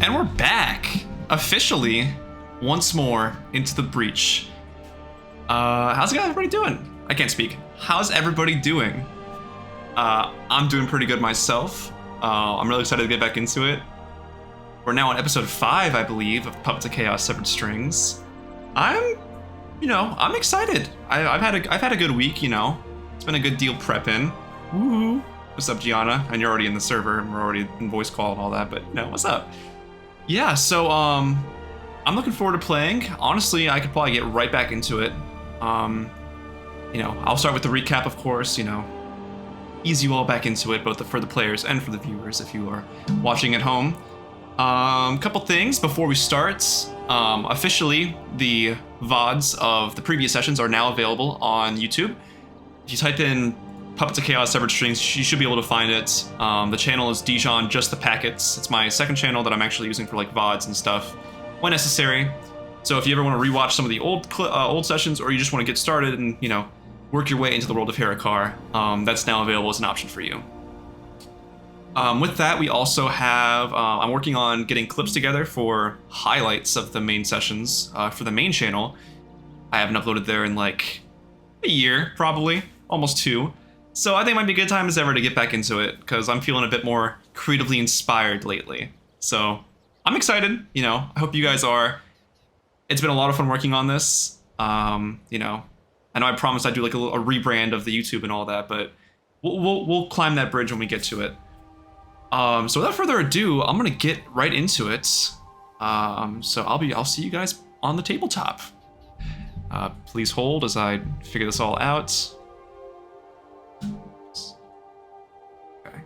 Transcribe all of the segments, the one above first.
And we're back, officially, once more, into the breach. How's everybody doing? I can't speak. How's everybody doing? I'm doing pretty good myself. I'm really excited to get back into it. We're now on episode 5, I believe, of Puppets of Chaos Severed Strings. I'm excited. I've had a good week, It's been a good deal prepping. Woo! What's up, Gianna? And you're already in the server, and we're already in voice call and all that, but what's up? Yeah, so I'm looking forward to playing. Honestly, I could probably get right back into it. I'll start with the recap, of course, ease you all back into it, both for the players and for the viewers if you are watching at home. Couple things before we start. Officially, the VODs of the previous sessions are now available on YouTube. If you type in Puppets of Chaos Severed Strings, you should be able to find it. The channel is Deejon, Just the Packets. It's my second channel that I'm actually using for like VODs and stuff when necessary. So if you ever want to rewatch some of the old sessions, or you just want to get started and work your way into the world of Herikar, that's now available as an option for you. With that, we also have, I'm working on getting clips together for highlights of the main sessions for the main channel. I haven't uploaded there in like a year, probably, almost 2. So I think it might be a good time as ever to get back into it, because I'm feeling a bit more creatively inspired lately. So I'm excited, I hope you guys are. It's been a lot of fun working on this. I know I promised I'd do like a rebrand of the YouTube and all that, but we'll climb that bridge when we get to it. So without further ado, I'm gonna get right into it. So I'll see you guys on the tabletop. Please hold as I figure this all out. Okay.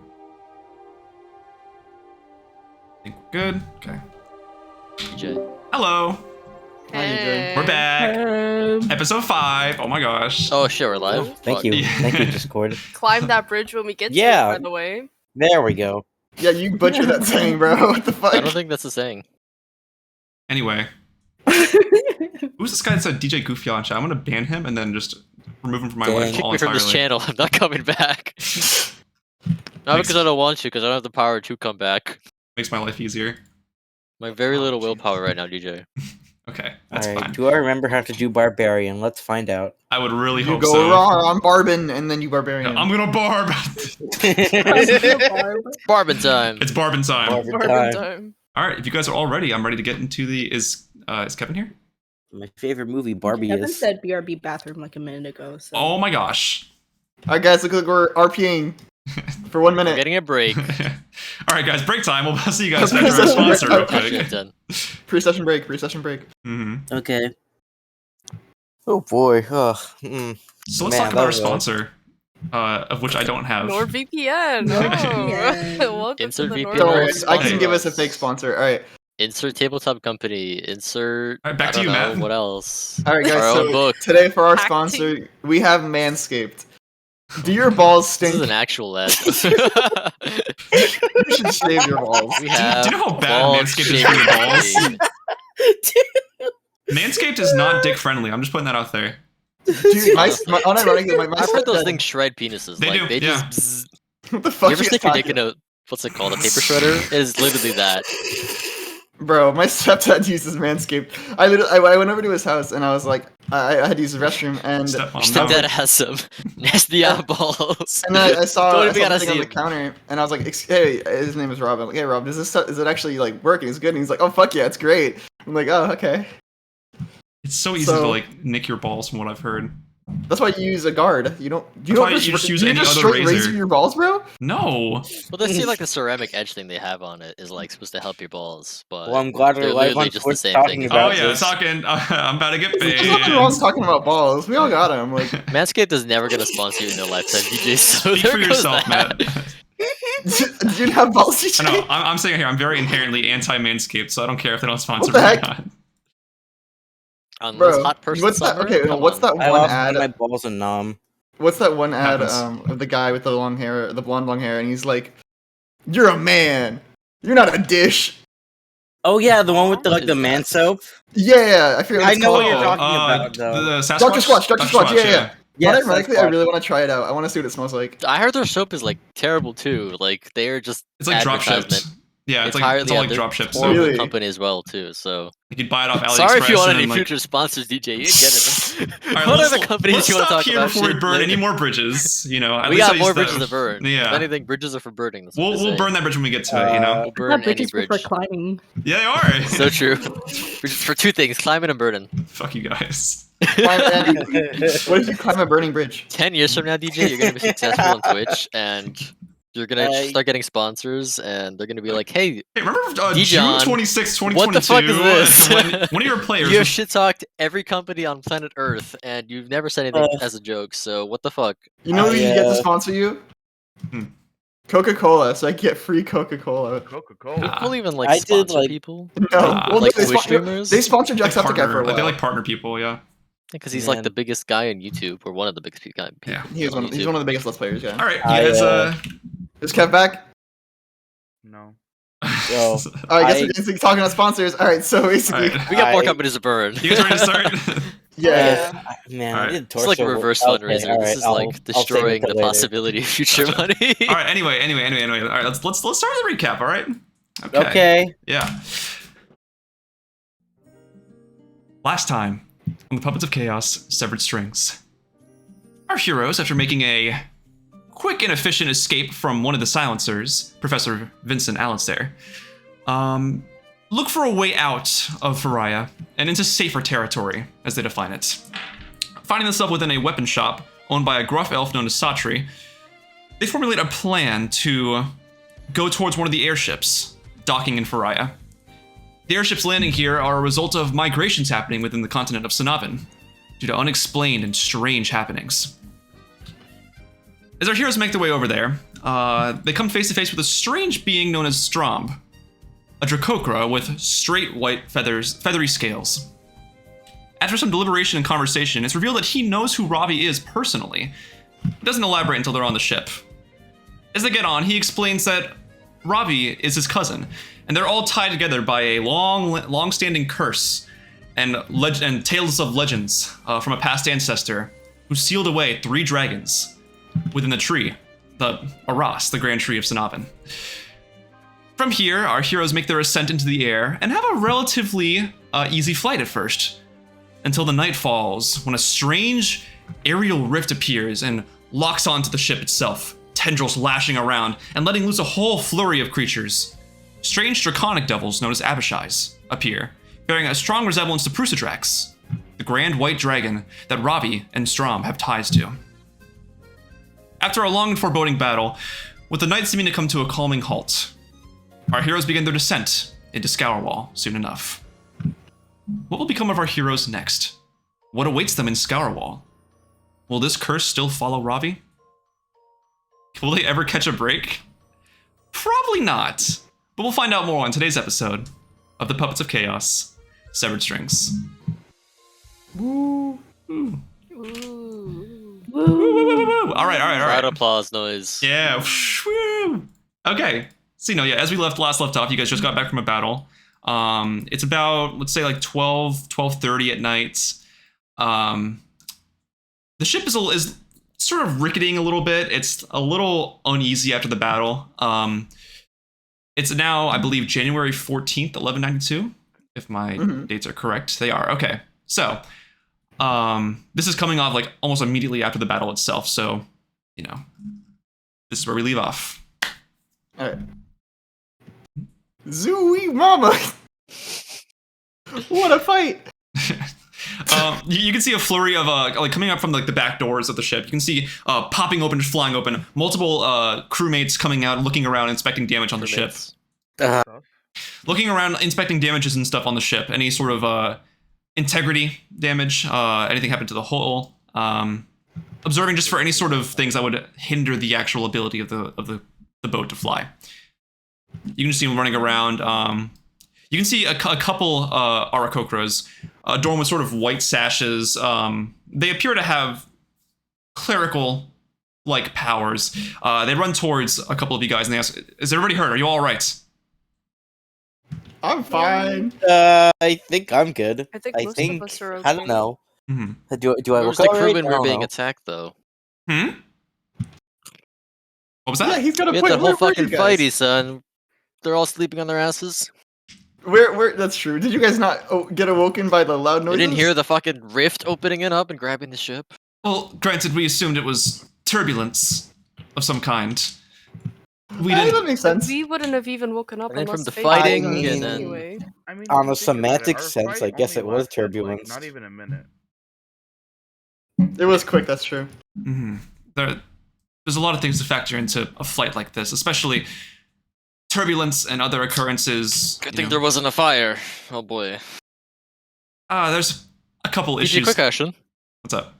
I think we're good. Okay. DJ. Hello. Hey. We're back. Episode 5. Oh my gosh. Oh shit, we're live. Thank you. Thank you, Discord. Climb that bridge when we get to it, by the way. There we go. Yeah, you butchered that saying, bro. What the fuck? I don't think that's a saying. Anyway. Who's this guy that said DJ Goofy on chat? I'm gonna ban him and then just remove him from my life Kick all me from this entirely. channel. I'm not coming back. Not because I don't want to, because I don't have the power to come back. Makes my life easier. My very little willpower right now, DJ. Okay, that's Alright, fine. do I remember how to do Barbarian? Let's find out. I would really You hope go so. wrong. I'm Barbin, and then you Barbarian. I'm gonna barb. Barbin time. It's barbin time. Bourbon time. All right, if you guys are all ready, I'm ready to get into the. Is Kevin here? My favorite movie, Barbie, Kevin is. said BRB bathroom like a minute ago. So. Oh my gosh. Alright, guys, look like we're RPing for 1 We're minute. getting a break. All right, guys, break time. We'll see you guys after our sponsor real Shit, quick. done. Pre-session break. Pre-session break. Mm-hmm. Okay. Oh boy. Oh, So let's Man, talk about that our was- sponsor, of which I don't have. NordVPN. NordVPN. Oh. Welcome Insert to the VPN. Don't worry, NordVPN. I can Hey. give us a fake sponsor. Alright. Insert tabletop company. Insert. All right, back I to don't you, know, Matt. What else? Alright, guys, Our own so book. today for our Acting. sponsor, we have Manscaped. Do your balls This stink? is an actual ad. You should shave your balls. We Do have you know how bad ball Manscaped is for your shaving balls? company. Manscaped is not dick friendly. I'm just putting that out there. Dude, unironically, my I've heard those stepdad- things shred penises. They like, do, They yeah. just. What the You fuck ever you stick your talking dick in a what's it called? A paper shredder? It is literally that. Bro, my stepdad uses Manscaped. I went over to his house and I was like, I had to use the restroom and Stepmom, Your no. stepdad has some nasty eyeballs. and I saw, Don't I even saw gotta something on see the him. counter and I was like, hey, his name is Rob. I'm like, hey Rob, is it actually like working? It's good. And he's like, oh fuck yeah, it's great. I'm like, oh okay. It's so easy So- to like nick your balls from what I've heard. That's why you use a guard. You don't. That's why you just use any other straight razor. your balls, bro. No. Well, they see like the ceramic edge thing they have on it is like supposed to help your balls, but Well, I'm glad they're we're live literally on just the Twitch same talking thing. about Oh yeah, this. talking. I'm about to get There's nothing wrong banned. talking about balls. We all got them. Like, Manscaped is never gonna sponsor you in their lifetime, DJ. So Speak there for goes yourself, that. Matt. do you have balls? I know. I'm saying here, I'm very inherently anti-Manscaped, so I don't care if they don't sponsor What the me or heck? not. On Bro, this hot person what's that? summer? Okay, Come what's on. that I one lost ad? my balls and nom. What's that one ad Happens. of the guy with the long hair, the blonde long hair, and he's like, "You're a man. You're not a dish." Oh yeah, the one with the What like the is man that? soap. Yeah, I forget what I it's know what called. you're talking about, though. The Sasquatch? Dr. Squatch, Dr. Squatch, yeah. Yes, Ironically, that's I really want to try it out. I want to see what it smells like. I heard their soap is like terrible too. Like they're just It's like drop shipped. advertisement. Yeah, it's all like drop ships. So Really? Company as well too. So you could buy it off AliExpress. Sorry if you want any like... future sponsors, DJ. You can get it. All right, what other companies let's you want to stop talk here about? before we burn any more bridges. You know, at we least got more bridges to burn. Yeah. If anything, bridges are for burning. We'll burn that bridge when we get to it. You know, we'll burn any bridge. For climbing. Yeah, they are. So true. For two things: climbing and burning. Fuck you guys. What if you climb a burning bridge? 10 years from now, DJ, you're gonna be successful on Twitch, and you're gonna start getting sponsors, and they're gonna be like, "Hey, remember Deejon, June 26, 2022? What the fuck is this?" One of your players. You have shit talked every company on planet Earth, and you've never said anything as a joke. So what the fuck? You know who you get to sponsor you? Coca-Cola, so I get free Coca-Cola. People even like sponsor people. No, well, like they Twitch streamers. They sponsored Jacksepticeye for a while. They like partner people, yeah. Because he's like the biggest guy on YouTube, or one of the biggest people. Yeah, he's one of the biggest Let's Players. Yeah. All right, you guys. Is Kev back? No. Oh, I guess we're talking about sponsors. All right, so basically, we got more companies to burn. You guys ready to start? Yeah. Man, right. It's like a reverse fundraiser. Right, this is like destroying the possibility of future money. All right. Anyway. All right. Let's start the recap. All right. Okay. Yeah. Last time on the Puppets of Chaos Severed Strings, our heroes, after making a quick and efficient escape from one of the silencers, Professor Vincent Alistair, look for a way out of Faria and into safer territory, as they define it. Finding themselves within a weapon shop owned by a gruff elf known as Satri, they formulate a plan to go towards one of the airships docking in Faria. The airships landing here are a result of migrations happening within the continent of Sanavin, due to unexplained and strange happenings. As our heroes make their way over there, they come face to face with a strange being known as Stromb, a Dracocra with straight white feathery scales. After some deliberation and conversation, it's revealed that he knows who Ravi is personally. He doesn't elaborate until they're on the ship. As they get on, he explains that Ravi is his cousin, and they're all tied together by a long-standing curse and tales of legends from a past ancestor who sealed away 3 dragons within the tree, the Aras, the grand tree of Sanavin. From here, our heroes make their ascent into the air and have a relatively easy flight at first, until the night falls when a strange aerial rift appears and locks onto the ship itself, tendrils lashing around and letting loose a whole flurry of creatures. Strange draconic devils known as Abishais appear, bearing a strong resemblance to Prusidrax, the grand white dragon that Ravi and Strom have ties to. After a long and foreboding battle, with the night seeming to come to a calming halt, our heroes begin their descent into Scourwall soon enough. What will become of our heroes next? What awaits them in Scourwall? Will this curse still follow Ravi? Will they ever catch a break? Probably not, but we'll find out more on today's episode of the Puppets of Chaos Severed Strings. Woo! Woo! Woo! All right. Loud applause noise. Yeah. Woo! Okay. So, as we left off, you guys just got back from a battle. It's about, let's say, like 12:30 at night. The ship is sort of ricketing a little bit. It's a little uneasy after the battle. It's now, I believe, January 14th, 1192, if my dates are correct. They are. Okay. So, this is coming off like almost immediately after the battle itself. So, this is where we leave off. All right. Zooey mama! What a fight! You can see a flurry of coming up from like the back doors of the ship. You can see popping open, flying open, multiple crewmates coming out, looking around, inspecting damage on the ship. Looking around, inspecting damages and stuff on the ship. Any sort of integrity damage, anything happened to the hull. Observing just for any sort of things that would hinder the actual ability of the boat to fly. You can see them running around. You can see a couple Arakokras adorned with sort of white sashes. They appear to have clerical-like powers. They run towards a couple of you guys and they ask, "Is everybody hurt? Are you all right?" I'm fine. I think I'm good. I think most of us are okay. I don't know. Mm-hmm. Do I Where's look the alright? crewmen I were don't being know. attacked, though? What was that? Yeah, he's got a We had point. that whole Where were you fucking guys? fighty, son. they're all sleeping on their asses. Where? That's true. Did you guys not get awoken by the loud You noises? didn't hear the fucking rift opening it up and grabbing the ship. Well, granted, we assumed it was turbulence of some kind. We That didn't. makes sense. We wouldn't have even woken up And then unless from the Faye fighting, woke us and then- anyway. I mean, On if a you think about it, semantic our sense, fight I guess only it was lasted, like, turbulence. not even a minute. It was quick. That's true. Mm-hmm. There's a lot of things to factor into a flight like this, especially turbulence and other occurrences. Good thing there wasn't a fire. Oh boy. There's a couple Give you a issues. quick question. What's up?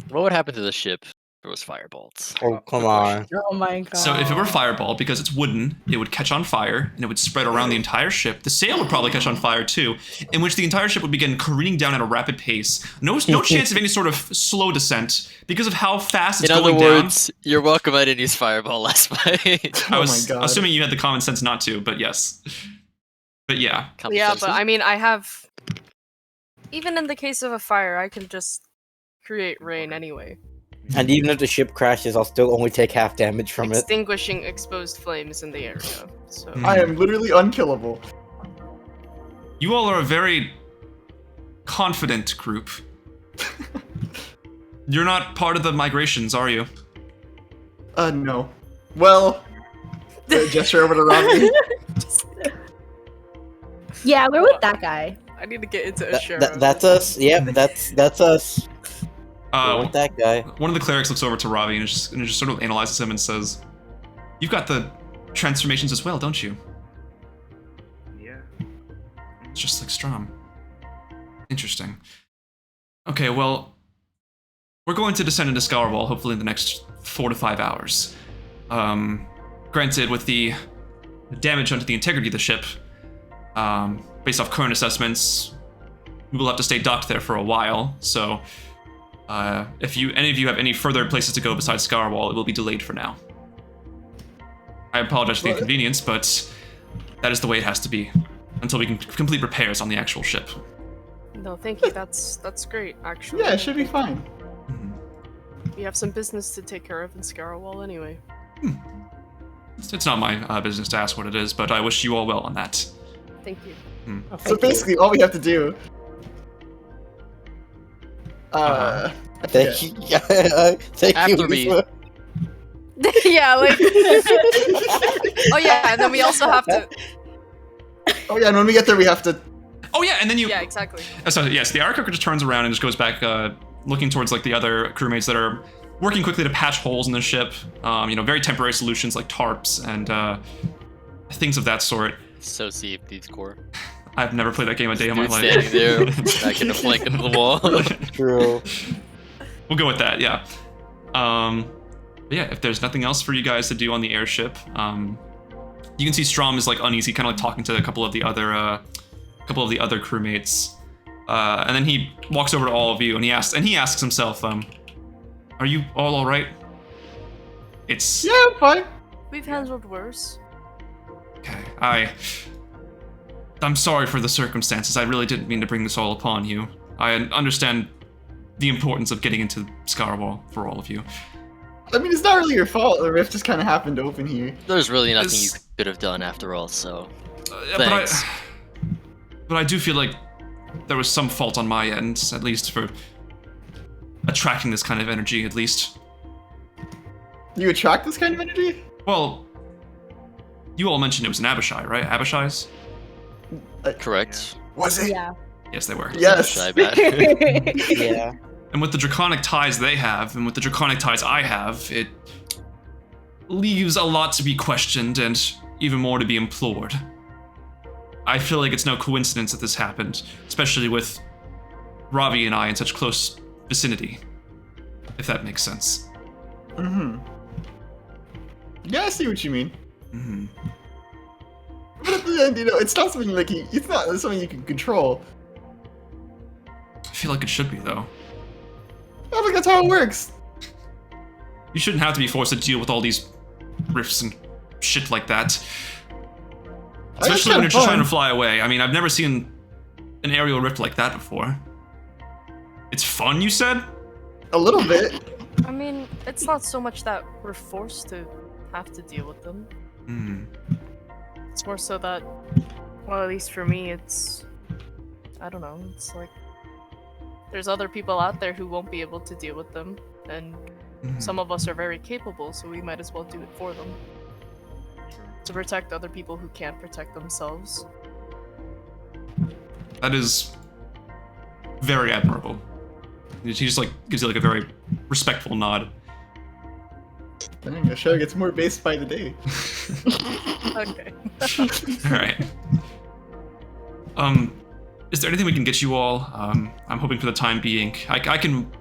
What would happen to the ship if there was firebolts? Oh, come on. Oh my god. So if it were fireball, because it's wooden, it would catch on fire and it would spread around the entire ship. The sail would probably catch on fire too, in which the entire ship would begin careening down at a rapid pace. No chance of any sort of slow descent because of how fast it's In other going down. words, you're welcome. I didn't use fireball last fight. I Oh was my god. assuming you had the common sense not to, but yes. But yeah. Yeah, but I mean, I have. Even in the case of a fire, I can just create rain anyway. And even if the ship crashes, I'll still only take half damage from it. Extinguishing exposed flames in the area. So I am literally unkillable. You all are a very confident group. You're not part of the migrations, are you? No. Well, gesture over to Ravi. Yeah, we're with that guy. I need to get into Asherah. That's us. Yep, that's us. We're Uh, with that guy. one of the clerics looks over to Ravi and just sort of analyzes him and says, "You've got the transformations as well, don't you? Yeah. It's just like Strom. Interesting. Okay, well, we're going to descend into Scourwall hopefully in the next 4 to 5 hours. Granted, with the damage onto the integrity of the ship, based off current assessments, we will have to stay docked there for a while, so if any of you have any further places to go besides Scourwall, it will be delayed for now. I apologize for the inconvenience, but that is the way it has to be until we can complete repairs on the actual ship. No, thank you. That's great. Actually, Yeah, it should be fine. we have some business to take care of in Scourwall anyway. It's not my business to ask what it is, but I wish you all well on that. Thank you. So basically, all we have to do. I forget. Thank you. Thank After you. me. Lisa. Yeah, like. Oh yeah, and then we also have to. Oh yeah, and when we get there, we have to. Oh yeah, and then you. Yeah, exactly. So yes, the Archer just turns around and just goes back, looking towards like the other crewmates that are working quickly to patch holes in the ship. Very temporary solutions like tarps and things of that sort. So CFD's core. I've never played that game a day in my Dude life. standing there, back in the flank into the wall. True. We'll go with that, yeah. But yeah, if there's nothing else for you guys to do on the airship, you can see Strom is like uneasy, kind of like talking to a couple of the other crewmates, and then he walks over to all of you and he asks himself, "Are you all right?" It's Yeah, I'm fine. We've handled worse. okay. I'm sorry for the circumstances. I really didn't mean to bring this all upon you. I understand the importance of getting into Scourwall for all of you. I mean, it's not really your fault. The rift just kind of happened to open here. There's really nothing you It's- could have done after all, so. But I do feel like there was some fault on my end, at least for attracting this kind of energy, at least. You attract this kind of energy? Well, you all mentioned it was an Abishai, right? Abishais? Correct. Was it? Yeah. Yes, they were. Yes. Shy bat. Yeah. And with the draconic ties they have, and with the draconic ties I have, it leaves a lot to be questioned and even more to be implored. I feel like it's no coincidence that this happened, especially with Ravi and I in such close vicinity, if that makes sense. Mm-hmm. Yeah, I see what you mean. Mm-hmm. But at the end, it's not something like it's not something you can control. I feel like it should be, though. I don't think that's how it works. You shouldn't have to be forced to deal with all these rifts and shit like that. Especially when you're just trying to fly away. I mean, I've never seen an aerial rift like that before. It's fun, you said? A little bit. I mean, it's not so much that we're forced to have to deal with them. Hmm. It's more so that, well, at least for me, it's, I don't know, it's like, there's other people out there who won't be able to deal with them, and some of us are very capable, so we might as well do it for them. To protect other people who can't protect themselves. That is very admirable. He just like gives you like a very respectful nod. Dang, Asherah gets more based by the day. Okay. Alright. Is there anything we can get you all? I'm hoping for the time being. I can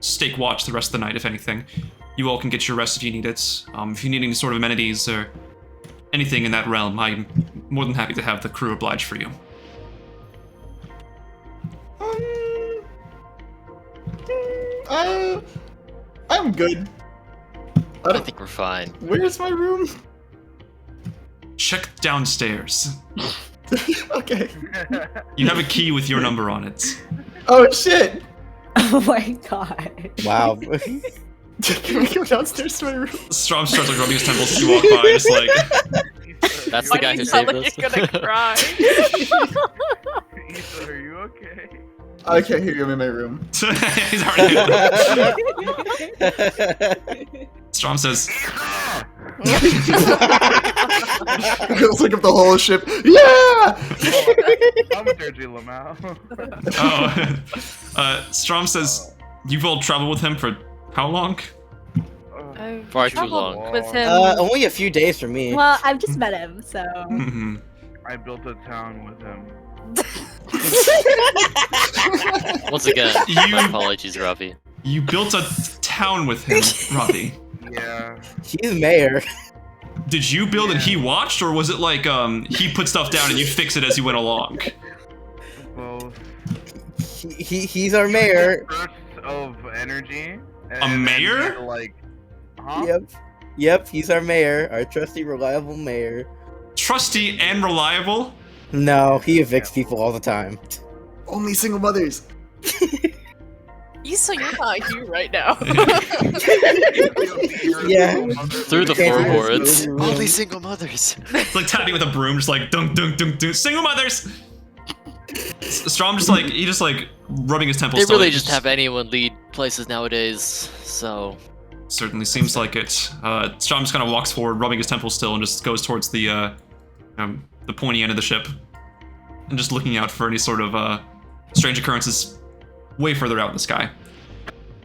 stake watch the rest of the night, if anything. You all can get your rest if you need it. If you need any sort of amenities or anything in that realm, I'm more than happy to have the crew oblige for you. I'm good. I think we're fine. Where's my room? Check downstairs. Okay. You have a key with your number on it. Oh shit! Oh my god. Wow. Can we go downstairs to my room? Strom starts like rubbing his temples as you walk by, just like, That's the Why guy do who you sound saved like us. you're gonna cry? Isa, are you okay? I can't hear you. I'm in my room. he's already Strom says, Let's look up the whole ship. Yeah! I'm Sergi Lamau. Strom says, you've all traveled with him for how long? I've Far too traveled long. with him. Only a few days for me. Well, I've just met him, so. Mm-hmm. I built a town with him. Once again, You- my apologies, Ravi. You built a town with him, Ravi. Yeah. He's mayor. Did you build and he watched, or was it like he put stuff down and you fix it as you went along? Both. He's our mayor. Bursts of energy. A mayor? Like, huh? Yep, he's our mayor, our trusty, reliable mayor. Trusty and reliable? No, he evicts people all the time. Only single mothers. Isa, you're not here right now. Yeah. Through the Can't floorboards. even- All these single mothers. It's like tapping with a broom, just like dunk, dunk, dunk, dunk. Single mothers! Strom just like, he just like rubbing his temples. They still, really like, just have anyone lead places nowadays, so... Certainly seems like it. Strom just kind of walks forward, rubbing his temples still, and just goes towards the pointy end of the ship. And just looking out for any sort of strange occurrences way further out in the sky.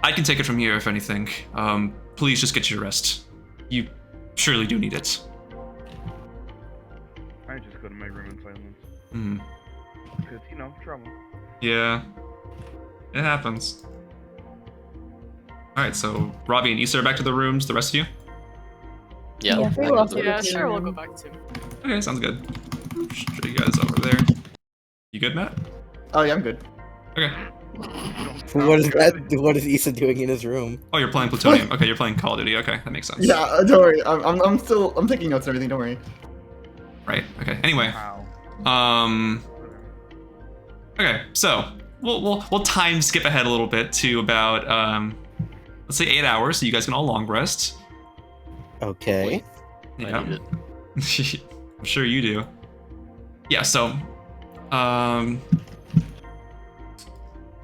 I can take it from here if anything. Please just get your rest. You surely do need it. I just go to my room in silence. Hmm. Because, you know, trouble. Yeah. It happens. Alright, so Ravi and Isa are back to the rooms, the rest of you? Yeah. Yeah, very well. Yeah, sure, we'll go back to. Okay, sounds good. Show you guys over there. You good, Matt? Oh yeah, I'm good. Okay. What is that? What is Isa doing in his room? Oh, you're playing Plutonium. Okay, you're playing Call of Duty. Okay, that makes sense. Yeah, don't worry. I'm taking notes and everything. Don't worry. Right. Okay. Anyway. How? Okay. So we'll time skip ahead a little bit to about let's say 8 hours, so you guys can all long rest. Okay. I Yeah. need it. I'm sure you do. Yeah. So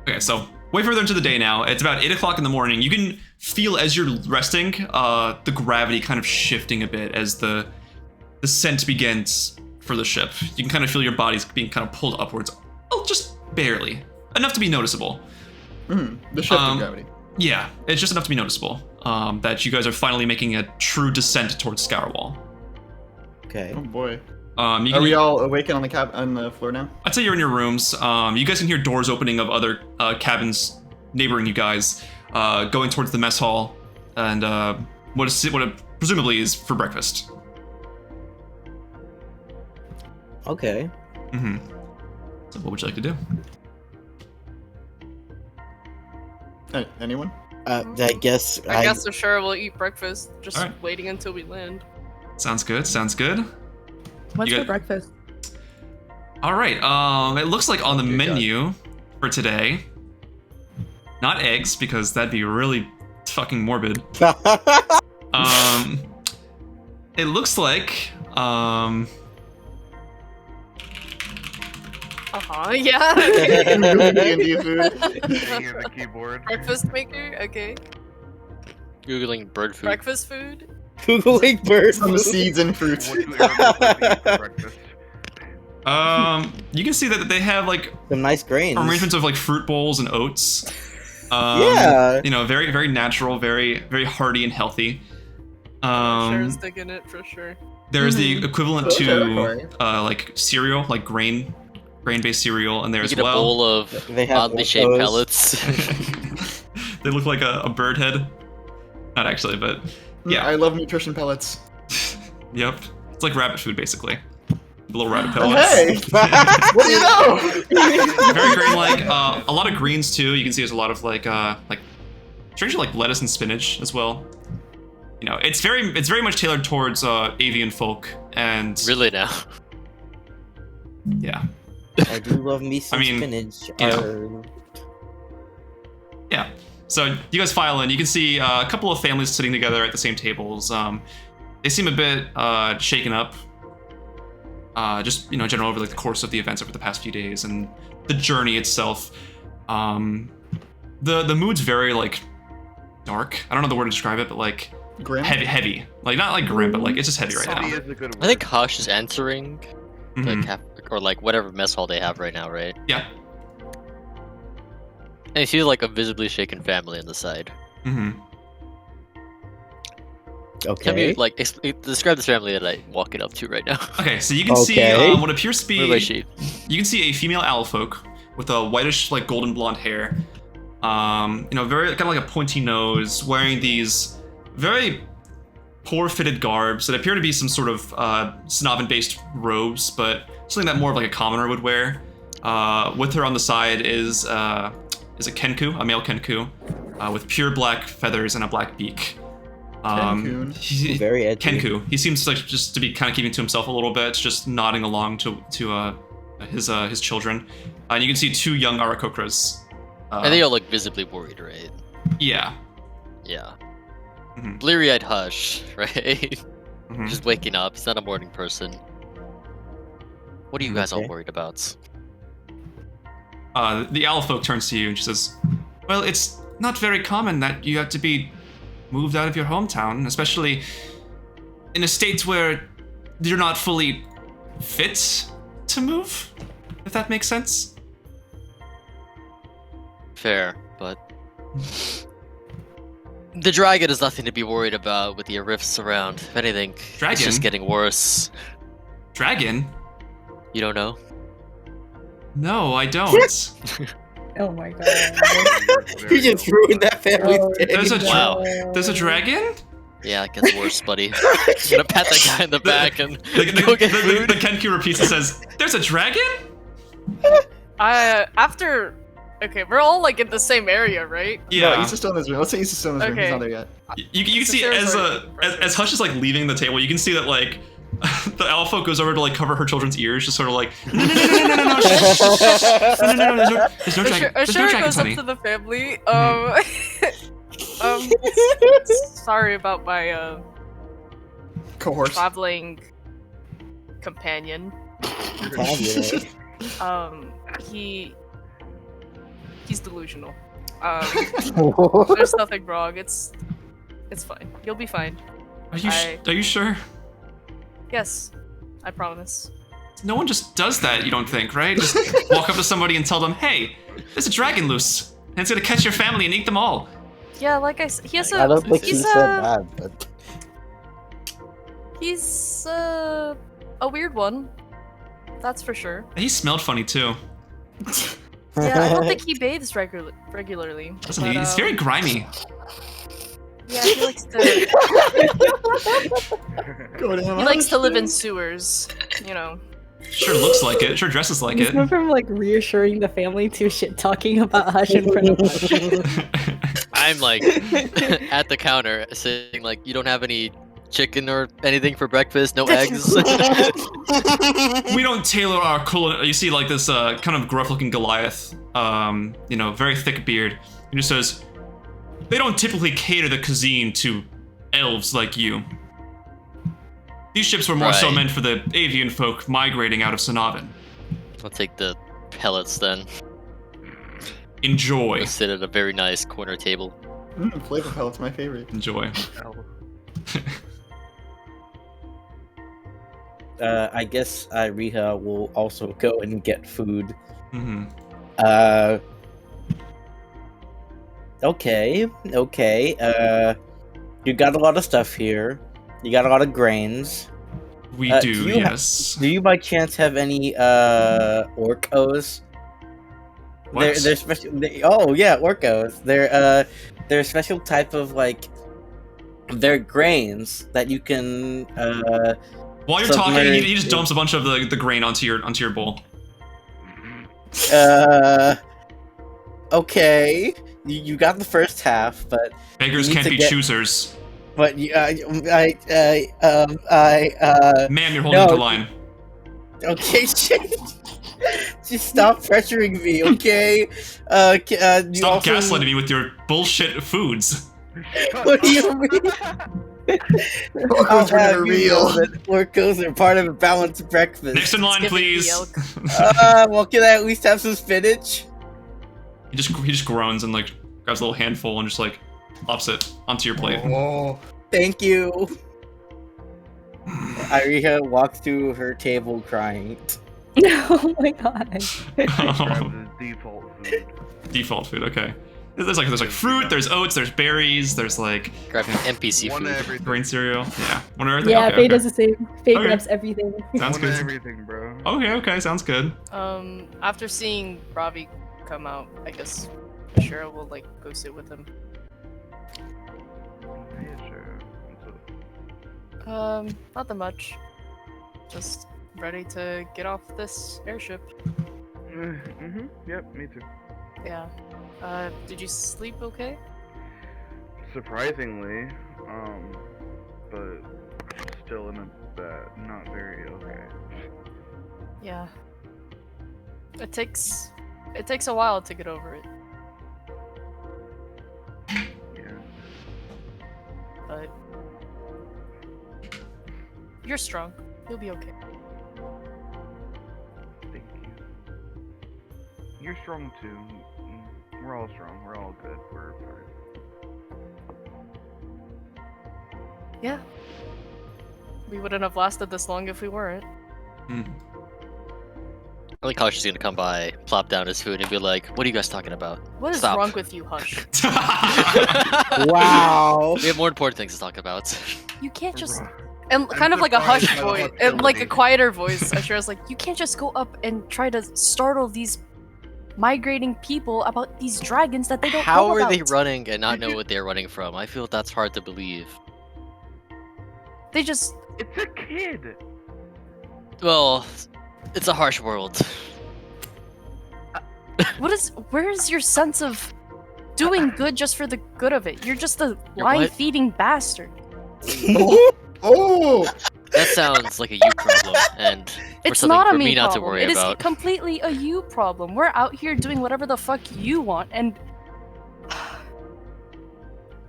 okay. So way further into the day now. It's about 8 o'clock in the morning. You can feel as you're resting, the gravity kind of shifting a bit as the descent begins for the ship. You can kind of feel your bodies being kind of pulled upwards, oh, just barely, enough to be noticeable. The shift of gravity. Yeah, it's just enough to be noticeable. That you guys are finally making a true descent towards Scourwall. Okay. Oh boy. You Are can, we all awakened on the floor now? I'd say you're in your rooms. You guys can hear doors opening of other cabins neighboring you guys, going towards the mess hall, and what it presumably is for breakfast. Okay. Mm-hmm. So what would you like to do? Anyone? I guess I guess for sure we'll eat breakfast, just Alright. waiting until we land. Sounds good. Sounds good. What's You for got- breakfast? All right. It looks like on the Dear God. menu for today, not eggs because that'd be really fucking morbid. it looks like Yeah. D&D food. Sitting at the keyboard. Breakfast maker. Okay. Googling bird food. Breakfast food. Googling birds. Some seeds and fruits. What do Arrows like to eat for breakfast? you can see that they have like Some nice grains. arrangements of like fruit bowls and oats. Yeah. You know, very very natural, very very hearty and healthy. Shar's digging it for sure. There's the equivalent Okay, to okay. like cereal, like grain-based cereal, in there You as get a well. bowl of They have oddly shaped those. pellets. They look like a bird head. Not actually, but yeah. I love nutrition pellets. Yep. It's like rabbit food, basically. Little rabbit Oh, pellets. hey! What do you know? Very green-like. A lot of greens too. You can see there's a lot of like strangely like lettuce and spinach as well. You know, it's very much tailored towards avian folk and Really now. yeah. I do love me some I mean, spinach. you know. Yeah. So you guys file in. You can see a couple of families sitting together at the same tables. They seem a bit shaken up. Just general over like the course of the events over the past few days and the journey itself. The mood's very like dark. I don't know the word to describe it, but like Grim? heavy. Like not like grim, but like it's just heavy right Heavy now. is a good word. I think Hush is answering the Mhm. or like whatever mess hall they have right now, right? Yeah. And you see like a visibly shaken family on the side. Mm-hmm. Tell Okay. me, like, describe this family that I'm walking up to right now. Okay, so you can see Okay. what appears to be. Where is she? You can see a female owl folk with a whitish, like golden blonde hair. Very kind of like a pointy nose, wearing these very poor fitted garbs that appear to be some sort of Snobbin-based robes, but something that more of like a commoner would wear. With her on the side is a kenku, a male kenku, with pure black feathers and a black beak. Cancun. Very edgy. Kenku. He seems like just to be kind of keeping to himself a little bit, just nodding along to his children. And you can see two young Arakokras. And they all look visibly worried, right? Yeah. Yeah. Mhm. Bleary-eyed Hush, right? Mhm. Just waking up. He's not a morning person. What are you guys all Okay. worried about? The owl folk turns to you and she says, "Well, it's not very common that you have to be moved out of your hometown, especially in a state where you're not fully fit to move, if that makes sense." Fair, but the dragon is nothing to be worried about with the rifts around. If anything, it's Dragon? just getting worse. Dragon? You don't know? No, I don't. Oh my god. There You just ruined that family's Oh, day. There's a Wow. There's a dragon? Yeah, it gets worse, buddy. I'm gonna pat that guy in the back and The go get food. the Kenku repeats and says, "There's a dragon?" Okay, we're all like in the same area, right? Yeah. No, Isa's still in his room. Let's say Isa's still in his room. He's Okay. not there yet. You can see Sarah's as already as Hush is like leaving the table, you can see that like the owl folk goes over to like cover her children's ears, just sort of like no, there's no dragon. There's no Asherah dragons, goes up honey. to the family. Sorry about my Cohorse. traveling companion. Fabulous. He's delusional. There's nothing wrong. It's fine. You'll be fine. Are you sure? Yes, I promise. No one just does that, you don't think, right? Just walk up to somebody and tell them, "Hey, there's a dragon loose, and it's gonna catch your family and eat them all." Yeah, like he has I don't think he he's said that, but he's a weird one. That's for sure. He smelled funny too. Yeah, I don't think he bathes regularly. Listen, but, he's very grimy. Yeah, he likes to. Go to him. He likes to live in sewers. You know. Sure looks like it. Sure dresses like He's it. went from like reassuring the family to shit talking about Hush in front of Hush. I'm like at the counter saying like, you don't have any chicken or anything for breakfast, no eggs. We don't tailor our culinary. You see, like this kind of gruff-looking Goliath, very thick beard. He just says, "They don't typically cater the cuisine to elves like you." These ships were more so Right. meant for the avian folk migrating out of Sanavin. I'll take the pellets then. Enjoy. We'll sit at a very nice corner table. Flavor pellet's my favorite. Enjoy. I guess Riha will also go and get food. Hmm. Okay. You got a lot of stuff here. You got a lot of grains. We do do, you ha- yes. Do you by chance have any orcos? What? They're special. Oh yeah, orcos. They're a special type of like. They're grains that you can. While you're talking, submerge- he just dumps a bunch of the grain onto your bowl. Okay. You got the first half, but Beggars You need can't to be get- choosers. but Ma'am, you're holding No. the line. Okay, just stop pressuring me, okay? You Stop also- gaslighting me with your bullshit foods. What do you mean? I'll Orcos were have gonna you know reel. that orcos are part of a balanced breakfast. Next in line, Give me the please. elk. Well, can I at least have some spinach? He just groans and like grabs a little handful and just like pops it onto your plate. Oh. Thank you. Iriha walks to her table crying. Oh my god. Grab the default food. Default food, okay. There's like fruit, there's oats, there's berries, there's like Grabbing NPC One food. everything. grain cereal. Yeah, one of everything. Yeah, okay, Faye okay. does the same. Faye Okay. grabs everything. Sounds One good. everything, bro. Okay, sounds good. After seeing Ravi come out, I guess Asherah will like go sit with him. Yeah, sure. What's up? Nothing much. Just ready to get off this airship. Mm-hmm. Yep, me too. Yeah. Did you sleep okay? Surprisingly, but still in a bad, not very okay. Yeah. It takes a while to get over it, Yeah. but you're strong. You'll be okay. Thank you. You're strong too. We're all strong. We're all good. We're fine. Yeah. We wouldn't have lasted this long if we weren't. Hmm. I like how she's gonna come by, plop down his food, and be like, "What are you guys talking about?" What is Stop. wrong with you, Hush? Wow. We have more important things to talk about. You can't just Right. and kind of like a surprised hush by the voice, and like a hostility. quieter voice. Asherah's like, you can't just go up and try to startle these migrating people about these dragons that they don't How know are about. they running and not know what they're running from? I feel that's hard to believe. They just It's a kid. Well, it's a harsh world. where is your sense of doing good just for the good of it? You're just a You're line what? feeding bastard. Oh! That sounds like a you problem, and for It's something not a for me me not to problem. worry It is about. completely a you problem. We're out here doing whatever the fuck you want, and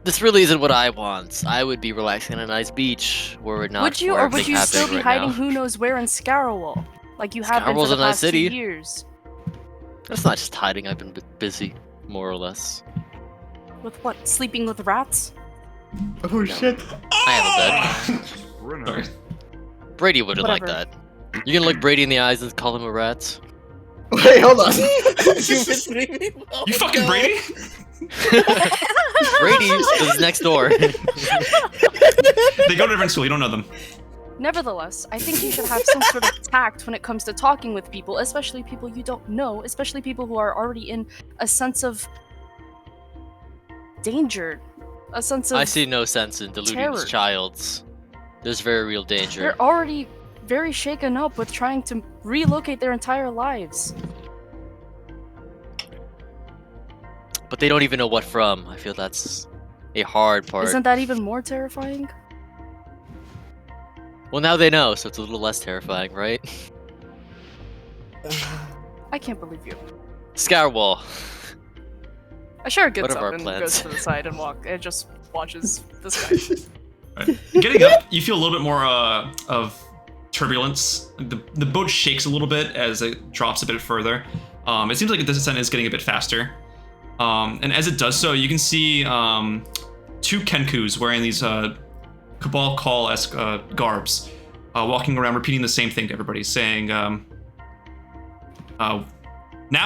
This really isn't what I want. I would be relaxing on a nice beach where we're not. would you, where or would everything you still happening be right hiding now. who knows where in Scourwall, like you have been for Scourwall's the a nice past 2 city. years? That's not just hiding. I've been busy, more or less. With what? Sleeping with rats? Oh shit. I have a bed. Bruno. Sorry. Brady wouldn't like Whatever. that. You gonna look Brady in the eyes and call him a rat? Wait, hold on. You fucking Brady? Brady is next door. They go to different school. You don't know them. Nevertheless, I think you should have some sort of tact when it comes to talking with people, especially people you don't know, especially people who are already in a sense of danger, a sense of I see no sense in deluding terror. this child's. There's very real danger. they're already very shaken up with trying to relocate their entire lives. But they don't even know what from. I feel that's a hard part. Isn't that even more terrifying? Well, now they know, so it's a little less terrifying, right? I can't believe you. Scourwall. Asherah gets What are up our and plans? goes to the side and just watches this guy. Right. Getting up, you feel a little bit more of turbulence. The boat shakes a little bit as it drops a bit further. It seems like the descent is getting a bit faster. And as it does so, you can see 2 Kenkus wearing these Cabal Call-esque garbs, walking around repeating the same thing to everybody, saying, now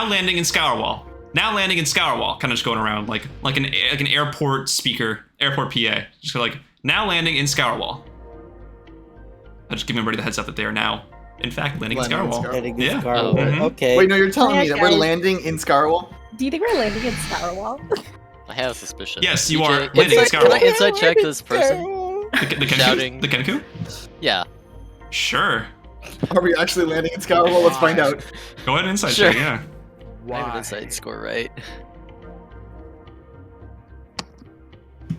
landing in Scourwall. Now landing in Scourwall. Kind of just going around like an airport speaker, airport PA. Just go like, now landing in Scourwall. I'll just give everybody the heads up that they are now, in fact, landing in Scourwall. Landing in Yeah. Scourwall. Mhm. Okay. Wait, no, you're telling Yeah, me that we're guys. landing in Scourwall? Do you think we're landing in Scourwall? I have a suspicion. Yes, you DJ, are landing in Can I Scourwall. inside check this person? The Kenku? Shouting. The Kenku? Yeah. Sure. Are we actually landing in Scourwall? Let's find out. Go ahead and inside Sure. check, yeah. I have an inside score, right?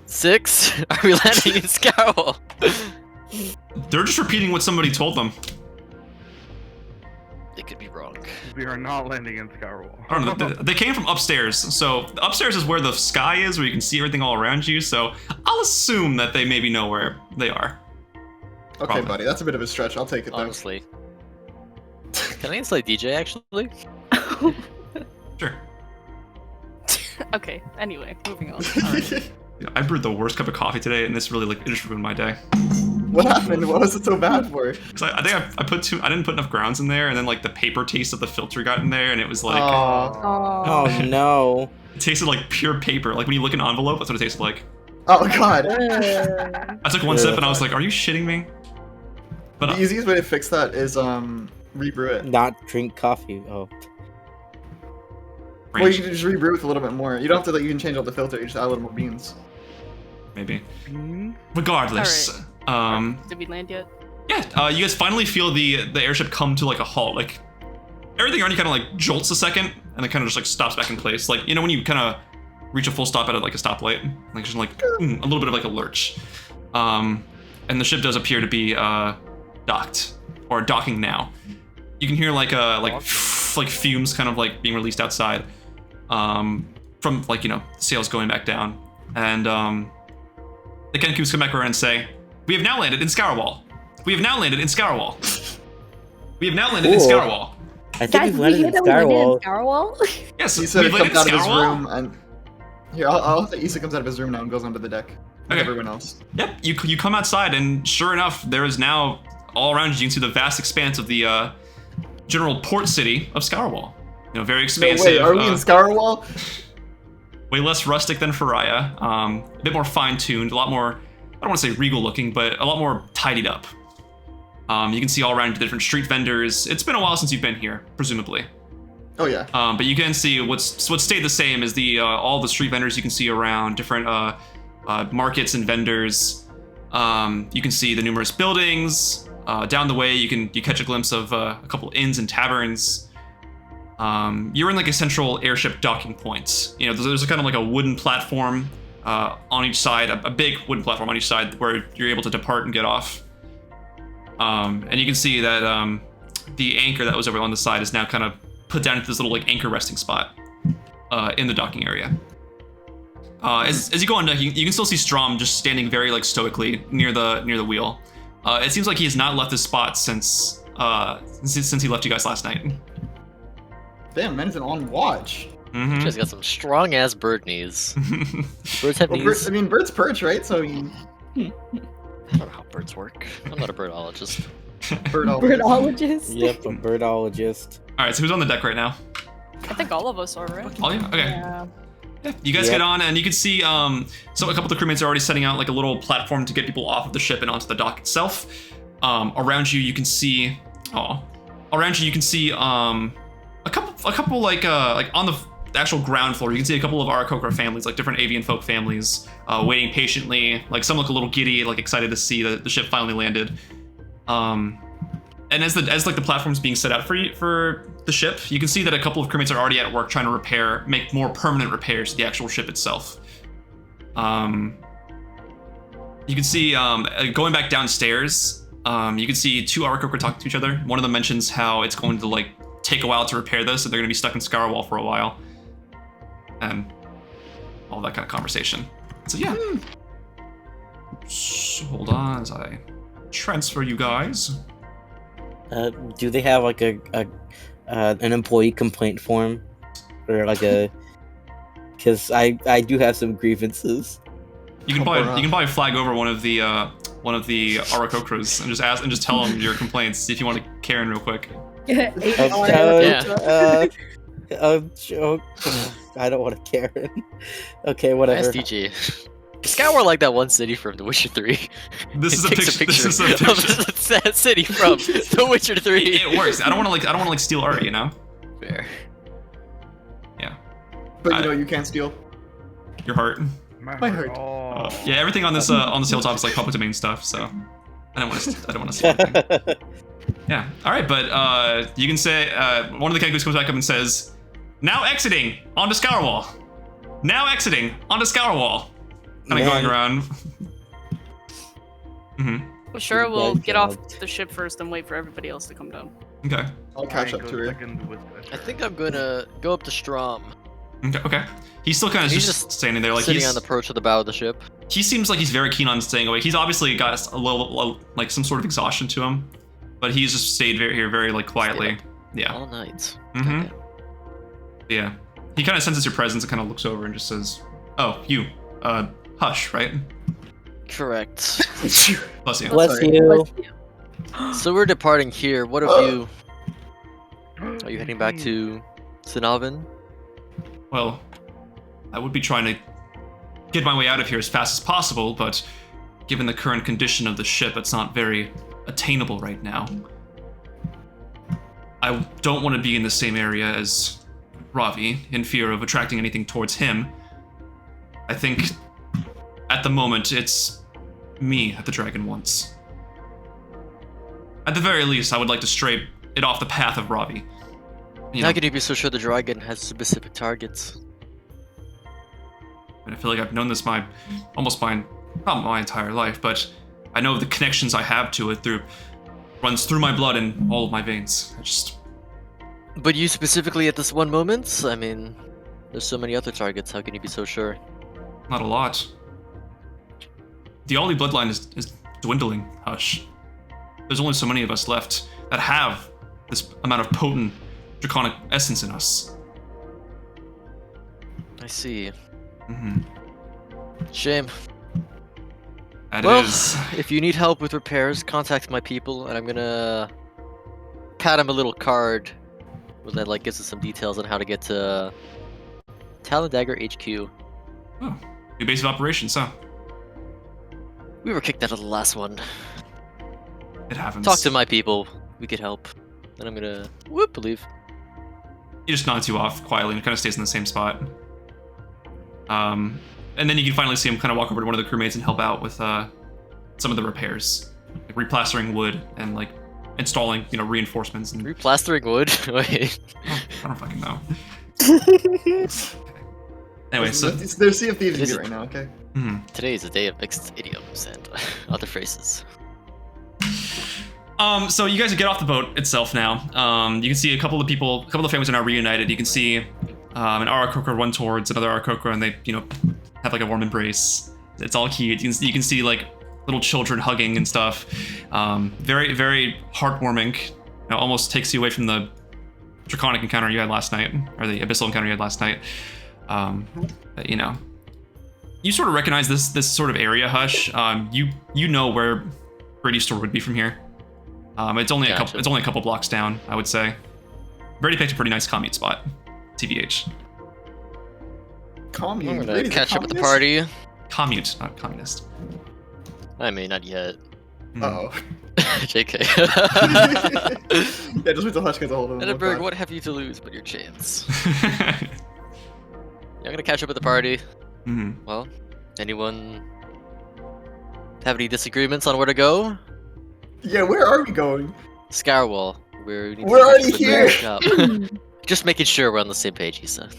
6? Are we landing in Scourwall? They're just repeating what somebody told them. They could be wrong. We are not landing in Scourwall. I don't know. They came from upstairs, so upstairs is where the sky is, where you can see everything all around you. So I'll assume that they maybe know where they are. Okay, Probably. buddy, that's a bit of a stretch. I'll take it though. Honestly. Can I inside DJ actually? Sure. Okay, anyway, moving on. Yeah, I brewed the worst cup of coffee today, and this really it just ruined my day. What happened? What was it so bad for? Because I think I didn't put enough grounds in there, and then like the paper taste of the filter got in there, and it was like Aw. Oh no. it tasted like pure paper. Like when you look in an envelope, that's what it tasted like. Oh god. I took one sip, and I was like, "Are you shitting me?" But The easiest way to fix that is rebrew it. Not drink coffee. Oh. Well, you can just rebrew with a little bit more. You don't have to. Like, you can change out the filter. You just add a little more beans. maybe. Beans? Regardless, Did we land yet? yeah, you guys finally feel the airship come to like a halt. Like everything already kind of like jolts a second, and then kind of just like stops back in place. Like, you know, when you kind of reach a full stop at like a stoplight, like just like a little bit of like a lurch. And the ship does appear to be docked or docking now. You can hear like like fumes kind of like being released outside from like, you know, sails going back down. And the Kenkus come back around and say, "We have now landed in Scourwall. We have now landed in Scourwall. We have now landed in Cool. Scourwall." I think Guys, we've we landed hear in that we landed in Scourwall. Scourwall? Yes, Isa we've landed comes in out of his Scourwall. room and here, I'll have Isa comes out of his room now and goes onto the deck with Okay. everyone else. Yep, you come outside, and sure enough, there is now all around you. You can see the vast expanse of the general port city of Scourwall. You know, very No, expansive. wait, are we in Scourwall? Way less rustic than Faria. A bit more fine-tuned, a lot more, I don't want to say regal looking, but a lot more tidied up. You can see all around the different street vendors. It's been a while since you've been here, presumably. Oh yeah. But you can see what's stayed the same is the all the street vendors you can see around different markets and vendors. You can see the numerous buildings. Down the way, you catch a glimpse of a couple inns and taverns. You're in like a central airship docking point. You know, there's kind of like a wooden platform on each side, a big wooden platform on each side where you're able to depart and get off. And you can see that the anchor that was over on the side is now kind of put down into this little like anchor resting spot in the docking area. As you go on deck, you can still see Strom just standing very like stoically near the wheel. It seems like he has not left his spot since he left you guys last night. Damn, man's on watch. Mhm. Just got some strong ass bird knees. Birds have Well, knees. birds perch, right? So you I don't know how birds work. I'm not a birdologist. birdologist. Birdologist? Yep, a birdologist. All right, so who's on the deck right now? I think all of us are, right? Ollie? Okay. Yeah. Yeah, you guys Yep. get on, and you can see so a couple of the crewmates are already setting out like a little platform to get people off of the ship and onto the dock itself. Around you can see, a couple like on the actual ground floor. You can see a couple of Arakokra families, like different avian folk families, waiting patiently. Like some look a little giddy, like excited to see that the ship finally landed. And as like the platform's being set out for the ship, you can see that a couple of crewmates are already at work trying to make more permanent repairs to the actual ship itself. You can see going back downstairs, you can see two Arakokra talking to each other. One of them mentions how it's going to like take a while to repair this, and they're going to be stuck in Scourwall for a while, and all that kind of conversation. So yeah. hold on as I transfer you guys. Do they have like an employee complaint form, or like a? Because I do have some grievances. You can probably flag over one of the Arakokras and just tell them your complaints. See if you want to Karen real quick. Yeah. I don't want to Karen. Okay, whatever. Nice DJ. Scourwall like that one city from The Witcher 3. This is a Takes picture. This is a of picture. that city from The Witcher 3. It works. I don't want to steal art, you know. Fair. Yeah. But you can't steal. Your heart. My heart. Oh. Yeah, everything on this hilltop is like public domain stuff, so I don't want to steal anything. Yeah. All right, but you can say one of the Kenkus comes back up and says, "Now exiting onto Scourwall. Now exiting onto Scourwall." Kind of going around. Asherah will Good get job. off the ship first and wait for everybody else to come down. Okay. I'll catch up to her. I think I'm gonna go up to Strom. Okay. He's still kind of He's just just standing there, like sitting he's on the approach of the bow of the ship. he seems like he's very keen on staying awake. He's obviously got a little like some sort of exhaustion to him, but he's just stayed very like quietly. Yeah. All night. Mhm. Yeah. He kind of senses your presence and kind of looks over and just says, "Oh, you. Hush, right? Correct. Bless you." Bless you. So we're departing here. What have you? Are you heading back to Sinavin? Well, I would be trying to get my way out of here as fast as possible, but given the current condition of the ship, it's not very attainable right now. I don't want to be in the same area as Ravi, in fear of attracting anything towards him. I think, at the moment, it's me that the dragon wants. At the very least, I would like to stray it off the path of Ravi. How can you be so sure the dragon has specific targets? And I feel like I've known this not my entire life, but I know the connections I have to it runs through my blood and all of my veins. But you specifically at this one moment? I mean, there's so many other targets. How can you be so sure? Not a lot. The Ollie bloodline is dwindling, Hush. There's only so many of us left that have this amount of potent draconic essence in us. I see. Mm-hmm. Shame. That Well, is. if you need help with repairs, contact my people, and I'm gonna pat him a little card that like gives us some details on how to get to Talon Dagger HQ. Oh, new base of operations, huh? We were kicked out of the last one. It happens. Talk to my people. We could help. And I'm gonna leave. He just nods you off quietly and kind of stays in the same spot. And then you can finally see him kind of walk over to one of the crewmates and help out with some of the repairs, like replastering wood and like installing, reinforcements. And Replastering wood? Wait. I don't fucking know. Anyway, so There's Sea of Thieves in here right now, okay? Today is a day of mixed idioms and other phrases. So you guys get off the boat itself now. You can see a couple of families are now reunited. You can see an Arakokra run towards another Arakokra, and they, have like a warm embrace. It's all cute. You can see like little children hugging and stuff. Very, very heartwarming. Almost takes you away from the draconic encounter you had last night, or the abyssal encounter you had last night. You sort of recognize this sort of area, Hush. You know where Brady's store would be from here. It's only a couple blocks down, I would say. Brady picked a pretty nice commute spot. TBH. Commute. I'm gonna Brady's a catch up with the communist? party. Commute, not communist. I mean, not yet. Uh-oh. JK. Yeah, just wait till Hush gets a hold of him. Edinburgh, what have you to lose but your chance? I'm gonna catch up with the party. Well, anyone have any disagreements on where to go? Yeah, where are we going? Scourwall. We're already here! Just making sure we're on the same page, Isa.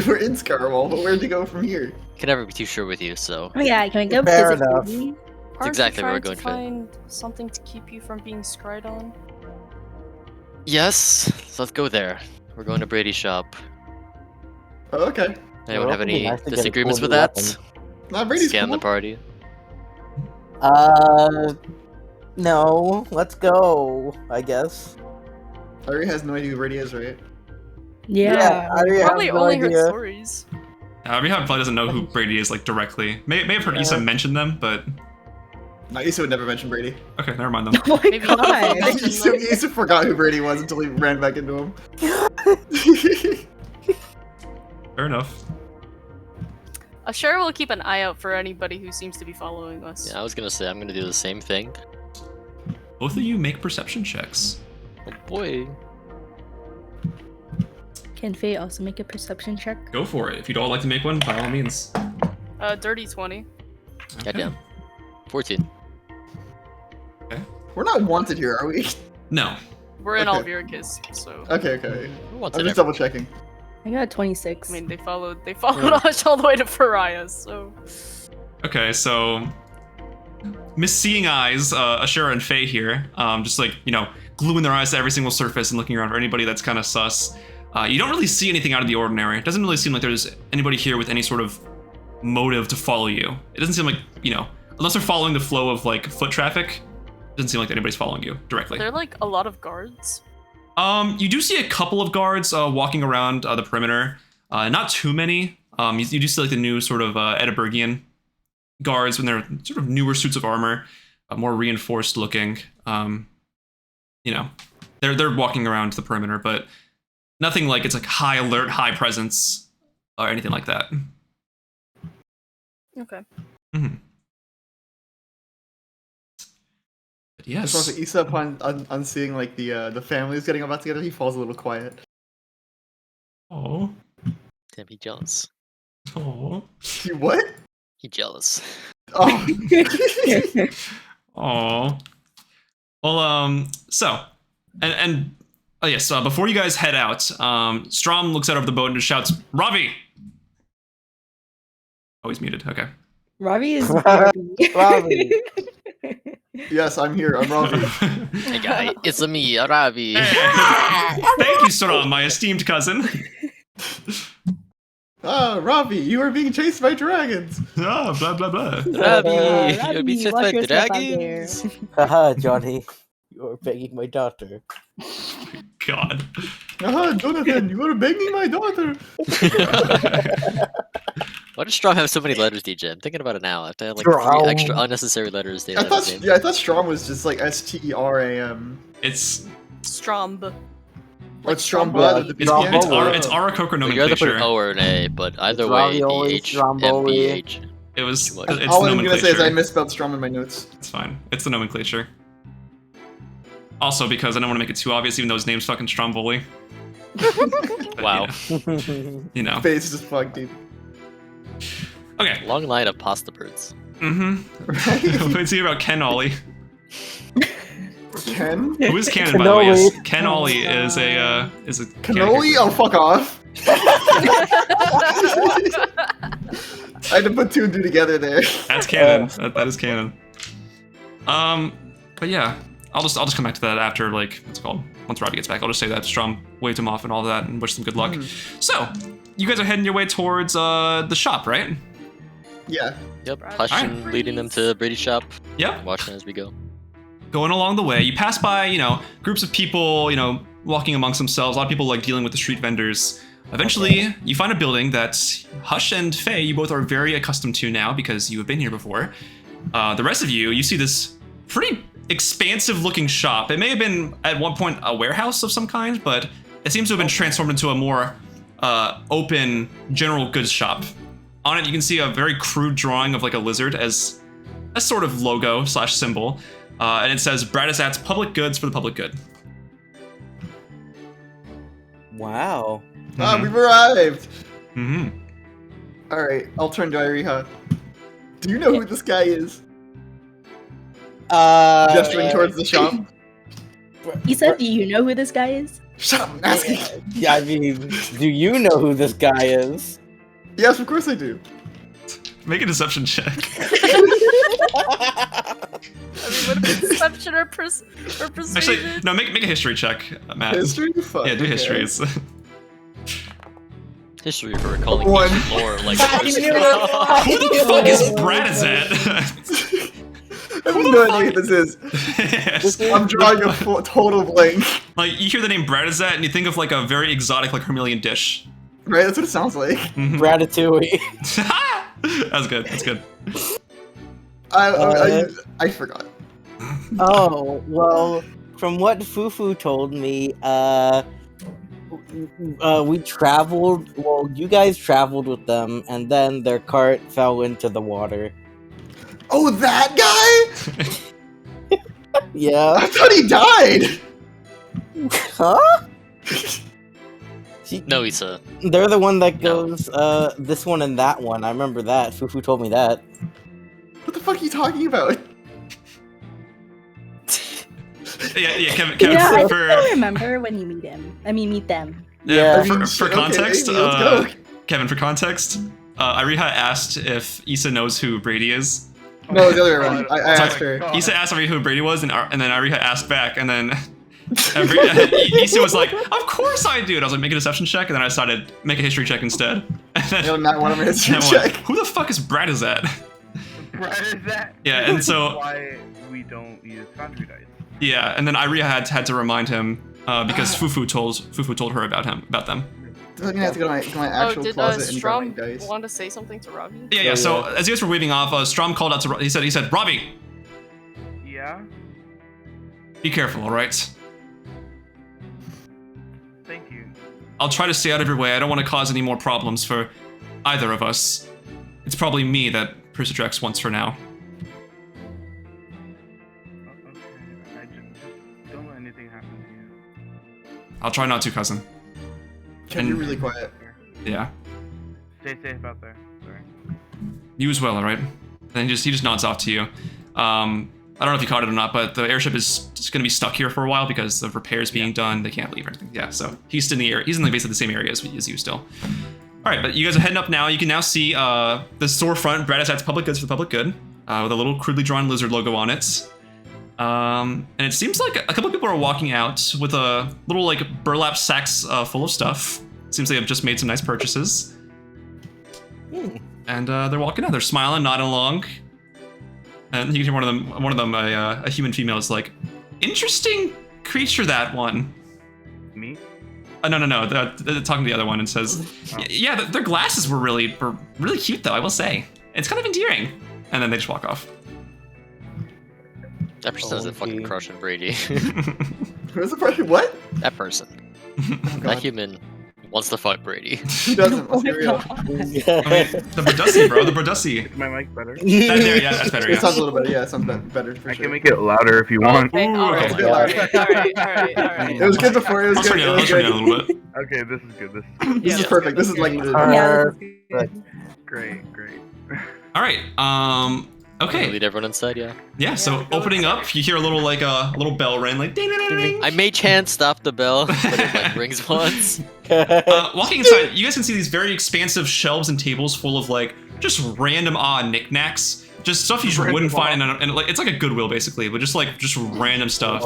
We're in Scourwall, but where'd you go from here? Can never be too sure with you, so. Oh yeah, can we go Fair physically? Aren't exactly you where we're trying going, to Finn. find something to keep you from being scryed on? Yes, so let's go there. We're going to Brady's shop. Oh, okay. Anyone have it'd be any nice to get a disagreements cool with new that? weapon. Nah, Brady's Scan cool. the party. No. Let's go. I guess. Ari has no idea who Brady is, right? Yeah. I already Probably have no only heard idea. stories. Rihan probably doesn't know who Brady is like directly. May have heard Isa mention them, but No, Issa would never mention Brady. okay, never mind them. Oh my Maybe not. god. Issa forgot who Brady was until he ran back into him. Fair enough. Asherah will keep an eye out for anybody who seems to be following us. Yeah, I was gonna say I'm gonna do the same thing. Both of you make perception checks. Oh boy. Can Faye also make a perception check? Go for it. If you'd all like to make one, by all means. Dirty 20. Okay. Goddamn. 14. We're not wanted here, are we? No. We're in Okay. Alviricus, so. Okay. What's I'm it just double checking. I got 26. I mean, they followed us all the way to Pariah, so. Okay, so Miss Seeing Eyes, Asherah and Faye here, just like, gluing their eyes to every single surface and looking around for anybody that's kind of sus. You don't really see anything out of the ordinary. It doesn't really seem like there's anybody here with any sort of motive to follow you. It doesn't seem like, unless they're following the flow of like foot traffic, it doesn't seem like anybody's following you directly. There are like a lot of guards. You do see a couple of guards walking around the perimeter. Not too many. You do see like the new sort of Edinburghian guards when they're sort of newer suits of armor, more reinforced looking. They're walking around the perimeter, but nothing like it's like high alert, high presence, or anything like that. Okay. Mm-hmm. But I just want to say, Issa, upon seeing like the families getting about together, he falls a little quiet. Oh. Damn, he jealous. Oh. He what? He jealous. Oh. Oh. Well, so, and oh yes, before you guys head out, Strom looks out over the boat and just shouts, "Ravi!" Oh, he's muted. Okay. Ravi is Ravi. Yes, I'm here. I'm Ravi. Hey guy, it's me, Ravi. Thank you, Strom, my esteemed cousin. Ah, Ravi, you are being chased by dragons. Ah, blah blah blah. Ravi, Ravi, you'll be chased watch by your step out dragons. Haha, Johnny. You're begging my daughter. God. Ah, Jonathan, you are begging my daughter. Why does Strom have so many letters, DJ? I'm thinking about it now. I have to have like Strom. 3 extra unnecessary letters. I thought Strom was just like STRAM. It's Stromb. Like Strom Yeah, with the it's BTN. it's Arakocra You either put nomenclature. an O or an A, but either It's way, ravioli, DH, stromboli. MBH. It was Too much. it's All the I'm gonna say is I nomenclature. misspelled Strom in my notes. It's fine. It's the nomenclature. Also, because I don't want to make it too obvious, even though his name's fucking Stromboli. Wow. Face just fucked, dude. Okay. Long line of pasta birds. Mm-hmm. Let's hear about Ken Ollie. Ken? Who is Canon, by the way? Yes. Cannoli. Ken Ollie is a Cannoli? Oh, fuck off. I had to put 2 and 2 together there. That's canon. That is canon. But yeah, I'll just come back to that after, like, what's it called? Once Ravi gets back, I'll just say that Strom waved him off and all that and wish them good luck. So, you guys are heading your way towards the shop, right? Yeah. Yep, Brad Hushing Brady's. leading them to Brady's shop. Yep. Watching as we go. Going along the way, you pass by, groups of people, walking amongst themselves. A lot of people like dealing with the street vendors. Eventually, you find a building that Hush and Faye, you both are very accustomed to now because you have been here before. The rest of you see this pretty expansive-looking shop. It may have been at one point a warehouse of some kind, but it seems to have been transformed into a more open general goods shop. On it, you can see a very crude drawing of like a lizard as a sort of logo / symbol. And it says Bradisat's public goods for the public good. Wow. Ah, we've arrived. Mm-hmm. Alright, I'll turn to Iriha. Do you know who this guy is? Uh, Gesturing towards the shop. Isa, do you know who this guy is? Shut up, I'm asking. Yeah, I mean, do you know who this guy is? Yes, of course I do. Make a deception check. I mean, would it be deception or persuasion? Actually, no, make a history check, Matt. History? Fuck. Yeah, do okay. history. It's History for recalling One. ancient lore like I this. knew it. Who the fuck is Bradisat? have no idea what this is. Yes. I'm drawing a total blank. Like, you hear the name Bradizat and you think of like a very exotic, like Hermelian dish. Right, that's what it sounds like. Ratatouille. That's good. That's good. I forgot. Oh, well, from what Fufu told me, we traveled, well, you guys traveled with them, and then their cart fell into the water. Oh, that guy? Yeah. I thought he died. Huh? No, Isa. They're the one that No. goes, this one and that one. I remember that. Fufu told me that. What the fuck are you talking about? Yeah, Kevin. Yeah, I think for, I remember when you meet him. I mean, meet them. yeah, Yeah. for Okay, context, maybe, let's go. Kevin, for context, Ariha asked if Isa knows who Brady is. No, the other way around. I asked her. Isa asked Ariha who Brady was, and then Ariha asked back, and then Isa was like, "Of course I do." And I was like, "Make a deception check," and then I decided make a history check instead. And then, No, not one of my history and I went, check. Who the fuck is Bradizat? That Yeah, and so why we don't use foundry dice. yeah, and then Ariha had to remind him because Fufu told her about them. I'm gonna have to go to my Oh, actual did closet and grab my Strom dice. want to say something to Ravi? Yeah. So as you guys were waving off, Strom called out to he said, "Ravi, Yeah. be careful, all right? Thank you. I'll try to stay out of your way. I don't want to cause any more problems for either of us. It's probably me that Persidrax wants for now." Okay. I just don't let anything happen to you. I'll try not to, cousin. Can you be really quiet? Yeah. Stay safe out there. Sorry. You as well, all right? And he just nods off to you. I don't know if you caught it or not, but the airship is just going to be stuck here for a while because of repairs being done. They can't leave or anything. Yeah, so he's in the air. He's in basically the same area as you still. All right, but you guys are heading up now. You can now see the storefront, Bradizat's Public Goods for the Public Good, with a little crudely drawn lizard logo on it. And it seems like a couple of people are walking out with a little like burlap sacks full of stuff. Seems like they've just made some nice purchases. And they're walking out. They're smiling, nodding along. And you can hear one of them, a human female, is like, "Interesting creature, that one." Me? No. They're talking to the other one and says, "Yeah, their glasses were really cute, though. I will say, it's kind of endearing." And then they just walk off. That person has a fucking crush on Brady. Who's the person? What? That person. That human wants to fuck Brady. He doesn't. Let's be real. I mean, the Bradussi, bro, the Bradussi. Is my mic better? Yeah, that's better. It Yeah. sounds a little better. Yeah, it sounds better for I sure. can make it louder if you want. Okay, alright, okay. alright. It was good before. It was I'll good. turn It it down was a good. little bit. Okay, this is good. This is perfect. This is like Yeah. Great. All right. Okay. Lead everyone inside, yeah. Yeah. So opening up, you hear a little bell ring, like ding ding ding ding. I may chance stop the bell, but it like rings once. Walking inside, you guys can see these very expansive shelves and tables full of like just random knickknacks, just stuff you wouldn't find in like it's like a Goodwill basically, but just random stuff.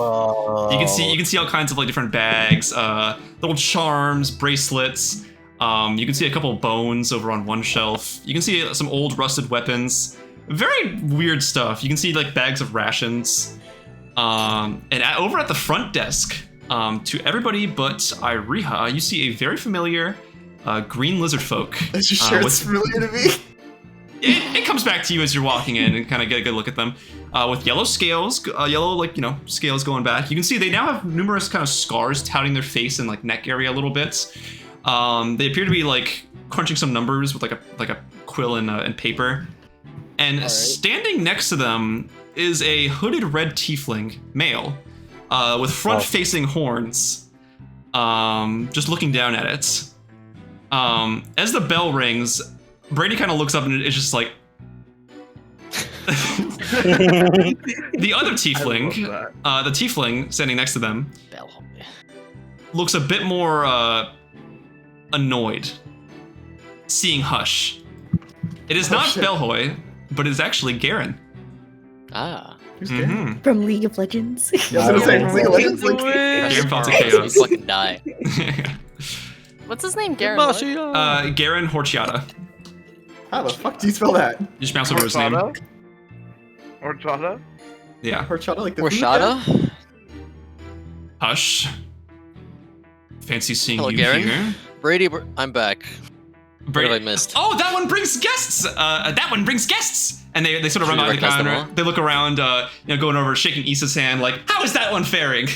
You can see all kinds of like different bags, little charms, bracelets. You can see a couple of bones over on one shelf. You can see some old rusted weapons. Very weird stuff. You can see like bags of rations. And over at the front desk, to everybody but Iriha, you see a very familiar green lizard folk. Is your shirt familiar to me? It comes back to you as you're walking in and kind of get a good look at them. With yellow scales, scales going back. You can see they now have numerous kind of scars touting their face and like neck area a little bit. They appear to be like crunching some numbers with like a quill and paper. And standing next to them is a hooded red tiefling male with front-facing horns, just looking down at it. As the bell rings, Brady kind of looks up and it's just like... The other tiefling, the tiefling standing next to them, looks a bit more annoyed, seeing Hush. It is not Belhoy, but it is actually Garen. Ah. Who's Garen? From League of Legends. Yeah, I was gonna say, League of Legends, like... Garen fell to You chaos. fucking die. What's his name? Garen. what? Garen Horchiata. How the fuck do you spell that? You just bounce over his name. Horchata? Yeah. Horchata, like the food guy? Horchata? Hush. Fancy seeing Hello, you Garen. here. Brady, I'm back. What have I missed? Oh, that one brings guests. That one brings guests. And they sort of run Should by we the recognize them counter. all? They look around, going over, shaking Issa's hand, like, how is that one faring?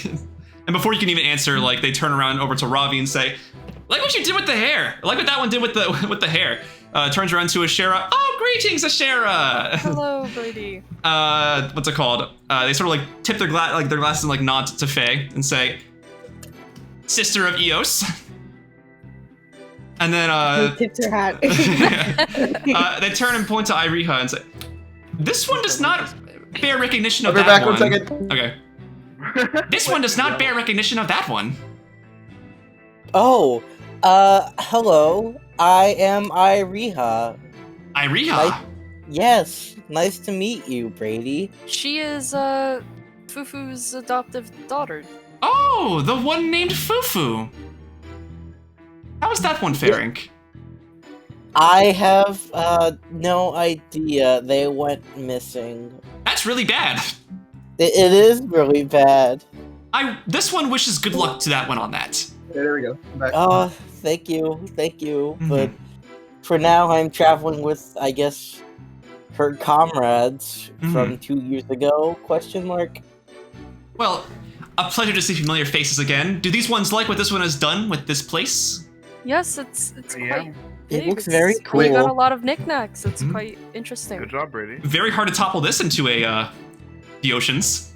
And before you can even answer, like, they turn around over to Ravi and say, like what you did with the hair. Like what that one did with the hair. Turns around to Asherah. Oh, greetings, Asherah. Hello, Brady. What's it called? They sort of like tip their glasses and like nod to Faye and say, sister of Eos. And then Who tips her hat? they turn and point to Iriha and say, this one does not bear recognition of I'll be that back one. 1 second. Okay. This one does not bear recognition of that one. Oh, hello. I am Iriha. Iriha? Yes, nice to meet you, Brady. She is Fufu's adoptive daughter. Oh, the one named Fufu. How is that one faring? I have, no idea. They went missing. That's really bad. It is really bad. This one wishes good luck to that one on that. Yeah, there we go. I'm back. Oh, thank you. But for now, I'm traveling with, I guess, her comrades from 2 years ago, question mark? Well, a pleasure to see familiar faces again. Do these ones like what this one has done with this place? Yes, it's Yeah. quite big. It looks very We got a cool. lot of knicknacks. It's quite interesting. Good job, Brady. Very hard to topple this into the oceans.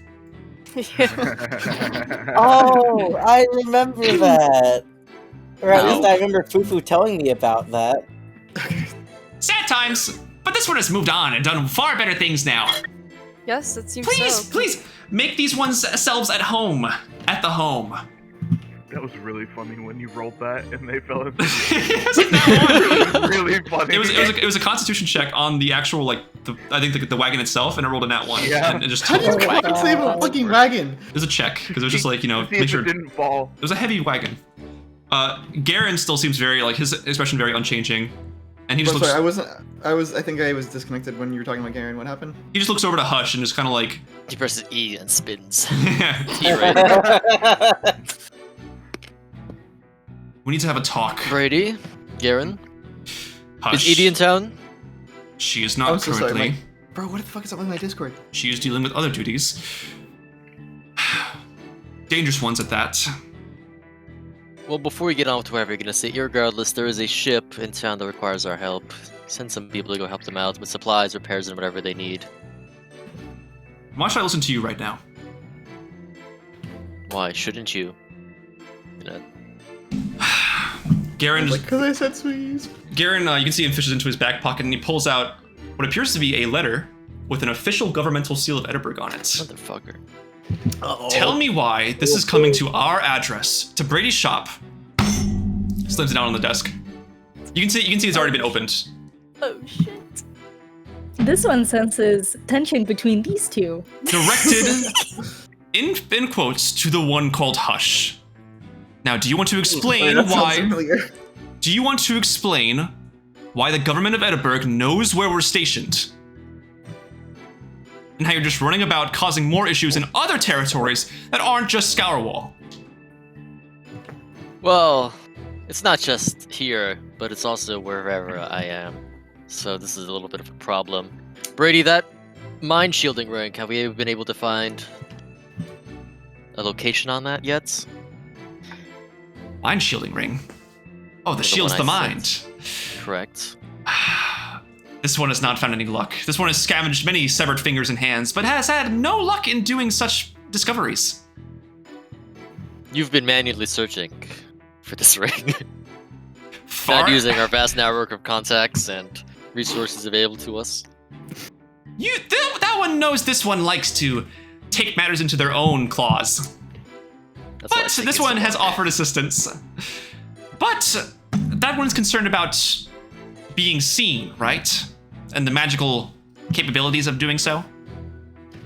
Oh, I remember that. Or at No. least I remember Fufu telling me about that. Sad times, but this one has moved on and done far better things now. Yes, it seems Please, so. please, make these ones selves at home. At the home. That was really funny when you rolled that and they fell into It was like that one. really funny. It was a constitution check on the actual I think the wagon itself, and it rolled a nat 1. Yeah. And it just How do you tilted. fucking save a fucking wagon? It was a check because it was just like See make if sure it didn't fall. it was a heavy wagon. Garen still seems very like his expression very unchanging, and he just Oh, looks. sorry, I think I was disconnected when you were talking about Garen. What happened? He just looks over to Hush and just kind of like. He presses E and spins. We E-rated. need to have a talk. Brady, Garen, Hush. is Edie in town? She is not I'm so sorry, currently. Bro, what the fuck is up with my Discord? She is dealing with other duties. Dangerous ones at that. Well, before we get on with wherever you're gonna sit, irregardless, there is a ship in town that requires our help. Send some people to go help them out with supplies, repairs, and whatever they need. Why should I listen to you right now? Why shouldn't you? Garen, Like, cause I said squeeze. Garen, you can see him fishes into his back pocket and he pulls out what appears to be a letter with an official governmental seal of Edinburgh on it. Motherfucker. Uh-oh. Tell me why this is coming to our address, to Brady's shop. Slams it down on the desk. You can see it's already been opened. Oh shit. This one senses tension between these two. Directed, in quotes, to the one called Hush. Now, do you want to explain That sounds why? familiar. Do you want to explain why the government of Edinburgh knows where we're stationed? And how you're just running about causing more issues in other territories that aren't just Scourwall? Well, it's not just here, but it's also wherever I am. So this is a little bit of a problem. Brady, that mind shielding ring, have we been able to find a location on that yet? Mind shielding ring. Oh, the The shield's one the I mind. sent. Correct. This one has not found any luck. This one has scavenged many severed fingers and hands, but has had no luck in doing such discoveries. You've been manually searching for this ring. Far Not using our vast network of contacts and resources available to us. That one knows this one likes to take matters into their own claws. That's why I But think this it's one so has hard. offered assistance. But that one's concerned about being seen, right? And the magical capabilities of doing so.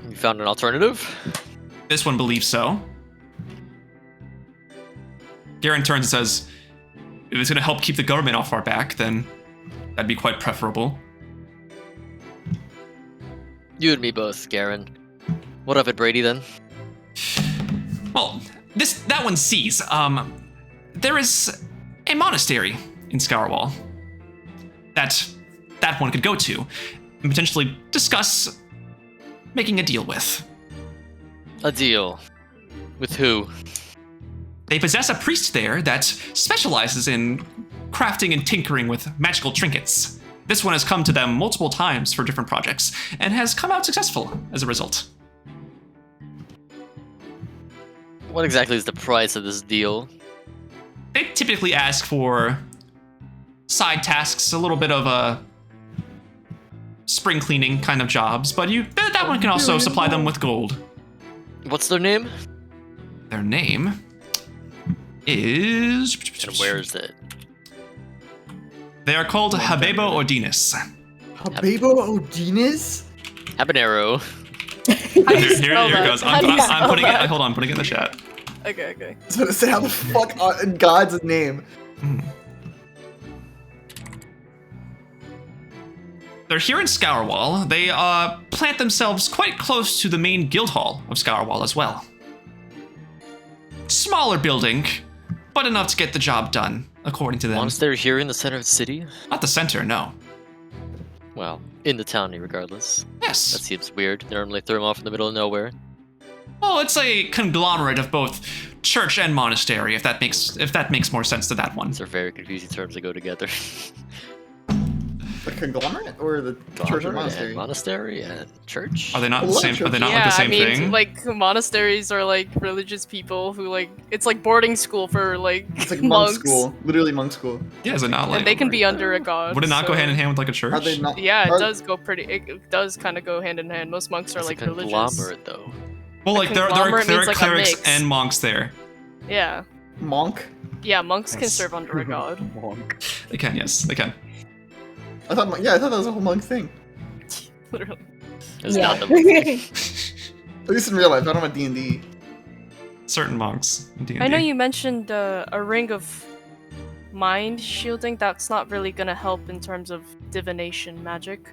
You found an alternative? This one believes so. Garen turns and says, if it's going to help keep the government off our back, then that'd be quite preferable. You and me both, Garen. What of it, Brady, then? Well, that one sees. There is a monastery in Scourwall that one could go to and potentially discuss making a deal with. A deal. With who? They possess a priest there that specializes in crafting and tinkering with magical trinkets. This one has come to them multiple times for different projects and has come out successful as a result. What exactly is the price of this deal? They typically ask for side tasks, a little bit of a spring cleaning kind of jobs, but that one can also supply them with gold. What's their name? Their name is... And where is it? They are called Habebo Ordinis. Habebo Odines? Habanero. Here it goes. How do you I'm putting spell it. Hold on, I'm putting it in the chat. Okay, okay. I was gonna say, how the fuck in God's name? They're here in Scourwall. They plant themselves quite close to the main guild hall of Scourwall as well. Smaller building, but enough to get the job done, according to them. Monastery here in the center of the city? Not the center, no. Well, in the town regardless. That Yes. seems weird. They normally throw them off in the middle of nowhere. Well, it's a conglomerate of both church and monastery, if that makes more sense to that one. These are very confusing terms that go together. The conglomerate or the church or monastery? Monastery and church? Are they not A the lot same? of Are they not Yeah, like the same I mean, thing? like monasteries are like religious people who like it's like boarding school for like It's like monks. monk school, literally monk school. Yeah, is it not like? And they can be under a god. Would it not go so- hand in hand with like a church? Are they not? Yeah, are- it does go pretty. It does kind of go hand in hand. Most monks are It's like a religious. conglomerate, though. Well, like there are conglomerate means like a clerics mix. and monks there. Yeah, Monk? yeah, monks can Yes. serve under a god. Monk. They can, yes, they can. I thought that was a whole monk thing. Literally. It's Yeah. not the At least in real life, I don't have D&D. Certain monks. In D&D. I know you mentioned a ring of mind shielding. That's not really gonna help in terms of divination magic.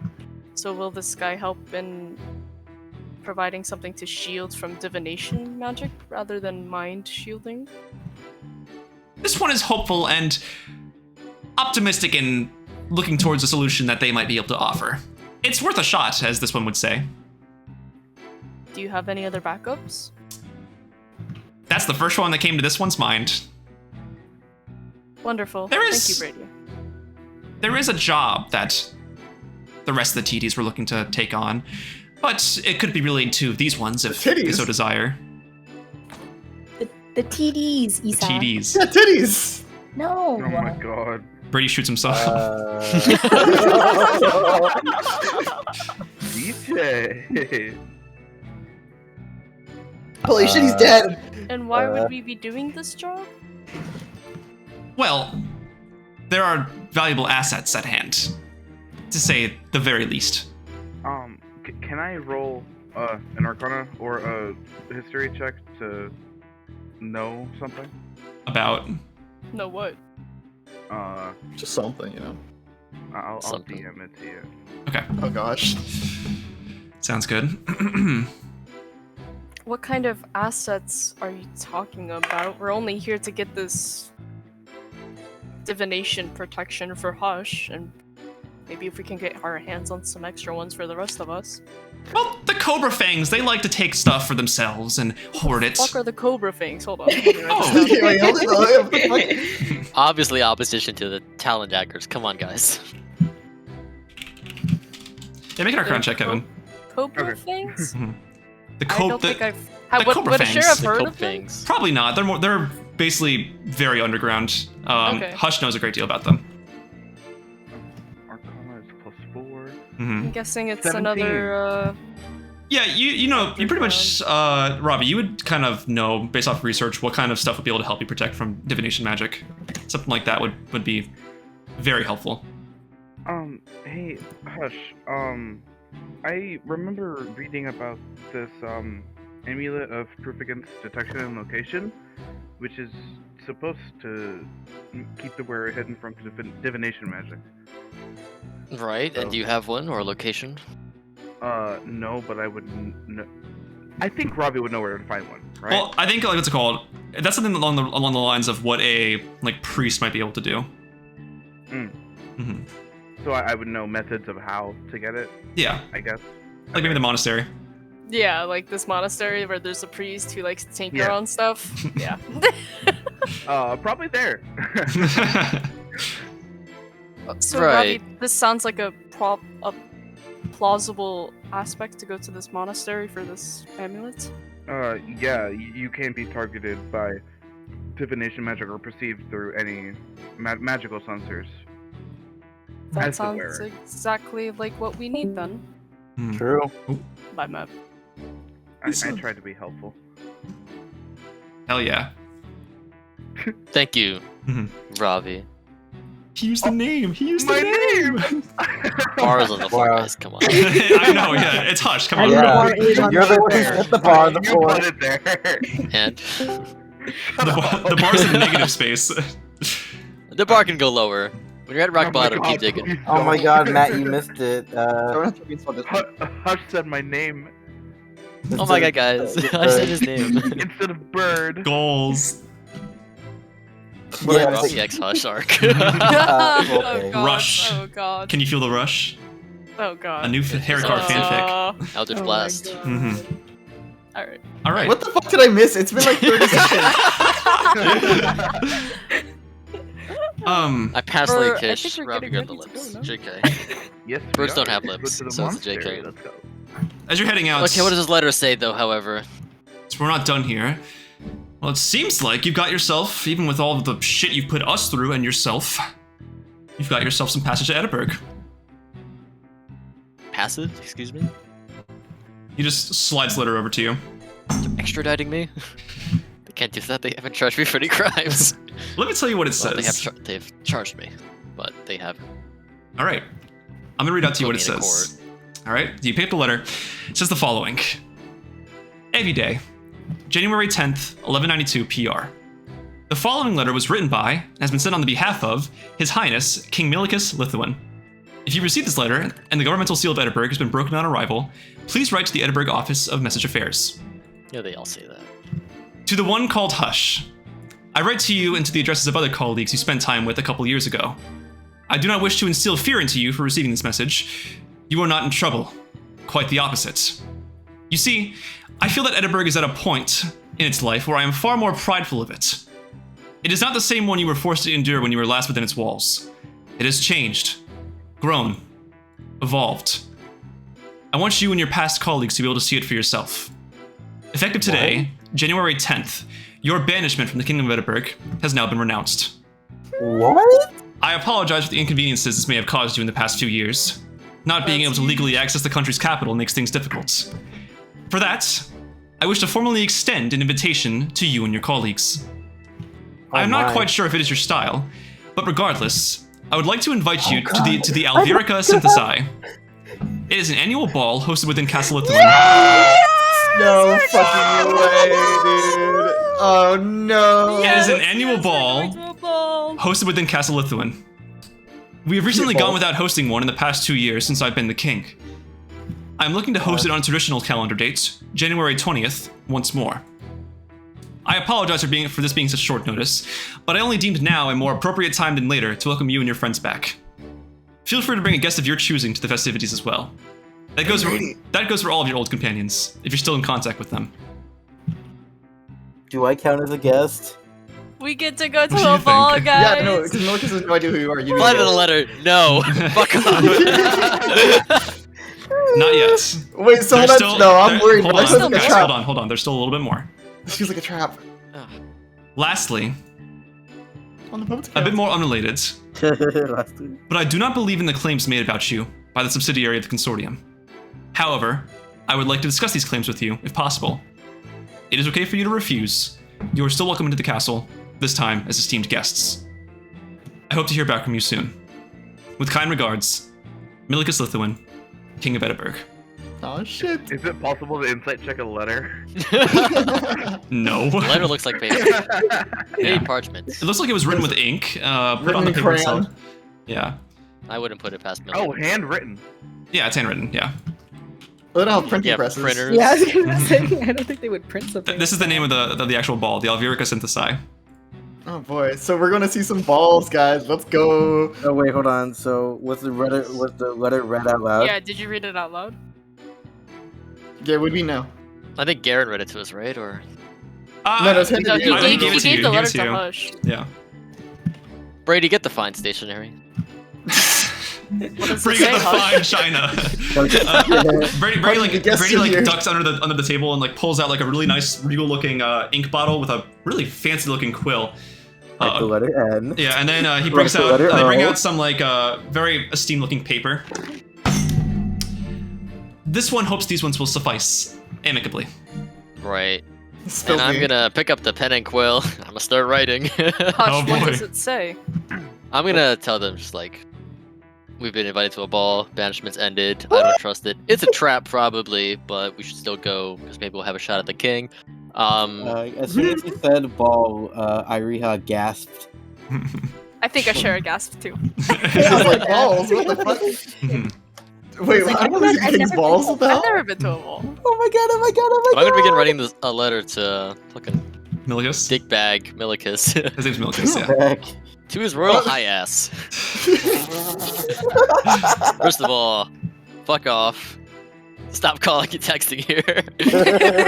So will this guy help in providing something to shield from divination magic rather than mind shielding? This one is hopeful and optimistic in looking towards a solution that they might be able to offer. It's worth a shot, as this one would say. Do you have any other backups? That's the first one that came to this one's mind. Wonderful. There is- Thank you, Brady. There is a job that the rest of the TDs were looking to take on, but it could be related to these ones if The they titties. so desire. The TDs, The Isa. TDs. Yeah, titties! No. Oh my god. Brady shoots himself. DJ. Holy shit, he's dead! And why would we be doing this job? Well, there are valuable assets at hand, to say the very least. Can I roll an Arcana or a History check to know something? About No, what? Just something, you know. I'll Something. DM it to you. Oh gosh. sounds good. What kind of assets are you talking about? We're only here to get this divination protection for Hush, and maybe if we can get our hands on some extra ones for the rest of us. Well, the Cobra Fangs, they like to take stuff for themselves and hoard it. Fuck are the Cobra Fangs? Hold on. let me write this Oh. down. Okay, wait, hold on, what the fuck? Obviously opposition to the Talon Daggers. Come on, guys. Yeah, make an Arcana check, Kevin. Cobra Okay. Fangs? The I don't the, think I've. the Would Cobra Sheriff Fangs. The heard Cope of them? things. Probably not. They're basically very underground. Okay. Hush knows a great deal about them. Arcana is +4. I'm guessing it's 17. another. Yeah, you know, you pretty much, Ravi, you would kind of know, based off research, what kind of stuff would be able to help you protect from divination magic. Something like that would be very helpful. Hey, Hush, I remember reading about this, amulet of proof against detection and location, which is supposed to keep the wearer hidden from divination magic. Right, and do you have one or a location? No, but I would I think Ravi would know where to find one, right? Well, I think like what's it called? That's something along the lines of what a like priest might be able to do. Mm-hmm. So I would know methods of how to get it, Yeah, I guess. like maybe the monastery. Yeah, like this monastery where there's a priest who likes to tinker Yeah. on stuff. Yeah. Probably there. So Right. Ravi, this sounds like a plausible aspect to go to this monastery for this amulet. Yeah, you can't be targeted by divination magic or perceived through any magical sensors. That As the sounds wearer. exactly like what we need then. Hmm. True. By map. I tried to be helpful. Hell yeah. Thank you, Mhm. Ravi. He used the name. He used My the name. Bars on the floor, Wow. guys. Come on. I know. Yeah, it's Hush. Come on. Yeah. bro. bar is on You're the one who there. set the bar on the You floor. put it there. And The bar's in the negative space. the bar can go lower. When you're at rock Oh my bottom, God, keep digging. please Oh my don't. god, Matt, you missed it. Don't have to reinstall this. Hush said my name Oh my god, guys. I said his name. instead of bird. Goals. Yeah, Ravi X Hush arc. okay. Oh god. Rush. Oh god. Can you feel the rush? Oh god. A new Harry Card fanfic. Eldritch Oh my Blast. God. Mm-hmm. Alright. All right. What the fuck did I miss? It's been like 30 seconds. I passed Or- like I Kish. think we're Ravi getting got the ready to lips. go, no? JK. Yes, Birds we don't are. have Let's go lips, to the so it's a monastery. JK. Let's go. As you're heading out, Okay, what does his letter say, though, however? so we're not done here. Well, it seems like you've got yourself, even with all of the shit you've put us through and yourself, you've got yourself some passage to Edinburgh. Passive? Excuse me? He just slides the letter over to you. Extraditing me? They can't do that. They haven't charged me for any crimes. Let me tell you what it Well, says. they've charged me, but they haven't. All right. I'm going to read out to you what it Put me in a says. All right. You pick up the letter. It says the following. Every day, January 10th, 1192 PR. The following letter was written by and has been sent on the behalf of His Highness King Milicus Lithuan. If you received this letter and the governmental seal of Edinburgh has been broken on arrival, please write to the Edinburgh Office of Message Affairs. Yeah, they all say that. To the one called Hush, I write to you and to the addresses of other colleagues you spent time with a couple years ago. I do not wish to instill fear into you for receiving this message. You are not in trouble. Quite the opposite. You see, I feel that Edinburgh is at a point in its life where I am far more prideful of it. It is not the same one you were forced to endure when you were last within its walls. It has changed, grown, evolved. I want you and your past colleagues to be able to see it for yourself. Effective today, January 10th, your banishment from the Kingdom of Edinburgh has now been renounced. What? I apologize for the inconveniences this may have caused you in the past few years. Not being able to legally access the country's capital makes things difficult. For that, I wish to formally extend an invitation to you and your colleagues. I am not quite sure if it is your style, but regardless, I would like to invite you to the Alvirica Synthesi. It is an annual ball hosted within Castle Lithuan. No fucking way, dude. Oh no. It is an annual ball hosted within Castle Lithuan. We have recently gone without hosting one in the past 2 years since I've been the king. I'm looking to host it on a traditional calendar date, January 20th, once more. I apologize for this being such short notice, but I only deemed now a more appropriate time than later to welcome you and your friends back. Feel free to bring a guest of your choosing to the festivities as well. That goes for all of your old companions, if you're still in contact with them. Do I count as a guest? We get to go to What do you a ball, think? guys. Yeah, no, because Millicus has no idea who you are. You Reply to the letter. No. Fuck off. Not yet. Wait, so There's that's still- no, I'm there- worried. Hold This on, feels like a guys, trap. hold on. There's still a little bit more. This feels like a trap. Lastly, On the boat. a bit more unrelated, Last week. but I do not believe in the claims made about you by the subsidiary of the consortium. However, I would like to discuss these claims with you, if possible. It is okay for you to refuse. You are still welcome into the castle, this time as esteemed guests. I hope to hear back from you soon. With kind regards, Milicus Lithuan, King of Edinburgh. Oh shit. Is it possible to insight check a letter? No. The letter looks like paper. Yeah. Parchment. It looks like it was written with ink, put on Written the in paper crayon. itself. Yeah. I wouldn't put it past Oh, Millie. handwritten. Yeah, it's handwritten, yeah. They don't have printing Yeah, presses. printers. Yeah, I was gonna say, I don't think they would print something. This is the name of the actual ball, the Alvirica synthesi. Oh boy, so we're gonna see some balls, guys. Let's go. Oh wait, hold on. So was the letter read out loud? Yeah, did you read it out loud? Yeah, would we know? I think Garen read it to us, right? Or No, it's him. No, he I gave, gave he it to gave you, the he letter gave it to to you. Hush. Yeah. Brady, get the fine stationery. What does it Bring say, up the Hush? fine china. Brady Funny guess Brady here. ducks under the table and like pulls out like a really nice regal looking ink bottle with a really fancy looking quill. Like the letter N. Yeah, and then he Like brings the out letter they bring O. out some like very esteemed looking paper. This one hopes these ones will suffice amicably. Right. Spill And I'm me. gonna pick up the pen and quill. I'm gonna start writing. Hush, Oh, what boy. does it say? I'm gonna tell them just like, we've been invited to a ball. Banishment's ended. I don't trust it. It's a trap probably, but we should still go because maybe we'll have a shot at the king. As soon as he said ball, Iriha gasped. I think Asherah gasped too. I was like, balls? What the fuck? Wait, like, I don't see I've King's never balls. What the I've hell? never been to a wall. Oh my god! Oh my god! Oh my I'm god! gonna begin writing a letter to fucking Milicus? dickbag Milicus His name's Milicus, yeah. Heck. to his royal high ass. First of all, fuck off. Stop calling and texting here.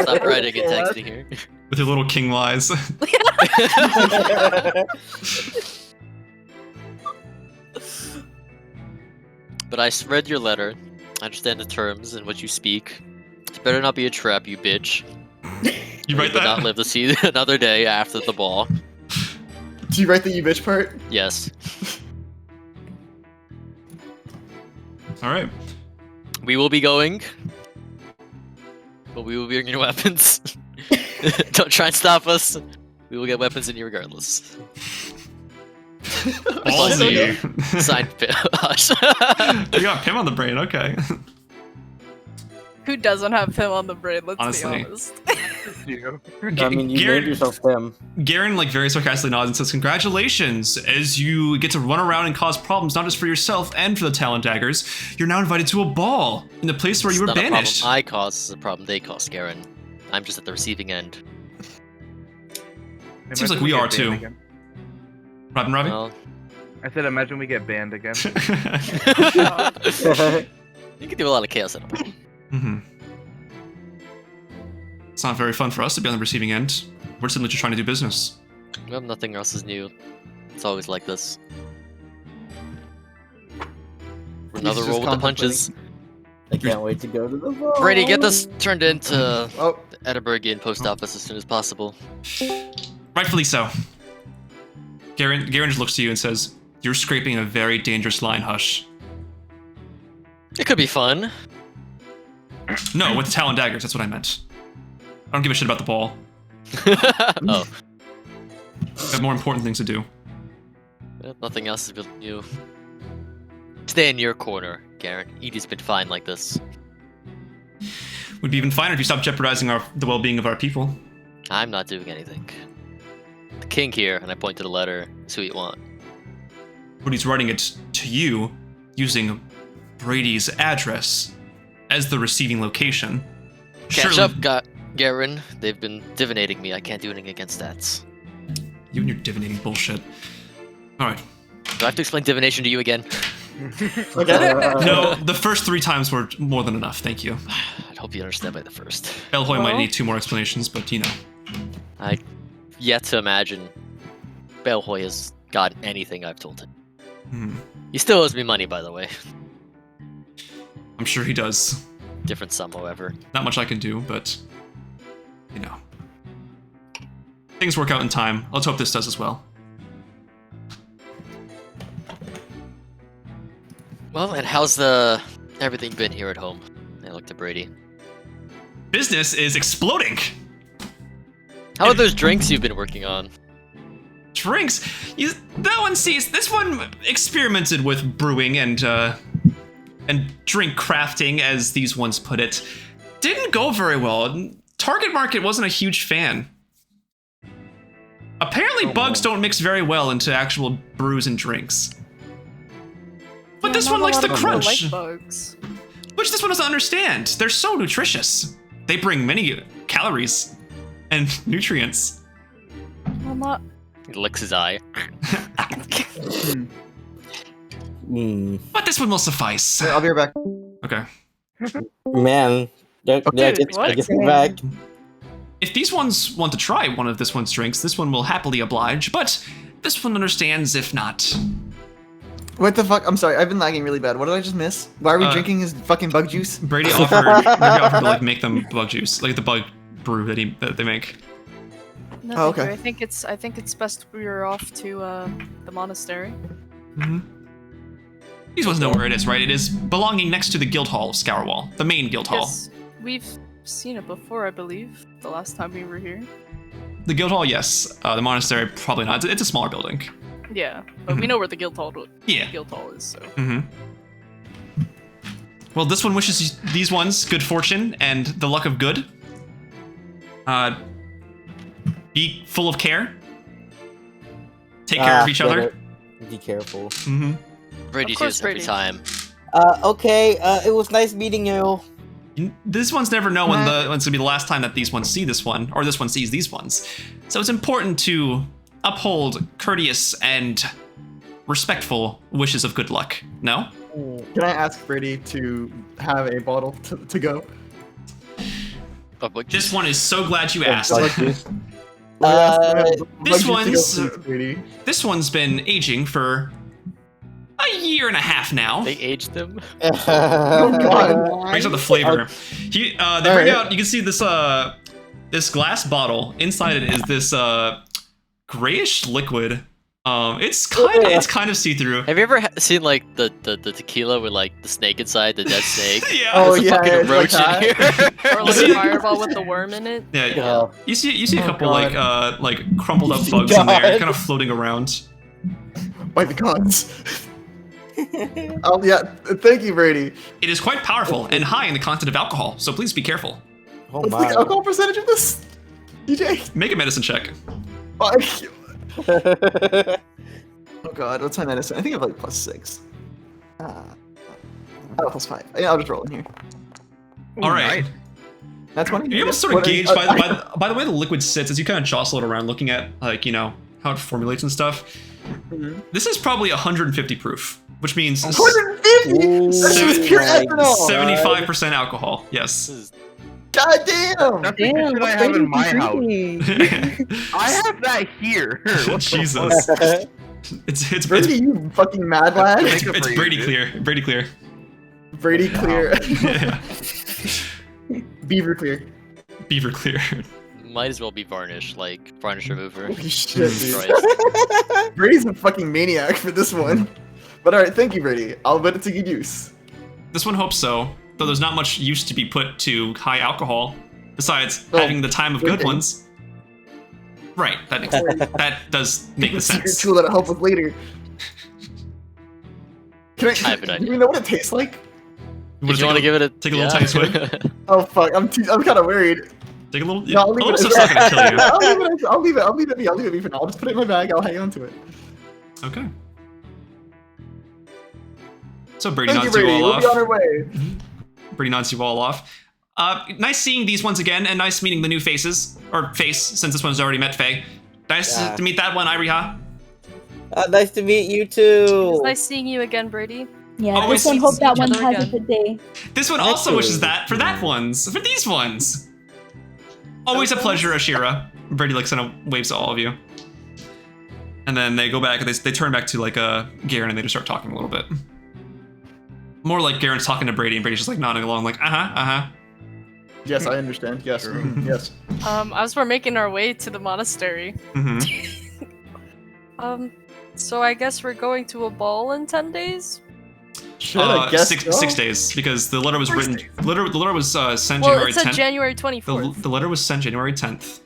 Stop writing and texting here. With your little king lies. But I read your letter. I understand the terms and what you speak. It better not be a trap, you bitch. You Or write will that? not live to see another day after the ball. Do you write the you bitch part? Yes. Alright. We will be going. But we will be bringing weapons. Don't try and stop us. We will get weapons in you regardless. Ballsy. Signed Hush. You got Pim on the brain, okay. Who doesn't have him on the brain? Let's Honestly. be honest. You. I mean, you Garen- named yourself Tim. Garen like very sarcastically nods and says, "Congratulations, as you get to run around and cause problems not just for yourself and for the Talon Daggers. You're now invited to a ball in the place where you were It's not a banished." problem I caused, it's a problem they caused, Garen. I'm just at the receiving end. Seems like Imagine we get are banned too. again. Robin Ravi? Well, I said, imagine we get banned again. you can do a lot of chaos at a ball. Mhm. It's not very fun for us to be on the receiving end. We're simply just trying to do business. Well, nothing else is new. It's always like this. Another just roll with the punches. I can't wait to go to the ball. Brady, get this turned into Oh, the Edinburghian post office as soon as possible. Rightfully so. Garen just looks to you and says, "You're scraping a very dangerous line, Hush." It could be fun. No, with the Talon Daggers, that's what I meant. I don't give a shit about the ball. Oh, I have more important things to do. well, nothing else is really new. Stay in your corner, Garen. Edie's been fine like this. Would be even finer if you stopped jeopardizing the well-being of our people. I'm not doing anything. The king here, and I point to the letter, is who you want. But he's writing it to you using Brady's address as the receiving location. Catch up, Garen. They've been divinating me. I can't do anything against that. You and your divinating bullshit. Alright. Do I have to explain divination to you again? okay. No, the first 3 times were more than enough, thank you. I'd hope you understand by the first. Elhoy might Well- need 2 more explanations, but you know. I yet to imagine Belhoy has gotten anything I've told him. Hmm. He still owes me money, by the way. I'm sure he does. Different sum, however. Not much I can do, but you know. Things work out in time. Let's hope this does as well. Well, and how's everything been here at home? I look to Brady. Business is exploding. How are those drinks you've been working on? Drinks. This one experimented with brewing and drink crafting, as these ones put it. Didn't go very well. Target market wasn't a huge fan. Apparently, bugs don't mix very well into actual brews and drinks. But Yeah, this not one a likes lot the of people crunch. like bugs. which this one doesn't understand. They're so nutritious. They bring many calories and nutrients. Well, not. He licks his eye. But this one will suffice. I'll be right back. Okay. Man, Okay, I get back. If these ones want to try one of this one's drinks, this one will happily oblige, but this one understands if not. What the fuck? I'm sorry, I've been lagging really bad. What did I just miss? Why are we drinking his fucking bug juice? Brady offered to like make them bug juice, like the bug brew that they make. No, Oh, thank you. okay. I think it's best we're off to the monastery. Mm-hmm. These ones know where it is, right? It is belonging next to the guild hall of Scourwall, the main guild hall. Yes, we've seen it before, I believe. The last time we were here. The guild hall, yes. The monastery, probably not. It's a smaller building. Yeah, but we know where the guild hall Yeah. is. So. Mm-hmm. Well, this one wishes these ones good fortune and the luck of good. Be full of care. Take care of each other. Be careful. Mm-hmm. Brady Of course, says every Brady. time. Okay, it was nice meeting you. These ones never know when it's gonna be the last time that these ones see this one, or this one sees these ones. So it's important to uphold courteous and respectful wishes of good luck. No? Can I ask Brady to have a bottle to go? Oh, but This one is so glad you asked. This one's been aging for a year and a half now. they aged them. Oh god. Brings out the flavor. They bring out. You can see this this glass bottle. Inside it is this grayish liquid. It's kind of see through. Have you ever seen like the tequila with like the snake inside, the dead snake? Yeah. Oh, There's a yeah, fucking it's roach like in here. Or like a fireball with the worm in it. Yeah. You see a couple God. like crumpled up bugs in there, kind of floating around. By the gods. Oh yeah, thank you, Brady. It is quite powerful and high in the content of alcohol, so please be careful. Oh What's my. the alcohol percentage of this? DJ? Make a medicine check. Oh god, what's my medicine? I think I have like +6. +5. Yeah, I'll just roll in here. All right. That's 20. You're able to sort of gauge by the way the liquid sits as you kind of jostle it around, looking at like how it formulates and stuff. Mhm. This is probably 150 proof, which means 150. That's just pure ethanol. 75% alcohol. Yes. God damn. That's Damn, the shit I what have are in you my house. drinking? I have that here. What the Jesus. fuck? It's Brady, you fucking mad lad. Make up it's for Brady you, clear. Brady clear. Brady clear. Yeah. Beaver clear. Beaver clear. Might as well be varnish, like varnish remover. Holy shit, dude. Christ. Brady's a fucking maniac for this one. But alright, thank you, Brady. I'll put it to good use. This one hopes so, though there's not much use to be put to high alcohol, besides Oh, having the time of good drinking. ones. Right, that does make It's a secret sense. tool that'll help us later. I have an Do idea. we know what it tastes like? Did you want to give it a take a little tiny swig? Oh fuck, I'm kind of worried. Take a little. No, I'll a leave little it. stuff's not gonna kill you. I'll leave it for now. I'll just put it in my bag. I'll hang on to it. Okay. So Brady Thank you, nods you Brady. all We'll be on off. our way. Brady nods you all off. Nice seeing these ones again, and nice meeting the new faces. Or face, since this one's already met Faye. Nice Yeah. to meet that one, Iriha. Nice to meet you too. It's nice seeing you again, Brady. Yeah, Oh, this we one see hope that each one other has a again. good day. This one also Actually, wishes that for that ones, for these ones. Always a pleasure, Asherah. Brady looks and waves to all of you. And then they go back and they turn back to like Garen and they just start talking a little bit. More like Garen's talking to Brady and Brady's just like nodding along like uh-huh. Yes, I understand. Yes, yes. As we're making our way to the monastery, Mm-hmm. so I guess we're going to a ball in 10 days? Should I guess so? 6 days because the letter was written. The letter was sent Well, January it said 10th. January 24th. The letter was sent January 10th.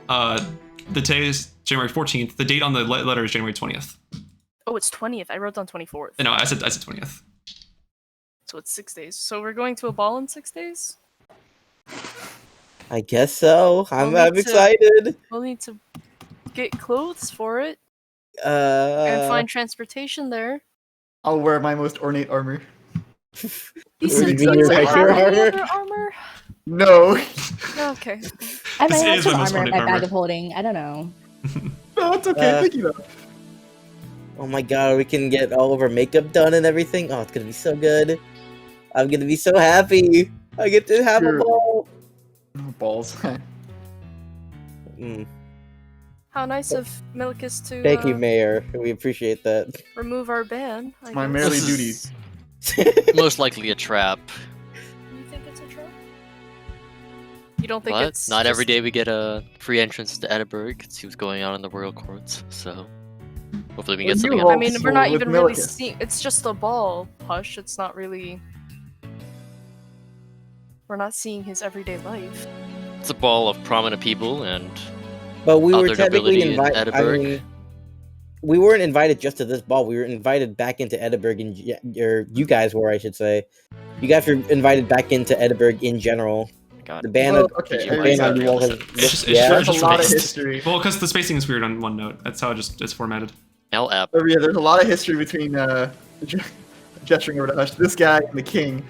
The day is January 14th. The date on the letter is January 20th. Oh, it's 20th. I wrote down 24th. No, I said 20th. So it's 6 days. So we're going to a ball in 6 days? I guess so. I'm We'll need to- excited. We'll need to get clothes for it and Uh, find transportation there. I'll wear my most ornate armor. Isa, Would do you you like have your any armor? other armor? No. No, okay. I This might have is my some most armor in my wanted bag armor. of holding. I don't know. No, it's okay. Thank you though. Oh my god, we can get all of our makeup done and everything. Oh, it's gonna be so good. I'm gonna be so happy. I get to have a True. ball. Balls. Mm. How nice of Milkus to Thank you, Mayor. We appreciate that. remove our ban. I My guess. merely This duty. is most likely a trap. You think it's a trap? You don't think But it's not every just- day we get a free entrance to Edinburgh to see what's going on in the royal courts. So hopefully we Well, get something you out I of mean, this. we're not with even really Milkus. seeing. It's just a ball, Hush. It's not really. We're not seeing his everyday life. It's a ball of prominent people and But we were Other technically nobility in invited. I Edinburgh. mean, we weren't invited just to this ball. We were invited back into Edinburgh, or you guys were, I should say. You guys were invited back into Edinburgh in general. God. The ban, Well, of, okay, PG the anyways, ban on you all has. It's just, yeah. There's a just lot of spaced. history. Well, because the spacing is weird on OneNote. That's how it's formatted. LF. Oh, yeah, there's a lot of history between gesturing over to Hush, this guy and the king.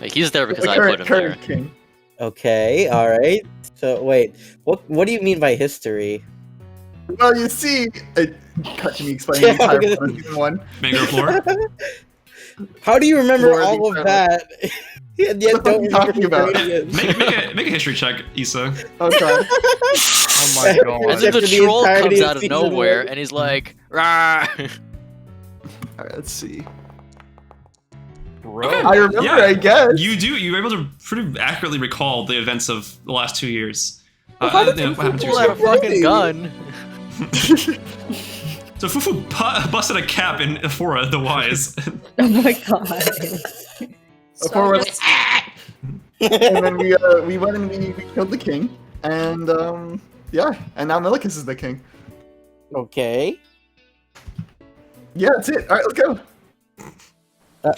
Like, he's there because The I put him current there. king. Okay, all right. So wait, what do you mean by history? Well, you see, cut to me explaining the entire Yeah, plot of season 1. Mango floor. How do you remember Lord, all of incredible. that? And yet What the fuck don't are you remember talking who about? Brady is? Make a history check, Isa. Oh, God. Oh my And god. then the For the troll entirety comes of out of season nowhere one. and he's like, Rah! Alright, let's see. Bro. I remember, Yeah. I guess. You were able to pretty accurately recall the events of the last 2 years. Well, how did what happened 2 pull years out a ago. fucking gun. So Fufu busted a cap in Ephora the Wise. Oh my god. So Before I we're guess- and then we went and we killed the king, and yeah, and now Milikus is the king. Okay. Yeah, that's it. All right, let's go.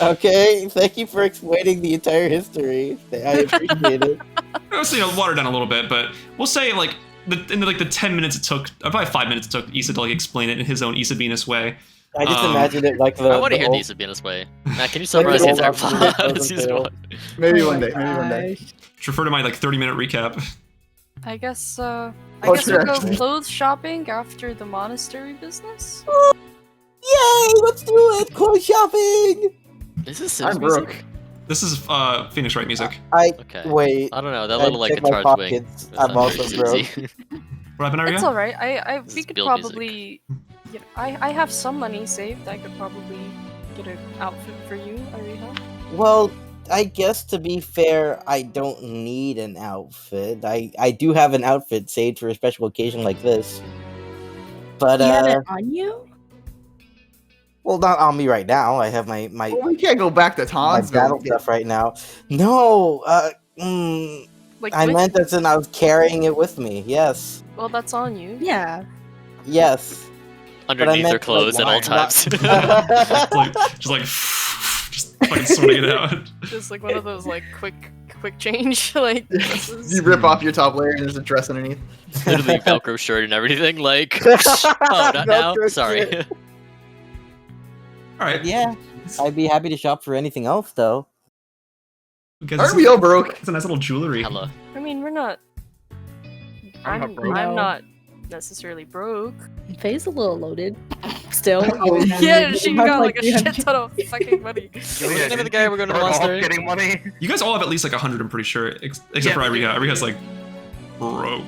Okay. Thank you for explaining the entire history. I appreciate it. It was, watered down a little bit, but we'll say in the 10 minutes it took, probably 5 minutes it took Isa to explain it in his own Isa Benus way. I just Um, imagined it like the. I want to the hear old- these in this way. Matt, can you summarize the old entire option plot that of doesn't season fail. 1? Maybe Oh one my day. Maybe one day. gosh. Just refer to my 30-minute recap. I guess. Oh, We'll sure, go actually. clothes shopping after the monastery business. Yay! Let's do it. Clothes shopping. Is this I'm Sims broke. music? This is Phoenix Wright music. I Okay. wait. I don't know, that I little check my guitar swing. pockets. is I'm not also very broke. Simsy. What happened, It's Aria? all right. This We is could build music. probably. You know, I have some money saved. I could probably get an outfit for you, Ariha. Well, I guess to be fair, I don't need an outfit. I do have an outfit saved for a special occasion like this. But You have it on you? well, not on me right now. I have my Well, we can't go back to my Tonsville. battle stuff right now. No, Like, I with- meant as in I was carrying it with me. Yes, Well, that's on you. Yeah. yes. Underneath their meant, clothes like, at all not- times. Just fucking sorting it out. Just like one of those quick change. Like this is- You rip off your top layer and there's a dress underneath. Literally Velcro shirt and everything. Like, oh, not now. Velcro Sorry. shirt. All right. Yeah, I'd be happy to shop for anything else though. Because Aren't we all broke? It's a nice little jewelry. Hella. I mean, we're not. I'm not broke. I'm No. not necessarily broke. Faye's a little loaded. Still. Yeah, she Have, got like a 300. shit ton of fucking money. What's the name of the guy we're going to the We're all monastery? getting money. You guys all have at least 100, I'm pretty sure, except Yeah, for we do. Aria. Aria's broke.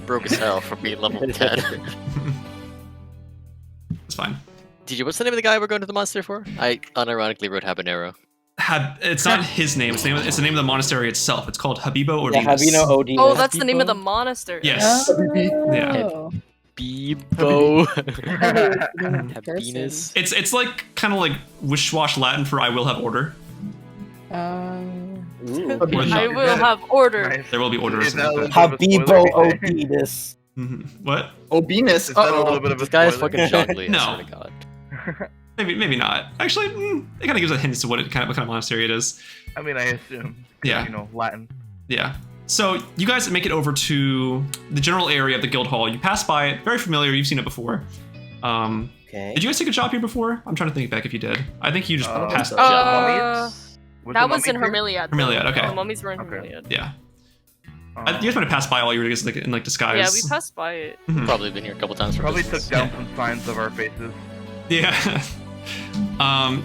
Broke as hell for being level 10. It's fine. DJ, what's the name of the guy we're going to the monastery for? I unironically wrote Habanero. It's not his name. It's the name of the monastery itself. It's called Habibo or Yeah, Venus. Habino Odin. Oh, that's the name of the monastery. Yes. Oh. Bebo. Person. Habinus. It's kind of like wish-wash Latin for I will have order. Ooh. I will have order. Nice. There will be order or Is that something a like that. little bit of a Habibo spoiler, you say? Odinus. What? Obinus. Is that a little Uh-oh. bit of a This guy is spoiler? fucking John Lee, No. I swear to God. Maybe not. Actually, it kind of gives a hint as to what kind of monastery it is. I mean, I assume. Yeah. You know, Latin. Yeah. So you guys make it over to the general area of the guild hall. You pass by it, very familiar. You've seen it before. Okay. Did you guys take a job here before? I'm trying to think back if you did. I think you just passed the so. job. That was in Hermiliad. Hermiliad, okay. The mummies were in Okay. Hermiliad. Yeah. You guys might have passed by while you were in like disguise. Yeah, we passed by it. Mhm. Probably been here a couple times. For Probably took business. down some signs of our faces. Yeah.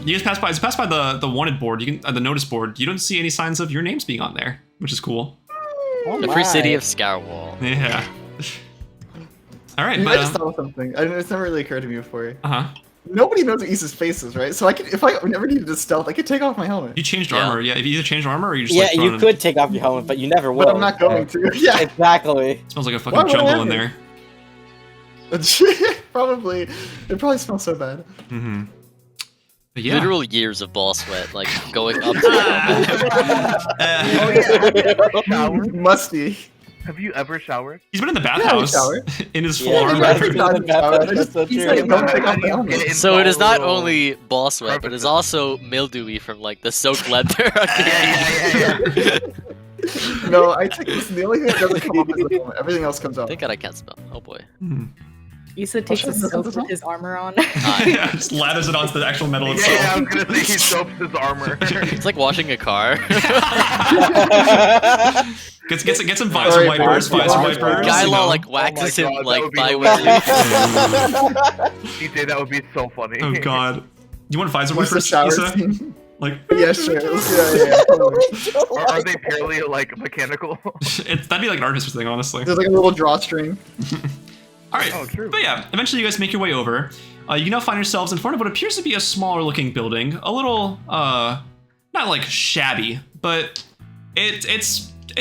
You guys passed by the wanted board. You can the notice board. You don't see any signs of your names being on there, which is cool. Oh The free city my. of Scourwall. Yeah. All right, I but just thought of something. It's never really occurred to me before. uh-huh. Nobody knows what Isa's face is, right? So I could, if I never needed to stealth, I could take off my helmet. You changed Yeah. armor. Yeah, if you either changed armor or you just Yeah, like you could take off your helmet, but you never will. But I'm not going to. Yeah. Exactly. Smells like a fucking Why would I jungle in ever? there. Probably. It probably smells so bad. Mm-hmm. But yeah. Literal years of ball sweat, like going up to Oh, Shower? Musty. Have you ever showered? He's been in the I bathhouse shower. in his full Yeah, armor. that's so He's true. like, don't take off the How do you helmet. get in So it is not little- only ball sweat, but it's also mildewy from like the soaked leather. Yeah. No, I take this. The only thing that doesn't come off is the helmet. Everything else comes off. Thank God I can't smell. Oh boy. Mhm. Isa takes a Asherah soap does with that? his armor on. Yeah, just lathers it onto the actual metal Yeah, itself. I was gonna say he soaps his armor. It's like washing a car. Get some visor Sorry, wipers, Bob. visor Bob. wipers. Guy you law know. like waxes Oh my him God, like that would be bi-weekly. DJ, that would be so funny. Oh god. You want visor Use the wipers, shower Isa? scene. Like, Yeah, sure. Yeah. Totally. Are they purely like mechanical? that'd be like an artist thing, honestly. There's like a little drawstring. All right. Oh, true. But yeah, eventually you guys make your way over. You now find yourselves in front of what appears to be a smaller looking building. A little, not like shabby, but it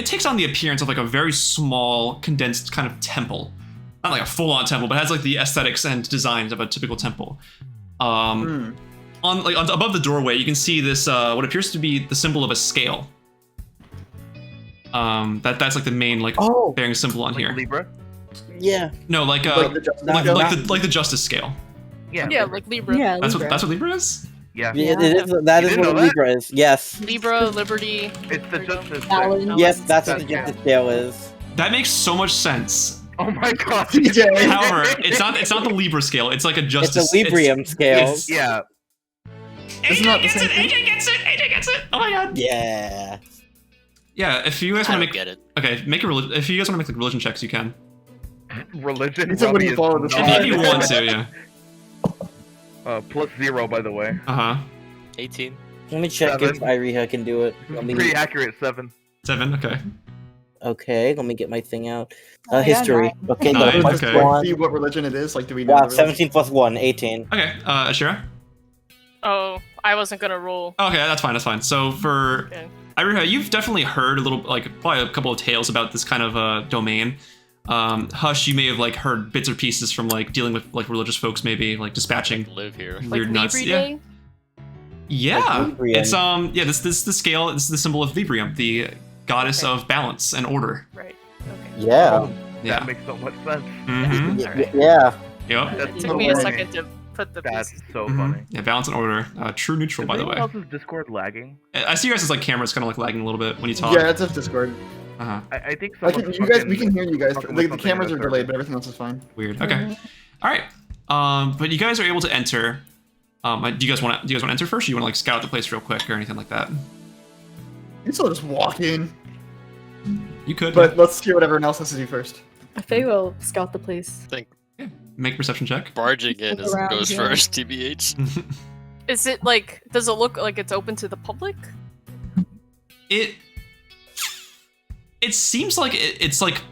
takes on the appearance of like a very small, condensed kind of temple. Not like a full-on temple, but has like the aesthetics and designs of a typical temple. On above the doorway, you can see this what appears to be the symbol of a scale. That's like the main like Oh. bearing symbol on Like here. Libra? Yeah. No, like Like the justice not- scale? like the justice scale. Yeah. Yeah, like Libra. Yeah, That's Libra. what Libra is. Yeah. Yeah, it is, that You is didn't what know a Libra is. Yes. Libra, Liberty. It's the justice. Balance. thing. Yes, that's what the Yeah. justice scale is. That makes so much sense. Oh my god. DJ. However, it's not the Libra scale. It's like a It's justice. a Librium scale. it's- Yeah. Isn't that the same thing? AJ gets it. AJ gets it. Oh my god. Yeah. Yeah. If you guys I want to don't make get it. okay, make a if you guys want to make like religion checks, you can. Religion. You said when Robbie you is follow this not- If you want to, yeah. +0, by the way. Uh huh. 18. Let me check if 7. Iriha can do it. Let me... Pretty accurate, 7. 7. Okay. Okay, let me get my thing out. Oh, yeah, History. nine. Okay, Nine, go plus okay. one. See what religion it is? Like, do we know? Wow, the religion? 17 plus 1, 18. Okay. Asherah. Oh, I wasn't gonna roll. Okay, that's fine. That's fine. So for Okay. Iriha, you've definitely heard a little, like probably a couple of tales about this kind of domain. Hush, you may have like heard bits or pieces from like dealing with like religious folks, maybe like dispatching Live here. Like weird nuts. Libri Yeah. Day? Yeah, Like Librium. it's yeah. This the scale. This is the symbol of Librium, the goddess Okay. of balance and order. Right. Okay. Yeah. Yeah. That makes so much sense. Mm-hmm. Alright. Yeah. Yep. That's It so took me a funny. second to put the That's pieces. so Mhm. funny. Yeah, balance and order. True neutral, by the way. else's Discord lagging? I see you guys as like cameras kind of like lagging a little bit when you talk. Yeah, it's up Discord. Uh-huh. I think I someone's can, you guys, fucking we can hear you guys. fucking The with something cameras in are the delayed, server. but everything else is fine. Weird. Okay. All right. But you guys are able to enter. Do you guys want to enter first? Or you want to like scout the place real quick or anything like that? You still just walk in, You could. but let's hear what everyone else has to do first. I think we'll scout the place. Make a perception check. Barging in Look around, goes yeah. first, TBH. Is it like? Does it look like it's open to the public? It seems like it's like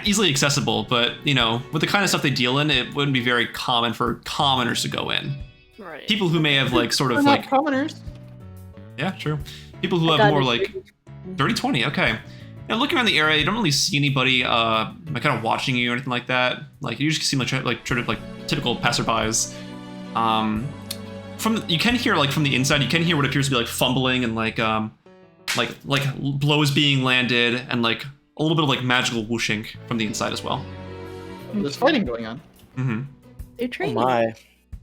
easily accessible, but you know, with the kind of stuff they deal in, it wouldn't be very common for commoners to go in. Right. People who may have like sort We're of not like commoners. yeah, true. People who I have got more it. like dirty 20. Okay. Now looking around the area, you don't really see anybody like kind of watching you or anything like that. Like you just seem like typical passerbys. You can hear like from the inside, you can hear what appears to be like fumbling and like blows being landed and like a little bit of like magical whooshing from the inside as well. There's fighting going on. Mm-hmm. They're Oh training. my.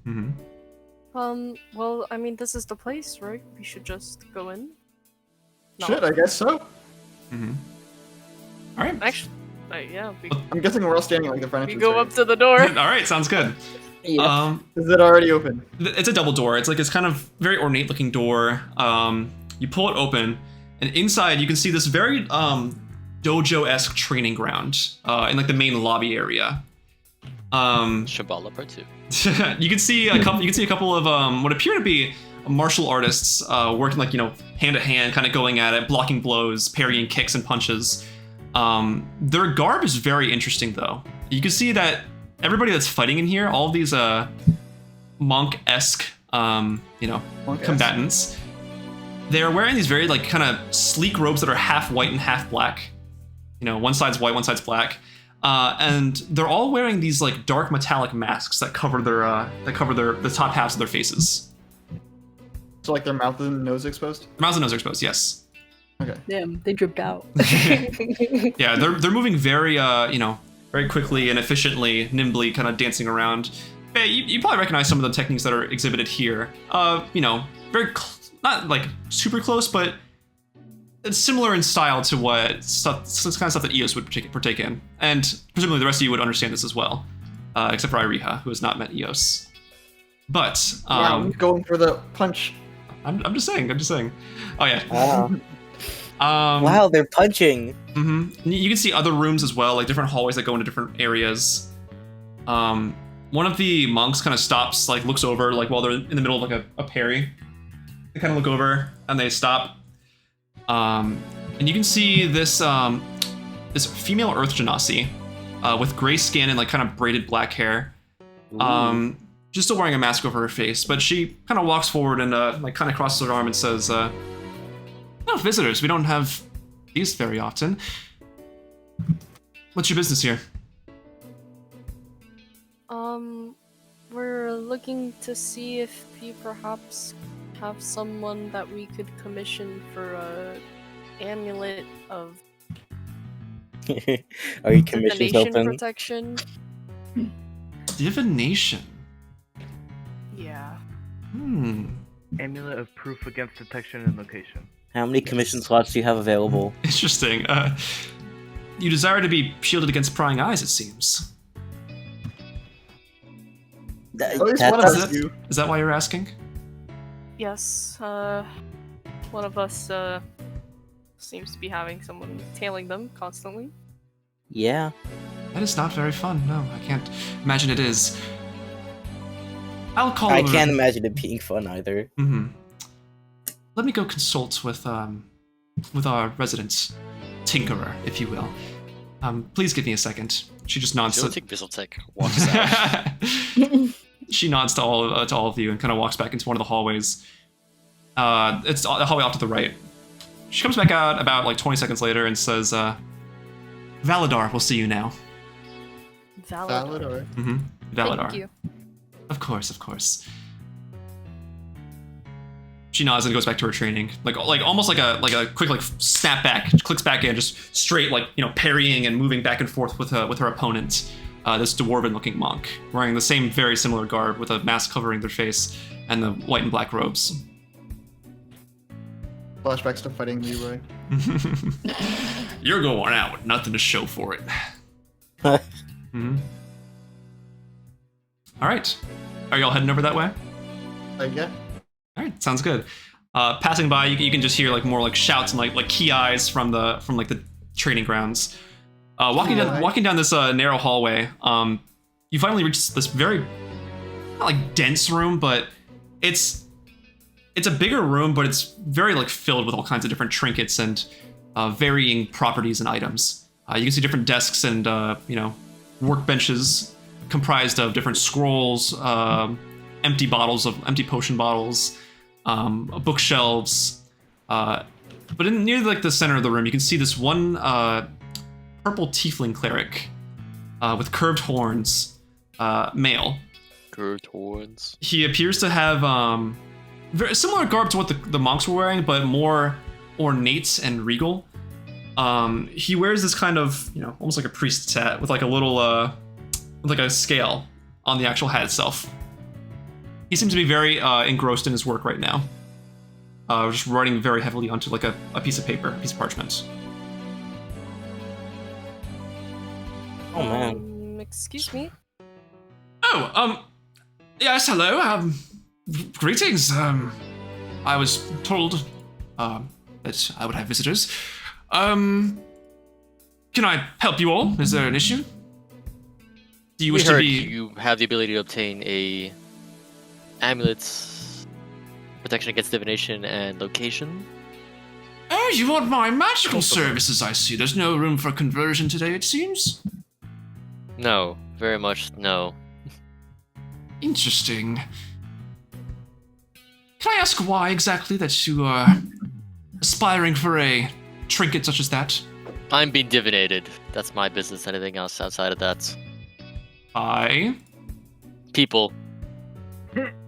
Mm-hmm. Well, I mean, this is the place, right? We should just go in. No. Shit, I guess so. Mm-hmm. All right. Actually, yeah. I'm guessing we're all standing like in front of We each go other. up to the door. All right. Sounds good. Yeah. Is it already open? It's a double door. It's like this kind of very ornate looking door. You pull it open, and inside you can see this very dojo-esque training ground in like the main lobby area. Shambhala Part 2. You can see a couple. You can see a couple of what appear to be martial artists working like hand to hand, kind of going at it, blocking blows, parrying kicks and punches. Their garb is very interesting though. You can see that everybody that's fighting in here, all of these monk-esque combatants, they're wearing these very like kind of sleek robes that are half white and half black. One side's white, one side's black. And they're all wearing these like dark metallic masks that cover the top halves of their faces. So like their mouth and nose exposed? Mouths and nose are exposed, yes. Okay. Damn, they dripped out. Yeah, they're moving very very quickly and efficiently, nimbly, kind of dancing around. Hey, you probably recognize some of the techniques that are exhibited here. Very not like super close, but it's similar in style to what kind of stuff that EOS would partake in, and presumably the rest of you would understand this as well, except for Iriha, who has not met EOS. But I'm going for the punch. I'm just saying. Oh yeah. Wow. Wow, they're punching. Mm-hmm. You can see other rooms as well, like different hallways that go into different areas. One of the monks kind of stops, like looks over, like while they're in the middle of like a parry. They kind of look over and they stop. And you can see this this female Earth Genasi with gray skin and like kind of braided black hair. She's still wearing a mask over her face, but she kind of walks forward and like kind of crosses her arm and says, "No visitors. We don't have these very often. What's your business here?" We're looking to see if you perhaps have someone that we could commission for a amulet of Are you commissions divination open? protection. Divination. Yeah. Amulet of proof against detection and location. How many commission slots do you have available? Interesting. You desire to be shielded against prying eyes, it seems. At least one of us do. Is that why you're asking? Yes. One of us seems to be having someone tailing them constantly. Yeah. That is not very fun. No, I can't imagine it is. I'll call. I can't imagine it being fun either. Let me go consult with our resident tinkerer, if you will. Please give me a second. She just nods. Vizeltek walks out. She nods to all of you and kind of walks back into one of the hallways. It's the hallway off to the right. She comes back out about like 20 seconds later and says, "Valadar, we'll see you now." Valadar. Valadar. Thank you. Of course. She nods and goes back to her training, like almost like a quick like snap back, clicks back in, just straight like parrying and moving back and forth with her opponent. This dwarven-looking monk wearing the same very similar garb with a mask covering their face and the white and black robes. Flashbacks to fighting Leroy. You're going out with nothing to show for it. All right, are y'all heading over that way? Yeah. All right, sounds good. Passing by, you can just hear like more like shouts and like key eyes from like the training grounds. Walking down this narrow hallway, you finally reach this very not like dense room, but it's a bigger room, but it's very like filled with all kinds of different trinkets and varying properties and items. You can see different desks and workbenches comprised of different scrolls, empty potion bottles, bookshelves. But near like the center of the room, you can see this one purple tiefling cleric with curved horns, male. Curved horns. He appears to have very similar garb to what the monks were wearing, but more ornate and regal. He wears this kind of almost like a priest's hat with like a little with like a scale on the actual hat itself. He seems to be very engrossed in his work right now. Just writing very heavily onto like a piece of paper, a piece of parchment. Oh man. Excuse me. Oh, Yes, hello. Greetings. I was told that I would have visitors. Can I help you all? Is there an issue? Do you We wish to heard be? you have the ability to obtain a amulet's protection against divination and location. Oh, you want my magical services? I see. There's no room for conversion today, it seems. No, very much no. Interesting. Can I ask why exactly that you are aspiring for a trinket such as that? I'm being divinated. That's my business. Anything else outside of that? People.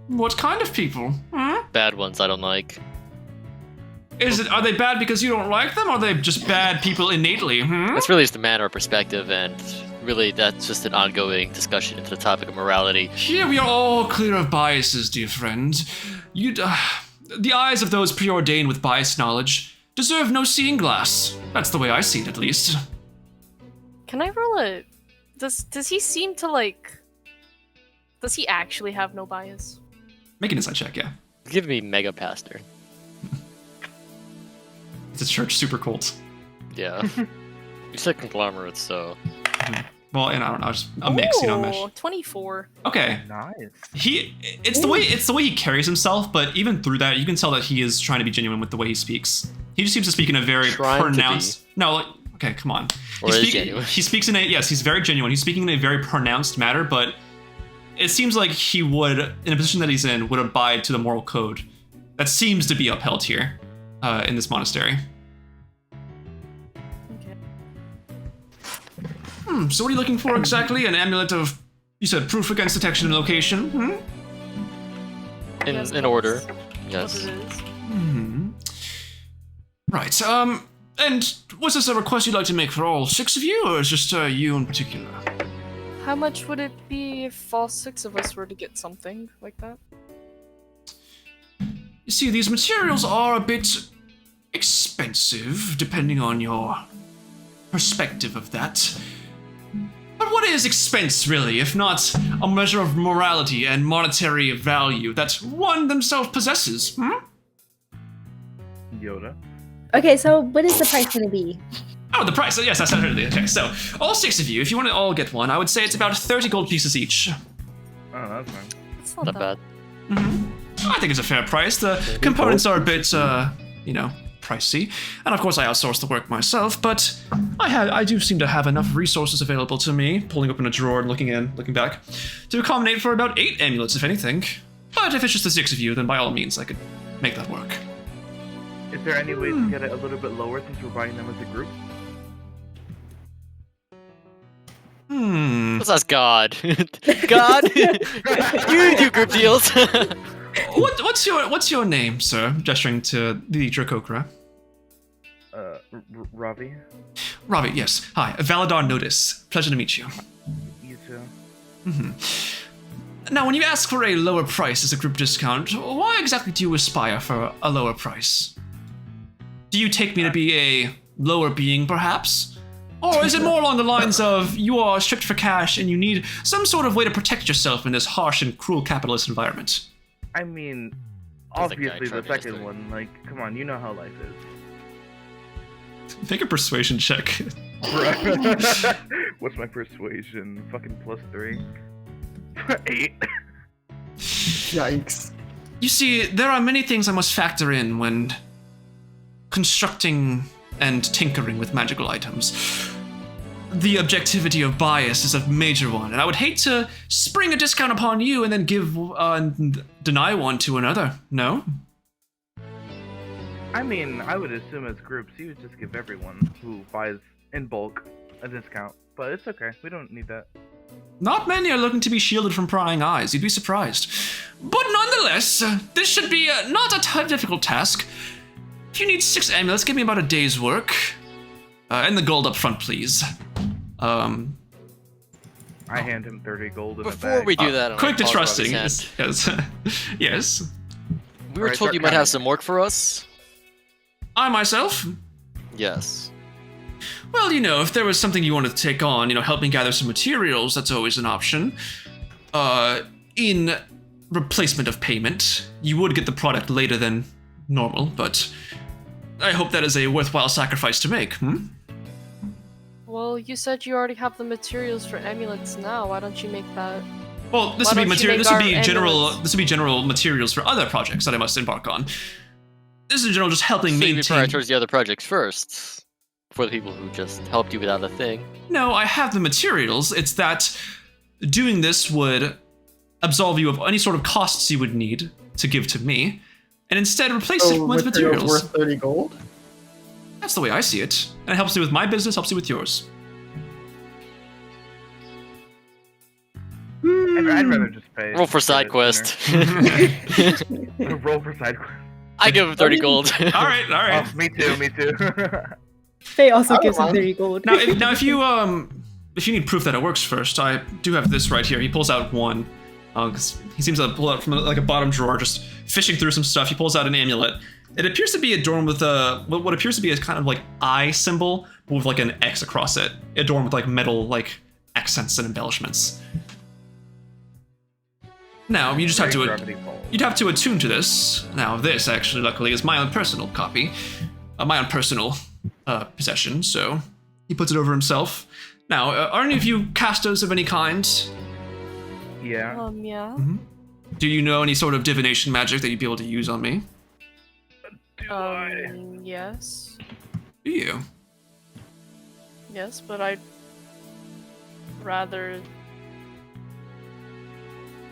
What kind of people? Huh? Bad ones I don't like. Are they bad because you don't like them, or are they just bad people innately? It's really just a matter of perspective, and really that's just an ongoing discussion into the topic of morality. Here we are all clear of biases, dear friend. The eyes of those preordained with biased knowledge deserve no seeing glass. That's the way I see it, at least. Can I roll a... Does he seem to, like... Does he actually have no bias? Make an insight check, yeah. Give me Mega Pastor. It's a church super cult. Yeah. You said conglomerate, so... Well, and I don't know, just a mix, mesh. 24. Okay. Nice. It's the way he carries himself, but even through that, you can tell that he is trying to be genuine with the way he speaks. He just seems to speak in a very pronounced. No, like, okay, come on. Or is genuine. He speaks in a he's very genuine. He's speaking in a very pronounced manner, but it seems like he would, in a position that he's in, would abide to the moral code that seems to be upheld here, in this monastery. So what are you looking for exactly? An amulet of, you said, proof against detection and location? In order. Yes. Right, and was this a request you'd like to make for all 6 of you, or is just you in particular? How much would it be if all 6 of us were to get something like that? You see, these materials are a bit expensive, depending on your perspective of that. But what is expense, really, if not a measure of morality and monetary value that one themselves possesses, Yoda. Okay, so what is the price gonna be? Oh, the price. Yes, that's certainly okay. So, all 6 of you, if you want to all get one, I would say it's about 30 gold pieces each. Oh, that's fine. It's Not bad. I think it's a fair price. The components are a bit, pricey. And of course, I outsource the work myself, but I do seem to have enough resources available to me, pulling open a drawer and looking back, to accommodate for about 8 amulets, if anything. But if it's just the 6 of you, then by all means, I could make that work. Is there any way to get it a little bit lower since we're buying them as a group? Let's ask God. God, you do group deals. What's your name, sir? Gesturing to the Drakokra. Ravi? Ravi, yes. Hi, Valadar Notice. Pleasure to meet you. You too. Now, when you ask for a lower price as a group discount, why exactly do you aspire for a lower price? Do you take me to be a lower being, perhaps? Or is it more along the lines of you are stripped for cash and you need some sort of way to protect yourself in this harsh and cruel capitalist environment? I mean, Does the guy obviously try the to just second do it? one. Like, come on, you know how life is. Make a persuasion check. Bruh. What's my persuasion? Fucking +3. 8. Yikes. You see, there are many things I must factor in when constructing and tinkering with magical items. The objectivity of bias is a major one, and I would hate to spring a discount upon you and then deny one to another. No? I mean, I would assume as groups, you would just give everyone who buys in bulk a discount. But it's okay, we don't need that. Not many are looking to be shielded from prying eyes, you'd be surprised. But nonetheless, this should be not a difficult task. If you need 6 amulets, give me about a day's work. And the gold up front, please. I hand him 30 gold in a Before bag. we do that, Quick to I'll trusting. probably Yes. send- Yes. We were Alright, told start you might counting. have some work for us. I myself? Yes. Well, if there was something you wanted to take on, help me gather some materials, that's always an option. in replacement of payment, you would get the product later than normal, but I hope that is a worthwhile sacrifice to make, Well, you said you already have the materials for amulets now. Why don't you make that? Well, this Why would be don't you material. make This would our be general. amulets? This would be general materials for other projects that I must embark on. This is in general just helping So you maintain. prioritize the other projects first, for the people who just helped you without a thing. No, I have the materials. It's that doing this would absolve you of any sort of costs you would need to give to me, and instead replace it with materials. worth 30 gold? That's the way I see it. And it helps you with my business, helps you with yours. I'd rather just pay. Roll for side it quest. sooner. Roll for side quest. I give him 30 gold. All right, all right. Oh, me too. Faye also I gives him don't 30 gold. Now, if you need proof that it works first, I do have this right here. He pulls out one. 'Cause he seems to pull out from like a bottom drawer, just fishing through some stuff. He pulls out an amulet. It appears to be adorned with what appears to be a kind of like eye symbol, but with like an X across it, adorned with like metal like accents and embellishments. Now you just have to Gravity Falls. you'd have to attune to this. Now this actually, luckily, is my own personal copy, my own personal possession. So he puts it over himself. Now, are any of you casters of any kind? Yeah. Yeah. Do you know any sort of divination magic that you'd be able to use on me? Do I? Yes. Do you? Yes, but I'd rather.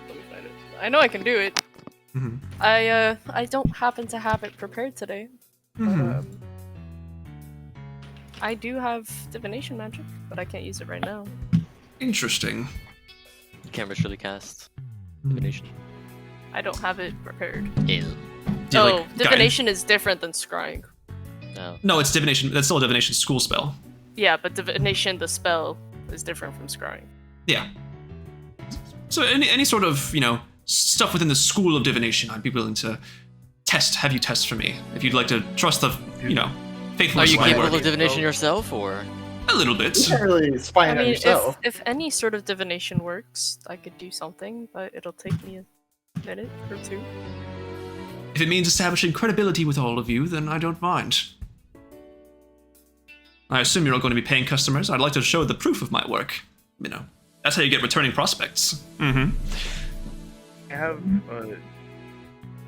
Let me find it. I know I can do it. Mhm. I don't happen to have it prepared today. But, I do have divination magic, but I can't use it right now. Interesting. Can't literally cast divination. I don't have it prepared. Ew. Do you, Oh, like, divination is different than scrying. No. No, it's divination. That's still a divination school spell. Yeah, but divination, the spell, is different from scrying. Yeah. So any sort of, stuff within the school of divination, I'd be willing to have you test for me. If you'd like to trust the, Are faithfulness you of my capable word. of divination yourself, or? A little bit. You can't really spy I on mean, yourself. if any sort of divination works, I could do something, but it'll take me a minute or two. If it means establishing credibility with all of you, then I don't mind. I assume you're not going to be paying customers. I'd like to show the proof of my work. That's how you get returning prospects. Mm-hmm. I have.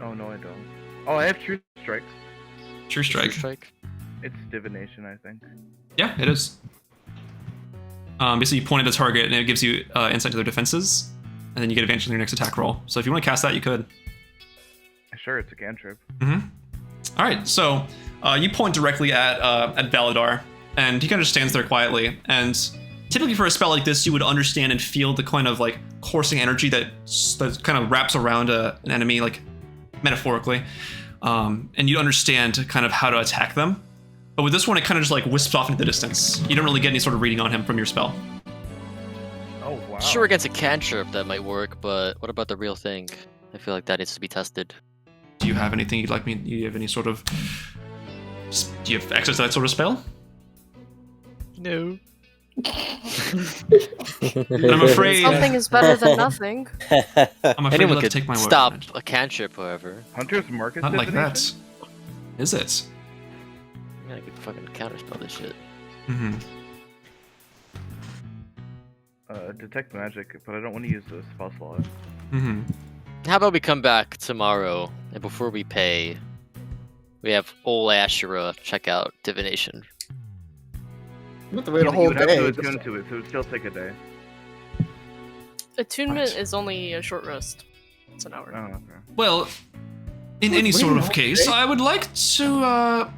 Oh no, I don't. Oh, I have True Strike. True strike. Strike. It's divination, I think. Yeah, it is. Basically, you point at a target, and it gives you insight to their defenses, and then you get advantage on your next attack roll. So if you want to cast that, you could. Sure, it's a cantrip. Mm-hmm. All right, so you point directly at Valadar, and he kind of just stands there quietly. And typically for a spell like this, you would understand and feel the kind of like coursing energy that kind of wraps around an enemy, like metaphorically, and you'd understand kind of how to attack them. But with this one, it kind of just like wisps off into the distance. You don't really get any sort of reading on him from your spell. Oh wow. Sure, against a cantrip that might work, but what about the real thing? I feel like that needs to be tested. Do you have anything you'd like me? Do you have any sort of? Do you have access to that sort of spell? No. And I'm afraid. Something is better than nothing. I'm afraid Anyone you'll have could to take my word. stop on it. a cantrip, however. Hunter's Mark is Not like that. divination? Is it? Yeah, I could fucking counterspell this shit. Mm-hmm. Detect magic, but I don't want to use the spell slot. Mm-hmm. How about we come back tomorrow, and before we pay, we have old Asherah check out divination. You have to wait a You whole would have day. to just attune to it, so it would still take a day. Attunement Right. is only a short rest. It's an hour. Oh, okay. Well, in any sort of case, I would like to.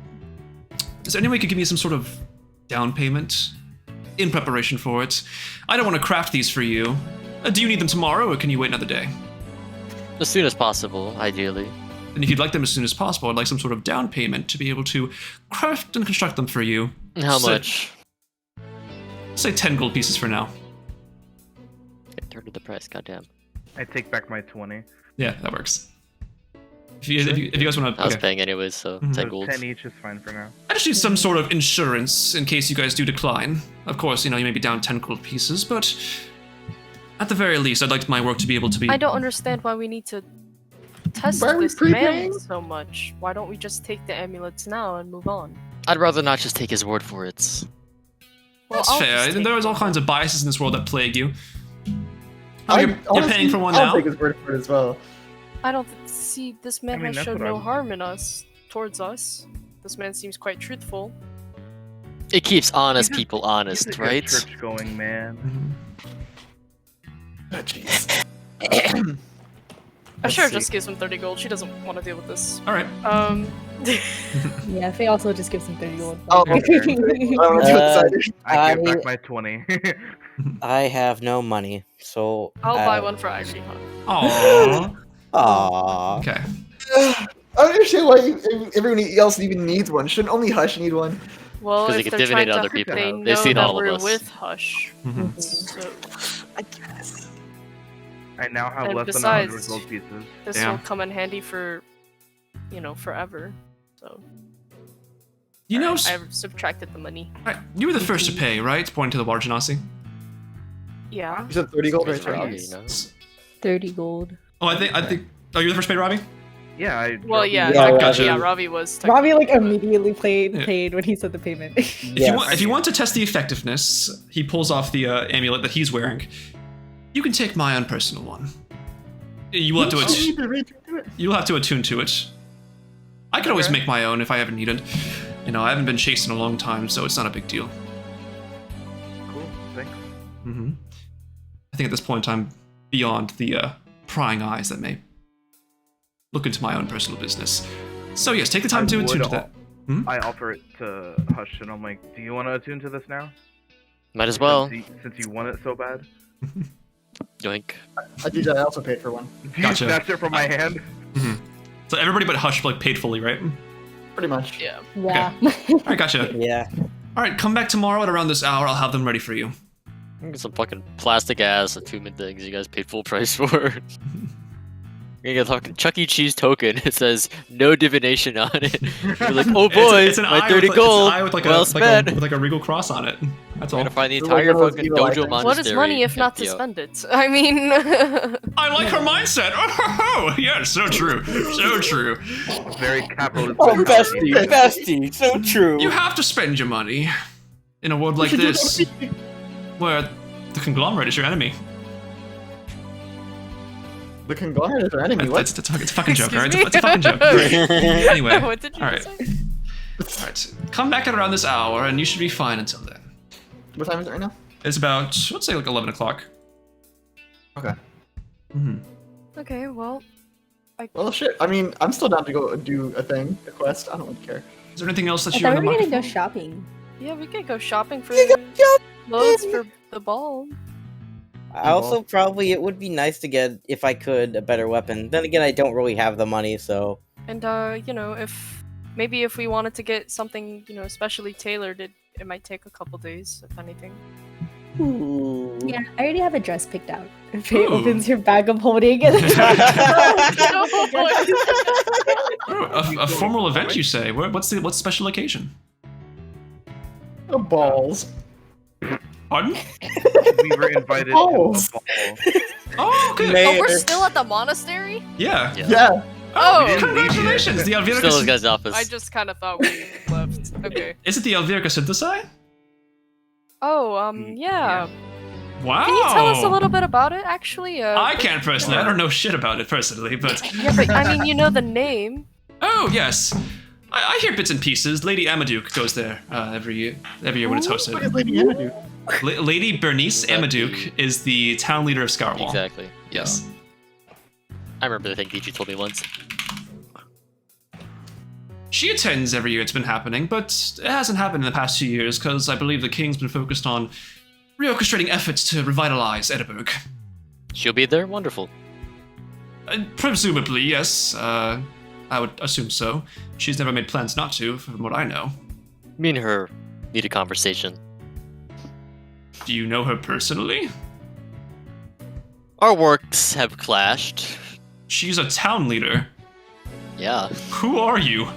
Is there any way you could give me some sort of down payment in preparation for it? I don't want to craft these for you. Do you need them tomorrow, or can you wait another day? As soon as possible, ideally. And if you'd like them as soon as possible, I'd like some sort of down payment to be able to craft and construct them for you. How So- much? Say 10 gold pieces for now. Get turned to the price, goddamn. I take back my 20. Yeah, that works. If you guys want to, I was okay. paying anyways, so Mhm. 10 So gold. 10 each is fine for now. I just need some sort of insurance in case you guys do decline. Of course, you may be down 10 gold pieces, but At the very least, I'd like my work to be able to be. I don't understand why we need to test Why are we this man prepaying? so much. Why don't we just take the amulets now and move on? I'd rather not just take his word for it. Well, That's I'll fair. just take There's all it. kinds of biases in this world that plague you. Oh, you're honestly, paying for one I'll now? take his word for it as well. I don't see this man I mean, has that's shown what no I'm- harm in us towards us. This man seems quite truthful. It keeps honest He's a- people He's a honest, good right? church-going man. Mhm. Oh, jeez. Asherah see. just gives him 30 gold. She doesn't want to deal with this. All right. Yeah, Faye also just gives him 30 gold. Oh, okay. I don't know what I give I- back my 20. I have no money, so I'll buy one for Asherah. Aww. Aww. Okay. I don't understand why everyone else even needs one. Shouldn't only Hush need one? Well, 'Cause they if can they're divinate trying to, other people. they They've know seen that all of we're us. with Hush. Mhm. So I guess. I now have And less than 100 besides- gold pieces. this Yeah. will come in handy for, forever. So You know, I've subtracted the money. you were the first to pay, right? Pointing to the large Genasi. Yeah. You said 30 gold right It's there. right. Ravi, you know? 30 gold. Oh, I think. Oh, you're the first to pay, Robbie? Yeah, I. Well, yeah, Yeah, technically, Ravi. Ravi was. Ravi like immediately Yeah. paid when he said the payment. If you want to test the effectiveness, he pulls off the amulet that he's wearing. You can take my own personal one. You will have to you'll have to attune to it. I could always Okay. make my own if I ever needed. I haven't been chased in a long time, so it's not a big deal. Cool, thanks. Mm-hmm. I think at this point I'm beyond the prying eyes that may look into my own personal business. So yes, take the time I to would attune to that. I offer it to Hush, and I'm like, do you want to attune to this now? Might as well. Since you want it so bad. Yoink. I also paid for one. You Gotcha. snatched it from my hand. So everybody but Hush paid fully, right? Pretty much. Yeah. Yeah. All right, gotcha. Yeah. All right, come back tomorrow at around this hour. I'll have them ready for you. Get some fucking plastic ass attunement things you guys paid full price for. You're gonna get a fucking Chuck E. Cheese token. It says no divination on it. You're like, oh boy, it's an my eye 30 with, gold. It's an eye with like well a, spent. with like a regal cross on it. That's I'm all. gonna find the It's entire one of those fucking evil eye dojo things. monastery. What is money if not to empty out. spend it? I mean, I like her mindset. Oh, yeah, so true. So true. Very capitalist. Oh, mentality. bestie, so true. You have to spend your money in a world like this, where the conglomerate is your enemy. The conglomerate is our enemy. What? It's a fucking joke, Excuse alright? me? It's a fucking joke. Anyway, what did you alright. say? Alright. Come back at around this hour, and you should be fine until then. What time is it right now? It's about, let's say, like 11 o'clock. Okay. Mm-hmm. Okay, well, Well, shit. I mean, I'm still down to go do a thing, a quest. I don't really care. Is there anything else that I you're in thought the we were market gonna go for? shopping. yeah, we could go shopping for clothes for the ball. Also, probably it would be nice to get, if I could, a better weapon. Then again, I don't really have the money, so. And if we wanted to get something, specially tailored, it might take a couple days, if anything. Ooh. Yeah, I already have a dress picked out. Faye Ooh. opens your bag of holding and Oh, a formal event, you say? What's the special occasion? The balls. Pardon? We were invited Oh. to a ball. Oh, okay. May- Oh, we're still at the monastery? Yeah. Yeah. Oh, We didn't leave Congratulations! yet. The Still in this Alvirka. guy's office. I just kind of thought we left. Okay. Is it the Alvirka synthesized? Oh, yeah. Wow. Can you tell us a little bit about it, actually? I can't personally. I don't know shit about it personally, but Yeah, but I mean, you know the name. oh yes, I hear bits and pieces. Lady Amaduke goes there every year when it's What hosted. is Lady Amadou? Lady Bernice Exactly. Amaduke is the town leader of Scourwall. Exactly. Yes. I remember the thing Deejon told me once. She attends every year. It's been happening, but it hasn't happened in the past 2 years because I believe the king's been focused on reorchestrating efforts to revitalize Edinburgh. She'll be there? Wonderful. Presumably, yes. I would assume so. She's never made plans not to, from what I know. Me and her need a conversation. Do you know her personally? Our works have clashed. She's a town leader. Yeah. Who are you?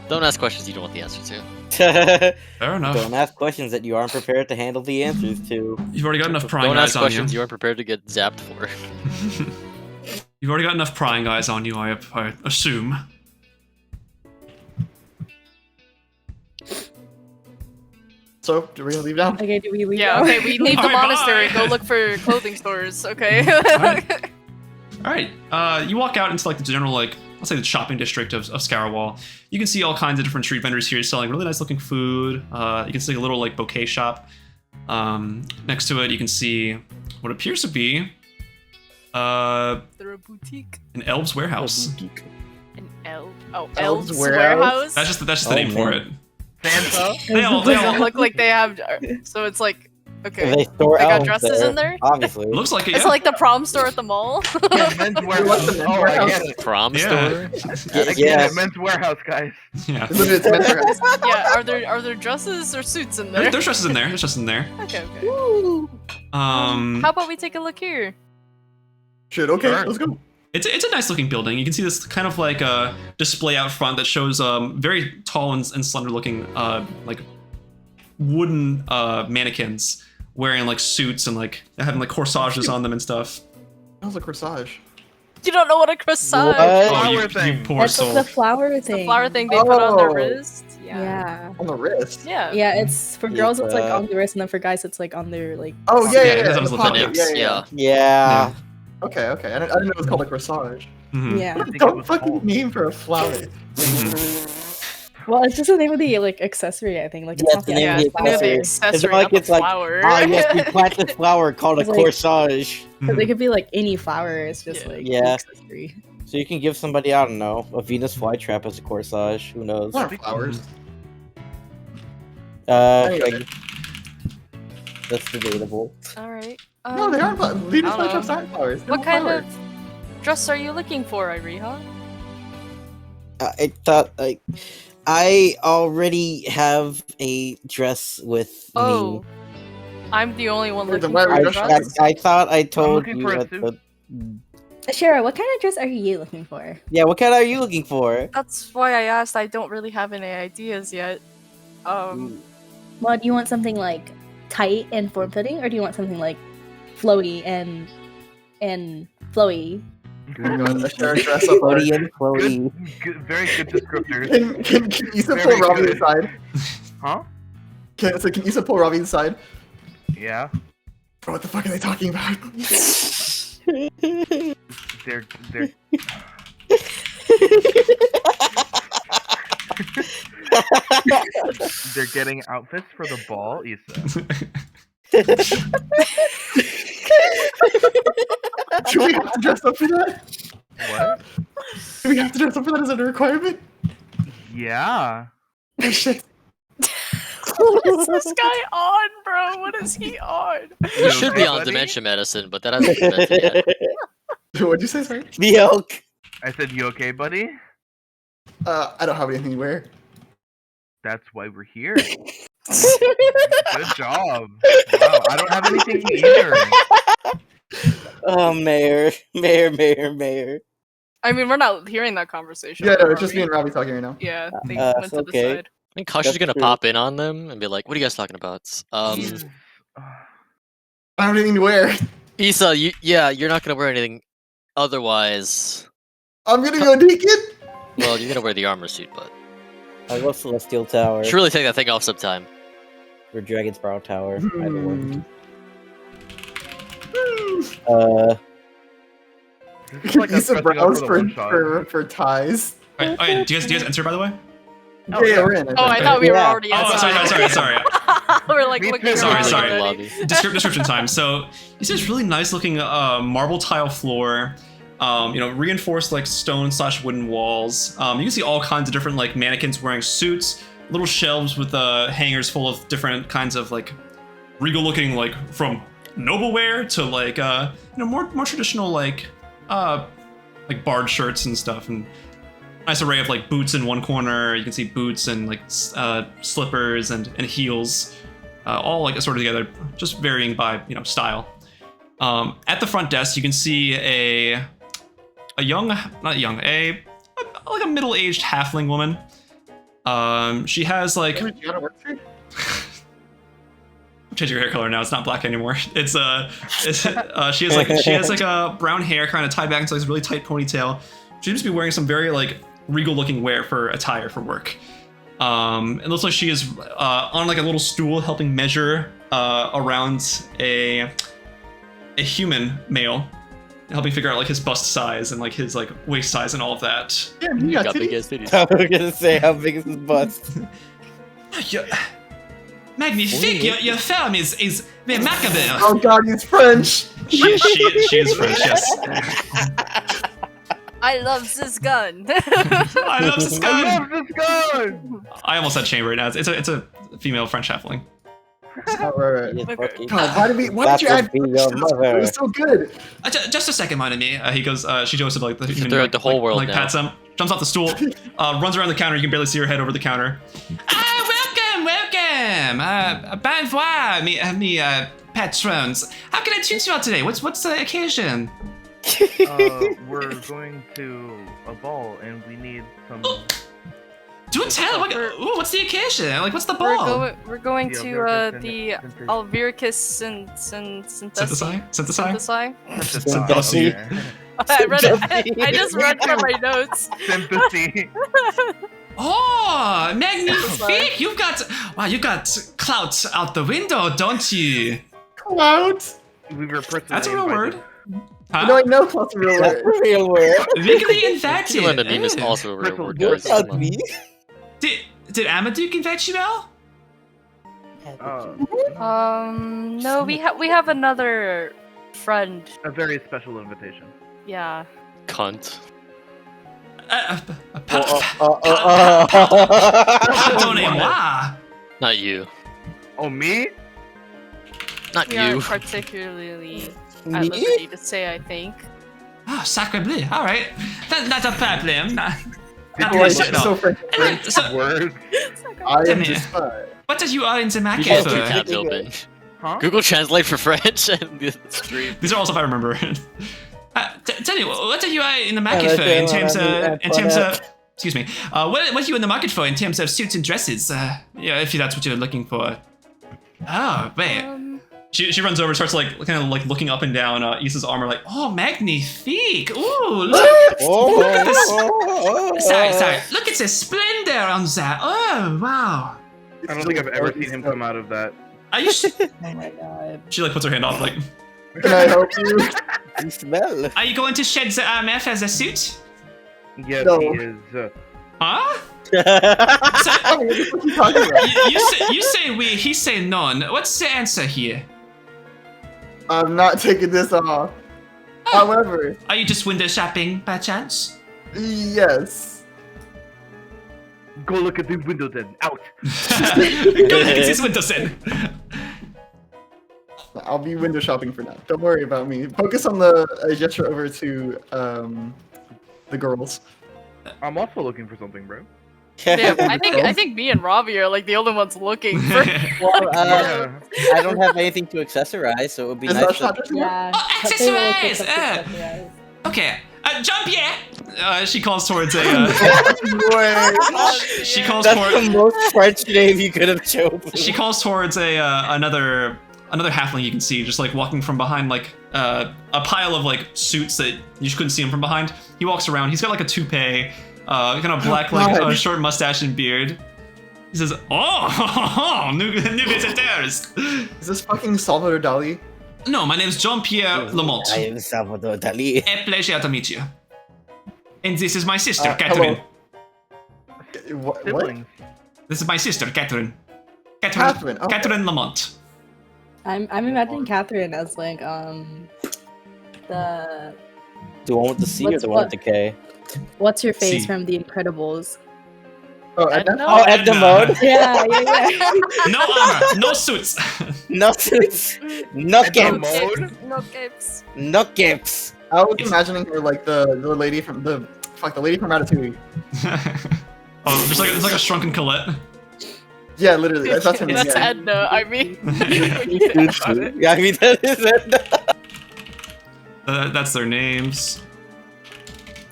Don't ask questions you don't want the answer to. Fair enough. Don't ask questions that you aren't prepared to handle the answers to. You've already got enough prying Don't eyes ask on questions you. you aren't prepared to get zapped for. You've already got enough prying eyes on you, I assume. So, do we leave now? Okay, do we leave? Yeah, now? okay, we leave the Alright, monastery, bye. go look for clothing stores, okay? Alright. Alright, you walk out into like the general, like, let's say the shopping district of Scourwall. You can see all kinds of different street vendors here selling really nice looking food. You can see a little like bouquet shop. Next to it, you can see what appears to be They're a boutique. an elves warehouse. An elf. Oh, Elves elves warehouse? warehouse? That's just the Oh, name for man. it. Santa? They all Doesn't look like they have. So it's like, okay. They store They got elves dresses in there? Obviously. It looks like it. It's Yeah. like the prom store at the mall. Yeah, men's warehouse. Oh, I get it. Prom Yeah. store? I get Yeah. it. Men's warehouse, guys. Yeah. It's Menkerah. Yeah, are there dresses or suits in there? There's dresses in there. There's dresses in there. Okay, okay. How about we take a look here? Shit, okay, Sure. let's go. It's a nice looking building. You can see this kind of like a display out front that shows very tall and slender looking like wooden mannequins wearing like suits and like having like corsages on them and stuff. That was a corsage. You don't know what a corsage What? is. Oh, you Flower thing. poor That's soul. the flower It's thing. the flower thing they put on their Oh. wrist. Yeah. On the wrist. Yeah. Yeah, it's for girls. It's like Yeah. on the wrist, and then for guys, it's like on their like. Oh, yeah, Yeah, yeah, it yeah. has the those little pocket, nips, yeah. Yeah. Okay, okay. I didn't know it was called a corsage. Mhm. Yeah. think it Don't was fucking called. name for a flower. Well, it's just the name of the like accessory. I think like Yeah, it's the name of the I know the accessory. accessory, It's like not the it's like, flower. yes, we plant this flower called a It's like- corsage. Because it could be like any flower. It's just Yeah. like Yeah. the accessory. So you can give somebody, I don't know, a Venus flytrap as a corsage. Who knows? Not flowers. Like, that's debatable. All right. No, they aren't flowers. Venus I don't flytraps know. aren't flowers. They're What not kind flowers. of dress are you looking for, Iriha? I thought like I already have a dress with Oh, me. I'm the only one Wait, then looking why for are a we I, dress. I thought I told looking you for a at suit. the. Asherah, what kind of dress are you looking for? Yeah, what kind are you looking for? That's why I asked. I don't really have any ideas yet. Well, do you want something like tight and form-fitting, or do you want something like flowy and flowy? We're going to share a dress up. Floaty and floaty. Good, very good descriptors. Can Isa pull Very Ravi good. inside? Huh? Can Isa pull Ravi inside? Yeah. Bro, what the fuck are they talking about? They're they're getting outfits for the ball, Isa. Do we have to dress up for that? What? Do we have to dress up for that as a requirement? Yeah. Oh shit. What is this guy on, bro? What is he on? You should be okay, on buddy? dementia medicine, but that hasn't been invented yet. What'd you say, sorry? Milk. I said, you okay, buddy? I don't have anything to wear. That's why we're here. Good job. Wow, I don't have anything either. Oh, mayor. I mean, we're not hearing that conversation. Yeah, no, are it's just we? me and Ravi talking right now. Yeah, they it's went to the okay. side. I think Kosh is That's gonna true. pop in on them and be like, "What are you guys talking about?" I don't have anything to wear. Isa, you're not gonna wear anything. Otherwise, I'm gonna go naked. well, you're gonna wear the armor suit, but I'll go Celestial Tower. you should really take that thing off sometime. Or Dragon's Brow Tower. Either one. This is like a Isa festival brows for the for, one-shot. for ties. Alright, do you guys enter by the way? Oh, yeah, yeah. we're in. Oh, I thought we were Yeah. already Oh, inside. sorry. We're like Me looking too. around Sorry. already. Description time. So you see this really nice looking marble tile floor. Reinforced like stone / wooden walls. You can see all kinds of different like mannequins wearing suits. Little shelves with hangers full of different kinds of like regal looking, like from nobleware to like more traditional like barred shirts and stuff, and nice array of like boots in one corner. You can see boots and like slippers and heels, all like assorted together, just varying by style. At the front desk, you can see a middle-aged halfling woman. She has like Who Gianna works for? I'm changing her hair color now. It's not black anymore. It's she has like a brown hair kind of tied back into like this really tight ponytail. She seems to be wearing some very like regal looking wear for attire for work. It looks like she is on like a little stool helping measure around a human male, helping figure out like his bust size and like his like waist size and all of that. Yeah, You you got got big titties. ass titties. I was gonna say, how big is his bust? Magnifique! Your film is remarkable. Oh god, he's French. She is French, yes. I love this gun. I love this I guy. love this gun! I almost said chamber right now. It's a female French halfling. Oh, right. Yes, Okay. fucking- God, why did you That add would be your French? mother. It was so good. Just a second, mon ami. He goes. She goes to like the human. throughout like, the whole world like now. pats him, jumps off the stool, runs around the counter. You can barely see her head over the counter. Welcome. Bonjour, me patrons. How can I treat you all today? What's the occasion? We're going to a ball and we need some. Do tell. What's the occasion? Like, what's the we're, ball? we're going The to Albericus the Synthesis. Alvericus Synthesize. Synthesi. I read it. I just read from my notes. Sympathy. Oh, magnifique! You've got clout out the window, don't you? Clout. We were personally That's a real invited. word. I Huh? don't know clout's a real That's word. real weird. Legally invited. Human meme is Eh. also a real word. Don't guys. Don't Come on. me. Did Amaduke invite you all? No, we have another friend. A very special invitation. Yeah. Cunt. Pardonnez-moi. Not you. Oh, me? Not We you. aren't particularly at Me? liberty to say, I think. Ah, sacre bleu. All right. Not a problem. Not People are an issue at all. so French. So, Word. I Tell am me. just fine. what are you all in the market Google for? Translate tabs open. Huh? Google Translate for French and the stream. These are all stuff I remember. Tell me, what are you in the market Yeah, for that's in terms what of, excuse me, what are you in the market for in terms of suits and dresses? Yeah, if that's what you're looking for. Oh, wait. She runs over, starts like kind of like looking up and down Isa's armor, like, oh, magnifique! Ooh, look! Oh, Look at this. oh, oh, Sorry. Look at the splendor on that. Oh, wow. I don't think I've ever seen him come out of that. Are you? Oh my god. She like puts her hand off, like, Can I help you? You smell. are you going to shed the RMF as a suit? Yes, No. he is. Huh? Oh, what the fuck are you talking about? You say we, he say none. What's the answer here? I'm not taking this off. However, Are you just window shopping by chance? yes. Go look at the window then. Out. Go look at this window, then. I'll be window shopping for now. Don't worry about me. Focus on the gesture over to the girls. I'm also looking for something, bro. Damn, I think me and Ravi are like the only ones looking for. Well, Yeah. I don't have anything to accessorize, so it would be Is nice that to... shot just Yeah. Oh, accessories! Okay, Jean-Pierre! She calls towards a, she calls That's towards, the most French name you could have chosen. she calls towards a, another halfling you can see, just like walking from behind like, a pile of like suits that you just couldn't see him from behind. He walks around, he's got like a toupee, kind of black, like, God. short mustache and beard. He says, oh, new visitors! Is this fucking Salvador Dali? No, my name is Jean-Pierre Lamont. I am Salvador Dali. A pleasure to meet you. And this is my sister, Hello. Catherine. What? Siblings. This is my sister, Catherine. Catherine, okay. Catherine Lamont. I'm imagining Catherine as like the The one with the C or What's the one what? with the K? what's her face C. from The Incredibles? Oh, Edna? Oh, Edna Mode? Yeah. No armor, no suits. No suits. No Edna games. Mode? No capes. No games. I was imagining her like the lady from the lady from Ratatouille. Oh, there's like a shrunken Colette. Yeah, literally. That's her name. That's Yeah. Edna. I mean, Yeah, I mean, that is Edna. That's their names.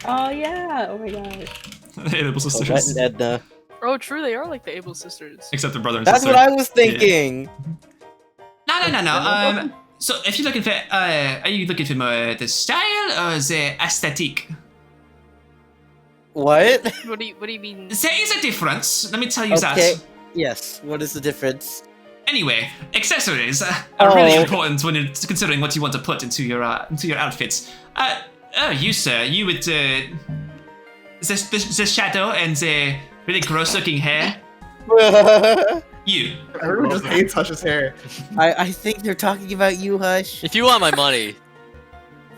Oh yeah. Oh my gosh. Hey, little Colette sisters. and Edna. Oh, true, they are like the Able sisters. except the brother and That's sister. what I was thinking. No. So if you're looking for, are you looking for more the style or the aesthetic? What? What do you mean? There is a difference. Let me tell you Okay. that. Yes. What is the difference? Anyway, accessories are really Oh. important when you're considering what you want to put into your outfits. You sir, you with the shadow and the really gross-looking hair. You. Everyone just hates Hush's hair. I think they're talking about you, Hush. If you want my money,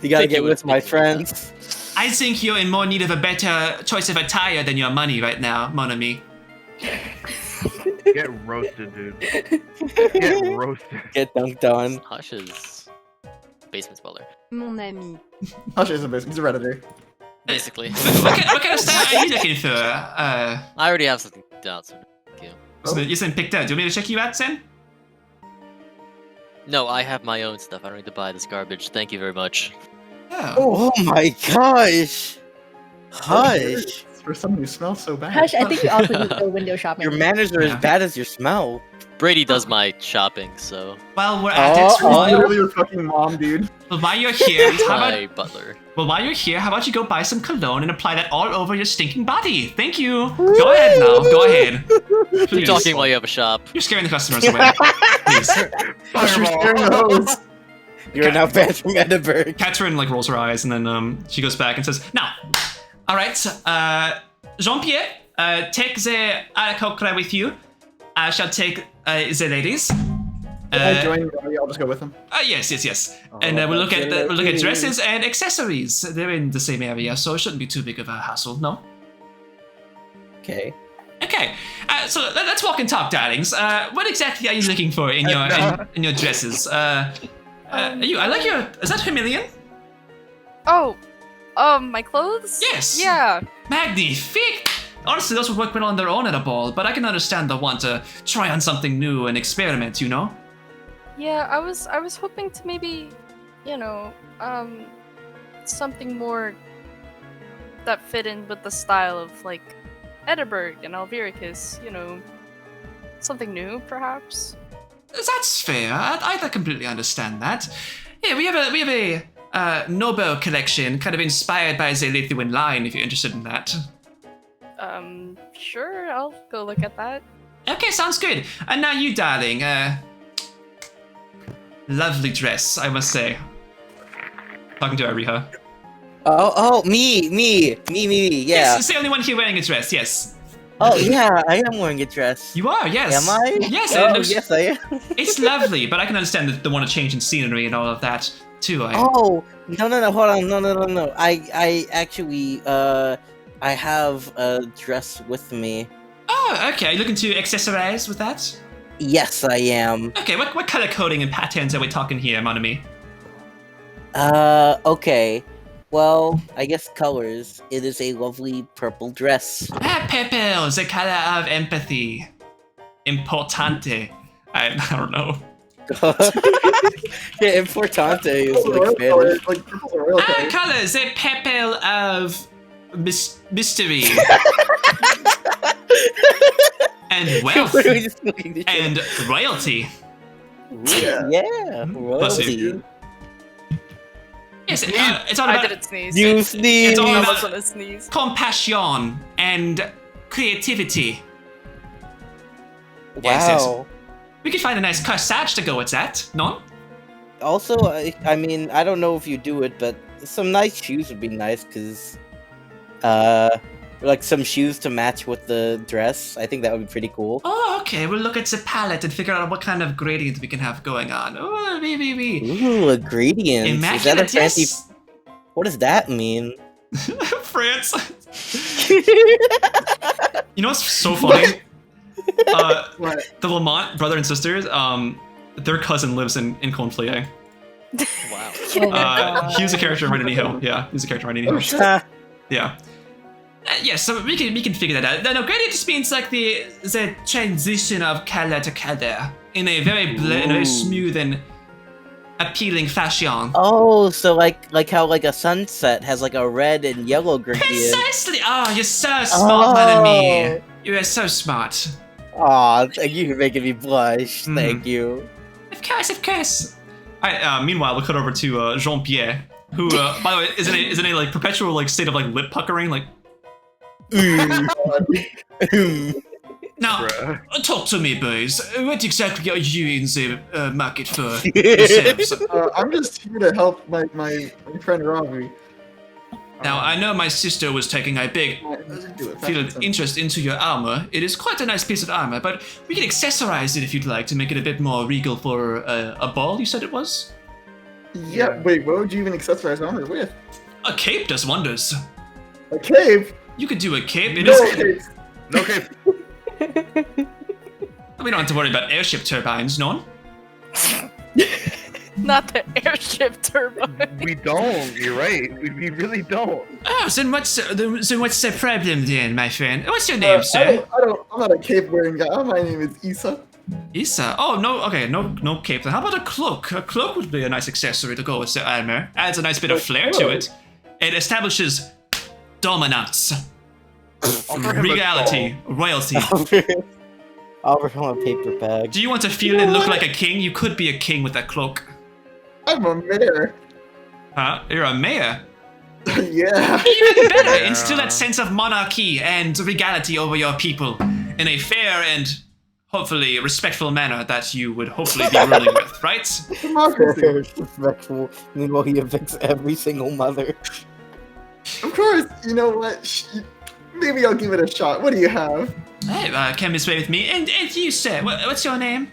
You gotta think get you would with my speak. friends. I think you're in more need of a better choice of attire than your money right now, mon ami. Get roasted, dude. Get roasted. Get dunked on. Hush's basement dweller, Mon ami. Hush is a business. He's a redditor. basically. What kind of style are you looking for? I already have something down, so thank you. So you said picked out. Do you want me to check you out, Sen? No, I have my own stuff. I don't need to buy this garbage. Thank you very much. Oh. Oh my gosh. Hush. For someone who smells so bad. Hush, I think you also need to go window shopping. Your manners are Yeah. as bad as your smell. Brady does my shopping, so Well, we're at Oh, it. He's oh. literally your fucking mom, dude. Well, while you're here, he's how my about butler. while you're here, how about you go buy some cologne and apply that all over your stinking body? Thank you. Go ahead now. Go ahead. Keep Please. talking while you have a shop. You're scaring the customers away. Please. Hush, you're staring the hose. You're now banned from Edinburgh. Catherine like rolls her eyes and then she goes back and says, "Now, all right, Jean-Pierre, take the alcohol with you. I shall take the ladies. I join Ravi, I'll just go with him. Yes. And we'll look at dresses and accessories. They're in the same area, so it shouldn't be too big of a hassle. No. Okay. Okay. So let's walk and talk, darlings. What exactly are you looking for in your in your dresses? I like your. Is that Humilian? Oh, my clothes? Yes. Yeah. Magnifique! Honestly, those would work well on their own at a ball, but I can understand the want to try on something new and experiment, you know? Yeah, I was hoping to maybe, something more that fit in with the style of like Edinburgh and Alviricus, something new perhaps. That's fair. I completely understand that. Yeah, we have a Nobel collection, kind of inspired by the Lithuanian line, if you're interested in that. Sure, I'll go look at that. Okay, sounds good. And now you, darling. Lovely dress, I must say. Talking to Ariha. Oh, me, yeah. Yes, it's the only one here wearing a dress, yes. Oh, yeah, I am wearing a dress. You are, yes. Am I? Yes, Oh, it looks, yes, I am. it's lovely, but I can understand the want to change in scenery and all of that, too. Oh, no, hold on, no. I actually, I have a dress with me. Oh, okay. Are you looking to accessorize with that? Yes, I am. Okay, what color coding and patterns are we talking here, mon ami? Okay. Well, I guess colors. It is a lovely purple dress. Purple, the color of empathy. Importante. I don't know. Yeah, Importante is Purple's a royal like color, Spanish. like purple's a royal color. Color, the purple of mystery. And wealth. Literally just looking to And royalty. yeah, Bless you. royalty. Yes, it's all I about didn't sneeze. You sneeze. It's all I about- was gonna sneeze. compassion and creativity. Wow. Yes. We could find a nice corsage to go with that, no? Also, I mean, I don't know if you do it, but some nice shoes would be nice, because, like some shoes to match with the dress. I think that would be pretty cool. Oh, okay. We'll look at the palette and figure out what kind of gradient we can have going on. Oh, maybe. Ooh, a gradient. Is that a Immaculate, fancy? yes. What does that mean? France. You know what's so funny? What? The Lamont brother and sisters, their cousin lives in Conflier. Wow. Oh my God. He was a character in Rainy Hill. Yeah, he was a character in Rainy Hill. Ah, Yeah. Yes, so we can figure that out. No, gradient just means like the transition of color to color in a very in a very smooth and appealing fashion. oh, so like how like a sunset has like a red and yellow gradient. Precisely. Oh, you're so smart, man, me. You are so smart. Aw, thank you for making me blush. Thank you. Of course, of course. Alright, meanwhile, we'll cut over to Jean-Pierre, who, by the way, is in a like perpetual like state of like lip puckering, like. Now, talk to me, boys. What exactly are you in the market for yourselves? I'm just here to help my friend Ravi. Now, I know my sister was taking a big feel of Feel interest into your armor. It is quite a nice piece of armor, but we can accessorize it if you'd like to make it a bit more regal for a ball, you said it was? Yeah, wait, what would you even accessorize armor with? A cape does wonders. A cape? You could do a cape. It No is. cape. No cape. We don't have to worry about airship turbines, no? Not the airship turbine. We don't. You're right. We really don't. Oh, then what's the problem then, my friend? What's your name, sir? I'm not a cape wearing guy. My name is Isa. Isa. Oh no. Okay, no cape. Then how about a cloak? A cloak would be a nice accessory to go with the armor. Adds a nice bit of flair to it. It establishes dominance, regality, royalty. I'll bring him a paper bag. Do you want to feel and look like a king? You could be a king with that cloak. I'm a mayor. Huh? You're a mayor. Yeah. Even better. Instill that sense of monarchy and regality over your people in a fair and hopefully respectful manner that you would hopefully be ruling with, right? Democracy. Respectful. Meanwhile, he evicts every single mother. Of course. You know what? Maybe I'll give it a shot. What do you have? Hey, come this way with me. And you, sir, what's your name?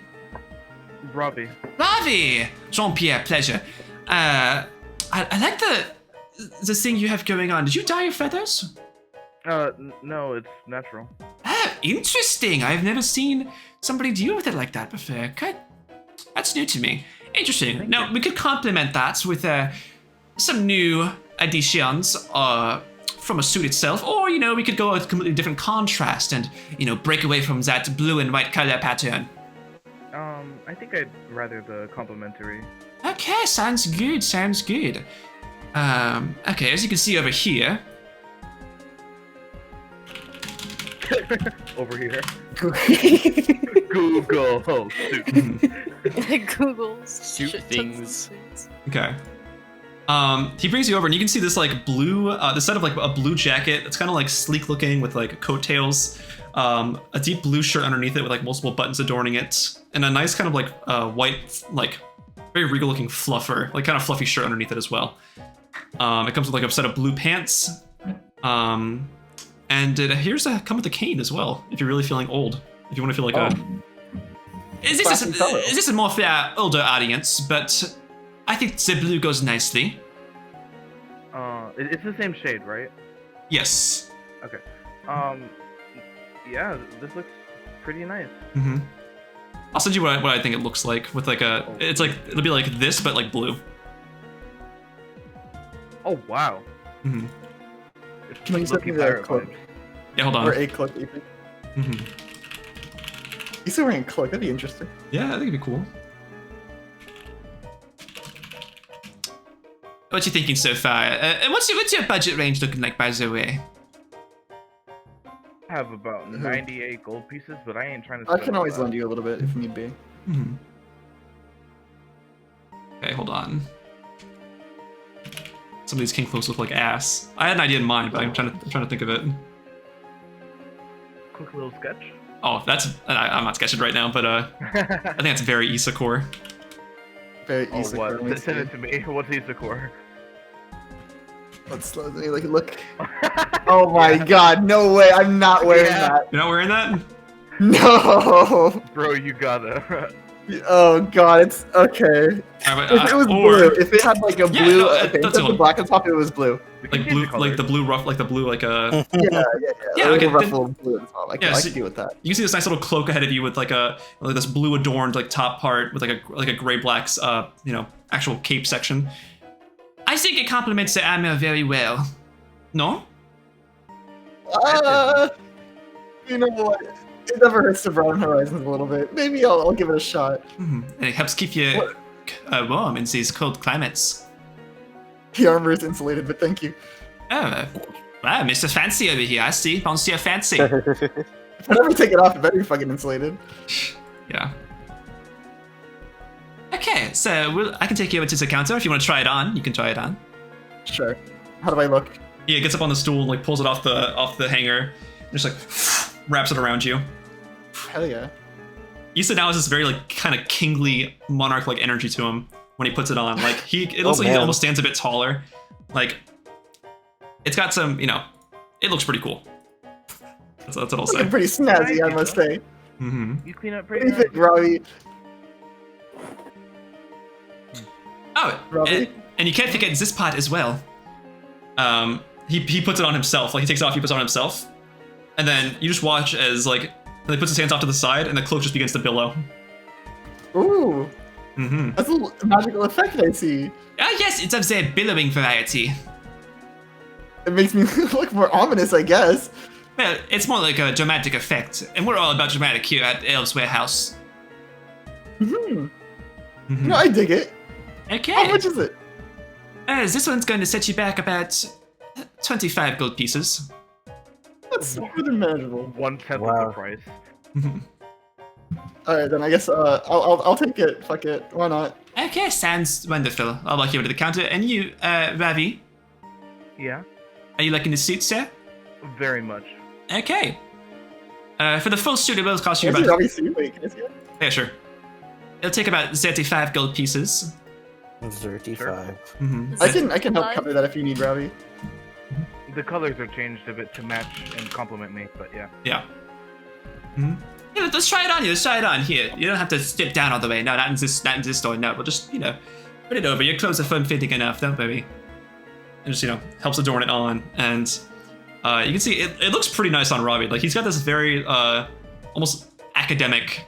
Ravi. Ravi! Jean-Pierre, pleasure. I like the thing you have going on. Did you dye your feathers? No, it's natural. Ah, interesting. I've never seen somebody deal with it like that before. Okay. That's new to me. Interesting. Now, we could complement that with some new additions from a suit itself, or, you know, we could go with a completely different contrast and, you know, break away from that blue and white color pattern. I think I'd rather the complimentary. Okay, sounds good, sounds good. Okay, as you can see over here. Over here. Google suit. Google's Suit shit tons of things. suits. Okay. He brings you over and you can see this like blue, the set of like a blue jacket. It's kind of like sleek looking with like coattails, a deep blue shirt underneath it with like multiple buttons adorning it, and a nice kind of like white, like very regal looking fluffer, like kind of fluffy shirt underneath it as well. It comes with like a set of blue pants, and it appears to come with a cane as well if you're really feeling old. If you want to feel like a. Is this a more for our older audience? But I think the blue goes nicely. It's the same shade, right? Yes. Okay. Yeah, this looks pretty nice. Mm-hmm. I'll send you what I think it looks like with like a. It's like it'll be like this, but like blue. Oh wow. Mm-hmm. It's Can you send me looking the pirate cloak? vibes. Yeah, hold Or on. a cloak, even. Mm-hmm. He's still wearing a cloak. That'd be interesting. Yeah, I think it'd be cool. What you thinking so far? And what's your budget range looking like, by the way? I have about 98 gold pieces, but I ain't trying to. I spend can all always that. lend you a little bit if need be. Mm-hmm. Okay, hold on. Some of these king cloaks look like ass. I had an idea in mind, but I'm trying to think of it. Quick little sketch. Oh, I'm not sketching right now, but I think that's very Isakor. Very Oh, easy. what? for me Send to it to me. What's Isakor? Let's let me look. Oh my god, no way, I'm not wearing that. You're not wearing that? No! Bro, you gotta. Oh god, it's okay. Alright, If it was blue, if it had like a Yeah, blue, no, okay, that's instead of cool. the black on top, it was blue. We can like change blue, the colors. like the blue rough, like the blue, like Yeah, Yeah, like okay, a ruffled blue on top. I yeah, can so- deal with that. you can see this nice little cloak ahead of you with like this blue adorned like top part with like a gray black actual cape section. I think it complements the armor very well. No? You know what? It never hurts to broaden horizons a little bit. Maybe I'll give it a shot. And it helps keep you warm in these cold climates. The armor is insulated, but thank you. Oh, wow, Mr. Fancy over here. I see. Monsieur Fancy. If I never take it off, it better be fucking insulated. Yeah. Okay, so I can take you over to the counter if you want to try it on. You can try it on. Sure. How do I look? Yeah, gets up on the stool, like pulls it off the hanger, and just like wraps it around you. Hell yeah. Isa now has this very like kind of kingly monarch-like energy to him when he puts it on. Like it looks like he man. almost stands a bit taller. Like it's got some, you know, it looks pretty cool. That's what I'll say. Looking pretty snazzy, I must say. Mm-hmm. You clean up What pretty do you think, nice. Ravi? Oh, Ravi? and you can't forget this part as well. He puts it on himself. Like he takes it off, he puts it on himself, and then you just watch as like he puts his hands off to the side, and the cloak just begins to billow. Ooh, Mm-hmm. that's a magical effect I see. Ah, yes, it's of the billowing variety. It makes me look more ominous, I guess. Well, it's more like a dramatic effect, and we're all about dramatic here at Elves Warehouse. Hmm. Mhm. No, I dig it. Okay. How much is it? This one's going to set you back about 25 gold pieces. That's more than manageable. 1/10 of Wow. the price. All right, then I guess I'll take it. Fuck it. Why not? Okay, sounds wonderful. I'll walk you over to the counter, and you, Ravi, Yeah, are you liking the suit, sir? very much. Okay. For the full suit, it will cost you Can I see about... Ravi see? Wait, can I see it? Yeah, sure. It'll take about 35 gold pieces. 35. Mm-hmm. I can help cover that if you need, Ravi. The colors are changed a bit to match and complement me, but yeah. Yeah. Mm-hmm. Yeah, let's try it on here. Let's try it on here. You don't have to sit down all the way. No, not in this store. No, we'll just, you know, put it over. Your clothes are firm-fitting enough. Don't worry. And just, you know, helps adorn it on. And you can see it looks pretty nice on Ravi. Like, he's got this very almost academic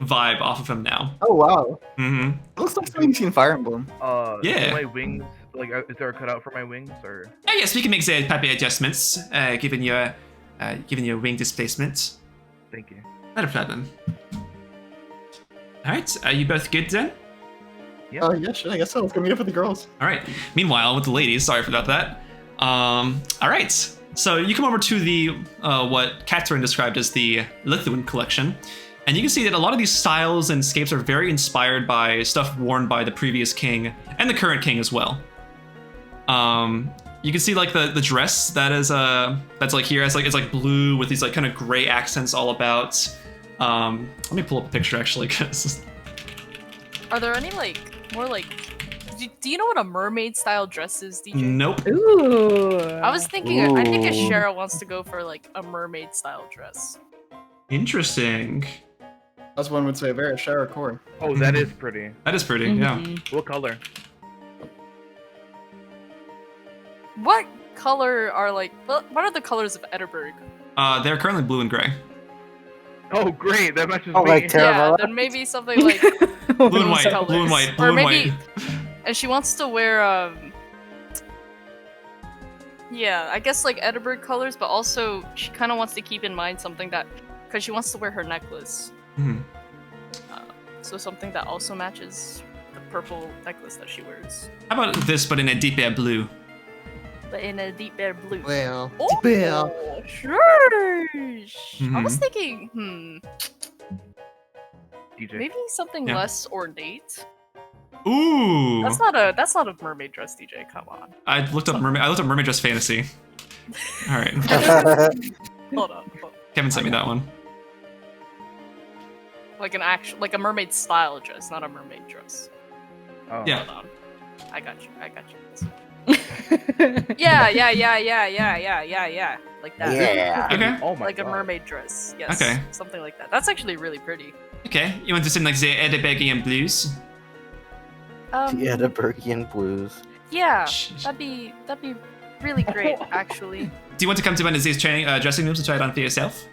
vibe off of him now. Oh wow. Mm-hmm. It looks like something you see in Fire Emblem. Yeah. So my wings, like, is there a cutout for my wings, or? Oh, yes, we can make the proper adjustments given your wing displacement. Thank you. Not a problem. All right, are you both good then? Yeah. Oh yeah, sure. I guess so. Let's go meet up with the girls. All right. Meanwhile, with the ladies, sorry about that. All right. So you come over to the what Catherine described as the Lithuan collection, and you can see that a lot of these styles and scapes are very inspired by stuff worn by the previous king and the current king as well. You can see like the dress that is that's like here, it's like blue with these like kind of gray accents all about. Let me pull up a picture actually, because Are there any like more like? Do you know what a mermaid style dress is, DJ? nope. Ooh. I was thinking. I think Ooh. Asherah wants to go for like a mermaid style dress. Interesting. As one would say, very Shara core. Oh, that is pretty. That is pretty. Yeah. Mhm. What color? What color are like? What are the colors of Edinburgh? They're currently blue and gray. Oh, great. That matches Oh, me. like Yeah, Terra. then maybe something like Blue and those white. colors. Blue and white. Blue Or and maybe, white. and she wants to wear yeah, I guess like Edinburgh colors, but also she kind of wants to keep in mind something that, because she wants to wear her necklace, Mhm. so something that also matches the purple necklace that she wears, How about this, but in a deep air blue? but in a deep air blue. Well, Oh, well. sure. I was thinking, DJ. maybe something Yeah. less ornate. Ooh. That's not a mermaid dress, DJ. Come on. I looked up mermaid dress fantasy. All right. Hold on. Kevin sent me that one. Like like a mermaid style dress, not a mermaid dress. Oh. Yeah. Hold on. I got you. Yeah. Like that. Yeah. Okay. Oh my Like a God. mermaid dress. Yes. Okay. Something like that. That's actually really pretty. Okay. You want to sing like the Edinburghian blues? The Edinburghian blues. Yeah. Shh. That'd be really great, actually. Do you want to come to one of these training dressing rooms to try it on for yourself?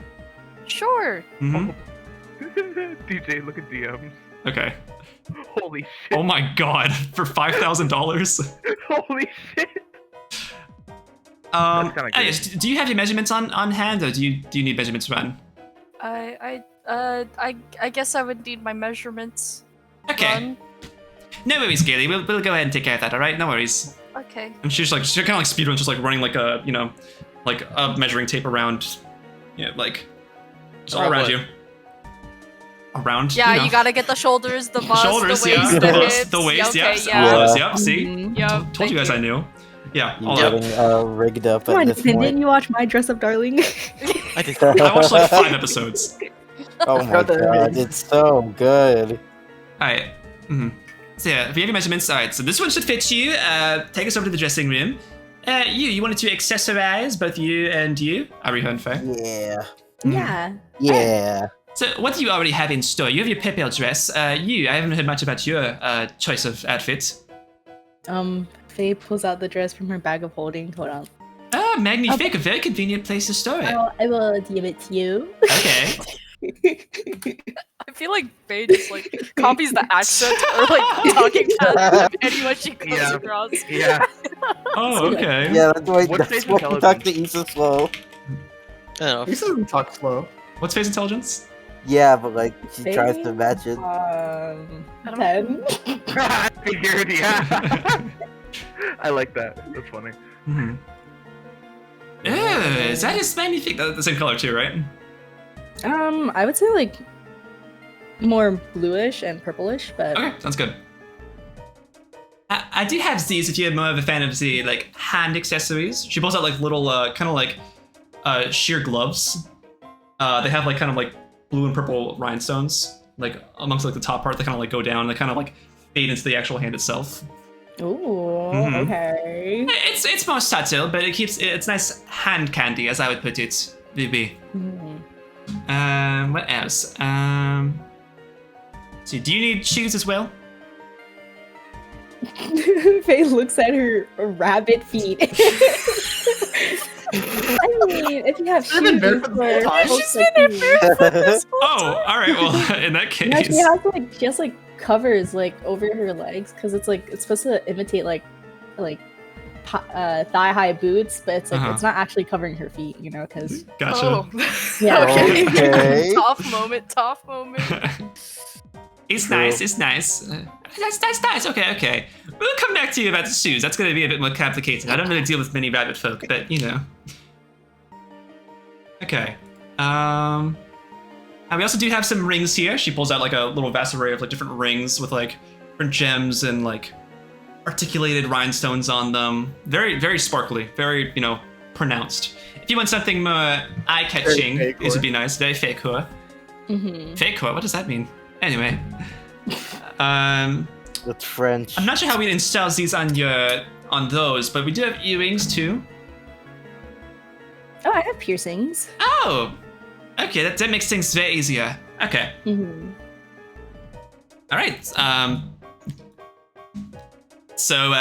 Sure. Mm-hmm. DJ, look at DMs. Okay. Holy shit. Oh my god! For $5,000. Holy shit. Um. kinda Anyways, do you have your measurements on hand, or do you need measurements run? I guess I would need my measurements. Okay. Run. No worries, Gailey. We'll go ahead and take care of that. All right. No worries. Okay. And she kind of like speedruns, just like running like a like a measuring tape around, like It's all around you. Around. Yeah, you know. you gotta get the shoulders, the bust, shoulders, the waist, yeah. the hips. The waist, okay, yep. yeah. All those, yep. See, Yep, told you guys I knew. Yeah, You're all that. getting rigged up Come at on, this didn't point. you watch My Dress Up Darling? I did. I watched like 5 episodes. Oh my Got that god, rigged. it's so good. Alright. So yeah, if you have your measurements, alright, so this one should fit you. Take us over to the dressing room. You wanted to accessorize, both you and you. Are we heard fair? Yeah. Yeah. Yeah. So what do you already have in store? You have your pepper dress. I haven't heard much about your choice of outfit. Faye pulls out the dress from her bag of holding. Hold on. Ah, magnifique. A very convenient place to store it. I will give it to you. Okay. I feel like Faye just like copies the accent or like talking past anyone she comes Yeah. across. Yeah. Oh, okay. Yeah, that's why What's that's Faye's why we talk to intelligence? Isa slow. I don't know. He doesn't talk slow. What's Faye's intelligence? Yeah, but like she Faye? tries to match it. I don't 10. I figured, yeah. I like that. That's funny. Mm-hmm. Oh, that is magnifique. That's the same color too, right? I would say like more bluish and purplish, but Okay, sounds good. I do have these if you're more of a fan of the like hand accessories. She pulls out like little kind of like sheer gloves. They have like kind of like blue and purple rhinestones like amongst like the top part. They kind of like go down. They kind of like fade into the actual hand itself. ooh, Mhm. okay. It's more subtle, but it's nice hand candy, as I would put it. Maybe. Mhm. What else? So do you need shoes as well? Faye looks at her rabbit feet. I mean, if you have She's been shoes barefoot the whole for time. folks She's like been you- barefoot. Oh, all right. Well, in that case. No, she has like covers like over her legs because it's supposed to imitate like thigh high boots, but it's like Uh-huh. it's not actually covering her feet, you know, because Gotcha. Oh. Yeah. Okay. Tough moment. Tough moment. It's nice. It's nice. That's nice. Okay. We'll come back to you about the shoes. That's going to be a bit more complicated. I don't really deal with many rabbit folk, but you know. Okay. And we also do have some rings here. She pulls out like a little vast array of like different rings with like different gems and like articulated rhinestones on them. Very, very sparkly. Very, you know, pronounced. If you want something more eye-catching, Very this would be nice. Very fake. Mhm. Fake? What does that mean? Anyway. It's French. I'm not sure how we install these on those, but we do have earrings too. Oh, I have piercings. Oh! Okay, that makes things very easier. Okay. Mhm. Alright. So,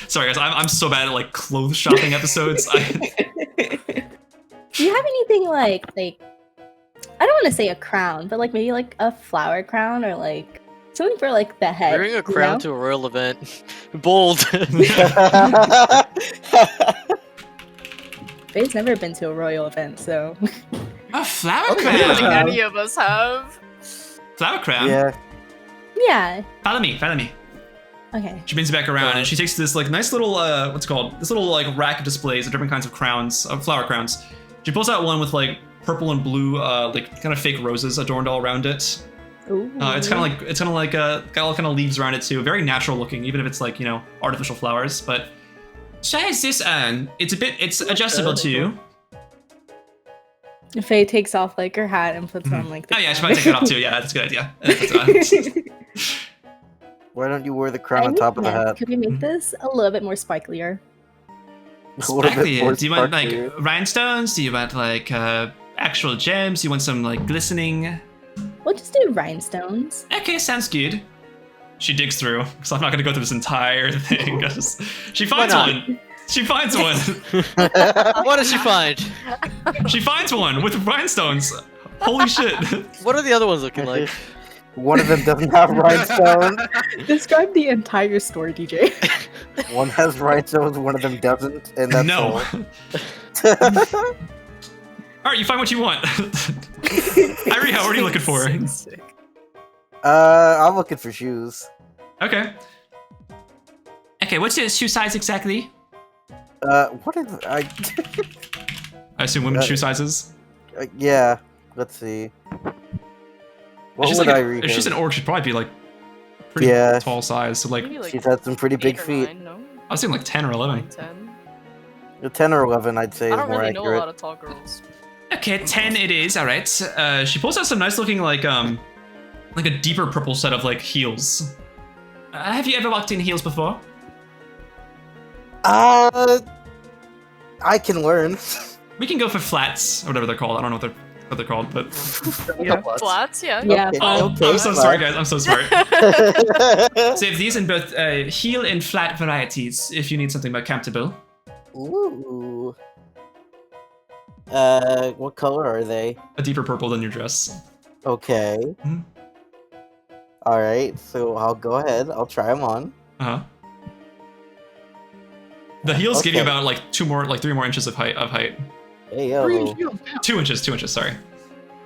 sorry guys, I'm so bad at like clothes shopping episodes. Do you have anything like I don't want to say a crown, but like maybe like a flower crown or like something for like the head? Wearing a crown to a royal event. Bold. Faye's never been to a royal event, so A flower Okay. I don't think crown! any of us have. Flower crown? Yeah. yeah. Follow me. Okay. She brings it back around and she takes this like nice little, what's it called? This little like rack of displays of different kinds of crowns, flower crowns. She pulls out one with like purple and blue, like kind of fake roses adorned all around it. Ooh. It's kind of like got all kind of leaves around it too. Very natural looking, even if it's like, you know, artificial flowers. But tries this on. It's adjustable too. Faye takes off like her hat and puts on like the Oh yeah, she might take that off too. Yeah, that's a good idea. Puts it on. Why don't you wear the crown on top of the hat? Could we make this a little bit more sparklier? A little bit Sparkly. more Do you want like sparklier. rhinestones? Do you want like actual gems? Do you want some like glistening? We'll just do rhinestones. Okay, sounds good. She digs through, because I'm not gonna go through this entire thing. She finds not? one. She finds one. What does she find? She finds one with rhinestones. Holy shit. What are the other ones looking like? One of them doesn't have rhinestones. Describe the entire story, DJ. One has rhinestones, one of them doesn't, and that's No. all. Alright, you find what you want. Irie, what are you looking for? I'm looking for shoes. Okay. Okay, what's your shoe size exactly? What is I? I assume women's Uh, shoe sizes. Yeah. Let's see. If What she's would like I a- read? if she's her? an orc, she'd probably be like pretty Yeah. tall size. So like, Maybe like She's had some pretty 8 big or feet. 9, no? I was thinking like 10 or 11. 10. A 10 or 11, I'd say, I is don't more really know a accurate. lot of tall girls. Okay, 10 it is. All right. She pulls out some nice looking like a deeper purple set of like heels. Have you ever walked in heels before? I can learn. We can go for flats or whatever they're called. I don't know what they're called, but Yeah. Flats, yeah. Yeah. Okay. oh, Okay, I'm so sorry, guys. I'm so sorry. So if these in both heel and flat varieties, if you need something more comfortable. Ooh. What color are they? A deeper purple than your dress. Okay. Mhm. Alright, so I'll go ahead. I'll try them on. Uh-huh. The heels give you Okay. about like 3 more inches of height. Hey, Three yo. heels down. 2 inches, sorry.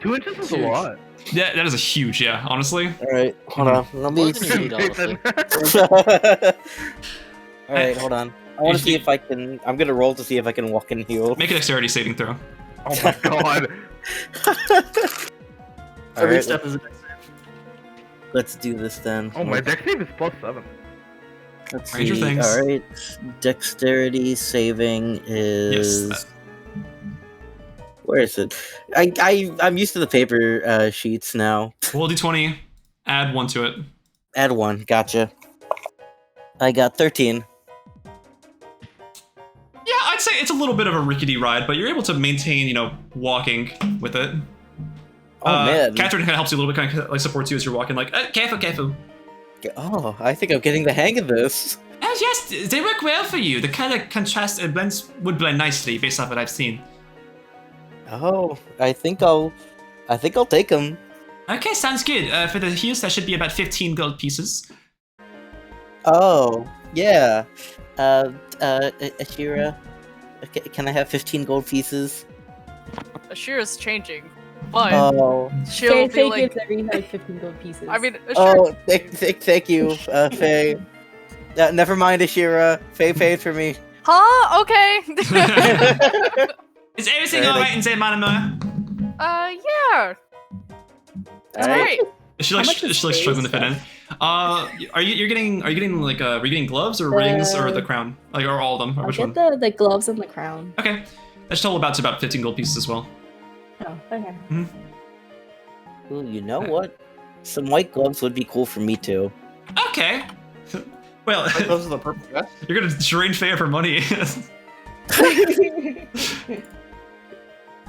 2 inches is a Huge. lot. Yeah, that is a huge, yeah, honestly. Alright, hold on. Let me More than you need, honestly. Alright, hold on. I want to see if I can. I'm gonna roll to see if I can walk in heels. Make a dexterity saving throw. Oh my god. Every Alright, step is a let's do this then. Oh, my dex save is +7. Let's Stranger see. things. Alright. Dexterity saving is. Yes. Where is it? I'm used to the paper sheets now. Roll d20, add 1 to it. Add 1. Gotcha. I got 13. Yeah, I'd say it's a little bit of a rickety ride, but you're able to maintain, walking with it. Oh man. Catherine kind of helps you a little bit, kind of like supports you as you're walking, like, careful. Oh, I think I'm getting the hang of this. Oh yes, they work well for you. The color contrast would blend nicely based off what I've seen. Oh, I think I'll take them. Okay, sounds good. For the heels, that should be about 15 gold pieces. Oh, yeah. Asherah, can I have 15 gold pieces? Asherah's changing, but Oh, she'll Faye, be Faye like. gives every like 15 gold pieces. I mean, Asherah. oh, thank you, Faye. Never mind, Asherah. Faye paid for me. Huh? Okay. Is everything Alright, alright in there, Manama? Yeah. That's Alright. great. Is she like How much is struggling to fit in? space? Are you getting gloves or rings or the crown? Like, or all of them? Or I'll which get one? the gloves and the crown. Okay. That's total to about 15 gold pieces as well. Oh, okay. Ooh, you know what? Some white gloves would be cool for me too. Okay. Well, Those are the purple dress. you're gonna drain Faye for money.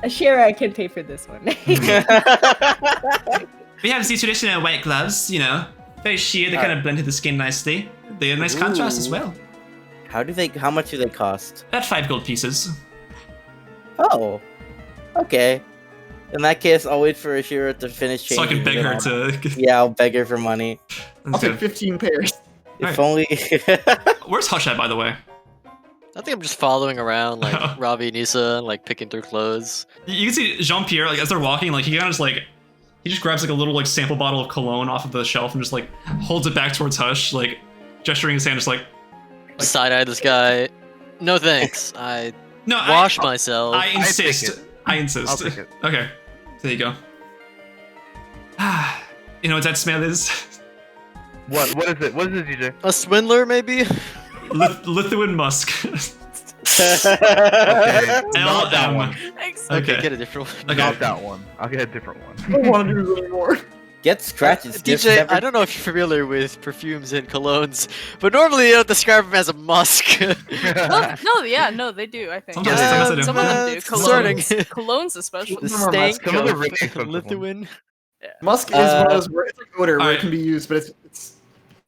Asherah can pay for this one. We have these traditional white gloves, very sheer, they kind of blend to the skin nicely. They're a nice contrast as Ooh. well. How much do they cost? About 5 gold pieces. Oh, okay. In that case, I'll wait for Asherah to finish changing. So I can beg and her then to. Yeah, I'll beg her for money. I'll That's take good. 15 pairs. If only. Where's Hush at, by the way? I think I'm just following around like Ravi and Isa, like picking through clothes. You can see Jean-Pierre, like, as they're walking, like, he kind of just, like, he just grabs, like, a little, like, sample bottle of cologne off of the shelf and just, like, holds it back towards Hush, like, gesturing his hand, just like, Side eye this guy. No thanks. I no, wash myself. I take insist. it. I insist. I'll take it. Okay. There you go. You know what that smell is? What is it? What is it, DJ? A swindler, maybe? Lithuan musk. Okay, not that LM. one. Okay. Get a different one. Okay. Not that one. I'll get a different one. I don't want to do this anymore. Get scratches. DJ, I don't know if you're familiar with perfumes and colognes, but normally you don't describe them as a musk. No, no, they do. I think. Sometimes they do. Some of them do. It's concerning. Colognes especially. The Some are stank musk. Some of the of really expensive ones. Lithuan. Musk is one of those where it's like odor where Alright. it can be used, but it's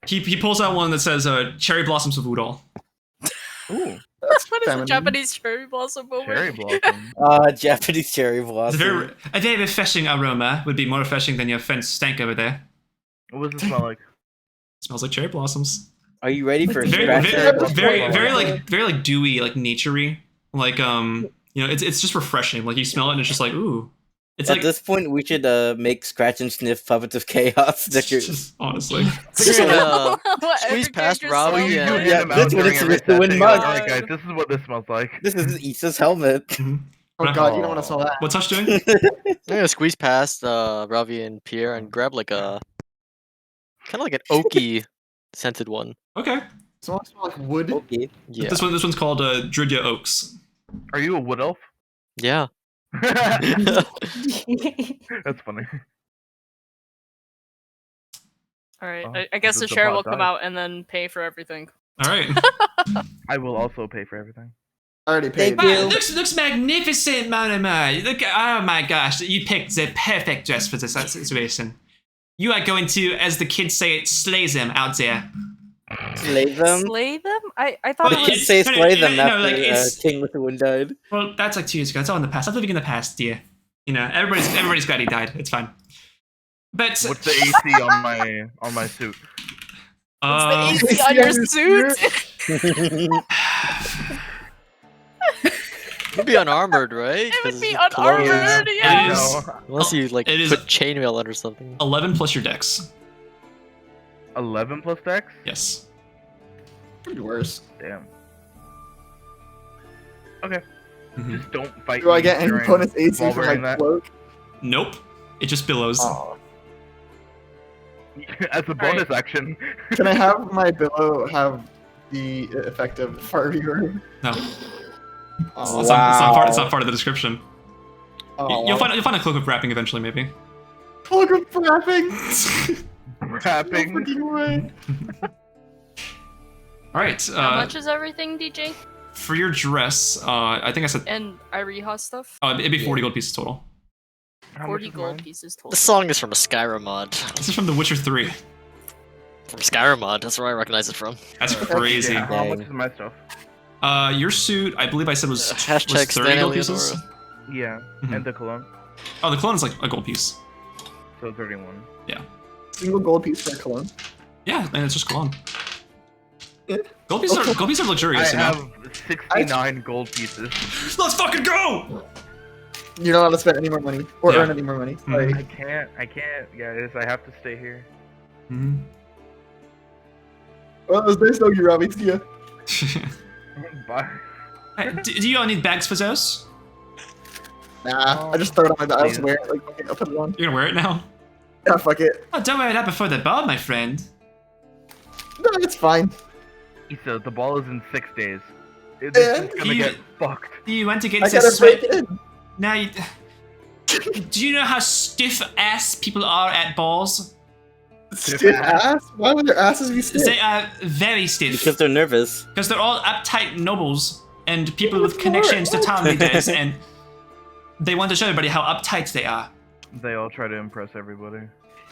He pulls out one that says cherry blossoms of Udall. ooh. What is feminine. a Japanese cherry blossom over? Cherry blossom. Japanese cherry It's blossom. a very refreshing aroma. Would be more refreshing than your friend's stank over there. What does it smell like? Smells like cherry blossoms. Are you ready for a Very, scratch? very like dewy, like naturey. Like it's just refreshing. Like you smell it and it's just like ooh. It's At like this point, we should make scratch and sniff puppets of chaos stickers. just, honestly. Just, What, squeeze every past character Ravi smells and- like? Yeah, them this out one during is every Lithuan session. mug. Alright, guys, this is what this smells like. This is Isa's helmet. Mhm. Oh god, you don't want to smell that. What's Hush doing? gonna squeeze past Ravi and Pierre and grab like a kind of like an oaky scented one. Okay. Smell like wood. Okay. Yeah. This one's called Druidya Oaks. Are you a wood elf? Yeah. That's funny. All right. Oh, I guess this is the Asherah bot will come died. out and then pay for everything. All right. I will also pay for everything. I already paid. Thank you. Looks magnificent, Monoma. Look, oh my gosh, you picked the perfect dress for this situation. You are going to, as the kids say, slay them out there. Slay them. Slay them? I thought Well, it You was. could say slay them no, after like, it's- King with the Wind died. Well, that's like 2 years ago. It's all in the past. I'm living in the past, dear. You know, everybody's glad he died. It's fine. But What's the AC on my suit? What's the AC on your suit? It'd be unarmored, right? It would 'Cause be it's clothes. unarmored, It yeah. is No. Unless you like It is- put chainmail under something. 11 plus your dex. 11 plus dex? Yes. Pretty worse. Damn. Okay. Mhm. Just don't fight Do I me get any during- bonus AC while for wearing my that. cloak? Nope. It just billows. Aw. As a bonus action. Can I have my billow have the effect of far viewer? No. Oh, It's not part of the description. oh. You'll find a cloak of wrapping eventually, maybe. Cloak of wrapping. Rapping. Freaking way. All right. How much is everything, DJ? For your dress, I think I said And Iriha stuff? it'd be 40 gold pieces total. How much 40 is gold mine? pieces total. This song is from a Skyrim mod. This is from The Witcher 3. From Skyrim mod. That's where I recognize it from. That's Yeah, crazy. how much Dang. is my stuff? Your suit, I believe I said was Hashtag 30 gold Stan pieces. Eleonora. Yeah, Mhm. and the cologne. Oh, the clone is like a gold piece. So 31. Single gold piece for cologne. Yeah, and it's just cologne. Yeah. Gold pieces are I luxurious, you know. have 69 gold pieces. Let's fucking go! You're not allowed to spend any more money or Yeah. earn any more money. Mhm. Like, I can't, guys. I have to stay here. Mhm. well, it was nice knowing you, Robbie. See ya. Bye. Hey, do you all need bags for those? Nah, I just throw it on my back. I just Yeah. wear it. Like, okay, I'll put it on. You're gonna wear it now? Yeah, fuck it. Oh, don't wear that before the ball, my friend. No, it's fine. Isa, the ball is in 6 days. This And is gonna you- get fucked. Do you want to get I to gotta break sweat? it in. Now, do you know how stiff ass people are at balls? Stiff ass? Why would their asses be stiff? They are very stiff. Because they're nervous. Because they're all uptight nobles and people Yeah, with that's connections to right. town leaders, and they want to show everybody how uptight they are. They all try to impress everybody.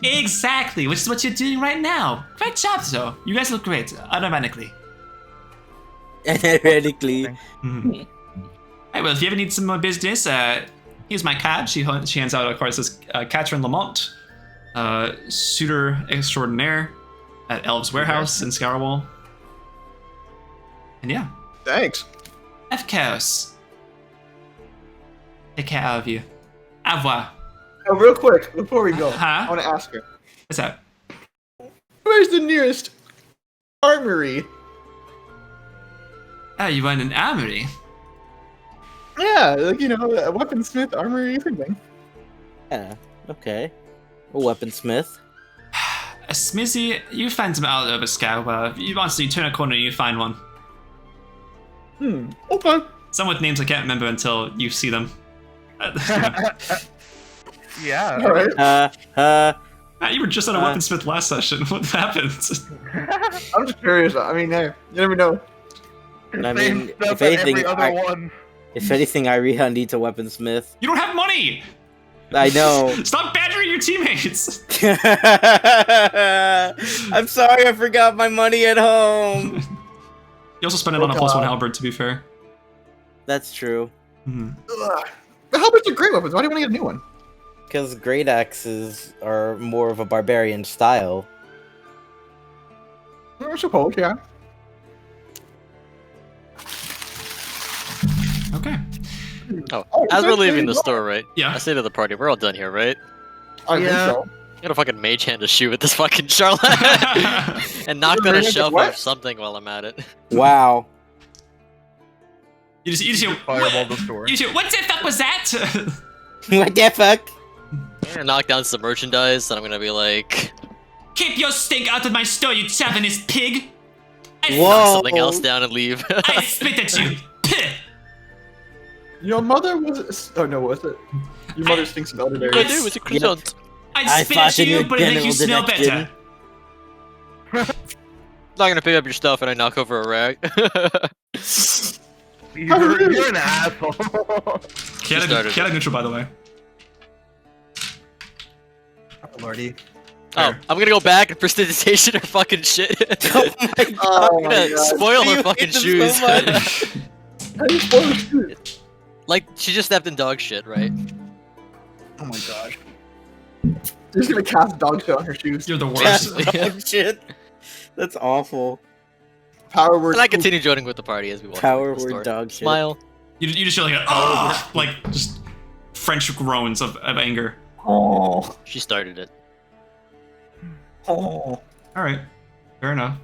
Exactly, which is what you're doing right now. Great job, though. You guys look great, unironically. Theoretically. Mhm. Hey, well, if you ever need some more business, here's my card. She hands out a card that says Catherine Lamont, suitor extraordinaire at Elves Warehouse in Scourwall. And yeah, Thanks. of course. Take care of you. Au revoir. Oh, real quick, before we go, Huh? I want to ask her. What's that? Where's the nearest armory? Oh, you want an armory? Yeah, like, you know, a weaponsmith, armory, everything. Yeah, okay. A weaponsmith. A smithy, you find them all over Scourwall. You honestly turn a corner and you find one. Okay. Some with names I can't remember until you see them. Yeah. Alright. Matt, you were just on a weaponsmith last session. What happened? I'm just curious. I mean, hey, you never know. I Same mean, stuff if as anything, every other one. If anything, Iriha needs a weaponsmith. You don't have money! I know. Stop badgering your teammates! I'm sorry, I forgot my money at home. You also spend it on a +1 halberd, to be fair. That's true. Mhm. Ugh. But how about your great weapons? Why do you want to get a new one? Because great axes are more of a barbarian style. I suppose, yeah. Okay. Oh, Oh, as we're that's leaving really the cool. store, right? Yeah. I say to the party, we're all done here, right? I think Yeah. so. I'm gonna fucking mage hand a shoe at this fucking Charlotte and knock You're down a gonna shelf what? or something while I'm at it. Wow. You just hear, Fireball the store. you just hear, what the fuck was that? What the fuck? I'm gonna knock down some merchandise, and I'm gonna be like, Keep your stink out of my store, you ravenous pig! I, Whoa. knock something else down and leave. I spit at you! Pih! Your mother was. Oh no, was it? Your mother stinks of elderberries. I do, it's a croissant. I'd spit at you, but it makes you smell better. Not gonna pick up your stuff, and I knock over a rag. You're an asshole. Chaotic neutral, by the way. Oh, Lordy. Oh, I'm gonna go back and prestidigitation her fucking shit. Oh my god. Oh I'm my gonna god. spoil You her fucking hate them shoes. so much. How do you spoil the shoes? Like, she just stepped in dog shit, right? Oh my gosh. You're just gonna cast dog shit on her shoes. You're the worst. Oh, shit. That's awful. Power word. And I continue joining with the party as we walk Power into the word store. dog shit. Smile. You just feel like a, like just French groans of anger. Oh. She started it. Oh. All right, fair enough.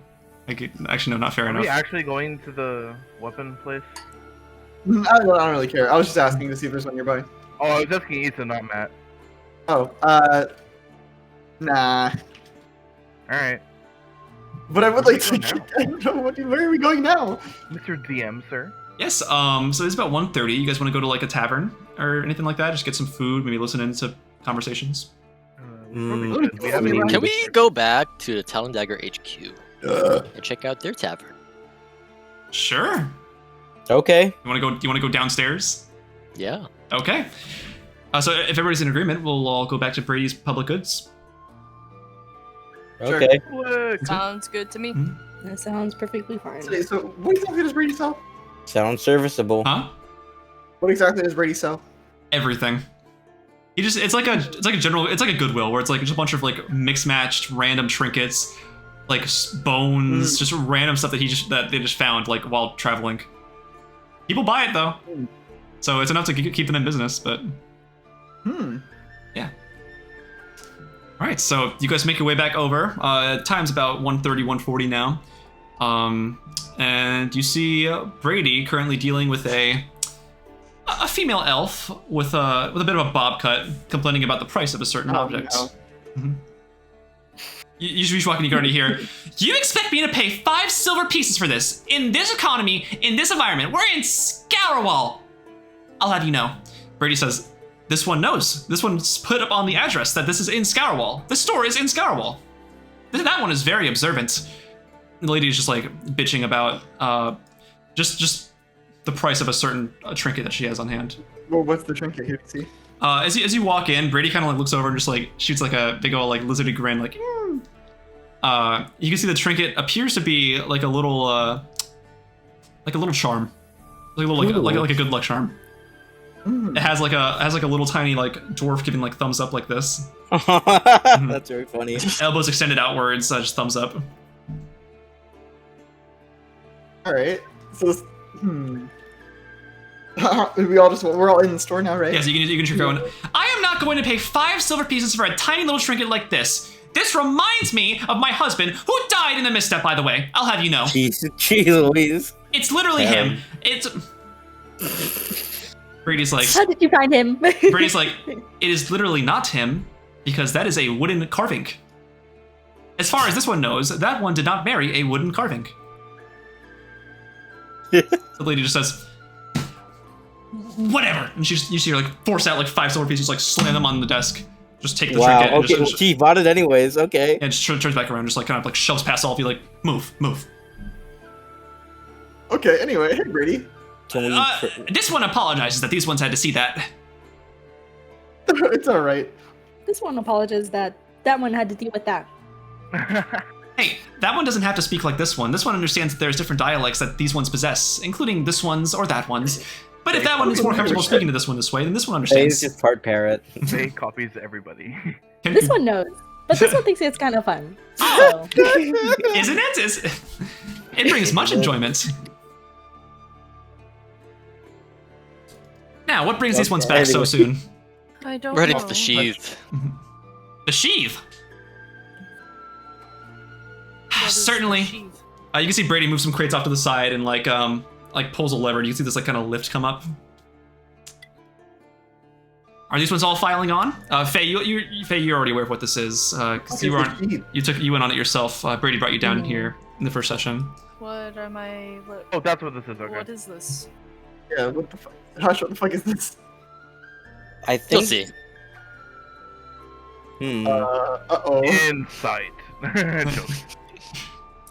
Actually, no, not fair Are enough. we actually going to the weapon place? I don't really care. I was just asking to see if there's one nearby. Oh, I was asking Isa, not Matt. Oh, nah. Alright. But I would like to. Where are we I don't know where are we going now? Mr. DM, sir. Yes. So it's about 1:30. You guys want to go to like a tavern or anything like that? Just get some food, maybe listen into conversations. Probably should. We haven't Can even- Can we go back to the Talon Dagger HQ and check out their tavern? Sure. Okay. You want to go? You want to go downstairs? Yeah. Okay. So if everybody's in agreement, we'll all go back to Brady's Public Goods. Sure. Okay. Look, Sounds good to me. That sounds perfectly fine. So what exactly does Brady sell? Sounds serviceable. Huh? What exactly does Brady sell? Everything. It's like a general, it's like a Goodwill where it's like just a bunch of like mixed matched random trinkets, like bones, just random stuff that they just found like while traveling. People buy it though, so it's enough to keep them in business. But yeah. All right, so you guys make your way back over. Time's about 1:30, 1:40 now, and you see Brady currently dealing with a female elf with a bit of a bob cut, complaining about the price of a certain object. No. Mhm. You should be walking. You can already hear. You expect me to pay 5 silver pieces for this in this economy, in this environment? We're in Scourwall. I'll have you know. Brady says, "This one knows. This one's put up on the address that this is in Scourwall. The store is in Scourwall. That one is very observant." The lady is just like bitching about just the price of a certain trinket that she has on hand. Well, what's the trinket here? See? As you walk in, Brady kind of like looks over and just like shoots like a big old like lizardy grin, like. You can see the trinket appears to be like a little charm, like a little like a good luck charm. It has like a little tiny like dwarf giving like thumbs up like this. That's very funny. Elbows extended outwards, just thumbs up. All right. So this, we're all in the store now, right? Yeah, so you can go and I am not going to pay 5 silver pieces for a tiny little trinket like this. This reminds me of my husband, who died in a misstep, by the way. I'll have you know. Jeez Louise. It's literally him. It's... Brady's like... How did you find him? Brady's like, it is literally not him, because that is a wooden carving. As far as this one knows, that one did not marry a wooden carving. The lady just says, whatever. And you see her like force out like 5 silver pieces, like slam them on the desk. Just take the Wow. trinket and Okay. just, She bought it anyways. Okay. and just turns back around, just like kind of like shoves past all of you, like move. Okay. Anyway, hey Brady. Can we? This one apologizes that these ones had to see that. It's all right. This one apologizes that one had to deal with that. Hey, that one doesn't have to speak like this one. This one understands that there's different dialects that these ones possess, including this one's or that one's. But if that one is more comfortable speaking to this one this way, then this one He's understands. just part parrot. They copies everybody. This one knows, but this one thinks it's kind of fun. Oh. So, Isn't it? It brings much enjoyment. Now, what brings these ones back so soon? I don't Right know. into the sheath. The sheath. What is the Certainly. sheath? You can see Brady move some crates off to the side and like pulls a lever. You can see this like kind of lift come up. Are these ones all filing on? Faye, you're already aware of what this is, because you went on it yourself. Brady brought you down here in the first session. What am I? What, Oh, that's what this is. Okay. what is this? Yeah, what the fuck? Hush, what the fuck is this? I You'll think. see. Uh-oh. Insight. Joking.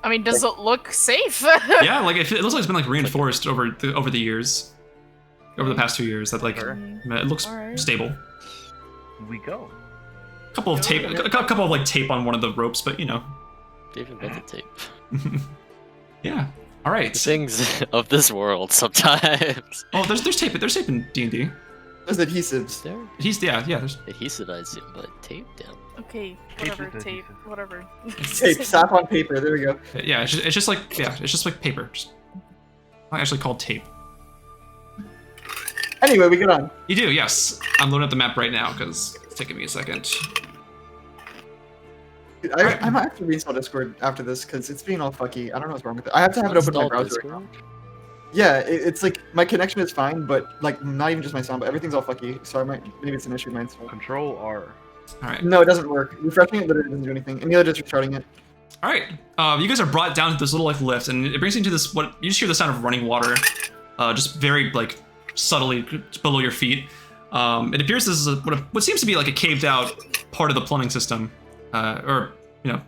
I mean, does it look safe? Yeah, like it looks like it's been like reinforced over the years, over the past 2 years. That like it looks Alright. stable. We go. Couple of tape, a couple of like tape on one of the ropes, but you know. They've invented tape. Yeah. All right. Things of this world sometimes. Oh, there's tape. There's tape in D&D. There's adhesives. There, Yeah. There's adhesive, I assume, but tape down. Okay, Tape whatever, is tape, adhesive. whatever. Tape, slap on paper. There we go. yeah. It's just like paper. Just, not actually called tape. Anyway, we get on. You do, yes. I'm loading up the map right now because it's taking me a second. I might have to reinstall Discord after this because it's being all fucky. I don't know what's wrong with it. I have to have it open in my browser right now. Yeah, it's like my connection is fine, but like not even just my sound, but everything's all fucky. So maybe it's an issue with my install. Control R. All right. No, it doesn't work. Refreshing it literally doesn't do anything, and neither does restarting it. All right. You guys are brought down to this little like lift, and it brings you to this. What you just hear the sound of running water, just very like subtly below your feet. It appears this is what seems to be like a caved out part of the plumbing system, or you know,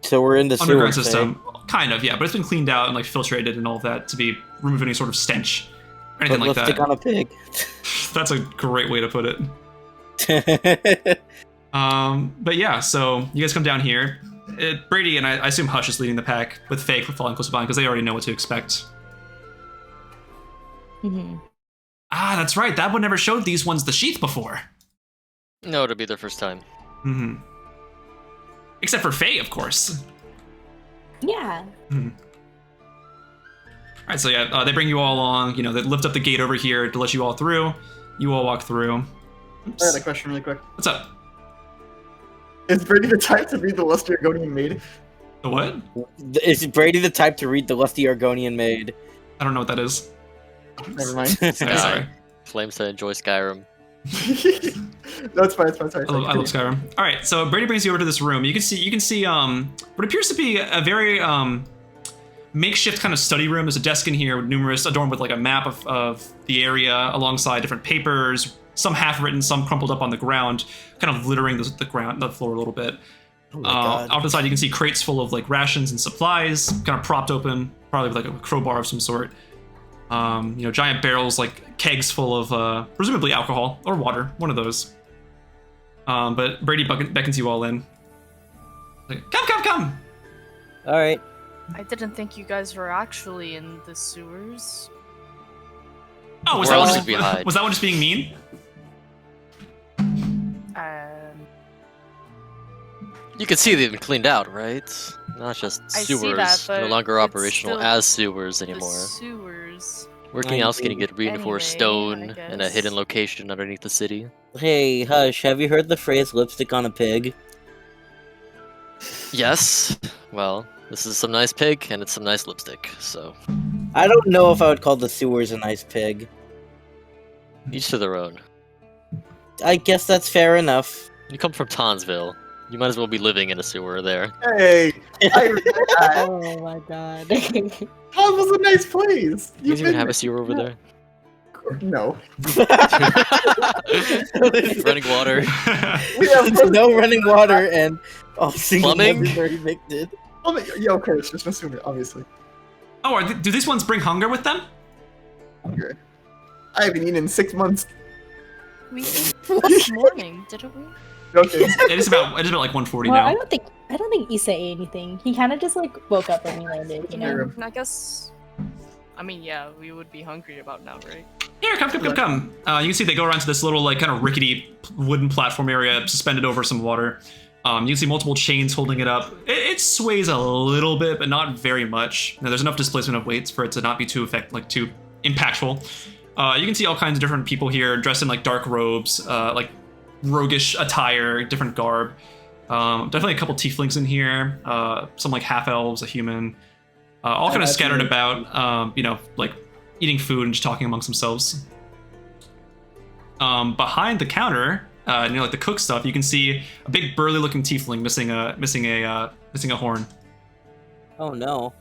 So we're in the underground sewer system. Kind of, yeah, but it's been cleaned out and like filtrated and all that to be remove any sort of stench or anything Put like lipstick that. on a pig. That's a great way to put it. But yeah, so you guys come down here. Brady and I assume Hush is leading the pack with Faye following close behind because they already know what to expect. Mhm. Ah, that's right. That one never showed these ones the sheath before. No, it'll be their first time. Mm-hmm. Except for Faye, of course. Yeah. All right, so yeah, they bring you all along. You know, they lift up the gate over here to let you all through. You all walk through. Oops. I had a question really quick. What's up? Is Brady the type to read the lusty Argonian maid? The what? Is Brady the type to read the lusty Argonian maid? I don't know what that is. Never mind. Sorry. Claims to enjoy Skyrim. No, it's fine. It's fine. Sorry. I love Skyrim. All right, so Brady brings you over to this room. You can see what appears to be a very makeshift kind of study room. There's a desk in here, adorned with like a map of the area alongside different papers, some half written, some crumpled up on the ground, kind of littering the floor a little bit. Oh my God. Off to the side, you can see crates full of like rations and supplies, kind of propped open, probably with like a crowbar of some sort. You know, giant barrels, like kegs full of presumably alcohol or water, one of those. But Brady beckons you all in. Like, come! All right. I didn't think you guys were actually in the sewers. Oh, was Where else that would we hide? was that one just being mean? You can see they've been cleaned out, right? Not just I see sewers. that, No but longer it's operational still as sewers The anymore. sewers. Working else getting get reinforced Anyway, stone I in a hidden guess. location underneath the city. Hey, Hush, have you heard the phrase lipstick on a pig? Yes. Well, this is some nice pig and it's some nice lipstick. So I don't know if I would call the sewers a nice pig. each to their own. I guess that's fair enough. You come from Townsville. You might as well be living in a sewer there. Hey, I remember that. Oh my God. That was a nice place. You guys even have a sewer over there? No. Running water. We have No running water and single Plumbing? mothers are evicted. Yeah, of course. Just assume it, obviously. Oh, do these ones bring hunger with them? Hungry. I haven't eaten in 6 months. We ate this morning, didn't we? Okay. It is about like 1:40 Well, now. I don't think Isa ate anything. He kind of just like woke up when we landed, you know. Sure. I guess. I mean, yeah, we would be hungry about now, right? Here, come. You can see they go around to this little, like, kind of rickety wooden platform area suspended over some water. You can see multiple chains holding it up. It sways a little bit, but not very much. Now, there's enough displacement of weights for it to not be too impactful. You can see all kinds of different people here dressed in, like, dark robes, like roguish attire, different garb. Definitely a couple tieflings in here. Some, like, half-elves, a human. All kind of scattered about, you know, like, eating food and just talking amongst themselves. behind the counter, like the cook stuff, you can see a big burly-looking tiefling missing a horn. Oh no.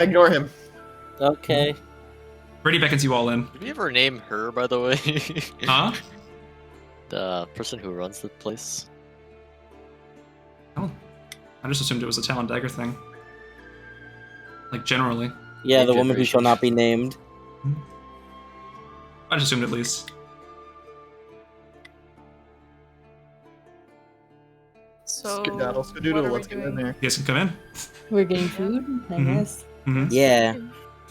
Ignore him. Okay. Brady beckons you all in. Did we ever name her, by the way? Huh? The person who runs the place? Oh, I just assumed it was a Talon Dagger thing. Like, generally. Yeah, the woman who shall not be named. I just assumed at least. So, Skedaddle, what are skadoodle, we let's get in doing? there. You guys can come in. We're getting food, I Mhm. guess. Yeah.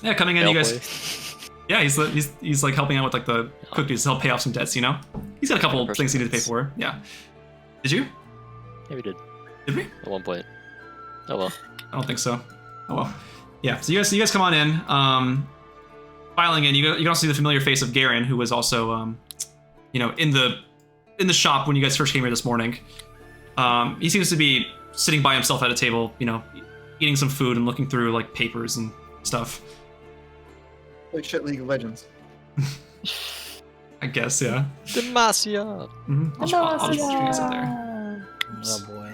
Yeah, coming in, you guys. Bellboy. Yeah, he's like helping out with like the cookies to help pay off some debts, you know? He's got a couple Personal things he needs to pay debts. for. Yeah. Did you? Yeah, we did. Did we? At one point. Oh well. I don't think so. Oh well. Yeah, so you guys come on in. Filing in, you can also see the familiar face of Garen, who was also in the shop when you guys first came here this morning. He seems to be sitting by himself at a table, eating some food and looking through like papers and stuff. Holy shit, League of Legends. I guess, yeah. Demacia! I'll just put you guys in there. Oh boy.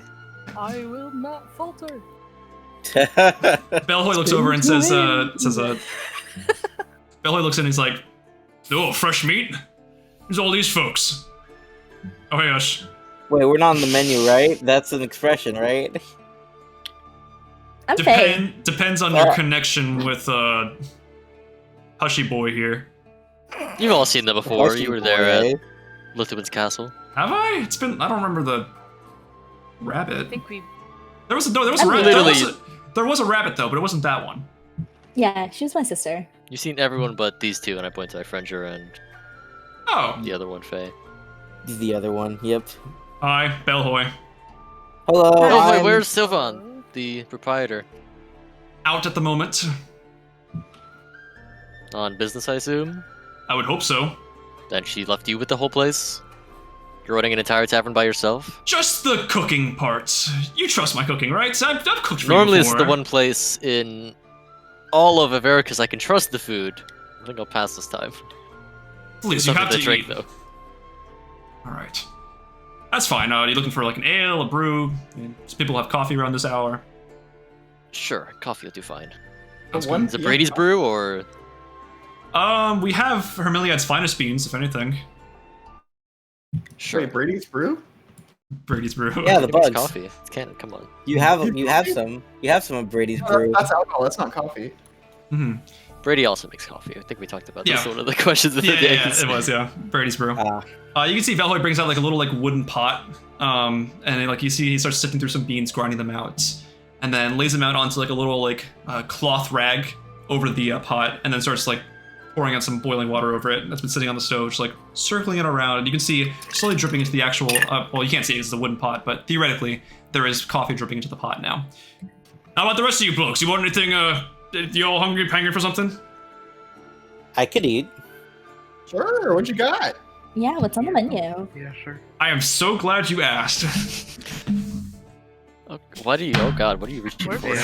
I will not falter. Bellhoy looks over and says, Bellhoy looks in and he's like, "Oh, fresh meat? Who's all these folks?" Oh, hey, Ash. Wait, we're not on the menu, right? That's an expression, right? I'm Faye. Depends on your connection with, Hushy Boy here. You've all seen that before. You were there Boy. at Lithuan's castle. Have I? I don't remember the I rabbit. think we. There was a I'm rabbit. literally- There was a rabbit though, but it wasn't that one. Yeah, she was my sister. You've seen everyone but these two, and I point to Ifrenjer and Oh, the other one, Faye. The other one, yep. hi, Bellhoy. Hello, Oh, wait, I'm- where's Sylvan, the proprietor? Out at the moment. On business, I assume? I would hope so. Then she left you with the whole place? You're running an entire tavern by yourself? Just the cooking parts. You trust my cooking, right? I've cooked for Normally you this is before. the one place in all of Avericus I can trust the food. I think I'll pass this time. Please, you have to drink, eat. though. All right. That's fine. You looking for like an ale, a brew? Some people have coffee around this hour. Sure, coffee will do fine. Sounds One good. Is it PM Brady's brew, or... We have Hermiliad's finest beans, if anything. Sure. Wait, Brady's brew? Brady's brew. Yeah, the It makes bugs. coffee. It's cannon, come on. You have some. You have some of Brady's No, brew. that's alcohol, that's not coffee. Mhm. Brady also makes coffee. I think we talked about this Yeah. one of the questions of the Yeah, day. yeah, it was, yeah. Brady's brew. You can see Velhoy brings out like a little like wooden pot, and then, like you see he starts sifting through some beans, grinding them out, and then lays them out onto like a little like cloth rag over the pot, and then starts like pouring out some boiling water over it. That's been sitting on the stove, just like circling it around, and you can see slowly dripping into the actual. Well, you can't see it 'cause it's a wooden pot, but theoretically there is coffee dripping into the pot now. How about the rest of you blokes? You want anything? You all hungry, panging for something? I could eat. Sure, what you got? Yeah, what's on the menu? Yeah, sure. I am so glad you asked. Oh, why do you... Oh god, what are you reaching Where for? is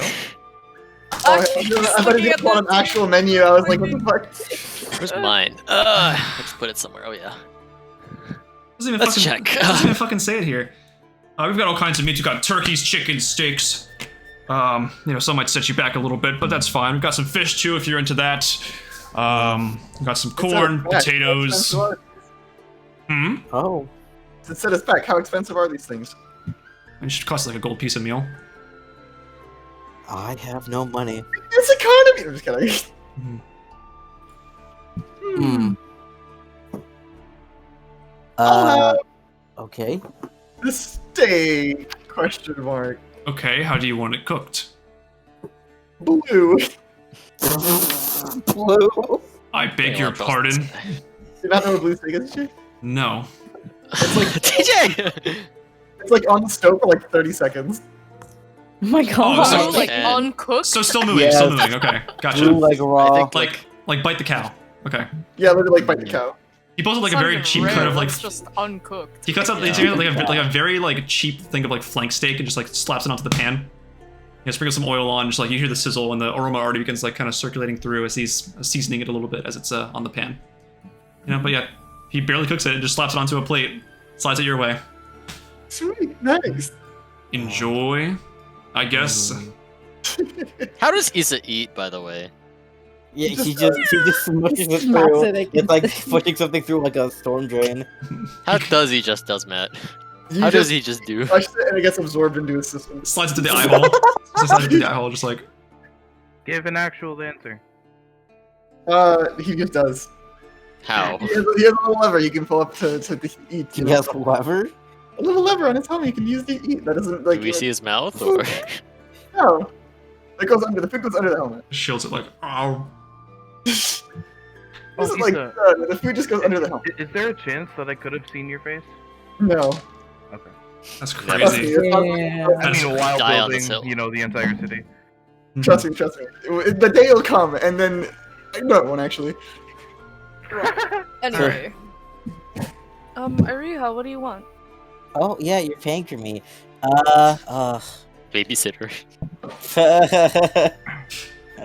Oh, Okay, I just thought looking you at just want the- an actual menu. I was like, what the fuck? Where's mine? Let's put it somewhere. Oh yeah. Doesn't even Let's fucking, check. Doesn't even fucking say it here. We've got all kinds of meats. We've got turkeys, chickens, steaks. Some might set you back a little bit, but that's fine. We've got some fish too, if you're into that. We've got some corn, potatoes. Hmm. Oh. To set us back, how expensive are these things? It should cost like a gold piece a meal. I have no money. It's economy. I'm just kidding. Hmm. I'll have Okay. the steak? Question mark. Okay, how do you want it cooked? Blue. Blue. I beg Yeah, your I'll trust pardon. this guy. Do you not know what blue steak is, Jay? No. TJ! It's like on the stove for like 30 seconds. Oh my god. so- Oh, like And- uncooked? So still moving, Yes. still moving. Okay, gotcha. Blue like raw. I think- Like bite the cow. Okay. Yeah, literally like bite the cow. He pulls out like It's a not very even cheap rare, cut of like. it's just uncooked. He cuts up Yeah. like a very like cheap thing of like flank steak and just like slaps it onto the pan. Sprinkles some oil on, just like you hear the sizzle and the aroma already begins like kind of circulating through as he's seasoning it a little bit as it's on the pan. You know, but yeah, he barely cooks it and just slaps it onto a plate, slides it your way. Sweet, nice. Enjoy, I guess. How does Isa eat, by the way? Yeah, he just smushes it Smacks through. it It's like pushing something through like a storm drain. How does he just does, Matt? You How does just he just do? flush it and it gets absorbed into his system. Slides into the eye hole. Slides into the eye hole, just like. Give an actual answer. He just does. How? He has a little lever you can pull up to eat. He has a lever? a little lever on his helmet you can use to eat. That doesn't like. Do we see his mouth or? No. It goes under. The food goes under the helmet. Shields it like, oh. This Oh, is like Isa, the food just goes under the helmet. is there a chance that I could have seen your face? No. Okay. That's Trust me, crazy. it's not- Yeah. I mean, while Die on this building, hill. you know, the entire city. Trust me, trust me. The day will come, and then no, it won't actually. Anyway. Ariha, what do you want? Oh yeah, you're paying for me. Babysitter.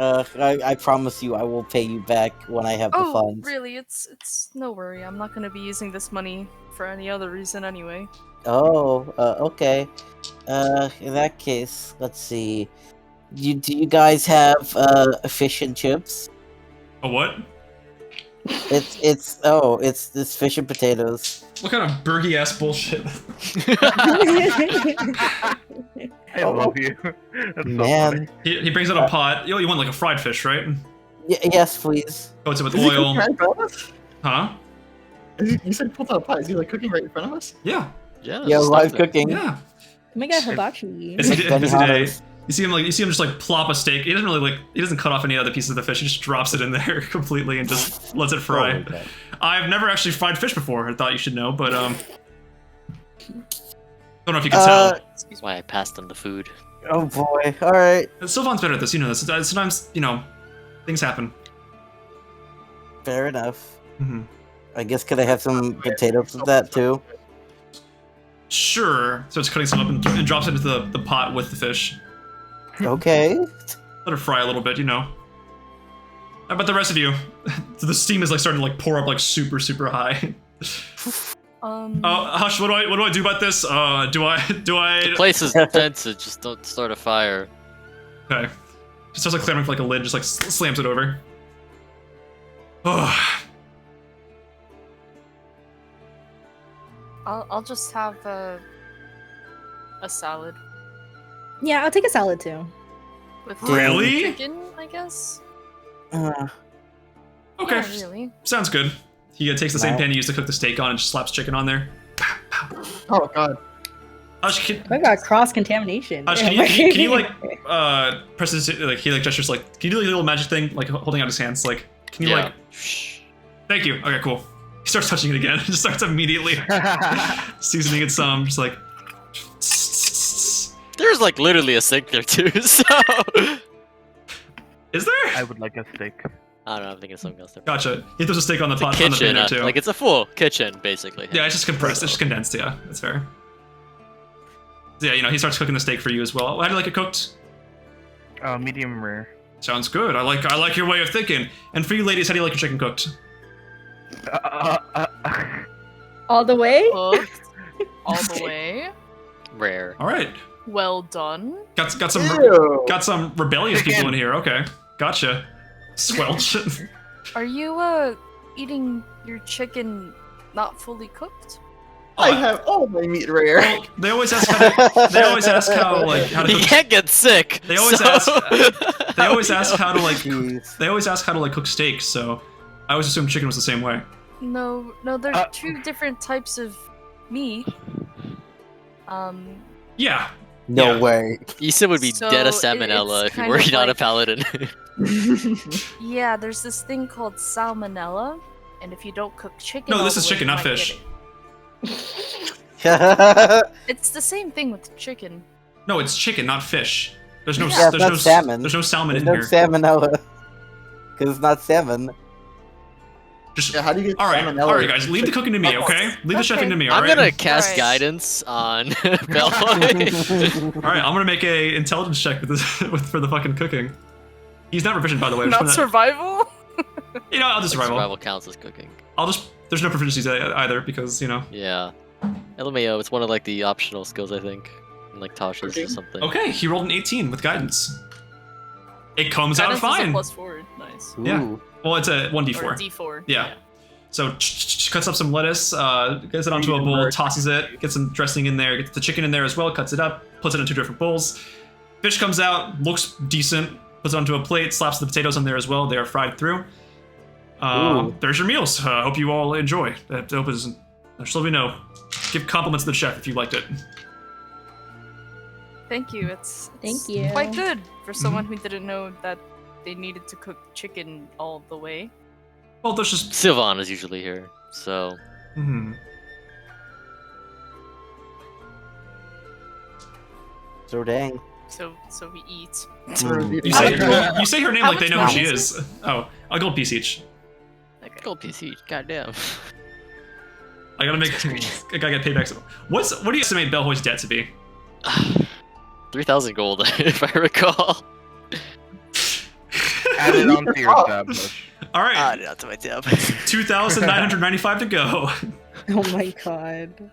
I promise you I will pay you back when I have the Oh, funds. really? It's no worry. I'm not gonna be using this money for any other reason anyway. Oh, okay. In that case, let's see. Do you guys have fish and chips? A what? It's this fish and potatoes. What kind of burgy ass bullshit? I love you. That's so Man. funny. He brings out a pot. Yo, you want like a fried fish, right? Yes, please. Coats it with Is he cooking oil. right in front of us? Huh? You said pulled out a pot. Is he like cooking right in front of us? Yeah. Yeah. Yeah, just live like that. cooking. Yeah. Oh my god, hibachi. Busy day. Busy day. Benihanas. You see him just like plop a steak. He doesn't really he doesn't cut off any other pieces of the fish. He just drops it in there completely and just lets it fry. Oh my God. I've never actually fried fish before. I thought you should know, but don't know if you can tell. That's why I passed him the food. Oh boy. All right. Sylvan's better at this. You know this. Sometimes things happen. Fair enough. Hmm. I guess could I have some potatoes with that too? Sure. So it's cutting some up and drops it into the pot with the fish. Okay. Let it fry a little bit, How about the rest of you? The steam is like starting to like pour up like super high. Hush, what do I do about this? Do I? The place is tense. Just don't start a fire. Okay. Just starts like clamoring for like a lid, just like slams it over. Oh. I'll just have a salad Yeah, I'll take a salad too. with Really? chicken, I guess. Okay. Yeah, really. Sounds good. He takes the same Wow. pan he used to cook the steak on and just slaps chicken on there. Oh god. Hush, can Oh my god, cross contamination. Hush, can you like press his like he like gestures like can you do like a little magic thing like holding out his hands like can you like Shh. thank you. Okay, cool. He starts touching it again. Just starts immediately seasoning it some, just like. There's like literally a sink there too. So Is there? I would like a steak. I don't know. I'm thinking of something else. There. Gotcha. He throws a steak on the It's a pot on the kitchen. pan there too. Like it's a full kitchen basically. Yeah, it's just compressed. It's just condensed. Yeah, that's fair. So, yeah, he starts cooking the steak for you as well. How do you like it cooked? Medium rare. Sounds good. I like your way of thinking. And for you ladies, how do you like your chicken cooked? All the way? Cooked all the way. Rare. All right. Well done. Got some Ew. rebellious Chicken. people in here. Okay, gotcha. Squelch. Are you eating your chicken not fully cooked? I have all my meat rare. Well, they always ask how to You cook. can't get sick. They always so- ask. They always ask how to like. Jeez. They always ask how to like cook steaks. So I always assumed chicken was the same way. No, there's two different types of meat. Yeah. No Yeah. way. Isa would be dead of So, salmonella it's if you kind were of not a like- paladin. Yeah, there's this thing called salmonella, and if you don't cook chicken, No, all this the is way, chicken, you not might get fish. it. It's the same thing with chicken. No, it's chicken, not fish. There's no. Yeah, there's not no salmon. There's no salmon There's in no here. salmonella. Because it's not salmon. Just. Yeah, how do you get All right, salmonella? guys. Leave the cooking to me, okay? Leave the chefing Okay. to me. All I'm right. gonna cast Alright. guidance on Bellboy. All right, I'm gonna make a intelligence check with this for the fucking cooking. He's not proficient, by the way. I'm just Not putting survival. You know, I'll just survival. Survival counts as cooking. There's no proficiencies either because, you know. Yeah. LMAO, it's one of like the optional skills, I think. Like Tasha's or something. Okay, he rolled an 18 with guidance. It comes out Guidance is fine. a +4. Nice. Yeah. Ooh. Well, it's a 1d4. Or a D4. Yeah. So cuts up some lettuce, gets it onto a bowl, tosses it, gets some dressing in there, gets the chicken in there as well, cuts it up, puts it in 2 different bowls. Fish comes out, looks decent, puts it onto a plate, slaps the potatoes on there as well. They are fried through. There's your meals. Hope you all enjoy. Hope it isn't. Just let me know. Give compliments to the chef if you liked it. Thank you. It's Thank you. quite good for someone who didn't know that they needed to cook chicken all the way. Well, there's just. Sylvan is usually here, so. So dang. So we eat. You say her name How like they much know who she money is. Oh, a gold piece each. Okay. Gold piece each, goddamn. I gotta get paybacks. What do you estimate Bellhoy's debt to be? 3,000 gold, if I recall. Add it onto your tab, Bush. All right, Add it onto my tab. 2,995 to go. Oh my god.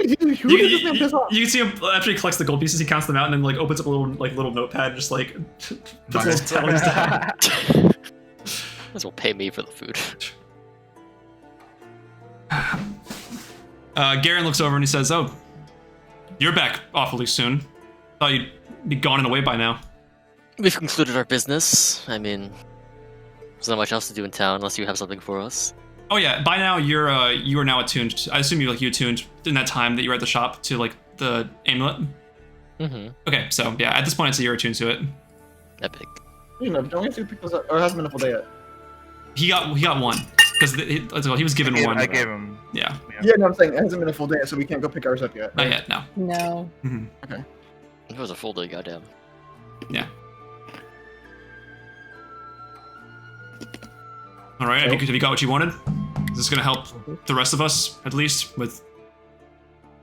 You can see him after he collects the gold pieces. He counts them out and then like opens up a little notepad, and just like puts little tallies down. Might as well pay me for the food. Garen looks over and he says, "Oh, you're back awfully soon. Thought you'd be gone and away by now." We've concluded our business. I mean, there's not much else to do in town unless you have something for us. Oh yeah, by now you are now attuned. I assume you attuned in that time that you were at the shop to like the amulet. Mm-hmm. Okay, so yeah, at this point I'd say you're attuned to it. Epic. You know, don't we have to pick those up? Or it hasn't been a full day yet. He got one because he was given one. I gave him. Yeah. Yeah, no, I'm saying it hasn't been a full day yet, so we can't go pick ours up yet. Not yet. No. No. If it was a full day, goddamn. Yeah. All right. Have you got what you wanted? Is this gonna help the rest of us at least with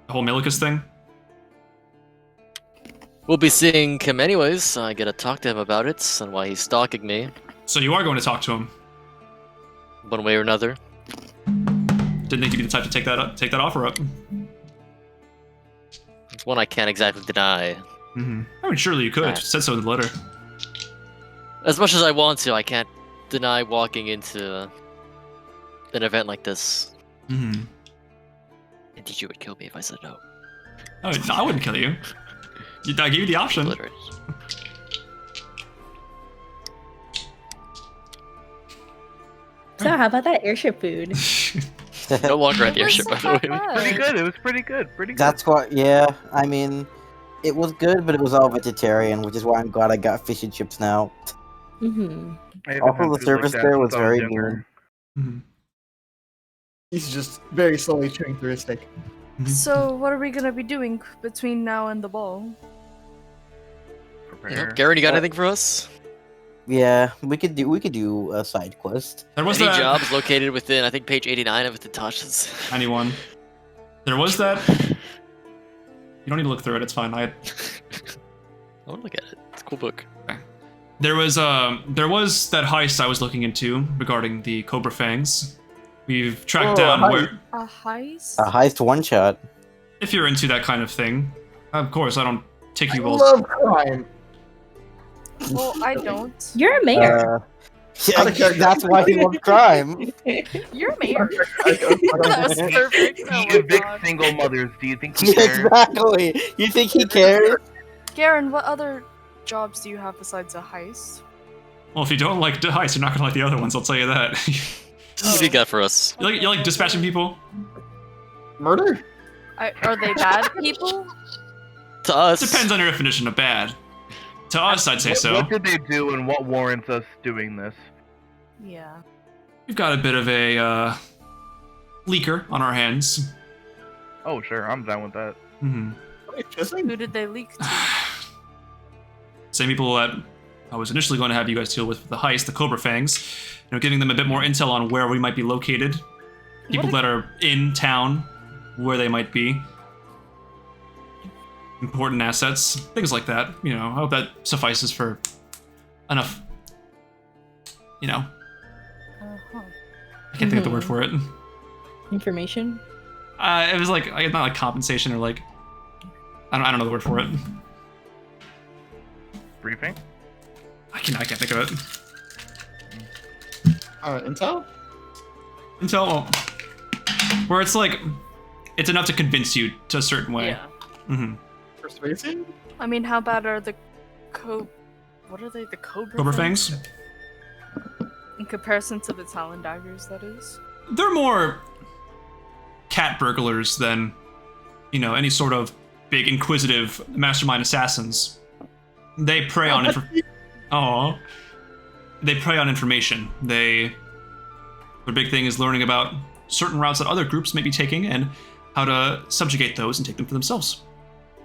the whole Milikus thing? We'll be seeing him anyways, so I gotta talk to him about it and why he's stalking me, So you are going to talk to him. one way or another. Didn't think you'd be the type to take that offer up. It's one I can't exactly deny. I mean, surely you could. Right. It said so in the letter. As much as I want to, I can't deny walking into an event like this. Mm-hmm. Indeed, you would kill me if I said no. Oh, no, I wouldn't kill you. I gave you the option. Literally. So how about that airship food? No longer at the It airship, by wasn't the way. that bad. Pretty good. It was pretty good. Pretty good. That's what. Yeah. I mean, it was good, but it was all vegetarian, which is why I'm glad I got fish and chips now. Mm-hmm. I haven't Also, had the food service that there was since I very younger. good. He's just very slowly chewing through his steak. So what are we gonna be doing between now and the ball? Prepare. Garen, you got anything for us? Yeah, we could do a side quest. There was Any that. jobs located within, I think, page 89 of Tasha's? Anyone? There was that. You don't need to look through it. It's fine. I want to look at it. It's a cool book. There was that heist I was looking into regarding the Cobra Fangs. We've tracked Oh, down a where. A heist? A heist one shot. If you're into that kind of thing, of course I don't take I you all. love crime. Well, I don't. You're a mayor. Out of character. That's why he loved crime. You're mayor. I That was perfect. Oh He my evicts god. single mothers. Do you think he cares? Exactly. You think he cares? Garen, what other jobs do you have besides a heist? Well, if you don't like the heist, you're not gonna like the other ones. I'll tell you that. What do you got for us? you like dispatching people? Murder? Are they bad people? To us. Depends on your definition of bad. To us, I'd say so. What did they do, and what warrants us doing this? Yeah. We've got a bit of a leaker on our hands. Oh, sure, I'm down with that. Mm-hmm. Who did they leak to? Same people that I was initially going to have you guys deal with the heist, the Cobra Fangs. You know, giving them a bit more intel on where we might be located. People that are in town, where they might be. Important assets, things like that. You know, I hope that suffices for enough, can't think of the word for it. Information. It was like not like compensation or like I don't know the word for it. Briefing? I can't think of it. Intel? Until where it's like it's enough to convince you to a certain way. Yeah. Mm-hmm. Persuasion? I mean, how bad are the what are they? The Cobra fangs? In comparison to the Talon daggers, that is. They're more cat burglars than, you know, any sort of big inquisitive mastermind assassins. They prey on They prey on information. Their big thing is learning about certain routes that other groups may be taking and how to subjugate those and take them for themselves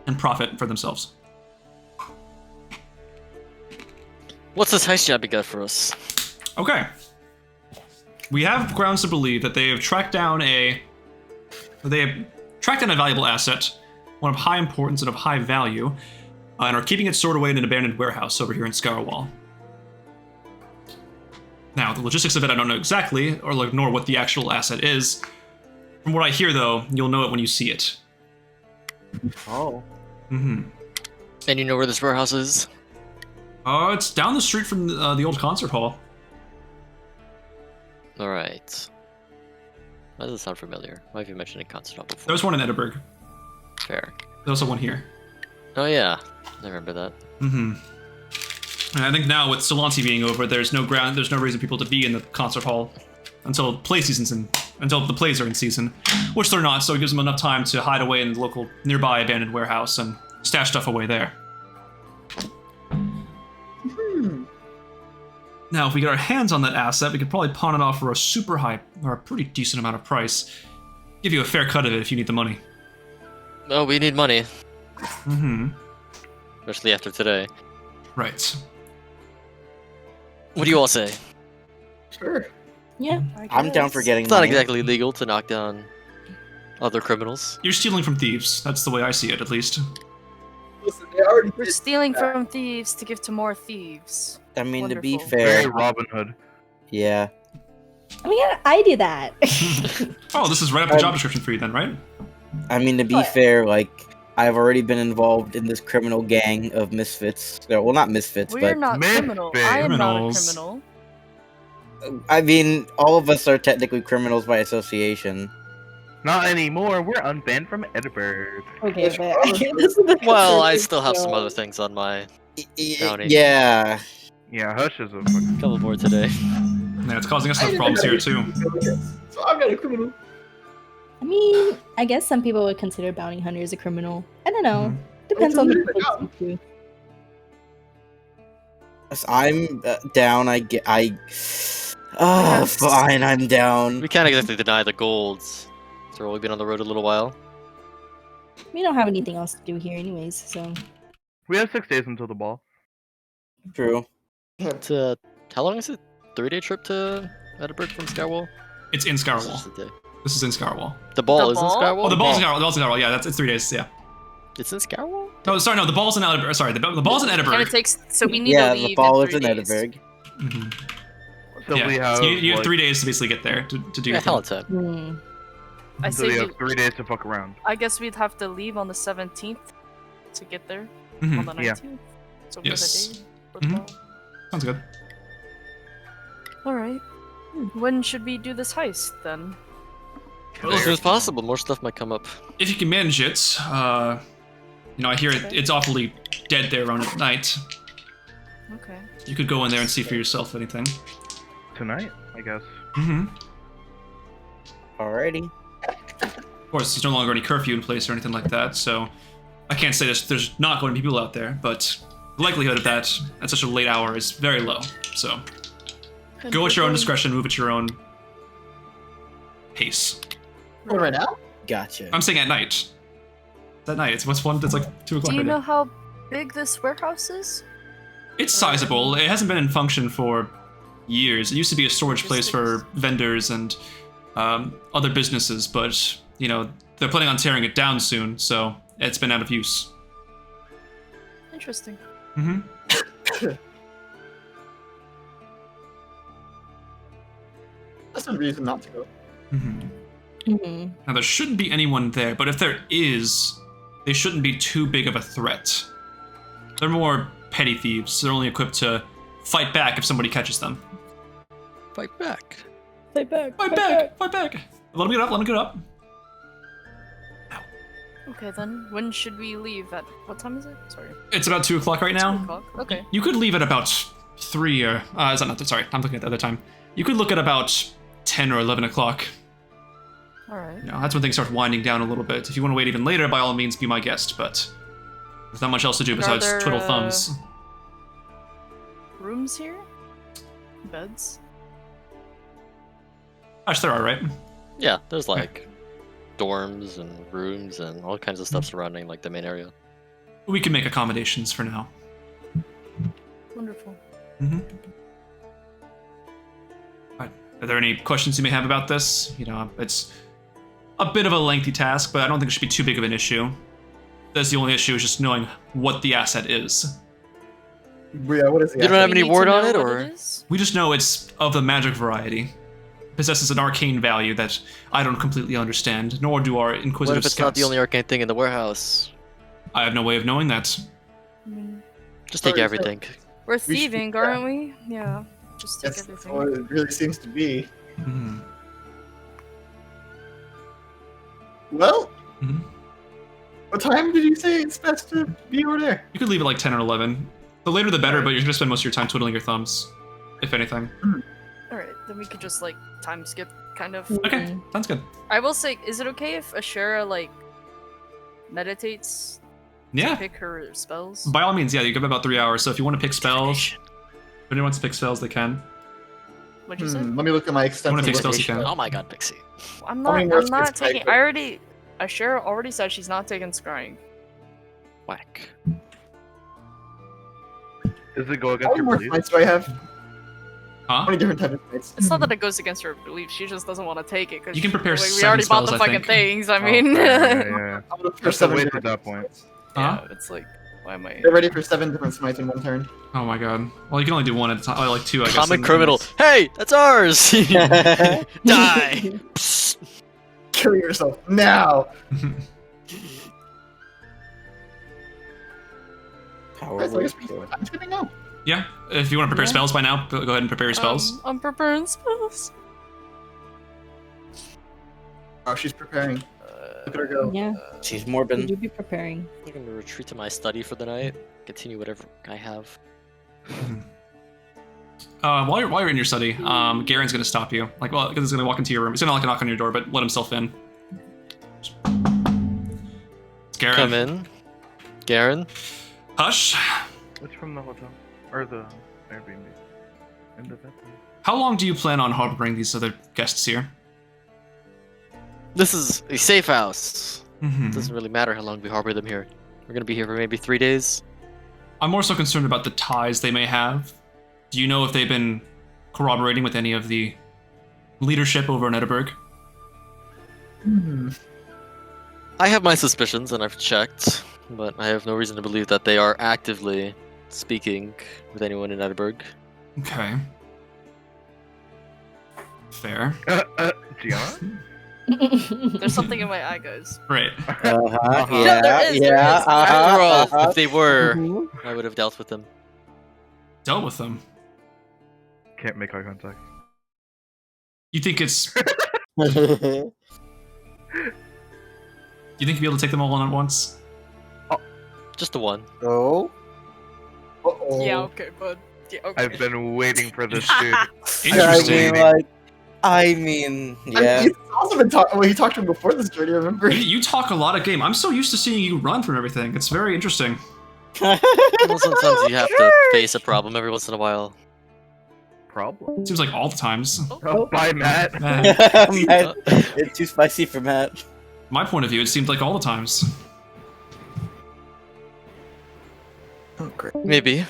and profit for themselves. What's this heist job you got for us? Okay. We have grounds to believe that they have tracked down a valuable asset, one of high importance and of high value, and are keeping it stored away in an abandoned warehouse over here in Scourwall. Now, the logistics of it I don't know exactly, nor what the actual asset is. From what I hear, though, you'll know it when you see it. Oh. Mm-hmm. And you know where this warehouse is? It's down the street from the old concert hall. Alright. Why does it sound familiar? Why have you mentioned a concert hall before? There's one in Edinburgh. Fair. There's also one here. Oh yeah, I remember that. Mm-hmm. And I think now with Solanti being over, there's no reason people to be in the concert hall until the plays are in season, which they're not. So it gives them enough time to hide away in the local nearby abandoned warehouse and stash stuff away there. Now, if we get our hands on that asset, we could probably pawn it off for a super high or a pretty decent amount of price. Give you a fair cut of it if you need the money. Oh, we need money. Mm-hmm. Especially after today. Right. What do you all say? Sure. Yeah. I'm down for getting It's not money. exactly legal to knock down other criminals. You're stealing from thieves. That's the way I see it, at least. Listen, they already We're did stealing that. from thieves to give to more thieves. I mean, to be Wonderful. Very fair, Robin Hood. yeah. I mean, I do that. Oh, this is right up the job description for you then, right? I mean, to be What? fair, like, I've already been involved in this criminal gang of misfits. Well, not misfits, We're but not Misfit. criminal. I am not a Criminals. criminal. I mean, all of us are technically criminals by association. Not anymore. We're unbanned from Edinburgh. Okay, It's but probably- this is the Well, I concert still have some show. other things on my Bounty. Yeah. Yeah, Hush is a fucking. couple board today. Yeah, it's causing us I enough didn't problems know here, that. too. So I'm not a criminal. I mean, I guess some people would consider bounty hunters a criminal. I don't know. Mhm. Depends It's a on the bit of a people job. you speak Yes, I'm down. Yes. Fine, I'm down. We can't exactly deny the golds. After all, we've been on the road a little while. to. We don't have anything else to do here, anyways. So We have 6 days until the ball. True. It's how long is it? 3-day trip to Edinburgh from Scourwall? It's in This is Scourwall. the day. This is in Scourwall. The ball The is ball? in Scourwall? Oh, the ball's in Scourwall. The ball's in Scourwall. Yeah, it's 3 days. Yeah. It's in Scourwall? No, sorry, no. The ball's in Edinburgh. Sorry, the ball's in And Edinburgh. it takes. So we need Yeah, to leave the ball in is 3 in days. Edinburgh. Mm-hmm. So Yeah. we have. So you have like, 3 days to basically get there to do Yeah, your hell thing. of time. I So say we we, have 3 days to fuck around. I guess we'd have to leave on the 17th to get there Mhm. on the 19th. Yeah. So we have Yes. a day for the Mhm. ball. Sounds good. All right. When should we do this heist then? As soon as possible, more stuff might come up. If you can manage it, I hear it's awfully dead there around at night. Okay. You could go in there and see for yourself anything. Tonight, I guess. Mm-hmm. Alrighty. Of course, there's no longer any curfew in place or anything like that, so I can't say there's not going to be people out there, but the likelihood of that at such a late hour is very low. So go at your own discretion, move at your own pace. Oh, right now? Gotcha. I'm saying at night. It's at night. It's like 2 o'clock. Do you right know now. how big this warehouse is? It's sizable. It hasn't been in function for years. It used to be a storage place for vendors and other businesses, but they're planning on tearing it down soon, so it's been out of use. Interesting. Mm-hmm. That's a reason not to go. Mhm. Now, there shouldn't be anyone there, but if there is, they shouldn't be too big of a threat. They're more petty thieves. They're only equipped to fight back if somebody catches them. Fight back. Fight back. Fight back! Fight back! Let them get up, let them get up. Okay, then. When should we leave? At what time is it? Sorry. It's about 2 o'clock right 2 now. o'clock. Okay. You could leave at about 3 or... is that not... Sorry, I'm looking at the other time. You could look at about 10 or 11 o'clock. Alright. You know, that's when things start winding down a little bit. If you want to wait even later, by all means, be my guest, but there's not much else to do And are besides there, twiddle thumbs. Rooms here? Beds? Gosh, they're alright. Yeah, there's like dorms and rooms and all kinds of stuff surrounding like the main area. We can make accommodations for now. Wonderful. Right. Are there any questions you may have about this? You know, it's a bit of a lengthy task, but I don't think it should be too big of an issue. That's the only issue, is just knowing what the asset is. Yeah, what is the You don't have We any need word to on know it, what or is? We just know it's of the magic variety. Possesses an arcane value that I don't completely understand, nor do our what inquisitive if it's not scouts. the only arcane thing in the warehouse? I have no way of knowing that. I mean, Just take Sorry, everything. we're should- thieving, yeah. aren't we? Yeah. Just take That's everything. what it really seems to be. Mhm. Well, Mhm. what time did you say it's best to be over there? You could leave at like 10 or 11. The later the better, but you're going to spend most of your time twiddling your thumbs, if anything. Alright, then we could just like time skip kind of. Okay, sounds good. I will say, is it okay if Asherah like meditates to Yeah, pick her spells? by all means, yeah, you give about 3 hours, so if you want to pick spells, if anyone wants to pick spells, they can. What'd you say? Let me look at my extensive take spells, you list. can. Oh my god, Pixie. I'm How not. many I'm words not gets typed taking. up? I already. Asherah already said she's not taking scrying. Whack. Does it go How against many your more beliefs? fights do I have? How Huh? many different types of fights? It's not that it goes against her belief. She just doesn't want to take it because You can prepare we 7 already bought spells, the I fucking think. things. I Oh, mean, yeah. I'm gonna prepare That's a 7 waste at different that fights. point. Huh? yeah, it's like, why am I? Get ready for 7 different smites in one turn. Oh my god. Well, you can only do one at a time. Oh, like 2, I guess. Common in- criminal. Hey, that's ours. Die. Psst. Kill yourself now! Power Guys, I guess word. we I'm skipping now. Yeah, if you want to prepare Yeah. spells by now, go ahead and prepare your spells. I'm preparing spells. Oh, she's preparing. Look at her go. Yeah, She's would morbid. you be preparing? I'm gonna retreat to my study for the night. Continue whatever I have. While you're in your study, Garen's gonna stop you. Like, well, because he's gonna walk into your room. He's gonna like knock on your door, but let himself in. It's Garen. Come in. Garen. Hush. It's from the hotel. Or the Airbnb. In the bedroom. How long do you plan on harboring these other guests here? This is a safe house. Mhm. Doesn't really matter how long we harbor them here. We're gonna be here for maybe 3 days. I'm more so concerned about the ties they may have. Do you know if they've been corroborating with any of the leadership over in Edinburgh? I have my suspicions and I've checked, but I have no reason to believe that they are actively speaking with anyone in Edinburgh. Okay. Fair. Gianna? There's something in my eye, guys. Right. Uh-huh. there Yeah, is, there yeah. is. After all, uh-huh. if they were, Mhm. I would have dealt with them. Dealt with them. Can't make eye contact. You think it's... You think you'll be able to take them all on at once? Just the one. Oh. Uh-oh. Yeah, okay, but yeah, okay. I've been waiting for this dude. Interesting. I mean, yeah. He's also been talking. Well, he talked to him before this journey. Remember? You talk a lot of game. I'm so used to seeing you run from everything. It's very interesting. Well, sometimes you have to face a problem every once in a while. Problem? Seems like all the times. Oh, bye, Matt. Man, Matt, it's too spicy for Matt. my point of view, it seemed like all the times. Oh, great. Maybe.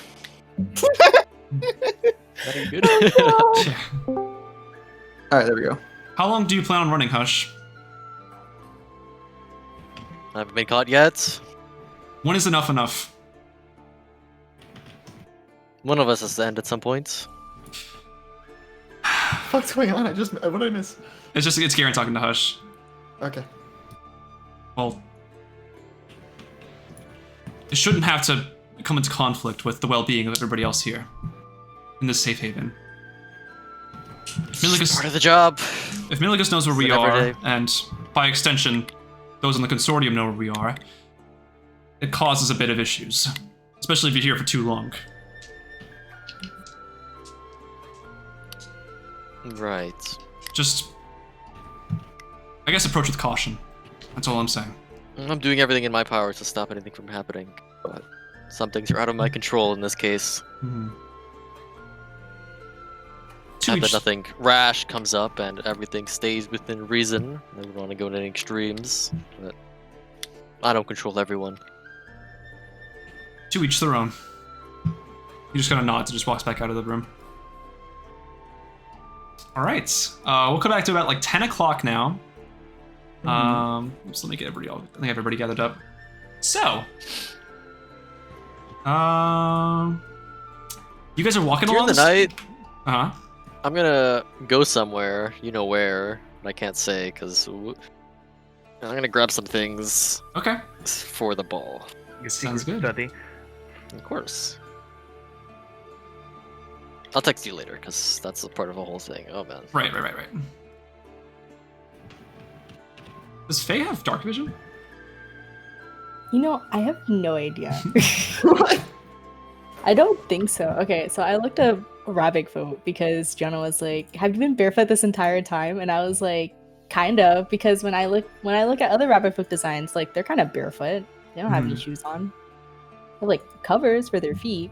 Very good. Yeah. All right, there we go. How long do you plan on running, Hush? I haven't been caught yet. When is enough enough? One of us has to end at some point. fuck's going on? What did I miss? It's Garen talking to Hush. Okay. Well, it shouldn't have to come into conflict with the well-being of everybody else here in this safe haven. It's part of the job. If Miligus knows where we It's an are, everyday- and by extension, those in the consortium know where we are, it causes a bit of issues, especially if you're here for too long. Right. Just, I guess, approach with caution. That's all I'm saying. I'm doing everything in my power to stop anything from happening, but some things are out of my control in this case. To And that each- nothing rash comes up and everything stays within reason. I don't want to go into any extremes, but I don't control everyone. To each their own. He just kind of nods and just walks back out of the room. All right, we'll come back to about like 10 o'clock now. Just let me get everybody. I think I have everybody gathered up. So, you guys are walking During along the night, Uh huh. I'm gonna go somewhere. You know where? I can't say because I'm gonna grab some things Okay. for the ball. Your Sounds secret good. study. Of course. I'll text you later because that's a part of the whole thing. Oh man. Right. Does Faye have dark vision? You know, I have no idea. What? I don't think so. Okay, so I looked up rabbit foot because Gianna was like, "Have you been barefoot this entire time?" And I was like, "Kind of," because when I look at other rabbit foot designs, like they're kind of barefoot. They don't have any shoes on. They're like covers for their feet.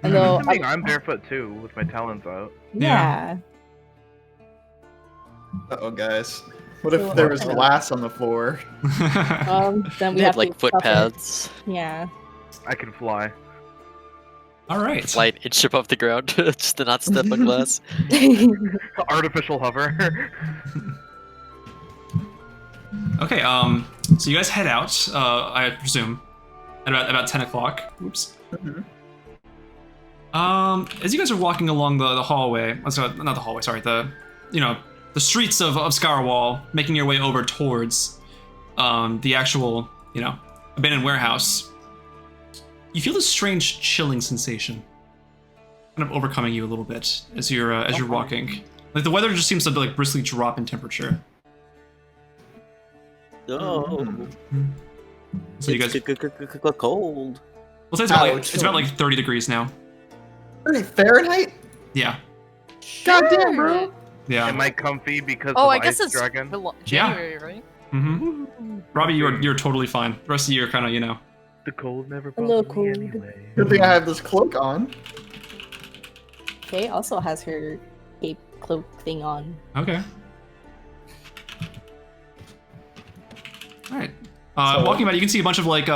And Mhm. though Assuming I'm barefoot too, with my talons out. yeah. Uh-oh, guys. What if So, there was okay. glass on the floor? Then we They have have like to foot suffer. pads. Yeah. I can fly. All right. Fly an inch above the ground just to not step on glass. Artificial hover. Okay. So you guys head out. I presume, at about 10 o'clock. Oops. As you guys are walking along the hallway, not the hallway, sorry, the streets of Scourwall, making your way over towards the actual, abandoned warehouse, you feel this strange chilling sensation kind of overcoming you a little bit as you're walking. Like the weather just seems to like briskly drop in temperature. Oh, So you guys, cold. we'll say it's about like 30 degrees now. 30 Fahrenheit? Yeah. Goddamn, bro. Yeah. Am I comfy because Oh, of I guess Ice it's Dragon? January, right? Mm-hmm. Robbie, you're totally fine. The rest of you are kind of, The cold never A little bothered me cold. anyway. Good thing I have this cloak on. Faye also has her cape cloak thing on. Okay. All right. So- Walking about, you can see a bunch of like,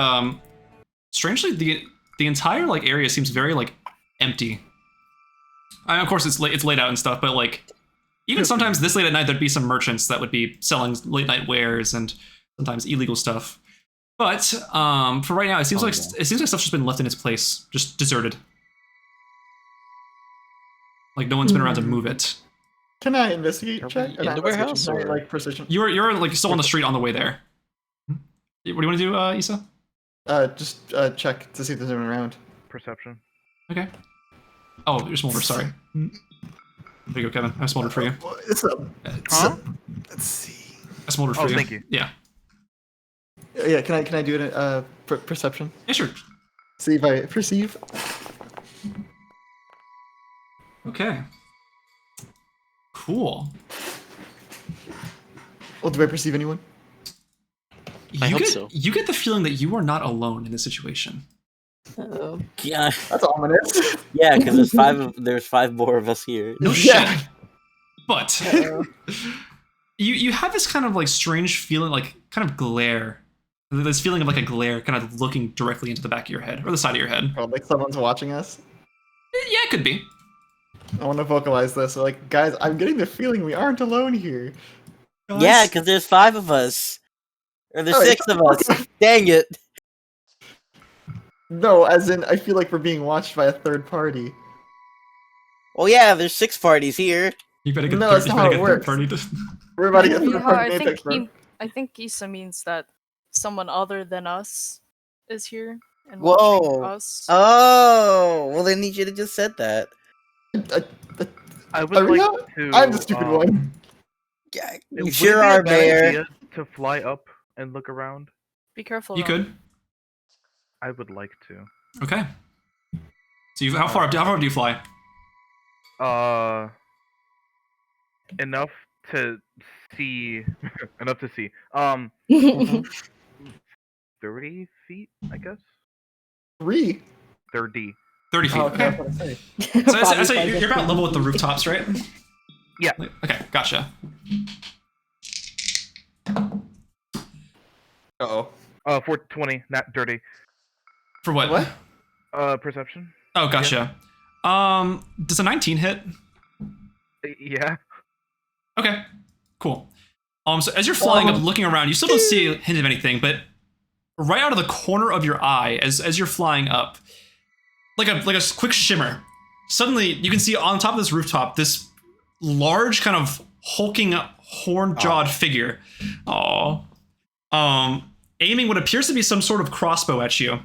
strangely, the entire like area seems very like empty. I mean, of course, it's laid out and stuff, but like, even sometimes this late at night, there'd be some merchants that would be selling late night wares and sometimes illegal stuff. But for right now, it seems like stuff's just been left in its place, just deserted. Like no one's been around to move it. Can I investigate Are check? we An in the warehouse, investigation, or- like precision? You're like still on the street on the way there. What do you want to do, Isa? Just check to see if there's anyone around. Perception. Okay. Oh, you're smolder. Sorry. There you go, Kevin. I smoldered for you. Huh? Let's see. I smoldered for Oh, you. thank you. Yeah. Yeah, can I do it? Perception. Yeah, sure. See if I perceive. Okay. Cool. Well, do I perceive anyone? I hope get, so. You get the feeling that you are not alone in this situation. Uh-oh. Yeah, That's ominous. yeah, because there's five more of us here. No Yeah. shit. But Uh-oh. you have this kind of like strange feeling, like kind of glare. This feeling of like a glare kind of looking directly into the back of your head or the side of your head. Oh, like someone's watching us. Yeah, it could be. I want to vocalize this. Like, guys, I'm getting the feeling we aren't alone here. Yeah, because there's five of us. Or there's Oh, six of us. Dang it. No, as in, I feel like we're being watched by a third party. Well, yeah, there's six parties here. You better get No, third, that's you not better how get it third works. party. We're about to get Yeah, third party I Apex, think bro. I think Isa means that someone other than us is here and Whoa. watching us. Oh, well then you should have just said that. I would Are we like not? to. I'm the stupid one. Yeah, would you it sure be a are, bad Mayor. idea to fly up and look around? Be careful. You Ron. could. I would like to. Okay. So how far up do you fly? Enough to see. Enough to see. 30 feet, I guess. 3. 30. 30 feet. Oh, Okay. okay. I was about to say. So I say you're about level with the rooftops, right? Yeah. Okay, gotcha. Uh-oh. 420, not dirty. For what? What? Perception. Oh, gotcha. Does a 19 hit? Yeah. Okay, cool. So as you're flying up, looking around, you still don't see a hint of anything, but right out of the corner of your eye, as you're flying up, like a quick shimmer, suddenly you can see on top of this rooftop this large kind of hulking, horn-jawed figure. Aiming what appears to be some sort of crossbow at you.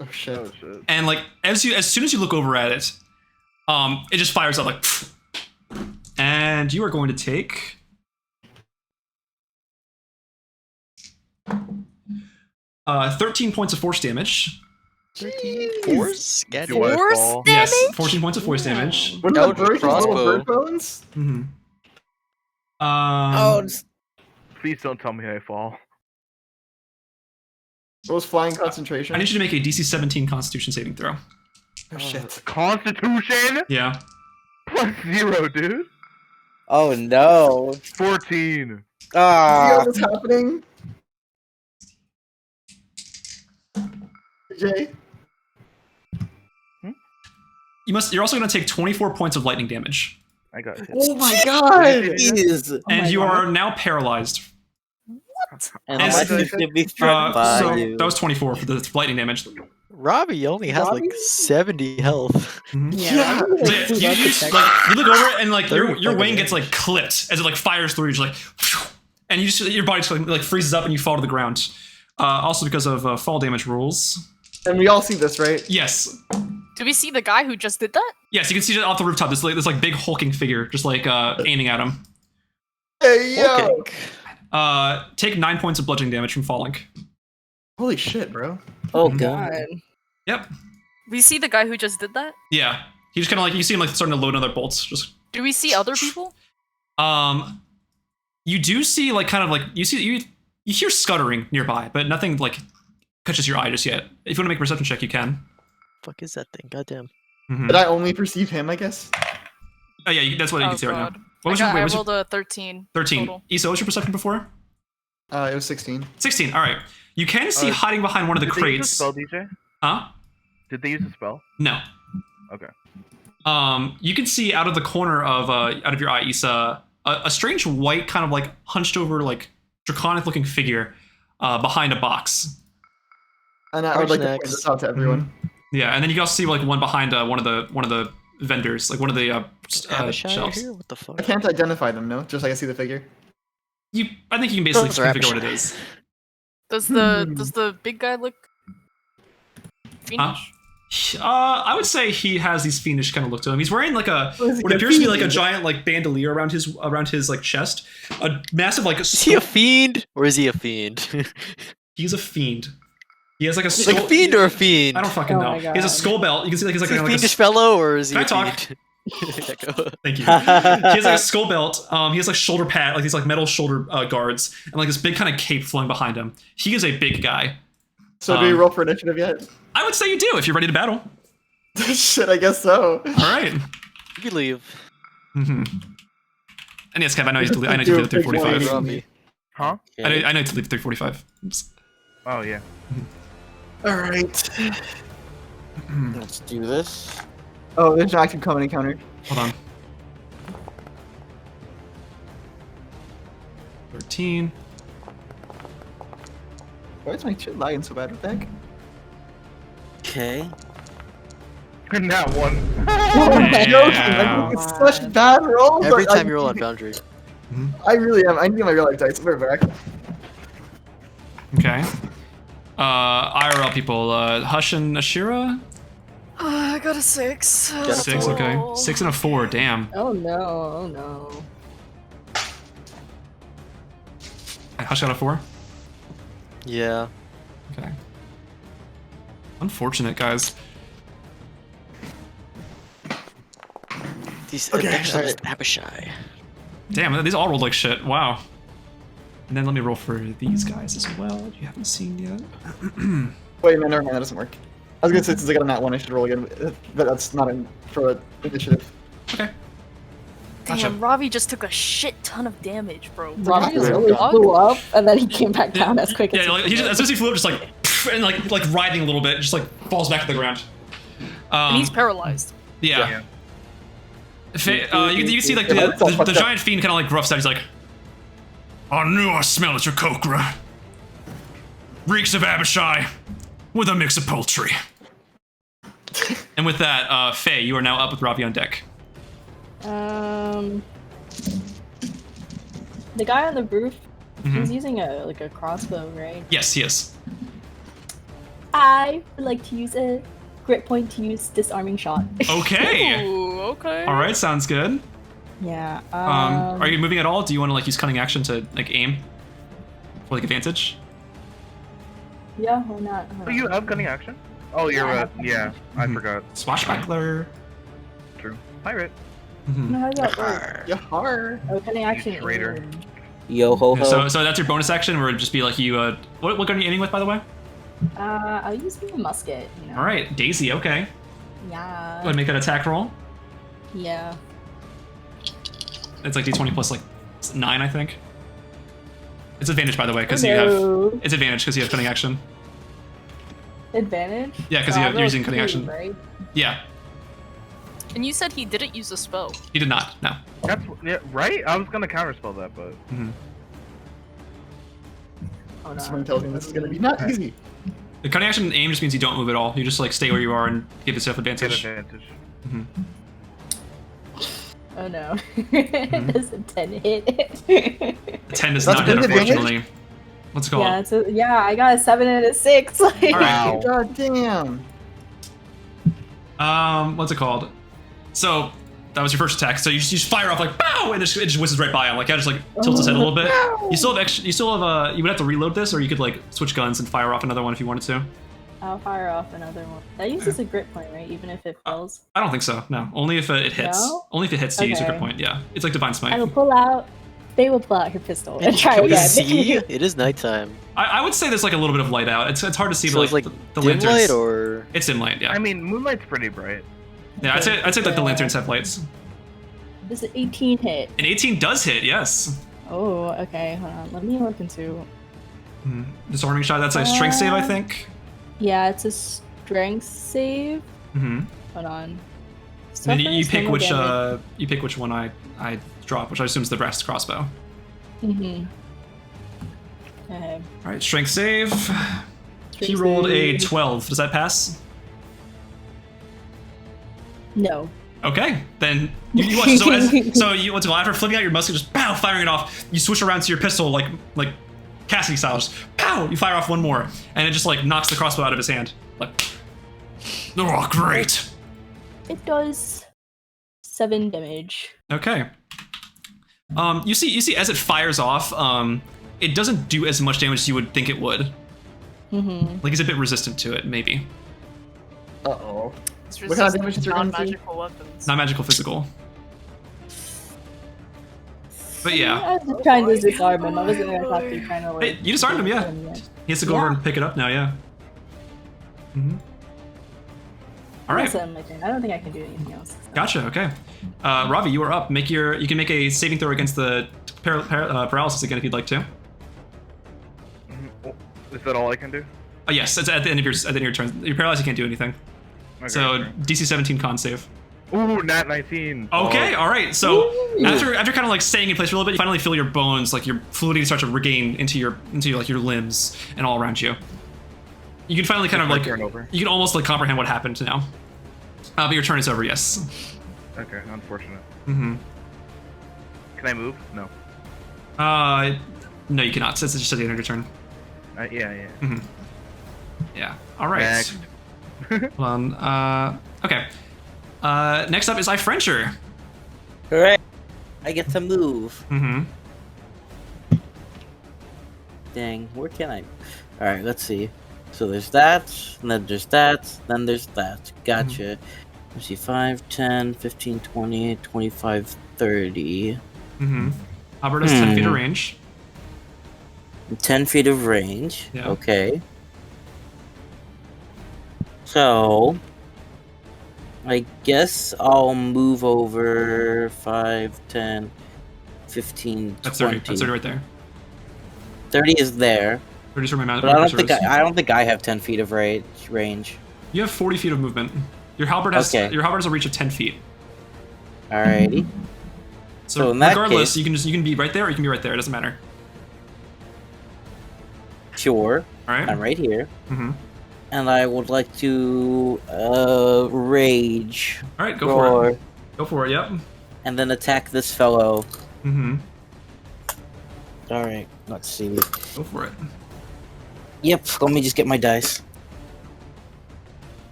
Oh shit. Oh shit. And like as soon as you look over at it, it just fires out like, and you are going to take 13 points of force damage. Force? Get Do I Force fall? damage? Yes, 14 points of force damage. Wouldn't Ouch, that break his little crossbow. bird bones? Mm-hmm. Oh, Please don't tell me I fall. What was flying concentration? I need you to make a DC 17 Constitution saving throw. Oh shit. Constitution Yeah. +0, dude. oh no. 14. You know Ah, what's happening? Jay? You're also going to take 24 points of lightning damage, I got hit. Oh my god! jeez. and my you God. are now paralyzed. And And I so- should be struck by so you. that was 24 for the lightning damage. Ravi only has like 70 health. Mhm. Yeah. So, yeah, Who loves the tech? you look over it and like your Fucking wing gets damage. like clipped as it like fires through. You're just like, and you just your body just like freezes up and you fall to the ground. Also because of fall damage rules. And we all see this, right? Yes, Do we see the guy who just did that? yes, you can see it off the rooftop. This big hulking figure just like aiming at him. Hey, yo! Okay. Take 9 points of bludgeoning damage from falling. Holy shit, bro. Oh Mhm. god. Yep. We see the guy who just did that? Yeah. He just kind of like you see him like starting to load another bolts. Just Do we see other people? you do see like kind of like you hear scuttering nearby, but nothing like catches your eye just yet. If you want to make a perception check, you can. Fuck is that thing? Goddamn. Mhm. Did I only perceive him, I guess? Oh yeah, that's what you Oh, can see right now. God. What was I your rolled a 13. 13? total. Isa, what was your perception before? It was 16. 16. All right. You can see hiding behind one of the Did they use a crates. spell, DJ? Huh? Did they use a spell? No. Okay. You can see out of the corner of out of your eye, Isa, a strange white kind of like hunched over like draconic looking figure behind a box. And I would like to point Snacks. this out to everyone. Yeah, and then you can also see like one behind one of the vendors, like one of the Abishai shelves. here? What the I fuck? can't identify them, no? Just like I see the figure. I think you can basically Those are figure out what it Abishai. Does Hmm. the big guy look fiendish? I would say he has these fiendish kind of look to him. He's wearing like a What is he, what a appears to be like a fiend? giant like bandolier around his like chest, a massive like Is he a fiend or is he a fiend? he's a fiend. He has like a like skull. a fiend or a fiend? I don't fucking Oh know. my He has a God. skull belt. You can see like he's Is like, he a like fiendish fellow or is he Can a I talk? fiend? Yeah, go. Thank you. He has like a skull belt. He has like shoulder pad, like these like metal shoulder guards, and like this big kind of cape flowing behind him. He is a big guy. So do we roll for initiative yet? I would say you do if you're ready to battle. Shit, I guess so. All right. You can leave. Mm-hmm. And yes, Kev, I know you have to leave. I know you have to leave at 3:45. Robbie. Huh? I know you have to leave at 3:45. Oops. Oh, yeah. Alright. Let's do this. Oh, there's an active combat encounter. Hold on. 13. Why is my shit lagging so bad with that? Okay. Not one. I'm joking. Damn. It's such bad rolls. Every but time you roll on boundary. I really am. I need my real life dice. We're back. Okay. IRL people, Hush and Asherah? I got a 6. 6, okay. 6 and a 4, damn. Oh no, oh no. Hush got a 4? Yeah. Okay. Unfortunate, guys. These Okay, adventures alright. Abishai. Damn, these all rolled like shit. Wow. And then let me roll for these guys as well, that you haven't seen yet. Wait, no, never mind. That doesn't work. I was gonna say since I got a nat 1, I should roll again, but that's not for initiative. Okay. Damn, Gotcha. Ravi just took a shit ton of damage, bro. Robbie Yeah. really flew up and then he came back down as quick as Yeah, like, he just, as soon as he flew up, just like, and like writhing a little bit, just like falls back to the ground. And he's paralyzed. Yeah. You can see like the giant fiend kind of like gruffs out. He's like, I knew I smelled at your cocra. Reeks of Abishai with a mix of poultry. And with that, Faye, you are now up with Ravi on deck. The guy on the roof, he's using a crossbow, right? Yes, he is. I would like to use a grit point to use disarming shot. Okay. Ooh, okay. All right, sounds good. Yeah. Are you moving at all? Do you want to like use cunning action to like aim for like advantage? Yeah, why not? Oh, you have cunning action? Oh, you're yeah. I forgot. Swashbuckler. True. Pirate. Mhm. No, how does that work? Yahar. Oh, cunning action. traitor. is- Yo ho ho. So that's your bonus action, where it'd just be like you. What gun are you aiming with, by the way? I'll use my musket. You know. All right, Daisy. Okay. Go Yeah. ahead and make an attack roll. Yeah. It's like d20 plus like 9, I think. It's advantage, by the way, because Hello. it's advantage because you have cunning action. Advantage. Yeah, 'cause So you're I rolled using cunning 2, action. Right? Yeah, And you said he didn't use a spell. he did not. No. That's right. I was gonna counterspell that, but Mhm. Hold Someone on. tells me this is gonna be not easy. The cunning action aim just means you don't move at all. You just like stay where you are and give yourself get advantage. advantage. Mhm. Oh no. Mm-hmm. Does a 10 hit? A 10 does That's not hit, good advantage? unfortunately. What's it called? yeah, I got a 7 and a 6. Like, All right. God damn. What's it called? So that was your first attack. So you just fire off like bow, and it just whizzes right by him. Like, I just like tilts his head a little bit. You still have extra. You still have you would have to reload this, or you could like switch guns and fire off another one if you wanted to. I'll fire off another one. That uses a grit point, right? Even if it fails. I don't think so. No, only if it hits. No? Only if it hits to use your Okay. crit point. Yeah, it's like divine smite. I will pull out. They will pull out her pistol and try Can we again. see? It is nighttime. I would say there's like a little bit of light out. It's hard to see. So But, it's like the dim lanterns. light or It's dim light. Yeah. I mean, moonlight's pretty bright. Yeah. I'd say like the lanterns have lights. This is 18 hit. An 18 does hit. Yes. Oh, okay. Hold on. Let me look into. Disarming shot. That's a strength save, I think. Yeah, it's a strength save. Mm-hmm. Hold on. And then you Suffers pick normal which damage. you pick which one I drop, which I assume is the breast crossbow. Mhm. Okay. All right, strength save. He Strength rolled a save. 12. Does that pass? No. Okay, then you watch. So you what's it called? After flipping out your musket, just pow, firing it off. You switch around to your pistol like Cassidy style. Just pow, you fire off one more, and it just like knocks the crossbow out of his hand. Like, oh, great. It does 7 damage. Okay. You see, as it fires off, it doesn't do as much damage as you would think it would. Mhm. Like, it's a bit resistant to it, maybe. Uh-oh. It's What kind of resistant damage to is your gun do? non-magical weapons. Not magical, physical. But yeah, I was just trying to disarm him. I wasn't gonna have to trying to like. Hey, you disarmed him, yeah. He has to go over and pick it up now. Yeah. Mm-hmm. All right. That's my turn. I don't think I can do anything else. Gotcha. Okay. Ravi, you are up. You can make a saving throw against the paralysis again if you'd like to. Oh, is that all I can do? Yes, it's at the end of your turn. You're paralyzed. You can't do anything. Okay, So okay. DC 17 con save. Ooh, nat 19. Okay. Oh, All right. So after kind of like staying in place for a little bit, you finally feel your bones, like your fluidity starts to regain into like your limbs and all around you. You can finally kind of like turn over. you can almost like comprehend what happened now. But your turn is over, yes. Okay, unfortunate. Mm-hmm. Can I move? No. No, you cannot. Since it's just at the end of your turn. Yeah. Mm-hmm. Yeah. All right. Next. Hold on. Okay. Next up is Ifrenjer. Correct. I get to move. Mm-hmm. Dang, where can I? Alright, let's see. So there's that, and then there's that, then there's that. Gotcha. Let's see, 5, 10, 15, 20, 25, 30. Mm-hmm. Albert has 10 feet of range. 10 feet of range. Yeah. Okay. So, I guess I'll move over 5, 10, 15, That's 20. 30. That's 30 right there. 30 is there. 30 is where my mouse. But I don't think I have 10 feet of range. You have 40 feet of movement. Your halberd has a reach of 10 feet. Alrighty. So in that regardless, case, you can be right there or you can be right there. It doesn't matter. Sure. All right. I'm right here. Mm-hmm. And I would like to rage. All right, go roar, for it. Go for it. Yep. And then attack this fellow. Mm-hmm. All right. Let's see. Go for it. Yep. Let me just get my dice.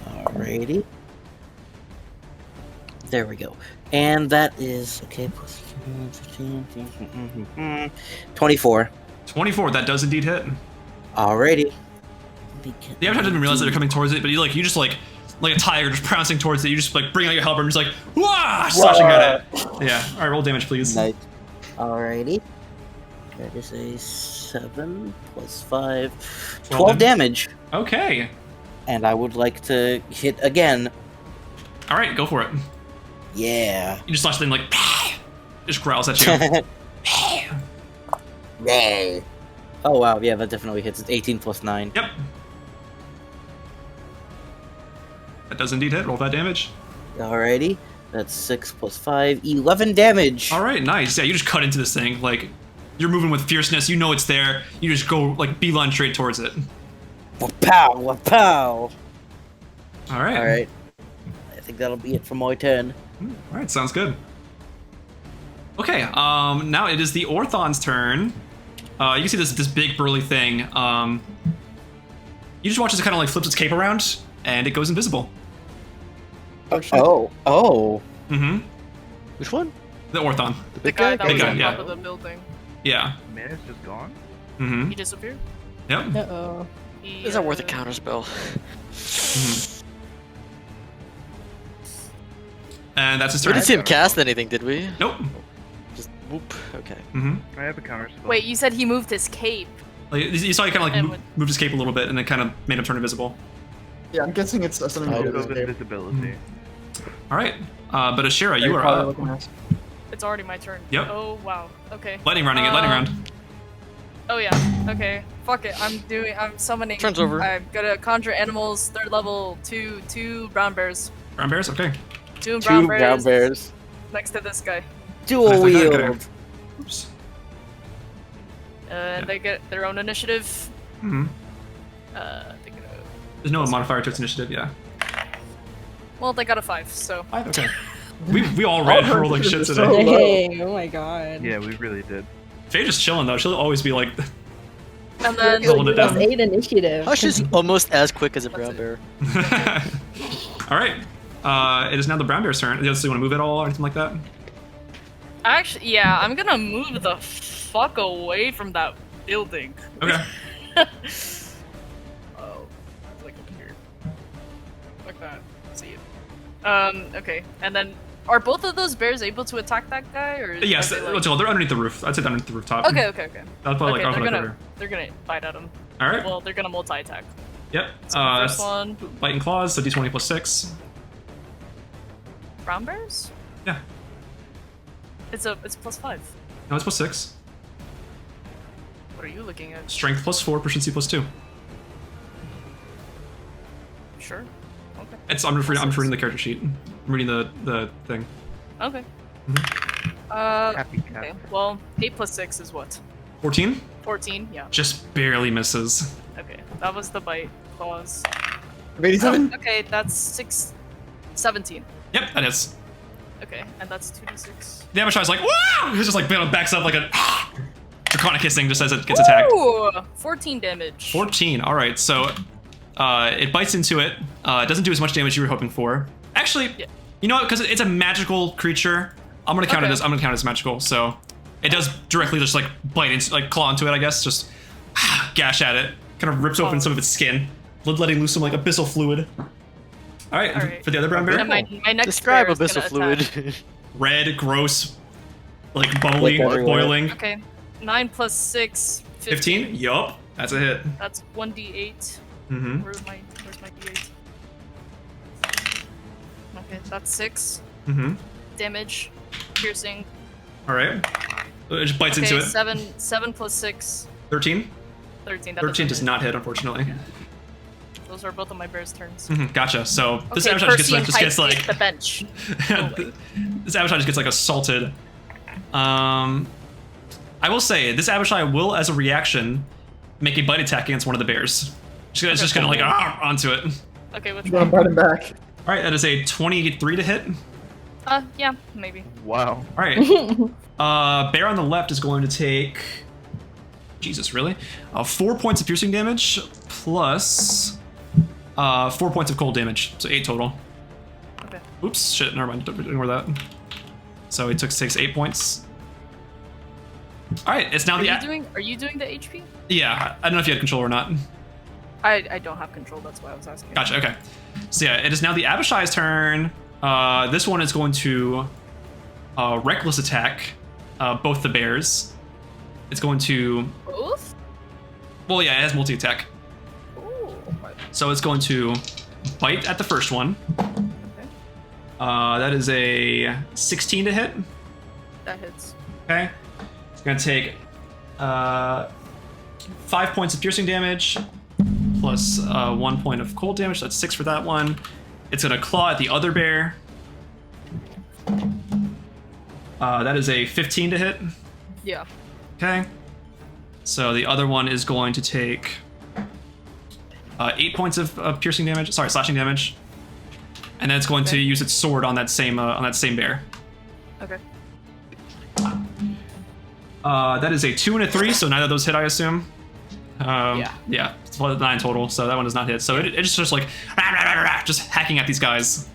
Alrighty. There we go. And that is okay. Plus 15, 24. 24. That does indeed hit. Alrighty. The avatar didn't realize that they're coming towards it, but you just like a tiger just pouncing towards it. You just like bring out your halberd and just like wah, slashing at it. Yeah. All right, roll damage, please. Nice. Alrighty. That is a 7 plus 5, 12 damage. Okay. And I would like to hit again. All right, go for it. Yeah. You just slash the thing like just growls at you. Yay. Oh wow, yeah, that definitely hits. It's 18 plus 9. Yep. That does indeed hit. Roll that damage. Alrighty. That's 6 plus 5, 11 damage. All right, nice. Yeah, you just cut into this thing. Like, you're moving with fierceness. You know it's there. You just go, like, beeline straight towards it. Wapow, wapow. All right. Alright. I think that'll be it for my turn. All right, sounds good. Okay, now it is the Orthon's turn. You can see this big burly thing. You just watch as it kind of like flips its cape around, and it goes invisible. Oh. Mm-hmm. Which one? The Orthon. The guy that Big was guy, on yeah. top of the building. Yeah. Man, it's just gone. Mm-hmm. He disappeared. Yep. Uh-oh. Is that worth a counter spell? Mm-hmm. And that's his We turn. didn't see him cast anything, did we? Nope. Just whoop. Okay. Mm-hmm. I have a counter spell. Wait, you said he moved his cape. Like, you saw he kind of And like moved his cape a little bit, and then kind of made him turn invisible. Yeah, I'm guessing it's something to do Out with of this game. invisibility. All right. But Asherah, you You're are probably up. looking at- It's already my turn. Yep. Oh wow. Okay. Lightning rounding it. Lightning round. Oh yeah. Okay. Fuck it. I'm summoning. Turn's over. I'm gonna conjure animals. 3rd level. Two brown bears. Brown bears. Okay. Two 2 brown bears. bears. Next to this guy. Dual Okay. wield. Oops. They get their own initiative. Mm-hmm. They're gonna. There's no modifier to its initiative. Yeah. Well, they got a 5. So. 5. Okay. We all read Oh, roll like shit it's today. so- Dang, oh my god. Yeah, we really did. Faye's just chilling though. She'll always be like. And then. Holding it Plus down. 8 initiative. Hush is almost as quick as a brown That's bear. All right. It is now the brown bear's turn. Do you want to move at all or anything like that? Actually, yeah, I'm gonna move the fuck away from that building. Okay. Oh, like up here. Like that. See it. Okay. And then, are both of those bears able to attack that guy, or? Yes. are they, What's it called? They're underneath the roof. I'd say they're underneath the rooftop. Okay. That's probably Okay, like they're gonna bite at him. All right. Well, they're gonna multi-attack. Yep. So the first one, Bite and claws. So d20 plus 6. brown bears. Yeah. It's plus 5. No, it's plus 6. What are you looking at? Strength plus 4. Proficiency plus 2. Sure. Okay. I'm just reading the character sheet. I'm reading the thing. Okay. Happy cat. Okay. Well, 8 plus 6 is what? 14. 14. Yeah. Just barely misses. Okay. That was the bite claws. I'm 87. Okay, that's 17. Yep, that is. Okay, and that's 2d6. The Abishai's like, woo! He's just like backs up like a draconic hissing just as it gets attacked. Ooh, 14 damage. 14. All right, so it bites into it. It doesn't do as much damage as you were hoping for. Actually, Yeah. you know what? Because it's a magical creature, I'm gonna count it Okay. as magical. So it does directly just like bite into, like claw into it, I guess. Just gash at it. Kind of rips open some of its skin, letting loose some like abyssal fluid. All right, All right. for the other brown bear, And my next Describe bear is abyssal gonna attack. fluid. red, gross, like bubbly, Like everywhere. boiling. Okay, 9 plus 6, 15. Yup, that's a hit. That's 1d8. Mm-hmm. Where's my d8? Okay, that's 6 Mm-hmm. damage, piercing. All right. It just bites Okay, into it. 7 plus 6, 13. 13. That 13 doesn't does hit. not hit, unfortunately. Those are both of my bear's turns. Mhm, gotcha. So this Okay, Abishai Percy and just gets Pike like the bench. this Abishai just gets like assaulted. I will say this Abishai will, as a reaction, make a bite attack against one of the bears. It's just gonna like onto it. Okay, which I'm gonna one? bite him back. All right, that is a 23 to hit. Yeah, maybe. Wow. All right. Bear on the left is going to take. Jesus, really? 4 points of piercing damage plus 4 points of cold damage, so 8 total. Okay. Oops, shit, never mind, ignore that. So he takes 8 points. Alright, it's now Are the... you doing the HP? Yeah, I don't know if you had control or not. I don't have control, that's why I was asking. Gotcha, okay. So yeah, it is now the Abishai's turn. This one is going to reckless attack both the bears. It's going to... Both? Well, yeah, it has multi-attack. Ooh. So it's going to bite at the first one. Okay. That is a 16 to hit. That hits. Okay. It's going to take 5 points of piercing damage plus 1 point of cold damage. That's 6 for that one. It's going to claw at the other bear. That is a 15 to hit. Yeah. Okay. So the other one is going to take 8 points of piercing damage. Sorry, slashing damage. And then it's going to use its sword on that same bear. Okay. That is a 2 and a 3, so neither of those hit, I assume. Yeah. Yeah, it's 9 total, so that one does not hit. So it's just like just hacking at these guys.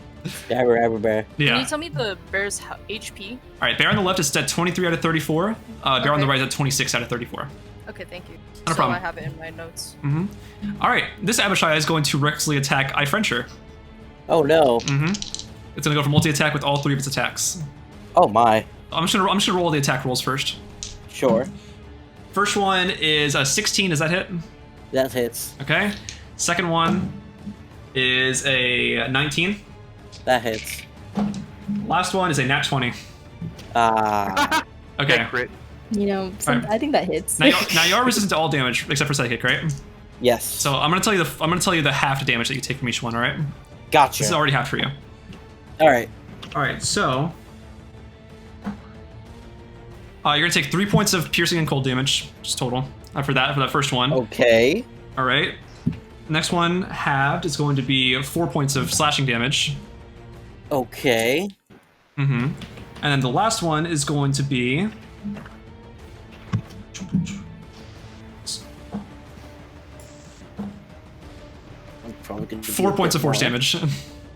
Dabber, bear. Can Yeah. you tell me the bear's HP? All right, bear on the left is at 23 out of 34. Bear on the Okay. right is at 26 out of 34. Okay, thank you. Not a So problem. I have it in my notes. All right, this Abishai is going to recklessly attack Ifrenjer. Oh no. It's going to go for multi-attack with all 3 of its attacks. Oh my. I'm just gonna roll the attack rolls first. Sure. First one is a 16. Does that hit? That hits. Okay. Second one is a 19. That hits. Last one is a nat 20. Ah. Okay. Crit. You know, Alright. I think that hits. Now you are resistant to all damage except for psychic, right? Yes. So I'm gonna tell you the half the damage that you take from each one. All right. Gotcha. This is already half for you. All right. All right. So you're gonna take 3 points of piercing and cold damage, just total for that first one. Okay. All right. Next one halved is going to be 4 points of slashing damage. Okay. And then the last one is going to be I'm probably gonna do 4 a points bit of force more. damage.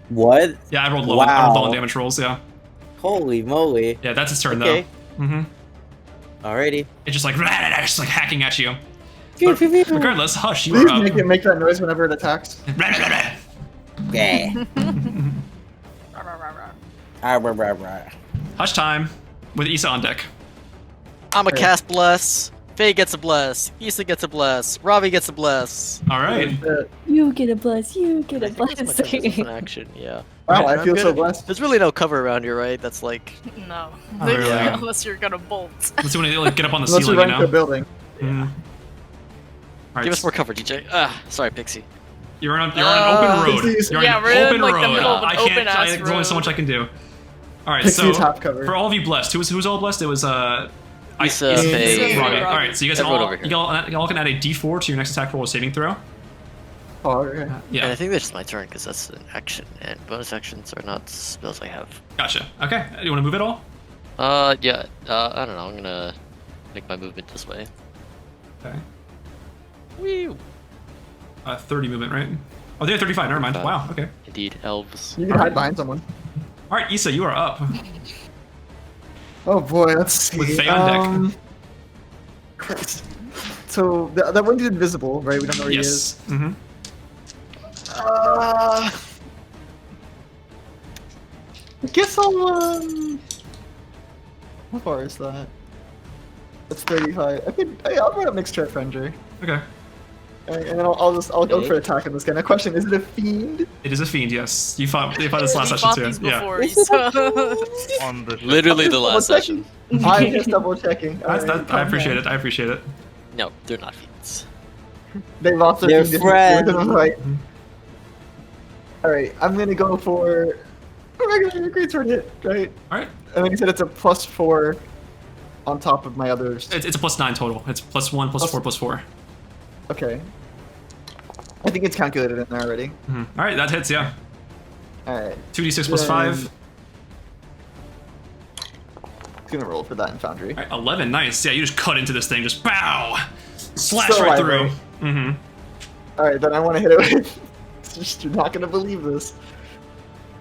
What? Yeah, I rolled low. I rolled low on Wow. damage rolls. Yeah. Holy moly. Yeah, that's its turn Okay. though. Alrighty. It's just like just like hacking at you. Pew, But pew, pew. regardless, Hush, you Please are up. make that noise whenever it attacks. Yeah. Rah, rah, rah, rah. Ah, rah, rah, rah. Hush time with Isa on deck. I'm a cast bless. Faye gets a bless. Isa gets a bless. Ravi gets a bless. All right. You get a bless. You get a I think that's my turn. That's an bless. action, yeah. Wow, I I'm feel so good. blessed. There's really no cover around here, right? That's like... No. Oh, really? Unless you're gonna bolt. Let's see when they like get up on the Unless you're ceiling, you running to a know. building. Mhm. All right. Give us more cover, DJ. Sorry, Pixie. You're on open road. You're Yeah, on we're in, open like, the road. middle of an I can't. open-ass There's only so road. much I can do. All right. Pixie So is half covered. for all of you blessed, who's all blessed? It was Isa, Faye, Ravi. Ravi. All right. So you guys Everyone all over here. y'all can add a D4 to your next attack roll or saving throw. Oh, okay. And I Yeah. think that's my turn because that's an action, and bonus actions are not spells I have. Gotcha. Okay. Do you want to move at all? Yeah. I don't know. I'm gonna make my movement this way. Okay. Woo! 30 movement, right? Oh, they have 35. Never mind. 35. Wow. Okay. Indeed, elves. You can hide behind someone. All right, Isa, you are up. Oh boy, let's see. With Faye on deck. Christ. So that one dude invisible, right? We don't know where he Yes. is. Mm-hmm. I guess I'll how far is that? That's 35. I'll run up next to Ifrenjer. Okay. And then I'll go for attack on this guy. Now, question: is it a fiend? It is a fiend. Yes. You fought this last We session fought too. these Yeah. before, so- On the Literally the last Double session. checking. I'm just double checking. I appreciate it. I appreciate it. No, they're not fiends. They lost their They're fiend friends. right. Alright, I'm gonna go for a regular great sword hit, right? All right. And then you said it's a +4 on top of my others. It's a +9 total. It's +1, +4, +4. Okay. I think it's calculated in there already. Mhm. All right, that hits. Yeah. Alright. 2d6 + 5. Gonna roll for that in Foundry. All right, 11. Nice. Yeah, you just cut into this thing. Just bow. Slash So right I through. roll. Mm-hmm. Alright, then I want to hit it with. It's just, you're not gonna believe this.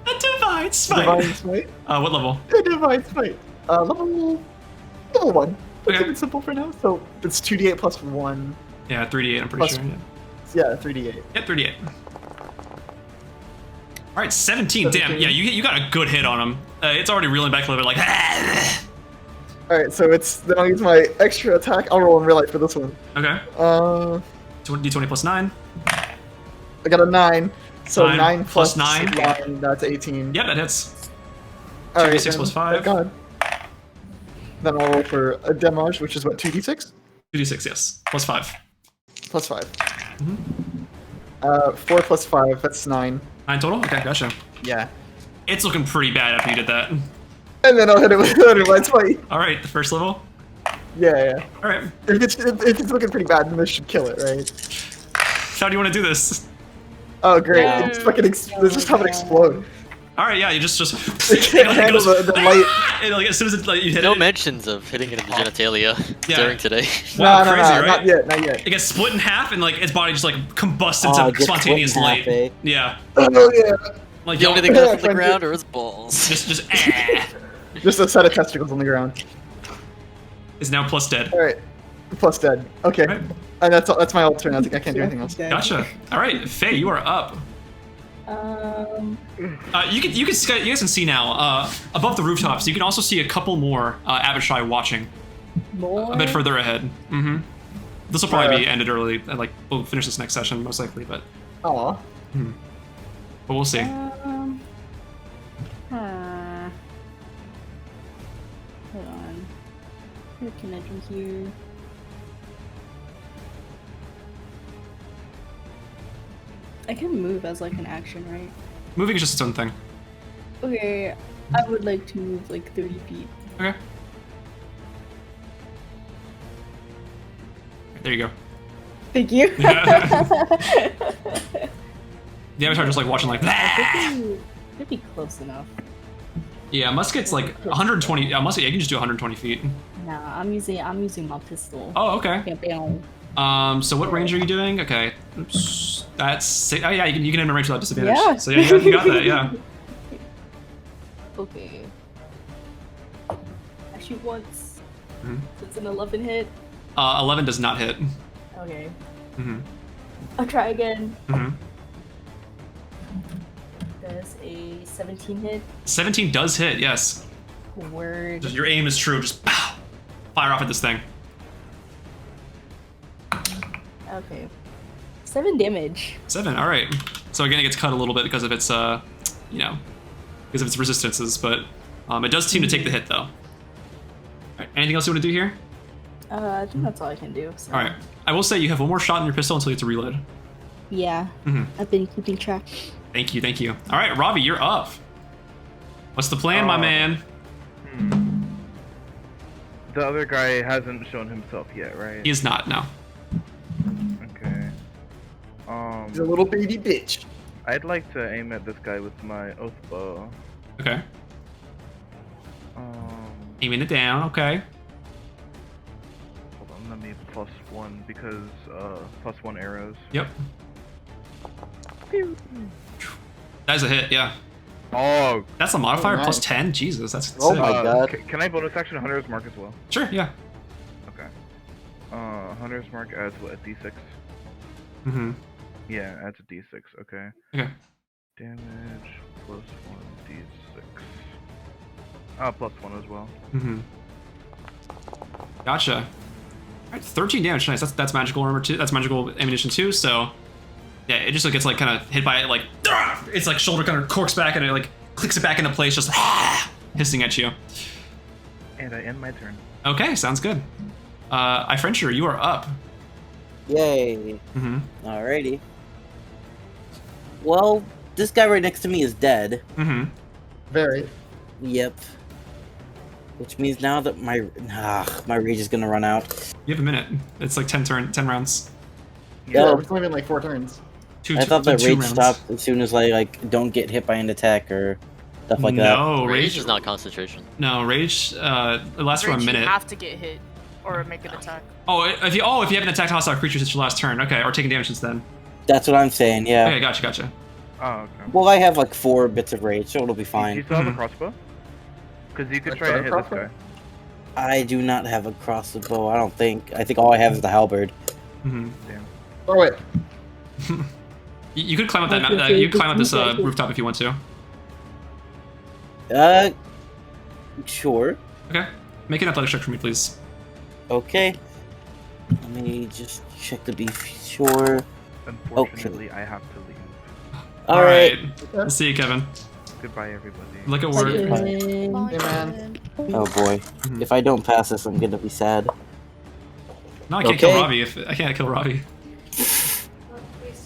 A divine smite. Divine Smite? What level? A Divine Smite. Level 1. Okay. Keep it simple for now. So it's 2d8 plus 1. Yeah, 3d8. I'm pretty Plus- sure. Yeah. Yeah, 3d8. Yep, 38. All right, 17. Damn. 17. Yeah, you got a good hit on him. It's already reeling back a little bit, like. Alright, so then I'll use my extra attack. I'll roll in real life for this one. Okay. 20, D20 + 9. I got a 9. So 9 9 plus plus 9. 9, that's 18. Yep, that hits. Alright, 2d6 then, + 5. thank God. Then I'll roll for a damage, which is what, 2d6? 2d6, yes. +5. Plus 5. Mm-hmm. 4 plus 5, that's 9. 9 total? Okay, gotcha. Yeah. It's looking pretty bad after you did that. And then I'll hit it with another Divine Smite. All right, the first level. Yeah. All right. If it's looking pretty bad, then this should kill it, right? How do you want to do this? Oh, great. Yeah. It's fucking let's just have it explode. All right, yeah, you just It can't handle the light. And, like, as soon as it, like, you hit No it, mentions of hitting it in the genitalia Yeah. during today. wow, no, crazy, right? not yet, not yet. It gets split in half, and like its body just like combusts Oh, into it gets spontaneous split in light. half, eh? Yeah, Oh yeah. like The only don't- thing left on the Friend, ground are his balls. just Just a set of testicles on the ground. is now plus dead. All right. Plus dead. Okay. Right. And that's my alternate. I think I can't do anything else. Gotcha. All right, Faye, you are up. You guys can see now above the rooftops. You can also see a couple more Abishai watching More? a bit further ahead. Mm-hmm. This will probably be ended early. Like we'll finish this next session most likely, but Aw. we'll see. Hold on. Where can I do here? I can move as like an action, right? Moving is just its own thing. Okay, I would like to move like 30 feet. Okay. There you go. Thank you. The Avatar just like watching like. Could be close enough. Yeah, musket's like 120. Musket, you can just do 120 feet. Nah, I'm using my pistol. Oh, okay. Bam, bam. So what range are you doing? Okay. Oops. That's. Oh yeah, you can aim a range without disadvantage. Yeah. So yeah, you got that. Yeah. Okay. I shoot once. Mhm. So it's an 11 hit. 11 does not hit. Okay. Mm-hmm. I'll try again. Mm-hmm. That's a 17 hit. 17 does hit. Yes. Word. Just your aim is true. Just pow, fire off at this thing. Okay. 7 damage. 7. All right. So again, it gets cut a little bit because of its because of its resistances, but it does seem to take the hit though. All right. Anything else you want to do here? I think that's all I can do. So. All right. I will say you have one more shot in your pistol until you have to reload. Yeah. Mhm. I've been keeping track. Thank you. Thank you. All right, Ravi, you're up. What's the plan, my man? The other guy hasn't shown himself yet, right? He is not. No. Okay. He's a little baby bitch. I'd like to aim at this guy with my oath bow. Okay. Aiming it down. Okay. Hold on, let me +1 because +1 arrows. Yep. That's a hit. Yeah. Oh. That's a modifier nice. plus 10. Jesus, that's Oh sick. my god. Can I bonus action Hunter's Mark as well? Sure. Yeah. Okay. Hunter's Mark adds what, a d6? Mm-hmm. Yeah, adds a d6. Okay. Okay. Damage +1 d6. +1 as well. Mm-hmm. Gotcha. All right, 13 damage. Nice. That's magical armor too. That's magical ammunition too. So yeah, it just like gets like kind of hit by it. Like its like shoulder kind of corks back and it like clicks it back into place, just hissing at you. And I end my turn. Okay, sounds good. Ifrenjer, you are up. Yay. Mm-hmm. Alrighty. Well, this guy right next to me is dead. Mm-hmm. Very. Yep. Which means now that my rage is gonna run out. You have a minute. It's like 10 rounds. Yeah, Oh. it's only been like 4 turns. I thought that two rage rounds. stopped as soon as I like don't get hit by an attack or stuff like that. No, Rage is not concentration. No, rage. It lasts for a Rage, minute. You have to get hit or make an attack. Oh, if you haven't attacked hostile creatures since your last turn, okay, or taken damage since then. That's what I'm saying. Yeah. Okay, gotcha. Oh, okay. Well, I have like 4 bits of rage, so it'll be Do fine. you still have a Mhm. crossbow? Because you could A try to hit this crossbow? guy. I do not have a crossbow. I don't think. I think all I have is the halberd. Mm-hmm. Damn. Oh wait. You could climb up that. You could climb up this rooftop if you want to. Sure. Okay. Make an athletics check for me, please. Okay. Let me just check to be sure. Unfortunately, I have to leave. All right. We'll see you, Kevin. Goodbye, everybody. Look at work. Hey, man. Oh boy. Mhm. If I don't pass this, I'm gonna be sad. No, I can't kill Okay. Ravi. I can't kill Ravi.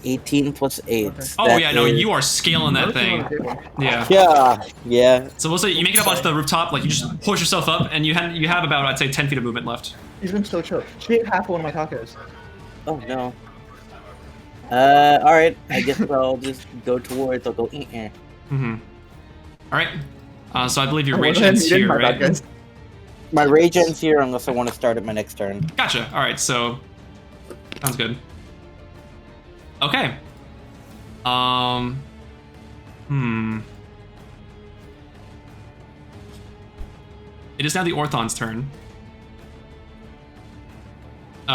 18 plus 8. Oh That yeah, no, is- you are scaling that Everything thing. on the table. Yeah. Yeah. So we'll say you make it up onto the rooftop, like you just push yourself up, and you have about, I'd say, 10 feet of movement left. He's been so chill. She ate half of one of my tacos. Oh no. Alright. I guess I'll just go towards. I'll go. Mm-hmm. All right. So I believe your Oh, rage well, ends you did, here, my right? bad, guys. My rage ends here unless I want to start at my next turn. Gotcha. All right. So sounds good. Okay. It is now the Orthon's turn.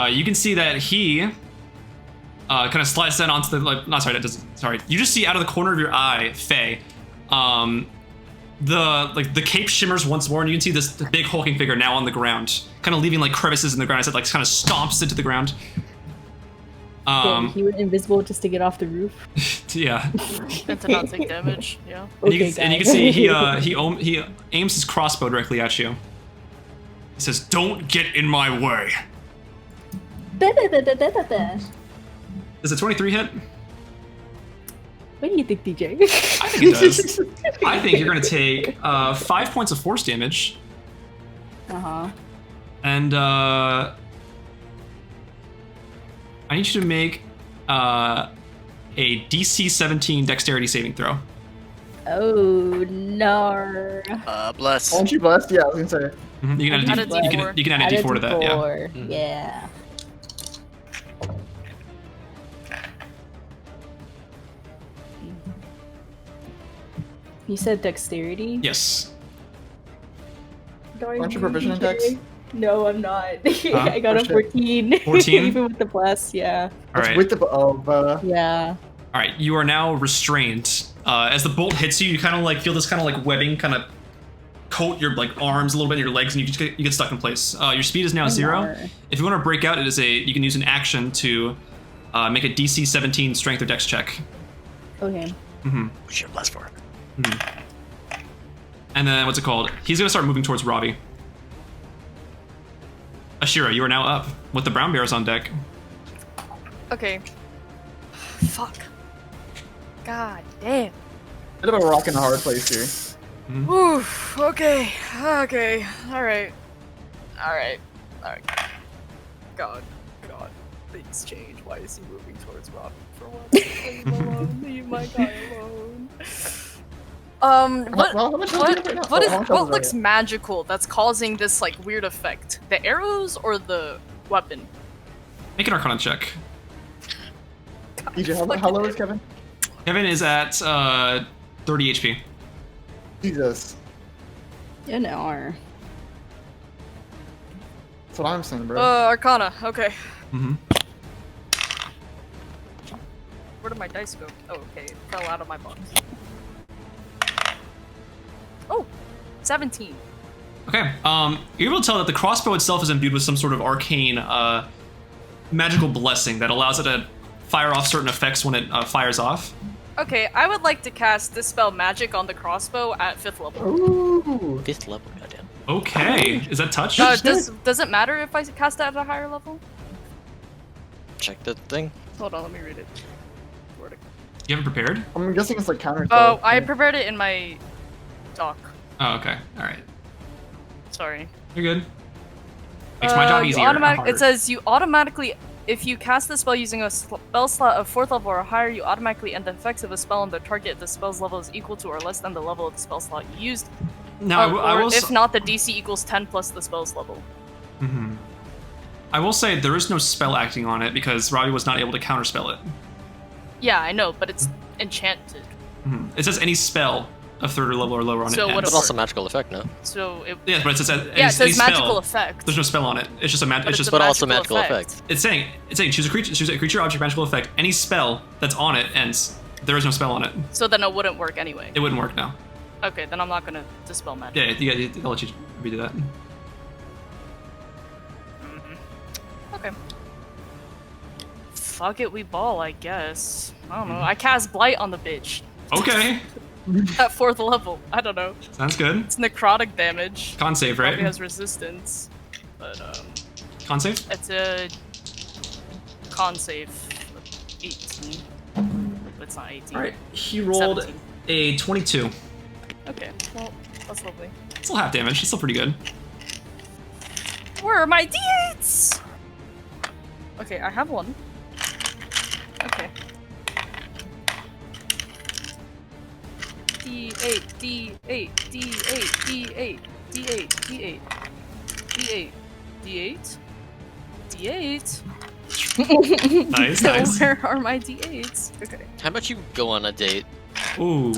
You can see that he kind of slides down onto the sorry. You just see out of the corner of your eye, Faye. The cape shimmers once more, and you can see this big hulking figure now on the ground, kind of leaving like crevices in the ground as it like kind of stomps into the ground. He went invisible just to get off the roof. Yeah. And to not take damage. Yeah. And you Okay, can guys. see he aims his crossbow directly at you. He says, "Don't get in my way." Does a 23 hit? What do you think, DJ? I think it does. I think you're going to take 5 points of force damage, Uh-huh. and I need you to make a DC 17 Dexterity saving throw. Oh, no. Bless. Aren't you blessed? Yeah, I was gonna say. Mhm. You can add a Add a D4. You can add a D4 to that. Yeah. D4. Yeah. You said dexterity? Yes. Aren't you proficient in dex? No, I'm not. I got Oh, a shit. 14. 14? Even with the plus, yeah. All It's right. with the Yeah. All right. You are now restrained. As the bolt hits you, you kind of like feel this kind of like webbing kind of coat your like arms a little bit and your legs, and you get stuck in place. Your speed is now 0. Nar. If you want to break out, you can use an action to make a DC 17 Strength or Dex check. Okay. Mm-hmm. Which you're blessed for. And then what's it called? He's gonna start moving towards Ravi. Asherah, you are now up with the brown bears on deck. Okay. Fuck. God damn. bit of a rock and a hard place here. Oof. Okay. Okay. All right. God. Things change. Why is he moving towards Ravi for what? Leave him alone. Leave my guy alone. What looks magical that's causing this like weird effect? The arrows or the weapon? Make an Arcana check. DJ, how low is Kevin? Kevin is at 30 HP. Jesus. You know. That's what I'm saying, bro. Arcana. Okay. Mm-hmm. Where did my dice go? Oh, okay. It fell out of my box. Oh, 17. Okay. You're able to tell that the crossbow itself is imbued with some sort of arcane, magical blessing that allows it to fire off certain effects when it fires off. Okay, I would like to cast Dispel Magic on the crossbow at 5th level. Ooh. 5th level, goddamn. Okay. Is that touch? Does it matter if I cast it at a higher level? Check the thing. Hold on, let me read it. Where to- You haven't prepared? I'm guessing it's like counter. Oh, I prepared it in my doc. Oh, okay. All right. Sorry. You're good. Makes my job easier. not harder. It says you automatically, if you cast the spell using a spell slot of 4th level or higher, you automatically end the effects of a spell on the target if the spell's level is equal to or less than the level of the spell slot you used. Now, I will. If not, the DC equals 10 plus the spell's level. Mm-hmm. I will say there is no spell acting on it because Ravi was not able to counterspell it. Yeah, I know, but it's enchanted. Mm-hmm. It says any spell of 3rd level or lower on So it. what But also magical effect, no? So it. Yeah, but it says Yeah, it says magical effect. There's no spell on it. It's just a But it's just. But also magical effect. effect. It's saying choose a creature object magical effect. Any spell that's on it ends. There is no spell on it. So then it wouldn't work anyway. It wouldn't work now. Okay, then I'm not gonna dispel magic. Yeah, I'll let you redo that. Okay. Fuck it, we ball, I guess. I don't know. I cast Blight on the bitch. Okay, At 4th level. I don't know. sounds good. It's necrotic damage. Con save, Probably right? has resistance. But, Con save? it's a con save of 18. But it's not 18. All right. He rolled 17. a 22. Okay, well, that's lovely. Still half damage. It's still pretty good. Where are my d8s? Okay, I have one. Okay. D8, D8, D8, D8, D8, D8, D8, D8, D8. Nice, So nice. where are my D8s? Okay. How about you go on a date? Ooh.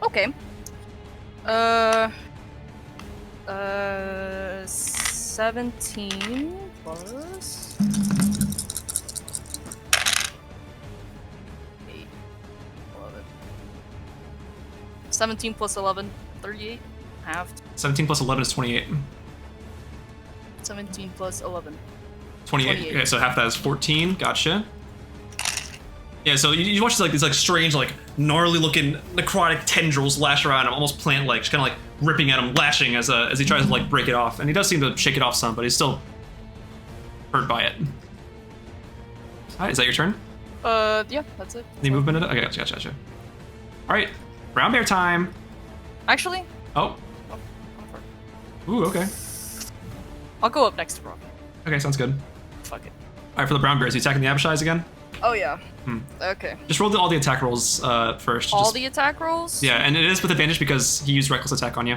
Okay. 17 plus 8, 11. 17 plus 11, 38. Halved. 17 plus 11 is 28. 17 plus 11. 28. 28. Okay, so half that is 14. Gotcha. Yeah, so you watch these strange, gnarly looking necrotic tendrils lash around him, almost plant-like, just kind of ripping at him, lashing as he tries to break it off. And he does seem to shake it off some, but he's still hurt by it. Alright, is that your turn? Yeah, that's it. Any movement in it? Okay, gotcha. Alright, brown bear time. Actually, Oh. Ooh, okay. I'll go up next to Rob. Okay, sounds good. Fuck it. Alright, for the brown bears, you attacking the Abishais again? Oh yeah. Hmm. Okay. Just roll all the attack rolls first. All Just- the attack rolls? Yeah, and it is with advantage because he used reckless attack on you.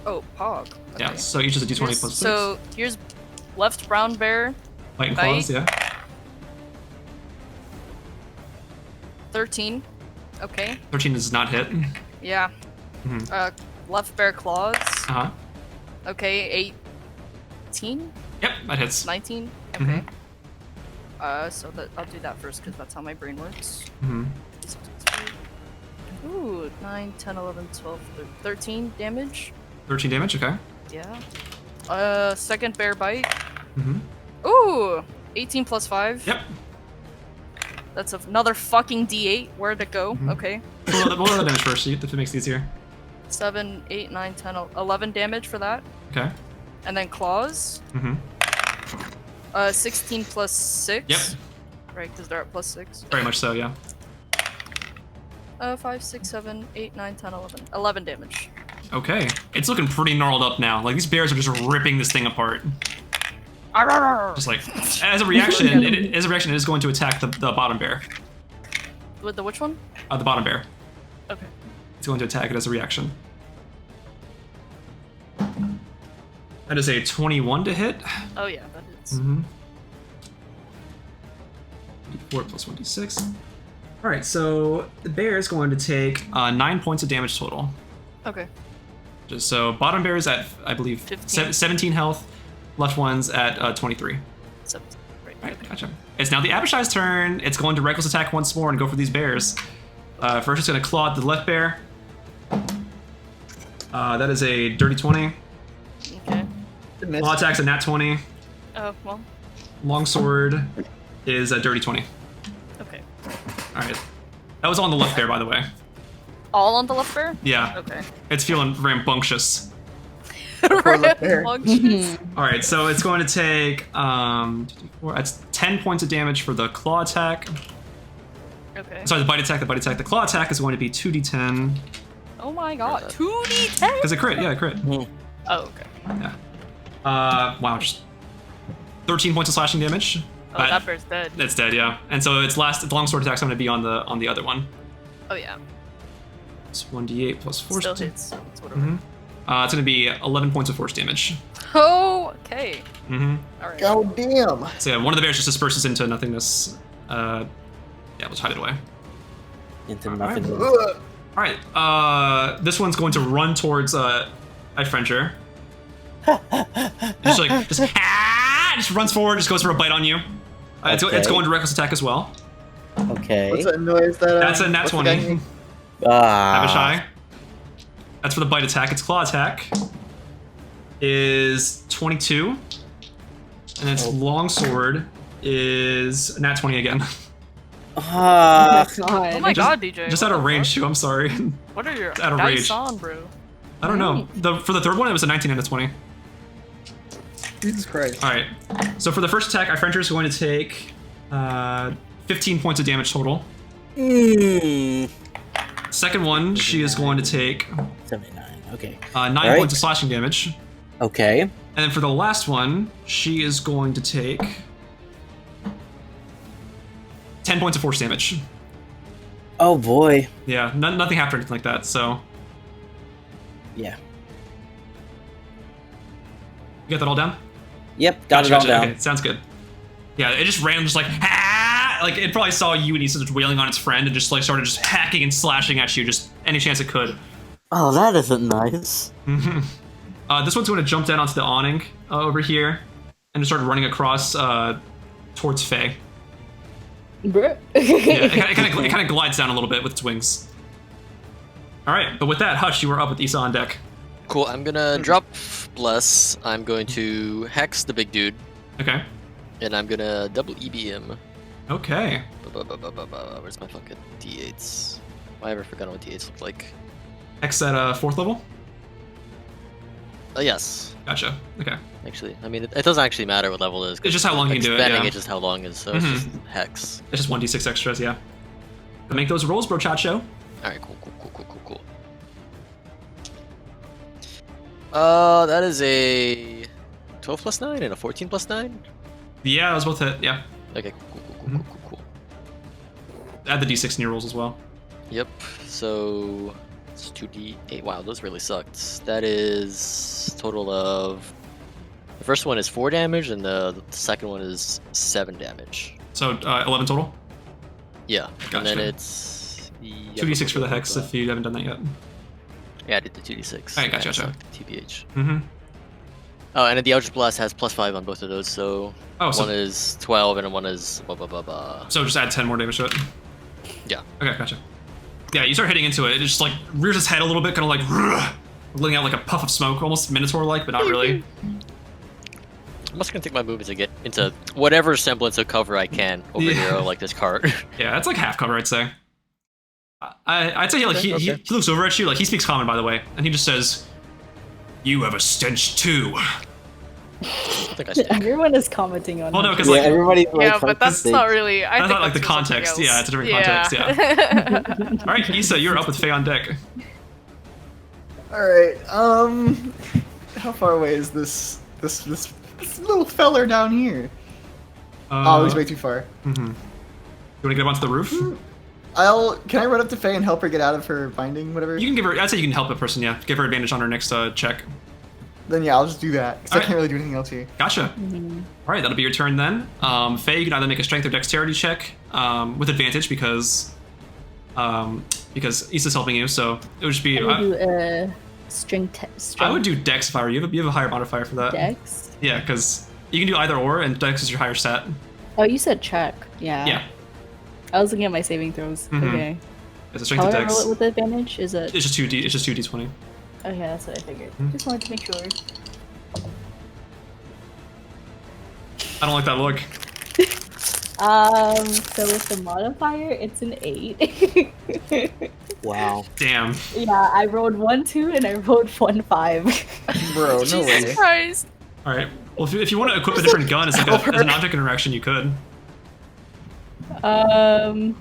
Oh, Pog. Okay. Yeah, so each is a d20 plus 6. So here's left brown bear, Bite and bite. claws, yeah. 13. Okay. 13 does not hit. Yeah. Mhm. Left bear claws. Uh-huh. Okay, 18? Yep, that hits. 19? Okay. So I'll do that first because that's how my brain works. Mm-hmm. Ooh, 9, 10, 11, 12, 13 damage. 13 damage, okay. Yeah. Second bear bite. Mm-hmm. Ooh, 18 plus 5. Yep. That's another fucking D8. Where'd it go? Mhm. Okay. Roll that damage first, if it makes it easier. 7, 8, 9, 10, 11 damage for that. Okay. And then claws. Mm-hmm. 16 plus 6. Yep. Right, because they're at plus 6. Very much so, yeah. 5, 6, 7, 8, 9, 10, 11. 11 damage. Okay. It's looking pretty gnarled up now. These bears are just ripping this thing apart. Just like as a reaction, it is going to attack the bottom bear. With the which one? The bottom bear. Okay. It's going to attack it as a reaction. That is a 21 to hit. Oh yeah, that is. Mm-hmm. 4 plus 1d6. All right, so the bear is going to take 9 points of damage total. Okay. So bottom bear is at, I believe, 17 health. Left one's at 23. So, right. Alright, gotcha. It's now the Abishai's turn. It's going to reckless attack once more and go for these bears. First, it's going to claw at the left bear. That is a dirty 20. Okay. Claw attack's a nat 20. Oh well. Longsword is a dirty 20. Okay. Alright. That was on the left bear, by the way. All on the left bear? Yeah. Okay. It's feeling rambunctious. left bear. Alright, so it's going to take that's 10 points of damage for the claw attack. Okay. Sorry, the bite attack. The claw attack is going to be 2d10. Oh my god. 2d10? Because it crit, yeah, it crit. Oh, okay. Yeah. Wow, just 13 points of slashing damage. Oh, that bear's dead. It's dead, yeah. And so its longsword attack's going to be on the other one. Oh yeah. It's 1d8 plus force. Still hits, so it's whatever. Mm-hmm. It's going to be 11 points of force damage. Oh, okay. Mm-hmm. Alright. God damn. So yeah, one of the bears just disperses into nothingness. Yeah, let's hide it away. Into nothing. Alright, this one's going to run towards Ifrenjer. Just runs forward, just goes for a bite on you. It's going to reckless attack as well. Okay. What's that noise? That's a nat what's the 20. guy name? Abishai. That's for the bite attack. Its claw attack is 22. And its longsword is nat 20 again. God. Oh my god, DJ. Just out of range too, I'm sorry. What are your out of dice rage. on, bro? I don't know. For the third one, it was a 19 and a 20. Jesus Christ. Alright. So for the first attack, Ifrenjer is going to take 15 points of damage total. Second one, she is going to take 79. Okay. 9 Alright. points of slashing damage. Okay. And then for the last one, she is going to take 10 points of force damage. Oh boy. Yeah, nothing happened or anything like that, so. Yeah. You got that all down? Yep. Got it all down. Okay, sounds good. Yeah, it just ran just like, ah! Like, it probably saw you and Isa just wailing on its friend and just like started just hacking and slashing at you just any chance it could. Oh, that isn't nice. This one's going to jump down onto the awning over here and just start running across towards Faye. Bruh. Yeah, it kind of glides down a little bit with its wings. All right, but with that, Hush, you are up with Isa on deck. Cool, I'm gonna drop Bless. I'm going to Hex the big dude. Okay. And I'm gonna double EB him. Okay. Where's my fucking D8s? I ever forgot what D8s look like. X at 4th level? Yes. Gotcha. Okay. Actually, I mean, it doesn't actually matter what level it is. It's just how long you can do it, Expanding yeah. it just how long is, so it's just Hex. It's just 1d6 extras, yeah. But make those rolls, bro, Chacho. Alright, cool. That is a 12 plus 9 and a 14 plus 9? Yeah, those both hit, yeah. Okay, cool. Add the d6 in your rolls as well. Yep, so it's 2d8. Wow, those really sucked. That is total of... The first one is 4 damage, and the second one is 7 damage. So 11 total? Yeah, Gotcha. and then it's... 2d6 for the hex if you haven't done that yet. Yeah, I did the 2d6. Alright, gotcha. TBH. Mm-hmm. Oh, and then the Eldritch Blast has +5 on both of those, so... Oh, so- one is 12 and one is blah blah blah blah. So just add 10 more damage to it? Yeah. Okay, gotcha. Yeah, you start hitting into it. It just like rears its head a little bit, kind of like letting out like a puff of smoke, almost Minotaur-like, but not really. I'm just gonna take my movement to get into whatever semblance of cover I can over here, like this cart. Yeah, it's like half cover, I'd say. I'd say he looks over at you, like he speaks common, by the way, and he just says, "You have a stench too." I think I stink. Everyone is commenting on. Well, no, it. because like everybody. Yeah, but that's not really. I that's think not like the that's for something context. else. Yeah, it's a different context. Yeah. All right, Isa, you're up with Faye on deck. Alright, how far away is this This little feller down here. Oh, he's way too far. Mm-hmm. You want to get up onto the roof? Can I run up to Faye and help her get out of her binding, whatever? You can give her. I'd say you can help a person. Yeah, give her advantage on her next check. Then yeah, I'll just do that because I can't really do anything else here. Gotcha. All right, that'll be your turn then. Faye, you can either make a strength or dexterity check with advantage because Isa's helping you. So it would just be. I would do strength. I would do dex if I were you. You have a higher modifier for that. Dex. Yeah, because you can do either or, and dex is your higher stat. Oh, you said check. Yeah. Yeah. I was looking at my saving throws. Okay. It's a strength How to do I dex. roll it with advantage? Is it? It's just 2d. It's just 2d20. Okay, that's what I figured. Just wanted to make sure. I don't like that look. So with the modifier, it's an 8. Wow. Damn. Yeah, I rolled 1 2 and I rolled 1 5. Bro, no Jesus way. Christ. All right. Well, if you want to equip a different gun as like as an object interaction, you could. Can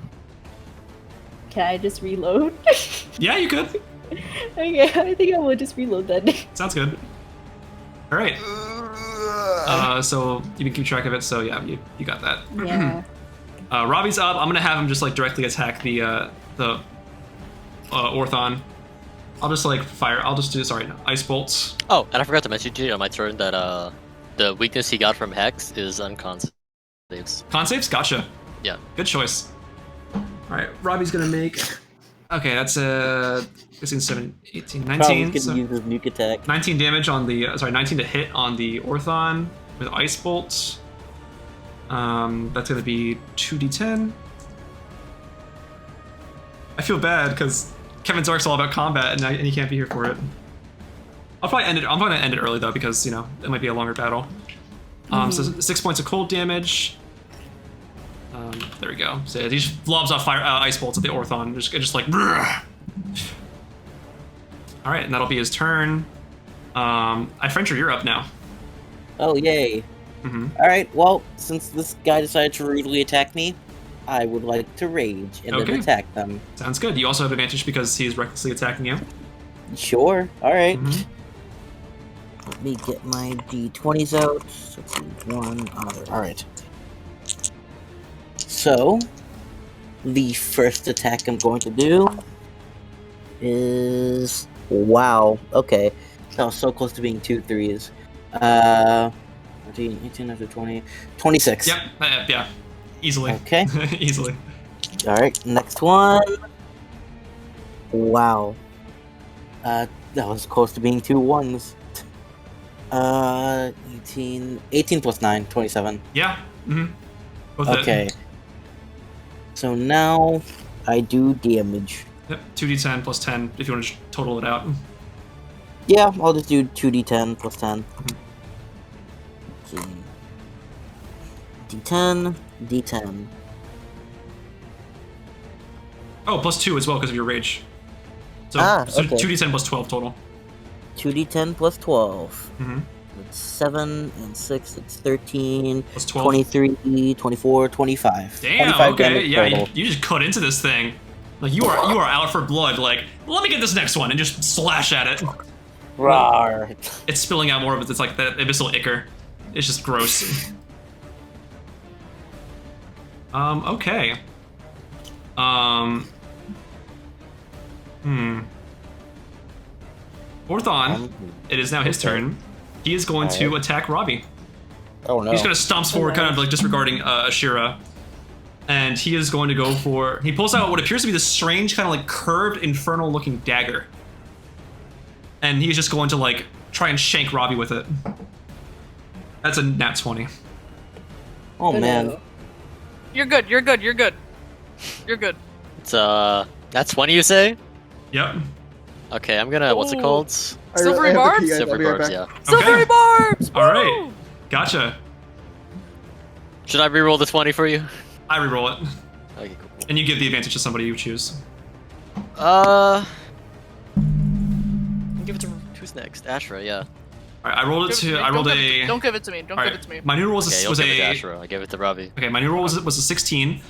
I just reload? Yeah, you could. Okay, I think I will just reload then. Sounds good. All right. So you can keep track of it. So yeah, you got that. Yeah. Ravi's up. I'm gonna have him just like directly attack the Orthon. I'll just like fire. I'll just do ice bolts. Oh, and I forgot to mention to you on my turn that the weakness he got from Hex is uncon saves. Con saves? Gotcha. Yeah. Good choice. All right, Robbie's gonna make. Okay, that's 16, 17, 18, 19. Probably So gonna use his nuke attack. 19 damage on the 19 to hit on the Orthon with ice bolts. That's gonna be 2d10. I feel bad because Kevin Zark's all about combat and he can't be here for it. I'll probably end it. I'm gonna end it early though because it might be a longer battle. So 6 points of cold damage. There we go. So he just lobs off ice bolts at the Orthon. Just like. Brrr. All right, and that'll be his turn. Ifrenjer, you're up now. Oh, yay. Alright, well, since this guy decided to rudely attack me, I would like to rage and then attack them. Sounds good. You also have advantage because he's recklessly attacking you. Sure, alright. Let me get my d20s out. So let's see, one other. Alright. So, the first attack I'm going to do is... Wow, okay. That was so close to being 2 3s. 14, 18 after 20, 26. Yep, yeah. Easily. Okay. Easily. Alright, next one. Wow. That was close to being 2 1s. 18 plus 9, 27. Yeah. Both Okay. hit. So now I do damage. Yep, 2d10 plus 10 if you want to total it out. Yeah, I'll just do 2d10 plus 10. Okay. D10, D10. Oh, plus 2 as well because of your rage. So, okay. 2d10 plus 12 total. 2d10 plus 12. It's 7 and 6, it's 13, Plus 12. 23, 24, 25. Damn, 25 okay. damage Yeah, total. you just cut into this thing. Like you are out for blood. Like, let me get this next one and just slash at it. Rawr. It's spilling out more of it. It's like that abyssal ichor. It's just gross. Okay. Orthon, it is now his turn. He is going to attack Ravi. Oh no. He's going to stomps forward, kind of like disregarding Asherah. And he is going to go for... He pulls out what appears to be this strange, kind of like curved, infernal-looking dagger. And he's just going to like try and shank Ravi with it. That's a nat 20. Oh man. You're good. You're good. You're good. You're good. It's that's 20 you say? Yep. Okay, I'm gonna what's it Ooh. called? Silvery I have to barbs? pee, guys. I'll Silver be right barbs, back. yeah. Silvery barbs! All right. Woo! Gotcha. Should I reroll the 20 for you? I reroll it. Okay, cool. And you give the advantage to somebody you choose. Give it to who's next? Asherah, yeah. All right, I rolled it Give it to... me. I rolled Don't a... give it to me. Don't All give right, it to me. My new roll was Okay, a... you'll Was give it to a Asherah. I gave it to Ravi. okay, my new roll was a 16.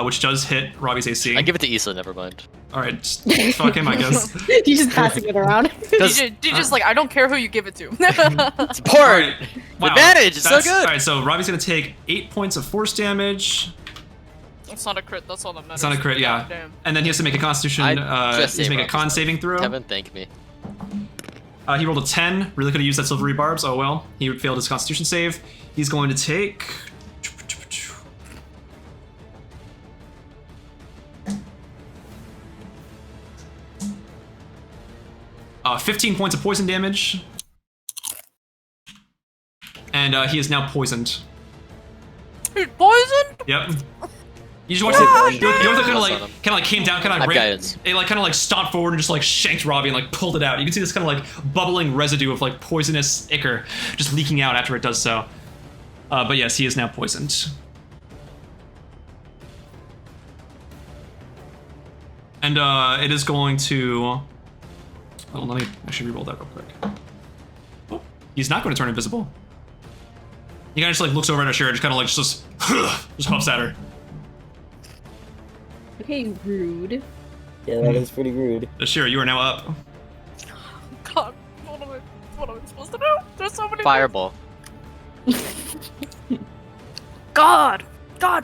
which does hit Ravi's AC. I give it to Isa. Never mind. All right, just fuck him, I guess. He's just passing it around. Deejon's like, I don't care who you give it to. It's important. Wow, Advantage. It's so that's- good. All right, so Ravi's gonna take 8 points of force damage. That's not a crit. That's all that matters. It's not a crit, yeah. Damn. And then he has to make a Constitution. I He just has to say make a Ravi's Con not- saving throw. Kevin, thank me. He rolled a 10. Really could have used that silvery barbs. Oh well. He failed his Constitution save. He's going to take. 15 points of poison damage. And he is now poisoned. He's poisoned? Yep. You just watch it. You know, kind That's of like came down, kind I of have like guidance. it like kind of like stomped forward and just like shanked Ravi and like pulled it out. You can see this kind of like bubbling residue of like poisonous ichor just leaking out after it does so. But yes, he is now poisoned. And it is going to. Oh, let me actually reroll that real quick. Oh, he's not going to turn invisible. He kind of just like looks over at Asherah, just kind of like just huffs at her. Okay, rude. Yeah, that is pretty rude. Asherah, you are now up. God, what am I supposed to do? There's so many Fireball. God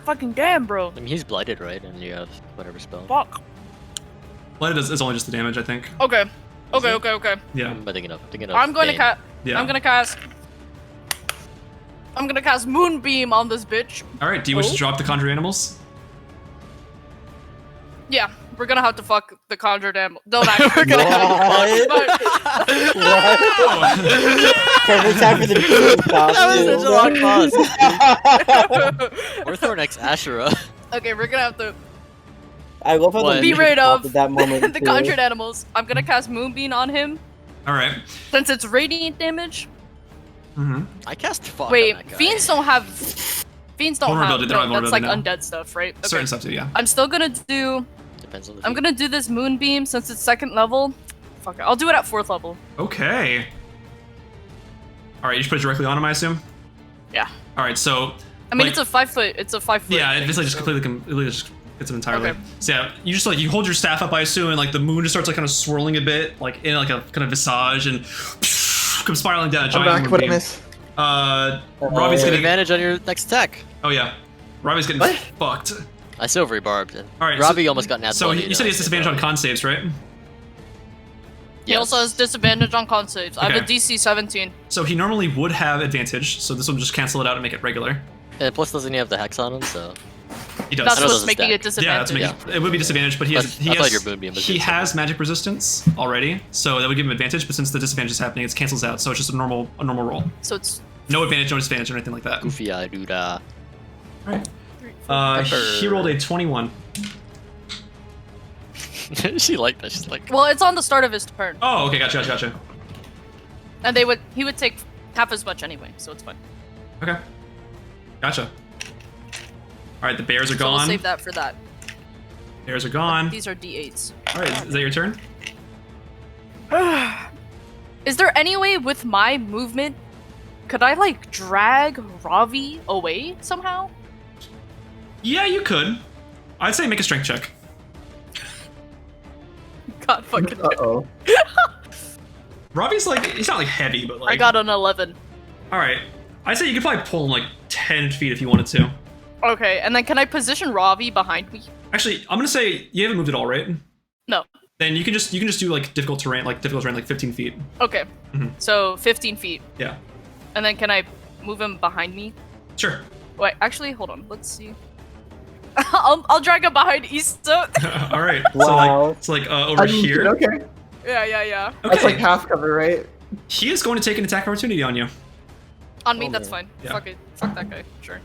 fucking damn, bro. I mean, he's blighted, right? And you have whatever spell. Fuck. Light is only just the damage, I think. Okay. Okay. Yeah. I'm thinking of. I'm going to Bane. cast. Yeah. I'm gonna cast Moonbeam on this bitch. All right. Do you wish to drop the conjure animals? Yeah, we're gonna have to fuck the conjured animal. Don't actually. We're gonna What? Oh. Perfect time for the That was such a long pause. Or Thornex Asherah. Okay, we're gonna have to I love how What? the be music rid stopped of at that moment the too. conjured animals. I'm gonna cast Moonbeam on him All right. since it's radiant damage. Mm-hmm. I cast fuck. Wait, on that guy. fiends don't have. Fiends don't have. Vulnerability, they don't have No, that's like vulnerability, undead stuff, right? Okay. Certain stuff too. Yeah. I'm still gonna do. Depends on the. I'm gonna do this Moonbeam since it's 2nd level. Fuck it, I'll do it at 4th level. Okay. All right. You just put it directly on him, I assume. Yeah. All right. So. I mean, like, it's a 5 foot. It's a 5 foot. Yeah, it thing, basically just so- completely just gets him entirely. Okay. So yeah, you just like you hold your staff up, I assume, and like the moon just starts like kind of swirling a bit, like in like a kind of visage, and comes spiraling down a I'm giant back. What I moonbeam. miss? Robbie's Get getting. advantage on your next attack. Oh yeah, Robbie's getting What? fucked. I silvery barbed. And All right, Ravi so- almost got nat So 20, you said he has disadvantage on con saves, right? He also has disadvantage on con saves. I have a Okay. DC 17. So he normally would have advantage, so this will just cancel it out and make it regular. And plus, doesn't he have the hex on him? So He does. That's know what's those making stack. it disadvantage. Yeah, that's it would be disadvantage, but he has I thought your moonbeam was he doing has magic resistance already, so that would give him advantage. But since the disadvantage is happening, it cancels out, so it's just a normal roll. So it's No advantage, no disadvantage, or anything like that. goofy eye doodah. He rolled a 21. She liked that. She's like, well, it's on the start of his turn, Oh, okay, gotcha. and he would take half as much anyway, so it's fine. Okay, gotcha. All right, the bears are So we'll gone. save that for that. Bears are gone. These are D8s. All right, is that your turn? Is there any way with my movement, could I like drag Ravi away somehow? Yeah, you could. I'd say make a strength check. God fucking. Uh-oh. Ravi's like, he's not like heavy, but like. I got an 11. All right, I'd say you could probably pull him like 10 feet if you wanted to. Okay, and then can I position Ravi behind me? Actually, I'm gonna say you haven't moved at all, right? No. Then you can just do like difficult terrain like 15 feet. Okay. Mhm. So 15 feet. Yeah. And then can I move him behind me? Sure. Wait, actually, hold on. Let's see. I'll drag him behind Isa. All right. Wow. So like over I mean, here. Okay. Yeah. Okay. That's like half cover, right? He is going to take an attack opportunity on you. On me, Oh, that's man. fine. Yeah. Fuck it. Fuck that guy. Sure.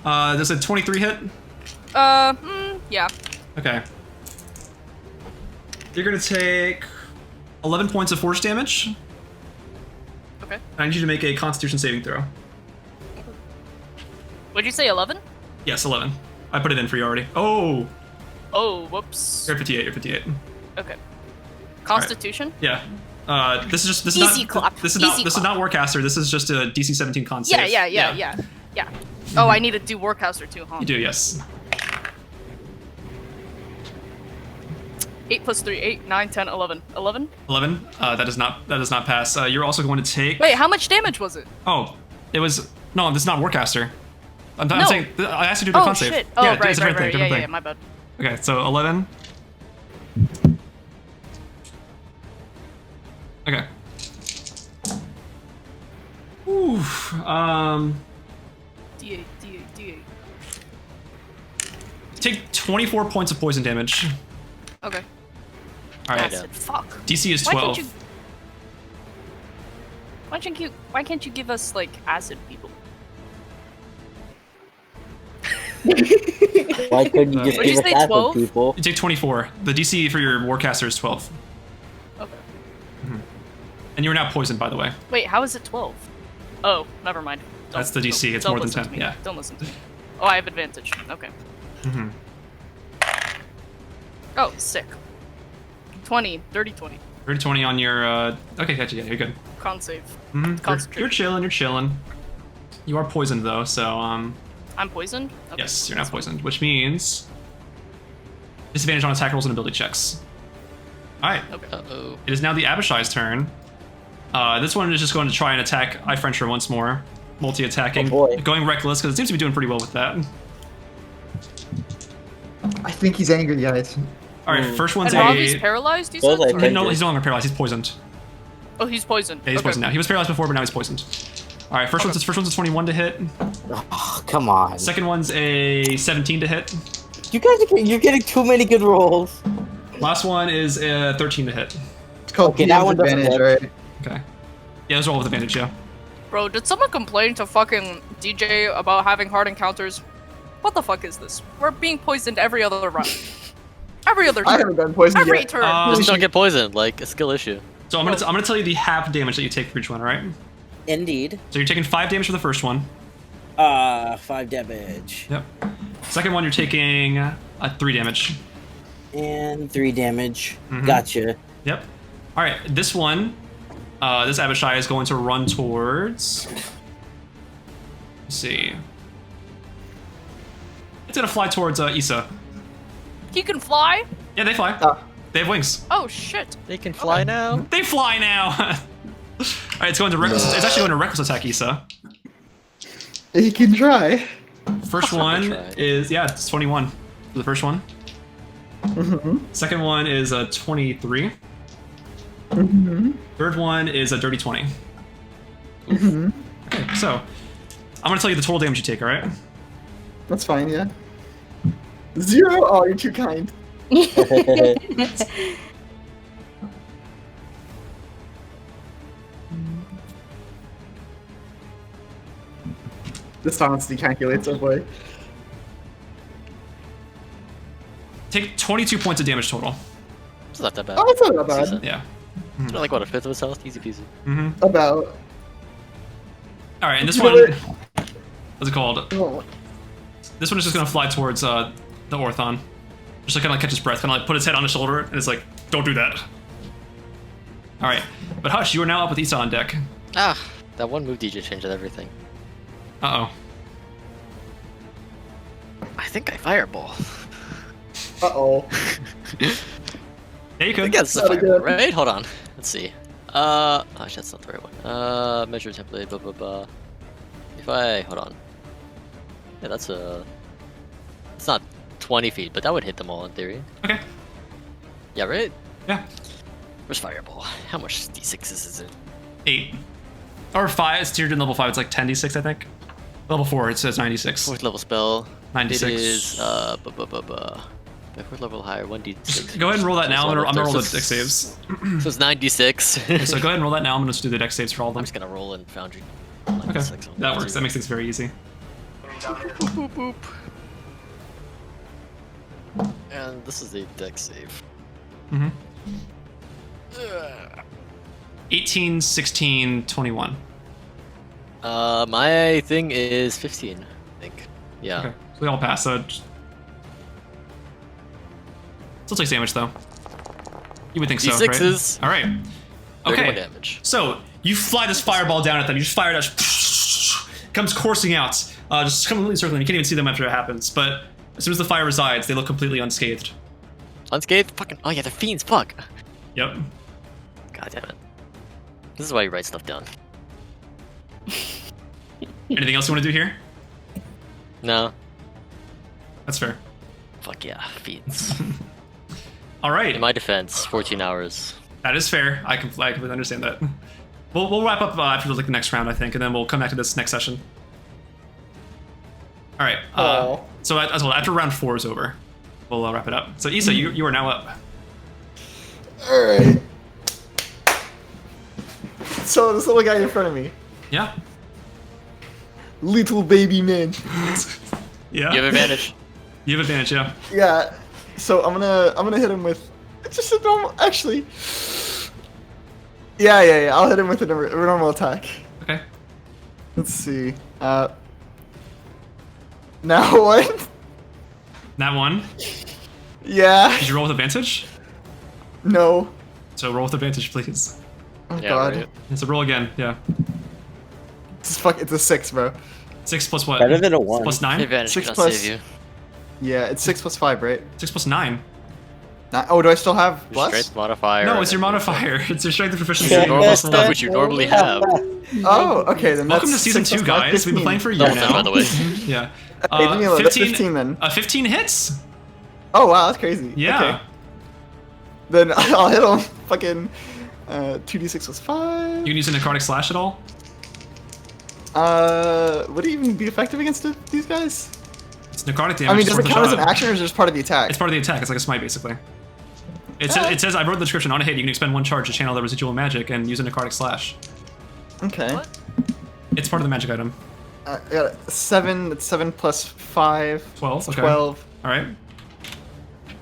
Does a 23 hit? Yeah. Okay. You're gonna take 11 points of force damage. Okay. I need you to make a Constitution saving throw. Would you say 11? Yes, 11. I put it in for you already. Oh, Oh, whoops. you're 58. You're 58. Okay. Constitution? Yeah. This is Easy not clap. this is Easy not clap. Warcaster. This is just a DC 17 con Yeah, save. yeah. Oh, I need to do Warcaster too, huh? You do, yes. 8 plus 3, 8, 9, 10, 11. 11? 11. That does not pass. You're also going to take. Wait, how much damage was it? Oh, it was no. This is not Warcaster. I'm No. saying I asked you to do the Oh, con save. shit. Oh, yeah, right, it's a different right. thing. Yeah, Different yeah, thing. my bad. Okay, so 11. Okay. Oof. D8, D8, D8. Take 24 points of poison damage. Okay. All right. Acid, fuck. DC is Why 12. can't you... Why can't you give us, like, acid people? Why couldn't you just What'd you give us say, acid, 12? people? You take 24. The DC for your Warcaster is 12. Okay. And you are now poisoned, by the way. Wait, how is it 12? Oh, never mind. That's the DC, it's don't more than listen 10, to me. yeah. Don't listen to me. Oh, I have advantage. Okay. Mm-hmm. Oh, sick. 20, dirty 20. 30-20 on your. Okay, gotcha. Yeah, you're good. Con save. Mm-hmm. Concentration. You're chilling. You're chilling. You are poisoned though, so I'm poisoned? Okay. yes, you're not poisoned, which means disadvantage on attack rolls and ability checks. All right. Okay. Uh-oh. It is now the Abishai's turn. This one is just going to try and attack Ifrenjer once more, multi-attacking, Oh boy. going reckless because it seems to be doing pretty well with that. I think he's angry, guys. All right, first one's And Ravi's a. paralyzed, you Those said? I Or- think- No, he's no longer paralyzed. He's poisoned. Oh, he's poisoned. Yeah, he's Okay. poisoned now. He was paralyzed before, but now he's poisoned. All right, first one's a 21 to hit. Oh, come on. Second one's a 17 to hit. You guys you're getting too many good rolls. Last one is a 13 to hit. It's called Okay, that PNG'S one doesn't advantage, hit. right? Okay. Yeah, those are all with advantage. Yeah. Bro, did someone complain to fucking DJ about having hard encounters? What the fuck is this? We're being poisoned every other round. Every other I turn. haven't been poisoned Every yet. turn. Just don't get poisoned, like a skill issue. So I'm gonna tell you the half damage that you take for each one. All right. Indeed. So you're taking 5 damage for the first one. 5 damage. Yep. Second one, you're taking 3 damage. And 3 damage. Mhm. Gotcha. Yep. All right. This one, this Abishai is going to run towards. Let's see. It's gonna fly towards Isa. He can fly? Yeah, they fly. Ah. They have wings. Oh shit. They can fly now. They fly now. All right, it's going to reckless. It's actually going to reckless attack Isa. He can try. First one try. is it's 21 for the first one. Mm-hmm. Second one is a 23. Mm-hmm. Third one is a dirty 20. Mm-hmm. Okay, so I'm gonna tell you the total damage you take. All right. That's fine, yeah. 0? Oh, you're too kind. This honesty calculates, oh boy. Take 22 points of damage total. It's not that bad. Oh, it's not that bad. Decent. Yeah. It's not like what, a fifth of his health? Easy peasy. Mm-hmm. About. All right, and this You one, know what? what's it called? Oh, This one is just gonna fly towards the Orthon. Just to kind of like catch his breath, kind of like put his head on his shoulder, and it's like, don't do that. All right, but Hush, you are now up with Isa on deck. Ah, that one move DJ changed everything. Uh-oh. I think I fireball. uh-oh. Yeah, you I could. think that's the Not fireball, again. right? Hold on. Let's see. Oh, that's not the right one. Measure template, blah, blah, blah. If I, hold on. Yeah, that's a... It's not 20 feet, but that would hit them all in theory. Okay. Yeah, right? Yeah. Where's fireball? How much d6s is it? 8. Or 5. It's tiered in level 5. It's like 10d6, I think. Level 4, it says 96. Fourth level spell. 96. It is, by fourth level higher, 1d6. Go ahead and roll that now. I'm gonna roll the So deck saves. So it's 96. Okay, so go ahead and roll that now. I'm gonna just do the deck saves for all of I'm them. just gonna roll in Foundry. Okay, 96 on that works. That makes things very easy. Boop, boop, boop. And this is the deck save. Mm-hmm. 18, 16, 21. My thing is 15, I think. Yeah. Okay, so they all pass. So still takes damage though. You would think so, right? D6s. All right. 31 Okay. damage. So you fly this fireball down at them. You just fire it out. Comes coursing out. Just completely circling. You can't even see them after it happens. But as soon as the fire resides, they look completely unscathed. Unscathed? Fucking. Oh yeah, they're fiends. Fuck. Yep. God damn it. This is why you write stuff down. Anything else you want to do here? No. That's fair. Fuck yeah, fiends. All right. In my defense, 14 hours. That is fair. I completely understand that. We'll wrap up after like the next round, I think, and then we'll come back to this next session. All right. So as well, after round 4 is over, we'll wrap it up. So Isa, you are now up. All right. So this little guy in front of me, Yeah. little baby man. Yeah. You have advantage. You have advantage. Yeah. Yeah. So I'm gonna hit him with just a normal. Actually. Yeah. I'll hit him with a normal attack. Okay. Let's see. Now what? That one. Yeah. Did you roll with advantage? No. So roll with advantage, please. Oh Yeah, god. right. And so roll again. Yeah. It's a 6, bro. 6 plus what? Better than a 1. Plus 9? Advantage 6 cannot plus- save you. Yeah, it's 6 plus 5, right? 6 plus 9. Oh, do I still have Your plus? strength modifier. No, it's your and modifier. It's your strength and proficiency. your normal stuff, which you normally have. Oh, okay, then Welcome to that's season 6 2, plus 5, guys. We've been 15. playing for a year Double now. that, by the way. Yeah. Hey, leave me alone. That's 15 then. 15 hits. Oh wow, that's crazy. Yeah. Okay. Then I'll hit him. Fucking 2d6 plus 5. You can use a necrotic slash at all? Would it even be effective against these guys? It's necrotic damage. I mean, does worth it a count as an shot. action or is it just part of the attack? It's part of the attack. It's like a smite, basically. It says, I wrote the description on a hit, you can expend 1 charge to channel the residual magic and use a necrotic slash. Okay. What? It's part of the magic item. I got a 7. It's 7 plus 5. 12, okay. 12. Alright.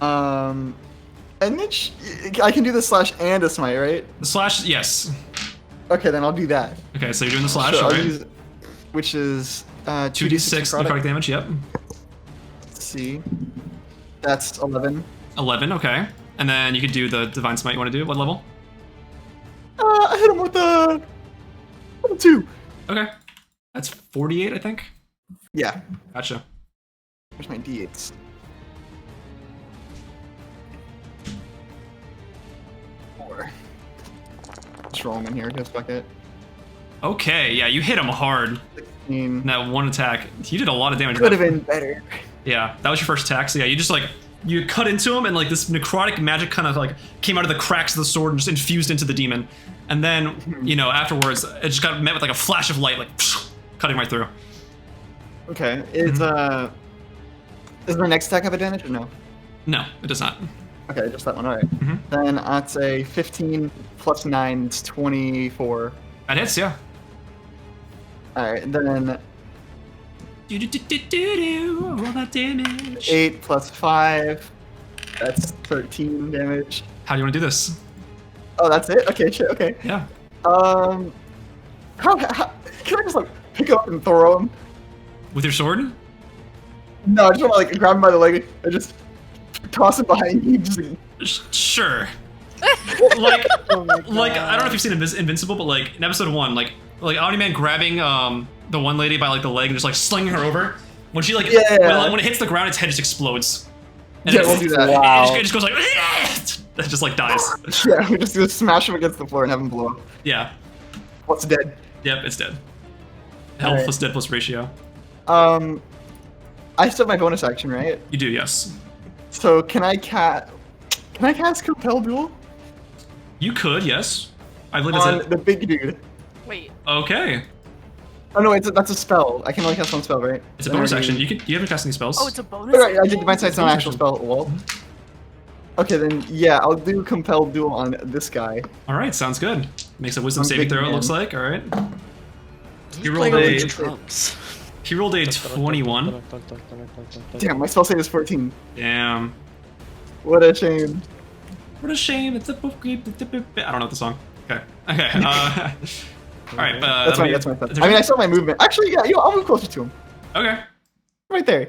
And then I can do the slash and a smite, right? The slash, yes. Okay, then I'll do that. Okay, so you're doing the slash, Sure, I'll alright. use, which is 2d6 necrotic damage, yep. Let's see. That's 11. 11, okay. And then you could do the divine smite you want to do. What level? I hit him with a 2. Okay. That's 48, I think. Yeah. Gotcha. Where's my d8s? Just roll them in here, just fuck it. Okay, yeah, you hit him hard. 16. In that one attack. You did a lot of damage. Could have been better. Yeah, that was your first attack. So yeah, you just like, you cut into him and like this necrotic magic kind of like came out of the cracks of the sword and just infused into the demon. And then, you know, afterwards, it just got met with like a flash of light, like cutting right through. Okay. Is my next attack have advantage or no? No, it does not. Okay, just that one. Alright. Mhm. Then I'd say 15 plus 9 is 24. That hits, yeah. Alright, then All that damage. 8 plus 5. That's 13 damage. How do you want to do this? Oh, that's it? Okay, shit, okay. Yeah. How can I just like pick up and throw him? With your sword? No, I just want to like grab him by the leg and just toss him behind me. Just Sure. Like, I don't know if you've seen Invincible, but like in episode 1, like Omni-Man grabbing the one lady by like the leg and just like slinging her over. When she like when it hits the ground, its head just explodes. And yeah, it, we'll do that. Wow. it just goes like it just like dies. Yeah, we just smash him against the floor and have him blow up. Yeah. What's dead? Yep, it's dead. Health Alright. plus dead plus ratio. I still have my bonus action, right? You do, yes. So can I cast Compel Duel You could, yes. I believe on it's the big dude? Wait, okay. Oh no, that's a spell. I can only cast one spell, right? It's a bonus action. You haven't cast any spells. oh, it's a bonus. Right, I did my sight's not an Bonus actual action. spell. Well. Okay, then yeah, I'll do Compel Duel on this guy. All right, sounds good. Makes a wisdom I'm saving big throw. It man. looks like. All right. He rolled Playing all a these drums. he rolled a 21. Damn, my spell save is 14. Damn. What a shame. What a shame. It's a book. I don't know the song. Okay. Okay. All right. That's my stuff. that's I mean, I saw my movement. Actually, yeah, I'll move closer to him. Okay. Right there.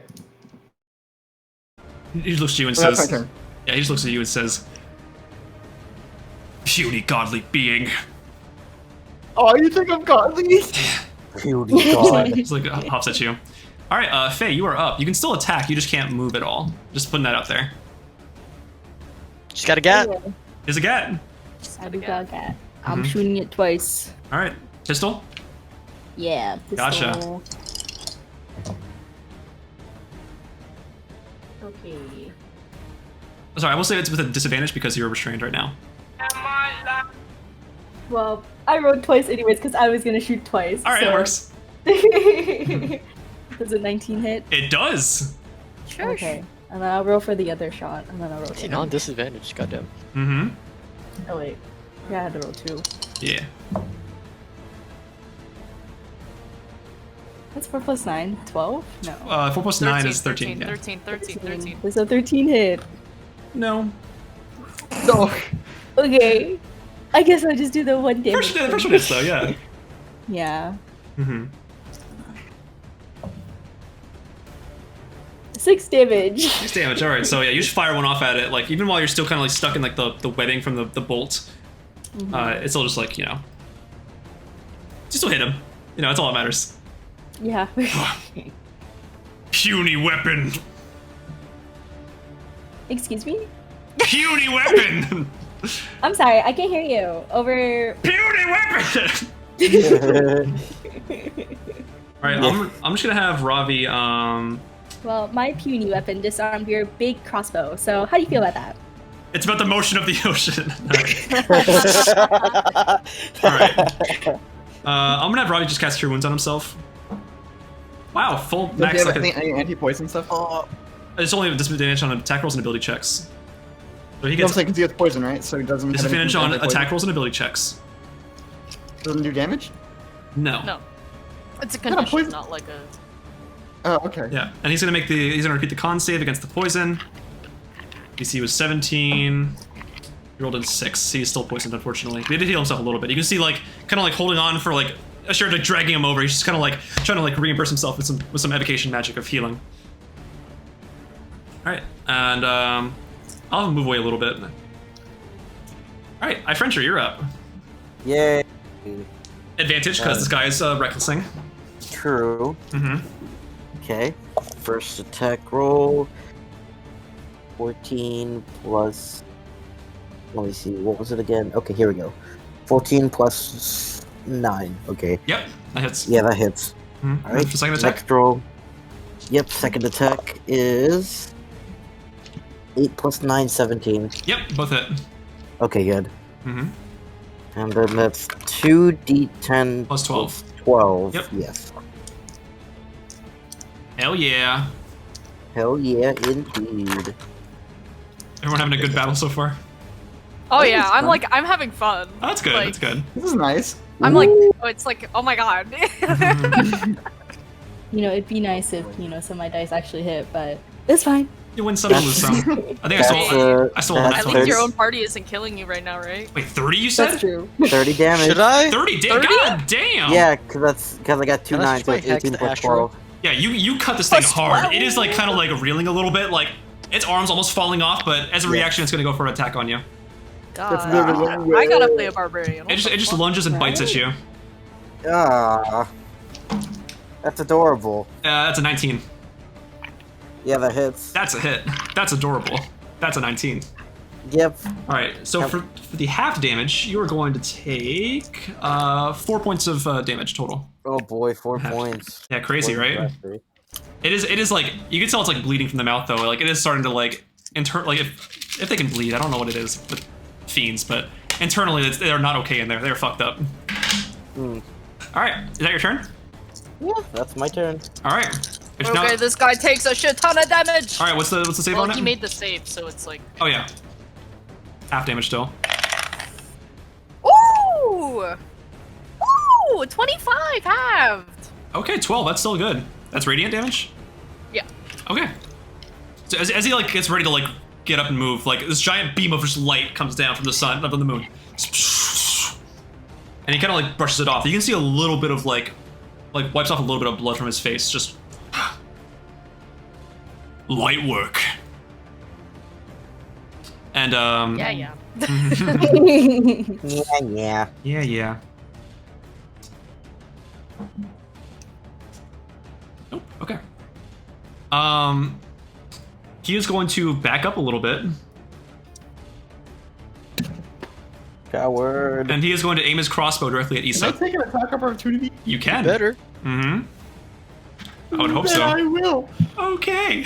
He just looks at you and That's my says, turn. "Yeah." He just looks at you and says, "Puny godly being." Oh, you think I'm godly? Beauty god. Just like hops at you. All right, Faye, you are up. You can still attack. You just can't move at all. Just putting that out there. She's got a gat. Okay. Is a gat. I do got that. I'm Mhm. shooting it twice. All right. Pistol. Yeah. Gotcha. Pistol. Okay. Sorry, I will say it's with a disadvantage because you're restrained right now. Well, I rolled twice anyways because I was gonna shoot twice. All right, so. it works. Does a 19 hit? It does. Sure. Okay. And then I'll roll for the other shot, and then I'll roll. Hey, on disadvantage, goddamn. Mm-hmm. Oh wait. Yeah, I had to roll 2. Yeah. That's 4 plus 9. 12? No. 4 plus 9 is 13. 13. There's a 13 hit. No. No. Okay. I guess I'll just do the 1 damage. The first one is though, yeah. Yeah. Mm-hmm. 6 damage. 6 damage. All right. So yeah, you just fire one off at it, like even while you're still kind of like stuck in like the webbing from the bolt. It's still just like, you know. You still hit him. You know, that's all that matters. Yeah. Puny weapon. Excuse me? Puny weapon. I'm sorry, I can't hear you. Over. Puny weapon. All right, I'm just gonna have Ravi. Well, my puny weapon disarmed your big crossbow. So, how do you feel about that? It's about the motion of the ocean. All right. I'm gonna have Ravi just cast Cure Wounds on himself. Wow, full Do max. you have Like any anti-poison stuff? it's only a disadvantage on attack rolls and ability checks. So he You know what I'm gets saying? 'Cause he has poison, right? So he doesn't have disadvantage any on anti-poison. attack rolls and ability checks. Doesn't do damage? No. No. It's a Not a condition, poison- not like a. Oh, okay. Yeah, and he's gonna repeat the con save against the poison. DC was 17. He rolled in 6. He's still poisoned, unfortunately. He did heal himself a little bit. You can see, like, kind of like holding on for like Asherah, like dragging him over. He's just kind of like trying to like reimburse himself with some evocation magic of healing. All right, and I'll move away a little bit. All right, Ifrenjer, you're up. Yay. Advantage because this guy is recklessing. True. Mm-hmm. Okay. First attack roll. 14 plus. Let me see. What was it again? Okay, here we go. 14 plus 9. Okay. Yep, that hits. Yeah, that hits. Mhm. All right. For second attack. Next roll. Yep. Second attack is 8 plus 9, 17. Yep, both hit. Okay, good. Mm-hmm. And then that's 2d10 Plus 12. 12. Yep. Yes. Hell yeah. Hell yeah, indeed. Everyone having a good battle so far? Oh That yeah, was I'm fun. like, I'm having fun. Oh, that's good. Like, That's good. This is nice. I'm like, oh, it's like, oh my god. You know, it'd be nice if, you know, some of my dice actually hit, but it's fine. You win some, you lose some. I think I stole. I stole At that least one. your own party isn't killing you right now, right? Wait, 30? You That's said? true. 30 damage. Should I? 30. 30? God damn. Yeah, because I got 2 Can I 9s, switch so my it's hex 18 to plus Asherah? 12. Yeah, you cut this thing Plus hard. 12. It is like kind of like reeling a little bit. Like its arms almost falling off, but as a reaction, it's gonna go for an attack on you. God. literally- I gotta play a barbarian. It just lunges and bites at you. Ah, that's adorable. That's a 19. Yeah, that hits. That's a hit. That's adorable. That's a 19. Yep. All right. So for the half damage, you are going to take 4 points of damage total. Oh boy, 4 Half. points. Yeah, crazy, What right? is that? It is like you can tell it's like bleeding from the mouth though. Like it is starting to like like if they can bleed, I don't know what it is with fiends, but internally they're not okay in there. They're fucked up. Hmm. All right, is that your turn? Yeah, that's my turn. All right. It's Okay, now- this guy takes a shit ton of damage. all right. What's the save Well, on it? he made the save, so it's like. Oh yeah. Half damage still. Ooh! Ooh! 25 halved! Okay, 12. That's still good. That's radiant damage. Yeah. Okay. So as he like gets ready to like get up and move, like this giant beam of just light comes down from the sun, up on the moon, and he kind of like brushes it off. You can see a little bit of like wipes off a little bit of blood from his face. Just light work. And Yeah, yeah. Yeah. yeah. Nope. Okay. He is going to back up a little bit. Coward. And he is going to aim his crossbow directly at Can I Isa. take an attack opportunity? You can. Better. Mm-hmm. I would hope Then so. I will. Okay.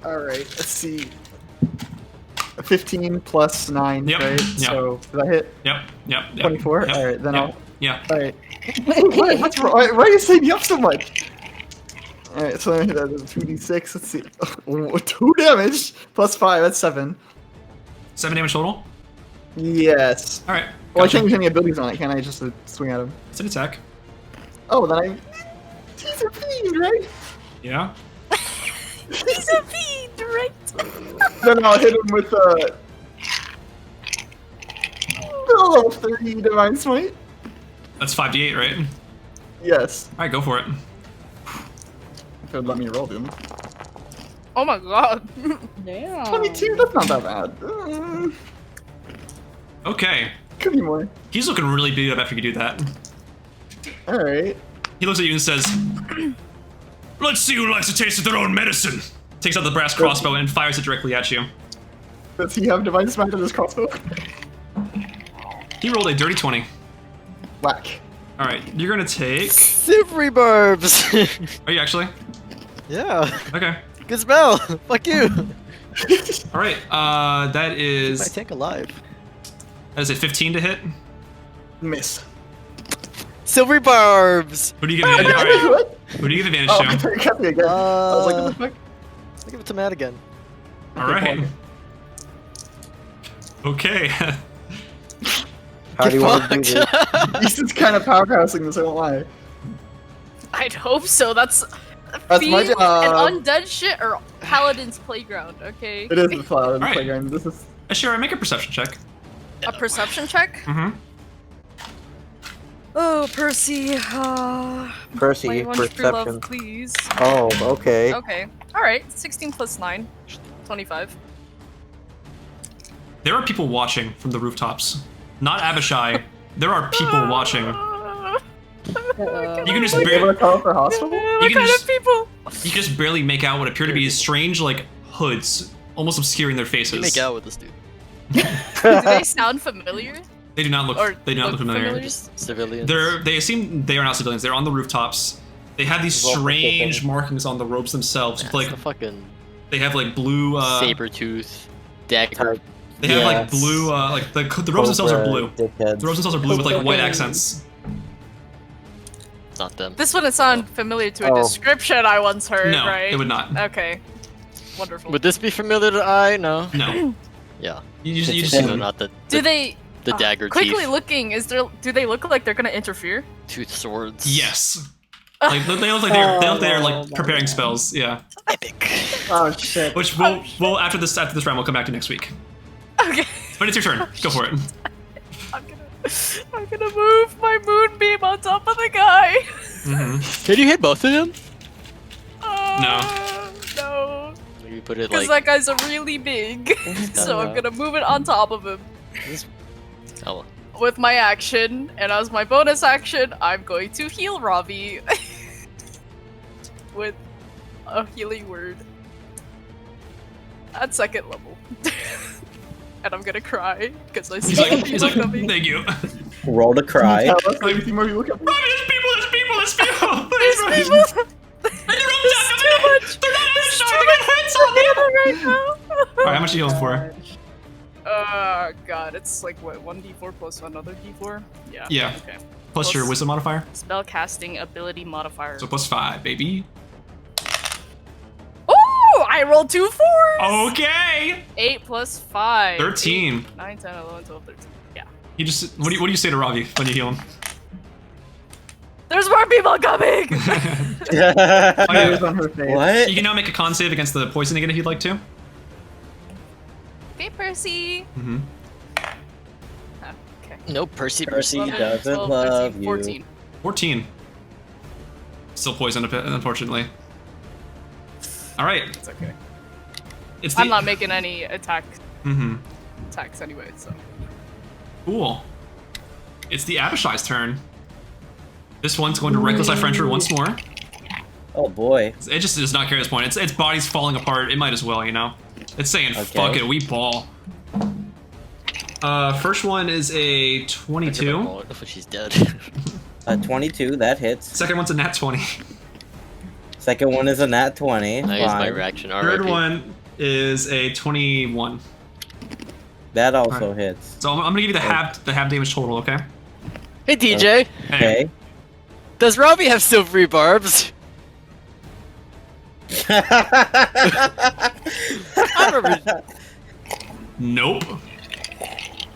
All right. Let's see. 15 plus 9, Yep, right? yep. So did I hit Yep. 24? Yep. All right. Then Yep. I'll. Yeah. All right. What's wrong? Why are you setting me up so much? All right. So that's 2d6. Let's see. 2 damage plus 5. That's 7. 7 damage total. Yes. All right. Well, I Gotcha. can't use any abilities on it, can I? Just swing at him. It's an attack. Oh, then I. He's a fiend, right? Yeah. He's a fiend, right? Then I'll hit him with level 30 divine smite. That's 5d8, right? Yes. All right, go for it. If it would let me roll him. Oh my god. Damn. 22. That's not that bad. Okay. Could be more. He's looking really beat up after you do that. All right. He looks at you and says, "Let's see who likes a taste of their own medicine." Takes out the brass crossbow and fires it directly at you. Does he have divine smite on his crossbow? He rolled a dirty 20. Whack. All right, you're gonna take. Silvery barbs. Are you actually? Yeah. Okay. Good spell. Fuck you. All right. That My is tank alive. a 15 to hit. Miss. Silvery barbs. Who do you give advantage? All right. What? Who do you give advantage Oh, I to? thought you kept me again. I was like, what the fuck? I'll give it to Matt again. All right. Okay. How do you want to do this? Easton's kind of powerhousing this, I won't lie. I'd hope so. That's my fiend job. and undead shit or Paladin's playground, okay? It is the cloud Alright. playground. This is. Asherah, make a perception check. A perception check? Mm-hmm. Oh, Percy. Percy, my one true perception. love, please. Oh, okay. Okay. Alright, 16 plus 9. 25. There are people watching from the rooftops. Not Abishai. There are people watching. Uh-oh. You can just Like, able barely, to call for hospital? What can kind just- of people? you can just barely make out what appear to be strange, like hoods, almost obscuring their faces. Make out with this dude. Do they sound familiar? They do not look. Or They do not look familiar. Just civilians. They seem they are not civilians. They're on the rooftops. They have these Well, strange okay. markings on the ropes themselves. That's Like the fucking they have like blue. saber tooth dagger. They have like Yes. blue. Like the ropes themselves are blue. Dickheads. The ropes themselves are blue with like white Okay. accents. Not them. This wouldn't sound familiar to a Oh. description I once heard, No, right? it would not. Okay. Wonderful. Would this be familiar to I? No. No. Yeah. You just see So them. not the Do they the dagger quickly teeth, looking, do they look like they're gonna interfere? tooth swords. Yes. Like they look like they're Oh, like my preparing God. spells. Yeah. Epic. Oh shit. Which we'll after this round we'll come back to next week. Okay. But it's your turn. Go for it. I'm gonna move my moonbeam on top of the guy. Mm-hmm. Can you hit both of them? No. Maybe put it Because like. that guy's a really big. So I'm gonna move it on top of him Oh, with my action, and as my bonus action, I'm going to heal Ravi with a healing word at second level. And I'm gonna cry because I see He's like, coming. thank you. Roll to cry. Tell us everything more you look at. Robbie, there's people. There's Robbie. people. And they're on There's top of too it. much. They're not There's showing too their heads on it. right now. Alright, how much are you healing for? God, it's like what, 1d4 plus another d4? Yeah. Yeah. Okay. Plus your wisdom modifier. Spell casting ability modifier. So plus 5, baby. Oh, I rolled 2 4s. Okay. 8 plus 5. 13. 8, 9, 10, 11, 12, 13. Yeah. You just what do you say to Ravi when you heal him? There's more people coming. Oh, Tears yeah. on her face. What? You can now make a con save against the poison again if you'd like to. Okay, Percy. Mm-hmm. Okay. no, Percy. Percy 11, doesn't 12, love 13, you. 14. 14. Still poisoned a bit, unfortunately. All right. It's okay. It's the. I'm not making any attacks Mm-hmm. anyway, so. Cool. It's the Abishai's turn. This one's going to reckless Ifrenjer once more. Oh boy. It just does not care at this point. Its body's falling apart. It might as well, you know. It's saying, Okay. "Fuck it, we ball." First one is a 22. Oh, she's dead. 22, that hits. Second one's a nat 20. Second one is a nat 20. I use my Fine. reaction. Third RIP. one is a 21. That also Alright. hits. So I'm gonna give you the half damage total, okay? Hey DJ, Hey. Okay. does Ravi have silvery barbs? I remember. Nope.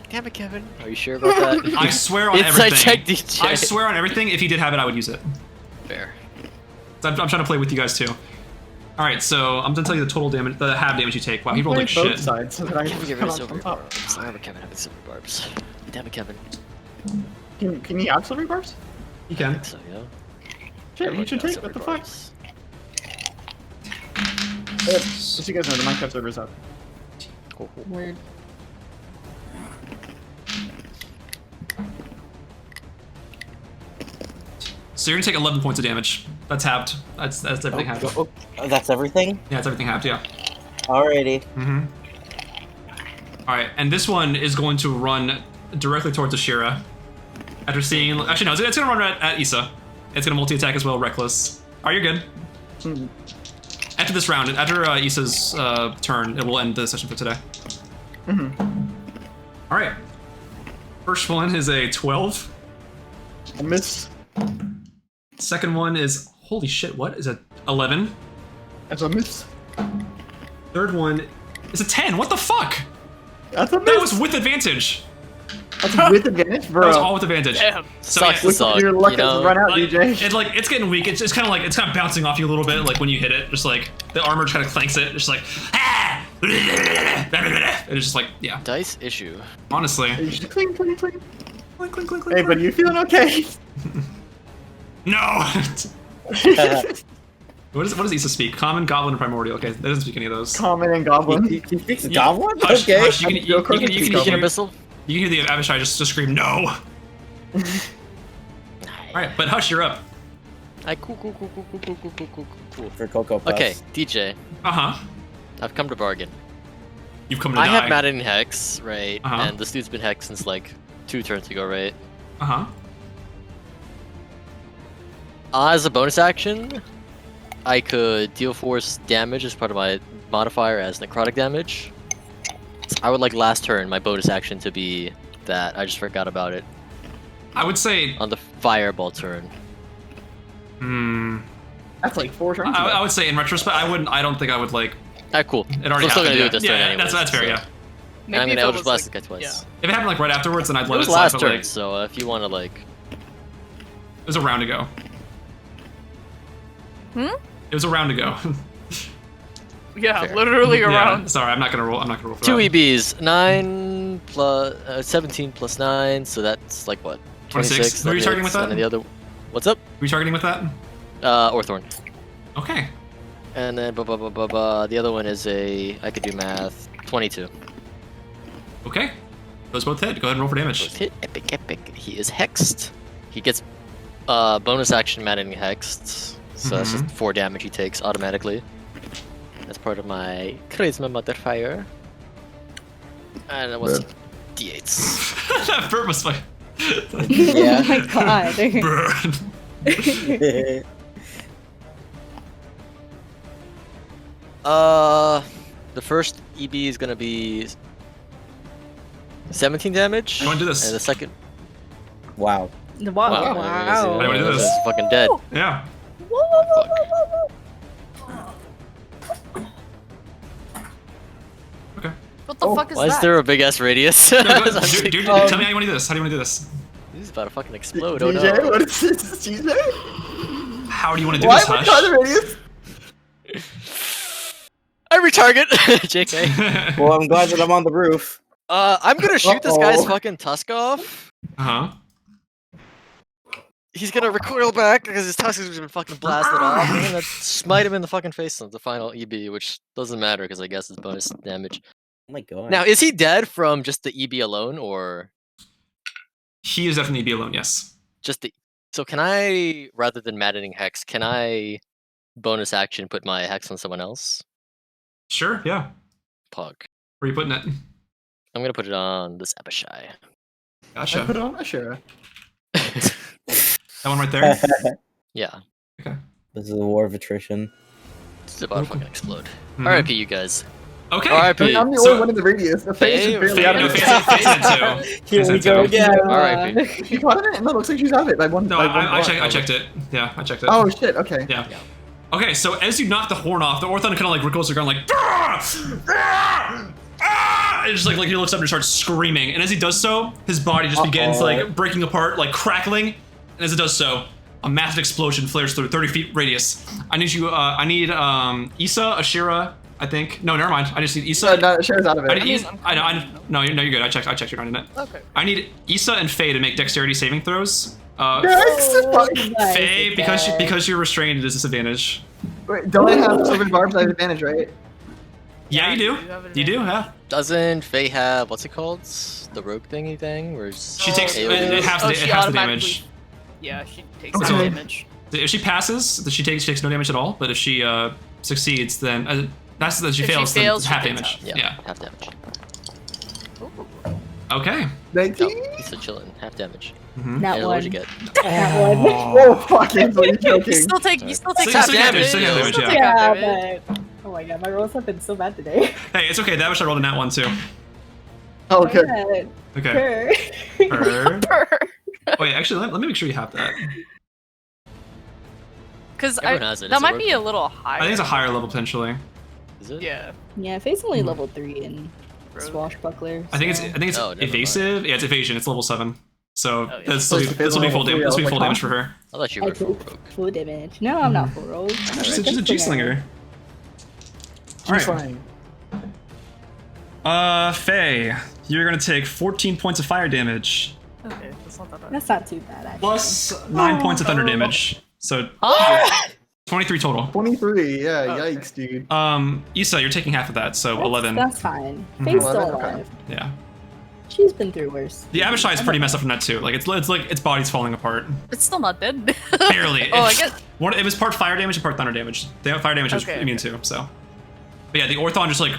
Damn it, Kevin. Are you sure about that? I swear on Inside everything. check DJ. I swear on everything. If he did have it, I would use it. Fair. So I'm trying to play with you guys too. All right, so I'm gonna tell you the total damage, the half damage you take. Wow, he rolled like Play both shit. sides so that I Kevin, can get rid come of out silvery on top. barbs. I remember Kevin having silvery barbs. Damn it, Kevin. Can you have silver bars? You I can. think so, yeah. Shit, Everyone you should got take. What the silvery fuck? barbs. Just so you guys know, the Minecraft server's up. Cool, cool. Weird. So you're gonna take 11 points of damage. That's halved. That's everything halved. Oh, that's everything? Yeah, it's everything halved. Yeah. Alrighty. Mm-hmm. All right, and this one is going to run directly towards Asherah. After seeing, actually no, it's gonna run at Isa. It's gonna multi-attack as well, reckless. Oh, you're good. Mhm. After this round, after Isa's turn, it will end the session for today. All right. First one is a 12. I missed. Second one is, holy shit, what is a 11? That's a miss. Third one is a 10. What the fuck? That's a miss. That was with advantage. That's with advantage, bro. That was all with advantage. Damn. So Sucks yeah, to suck, Your luck you know? has run out, like, DJ. it's like it's getting weak. It's kind of bouncing off you a little bit, like when you hit it. Just like the armor kind of clanks it. Just like ah, and it's just like yeah. Dice issue. Honestly, You should cling, cling, cling. clink, clink, clink, Hey, clink. buddy, you feeling okay? No. What does Isa speak? Common, Goblin, and Primordial. Okay, that doesn't speak any of those. Common and Goblin. He speaks Goblin? Hush, Okay. hush, you can Speaking hear, abyssal. you can hear the Abishai just scream no. All right, but Hush, you're up. Cool. For Cocoa Puffs. Okay, DJ. Uh huh. I've come to bargain. You've come to I die. have Madden Hex, right? Uh-huh. And this dude's been hexed since like 2 turns ago, right? Uh huh. As a bonus action, I could deal force damage as part of my modifier as necrotic damage. I would like last turn, my bonus action to be that. I just forgot about it. I would say. On the fireball turn. That's like 4 turns. I would say in retrospect, I wouldn't. I don't think I would like. Alright, cool. It already I'm still happened. gonna do Yeah, it this turn yeah, anyways. that's fair. so- Yeah. And I'm Maybe gonna if it Eldritch was, Blast like- the guy twice. yeah. If it happened like right afterwards, then I'd It let was it slide. last But turn, like, so if you want to like, it was a round ago. Hmm? It was a round ago. Yeah, Fair. literally Yeah, around. sorry, I'm not gonna roll. I'm not gonna roll for 2 that. EBs, 9 plus 17 plus 9, so that's like what? 26. Who are you targeting with hits, that? And the other, what's up? Were you targeting with that? Orthorn. Okay. And then the other one is I could do math. 22. Okay. Those both hit. Go ahead and roll for damage. Both hit. Epic. He is hexed. He gets bonus action maddening hexed. So that's just 4 damage he takes automatically. That's part of my charisma modifier. And it was D8s. That burp was fine. Yeah. Oh my god. Burn. The first EB is gonna be 17 damage. You wanna do this? And the second. Wow. Wow. Wow. How do I do this? This is fucking dead. Yeah. Okay. What the fuck is Why that? is there a big ass radius? No, go, dude, tell me how you want to do this. How do you want to do this? This is about to fucking explode. Oh DJ, no. what is this? DJ? How do you want to do Why this, would Hush? call the radius? I retarget. JK. Well, I'm glad that I'm on the roof. I'm gonna shoot this guy's Uh-oh. fucking tusk off. Uh-huh. He's gonna recoil back because his tusk has been fucking blasted off. I'm gonna smite him in the fucking face on the final EB, which doesn't matter because I guess it's bonus damage. Oh my god. Now, is he dead from just the EB alone, or He is definitely be alone, yes. just the? So can I, rather than maddening hex, can I bonus action put my hex on someone else? Sure, yeah. Pug. Where are you putting it? I'm gonna put it on this Abishai. I Gotcha. put it on Asherah. That one right there. Yeah, This is a war of attrition. it's about to fucking explode. Mhm. R.I.P. you guys. Okay. I R.I.P. mean, I'm the So- only one in the radius. The face Faye- is barely Faye- out of no, it. Faye's in too. Here Faye's we in go too. again. R.I.P. She caught it? No, it looks like she's out of it. Like one. No, like one I block. checked it. Yeah, I checked it. Oh shit. Okay. Yeah. Okay, so as you knock the horn off, the Orthon kind of like wriggles the ground like, "Ah! Ah! Ah!" And just like he looks up and starts screaming. And as he does so, his body just begins like breaking apart, like crackling. And as it does so, a massive explosion flares through 30 feet radius. I need you. I need Isa, Asherah. I think. No, never mind. I just need Isa. No, Asherah's out of it. I need Isa. I know. No, you're good. I checked. You're not in it. Okay. I need Isa and Faye to make dexterity saving throws. Yes, fuck. Nice, Faye, okay. because you're restrained, it is a disadvantage. Wait, don't I have silver barbs? I have advantage, right? Yeah, you do. have You do, yeah. Doesn't Faye have what's it called? The rogue thingy thing? Where She takes AoE? it half the she damage. automatically- Yeah, she takes Okay. no damage. If she passes, then she takes no damage at all. But if she succeeds, then that's that she If she fails. fails, then half she takes damage. Yeah, Yeah. half damage. Okay. Thank No, you. he's still chilling. Half damage. Mm-hmm. That And one. what'd you get? That one. Oh fuck! Angel, you're You joking. still take So half still damage. still damage, Still yeah. take half Yeah, damage. but oh my god, my rolls have been so bad today. Hey, it's okay. That was I rolled a nat one too. Oh, good. Okay. Sure. Her. Oh yeah, actually, let me make sure you have that. Because Everyone has it. that Is it might working? be a little higher. I think it's a higher level potentially. Is it? Yeah. Yeah, Faye's only level 3 in Swashbuckler. I think so- it's Oh, never mind. evasive. Yeah, it's evasion. It's level 7. So yeah. this will be full damage. This will be full damage for her. I thought you I were full took rogue. full damage. No, I'm not full roll. She's a G-slinger. She's Alright. flying. Faye, you're gonna take 14 points of fire damage, Okay, that's not that bad. That's not too bad, actually. plus 9 points of thunder damage. So 23 total. 23. Yeah. Okay. Yikes, dude. Isa, you're taking half of that, so 11. That's fine. Mhm. Faye's still 11, okay. alive. Yeah. She's been through worse. The Abishai is pretty messed up from that too. Like it's like its body's falling apart. It's still not dead. Barely. Oh, I It's- guess. It was part fire damage and part thunder damage. The fire damage was Okay, immune to, so. But yeah, the Orthon just like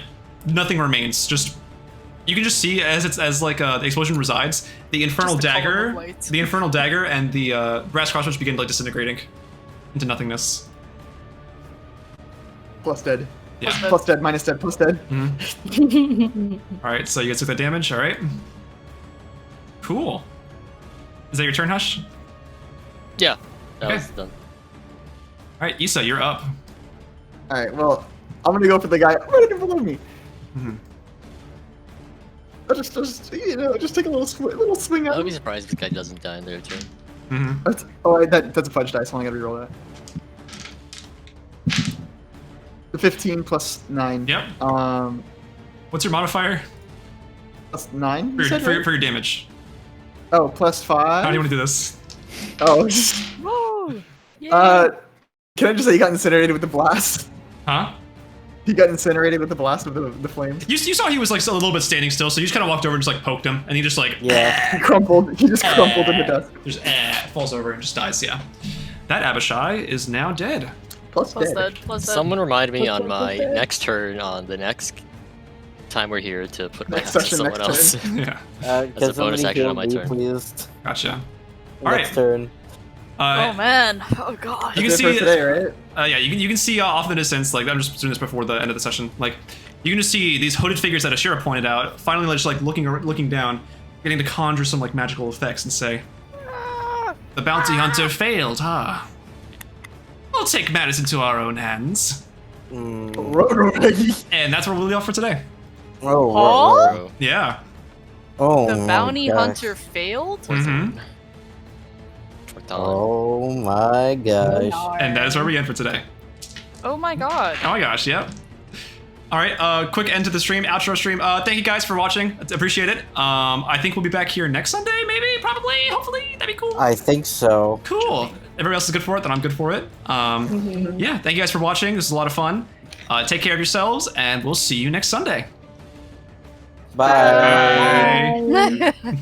nothing remains. Just you can just see as like the explosion resides, the infernal Just a column of dagger, light. the infernal dagger, and the brass crossbows begin like disintegrating into nothingness. Plus dead. Yeah. Plus dead. Minus dead. Plus dead. All right, so you guys took that damage. All right. Cool. Is that your turn, Hush? Yeah, that Okay. was done. All right, Isa, you're up. All right. Well, I'm gonna go for the guy right below me. Mhm. I'll just take a little swing I at would be him. surprised if this guy doesn't die in their turn. That's a fudge dice. So I gotta reroll that. The 15 plus 9. Yep. What's your modifier Plus 9. for You your, said, for, your, right? for your damage? Oh, plus 5. How do you want to do this? Oh, Woo! can I just say he got incinerated with the blast? Huh? He got incinerated with the blast of the flames. You saw he was like a little bit standing still, so you just kind of walked over and just like poked him, and he just like Yeah. He crumpled. He just crumpled in the dust. just falls over and just dies. Yeah, that Abishai is now dead. Plus Plus dead. dead. Plus dead. Someone remind me Plus on dead, my plus dead. next turn on the next time we're here to put my Next hat to session, someone next else. Yeah, As a bonus action on my turn. Please. gotcha. All Next right. turn. Oh man. Oh god. You can That's it see for today, right? you can see off in the distance. Like I'm just doing this before the end of the session. Like you can just see these hooded figures that Asherah pointed out. Finally, just like looking down, getting to conjure some like magical effects and say, "The bounty hunter failed, huh? We'll take matters into our own hands." Road rage. And that's where we'll be off for today. Oh. Huh? Bro, Yeah. Oh. The my bounty gosh. hunter failed? Mhm. we're done. Oh my gosh. And that is where we end for today. Oh my god. Oh my gosh, yep. All right, quick end to the stream, outro stream. Thank you guys for watching. I appreciate it. I think we'll be back here next Sunday, maybe, probably, hopefully. That'd be cool. I think so. Cool. Everybody else is good for it, then I'm good for it. Yeah, thank you guys for watching. This is a lot of fun. Take care of yourselves, and we'll see you next Sunday. Bye. Bye. Bye.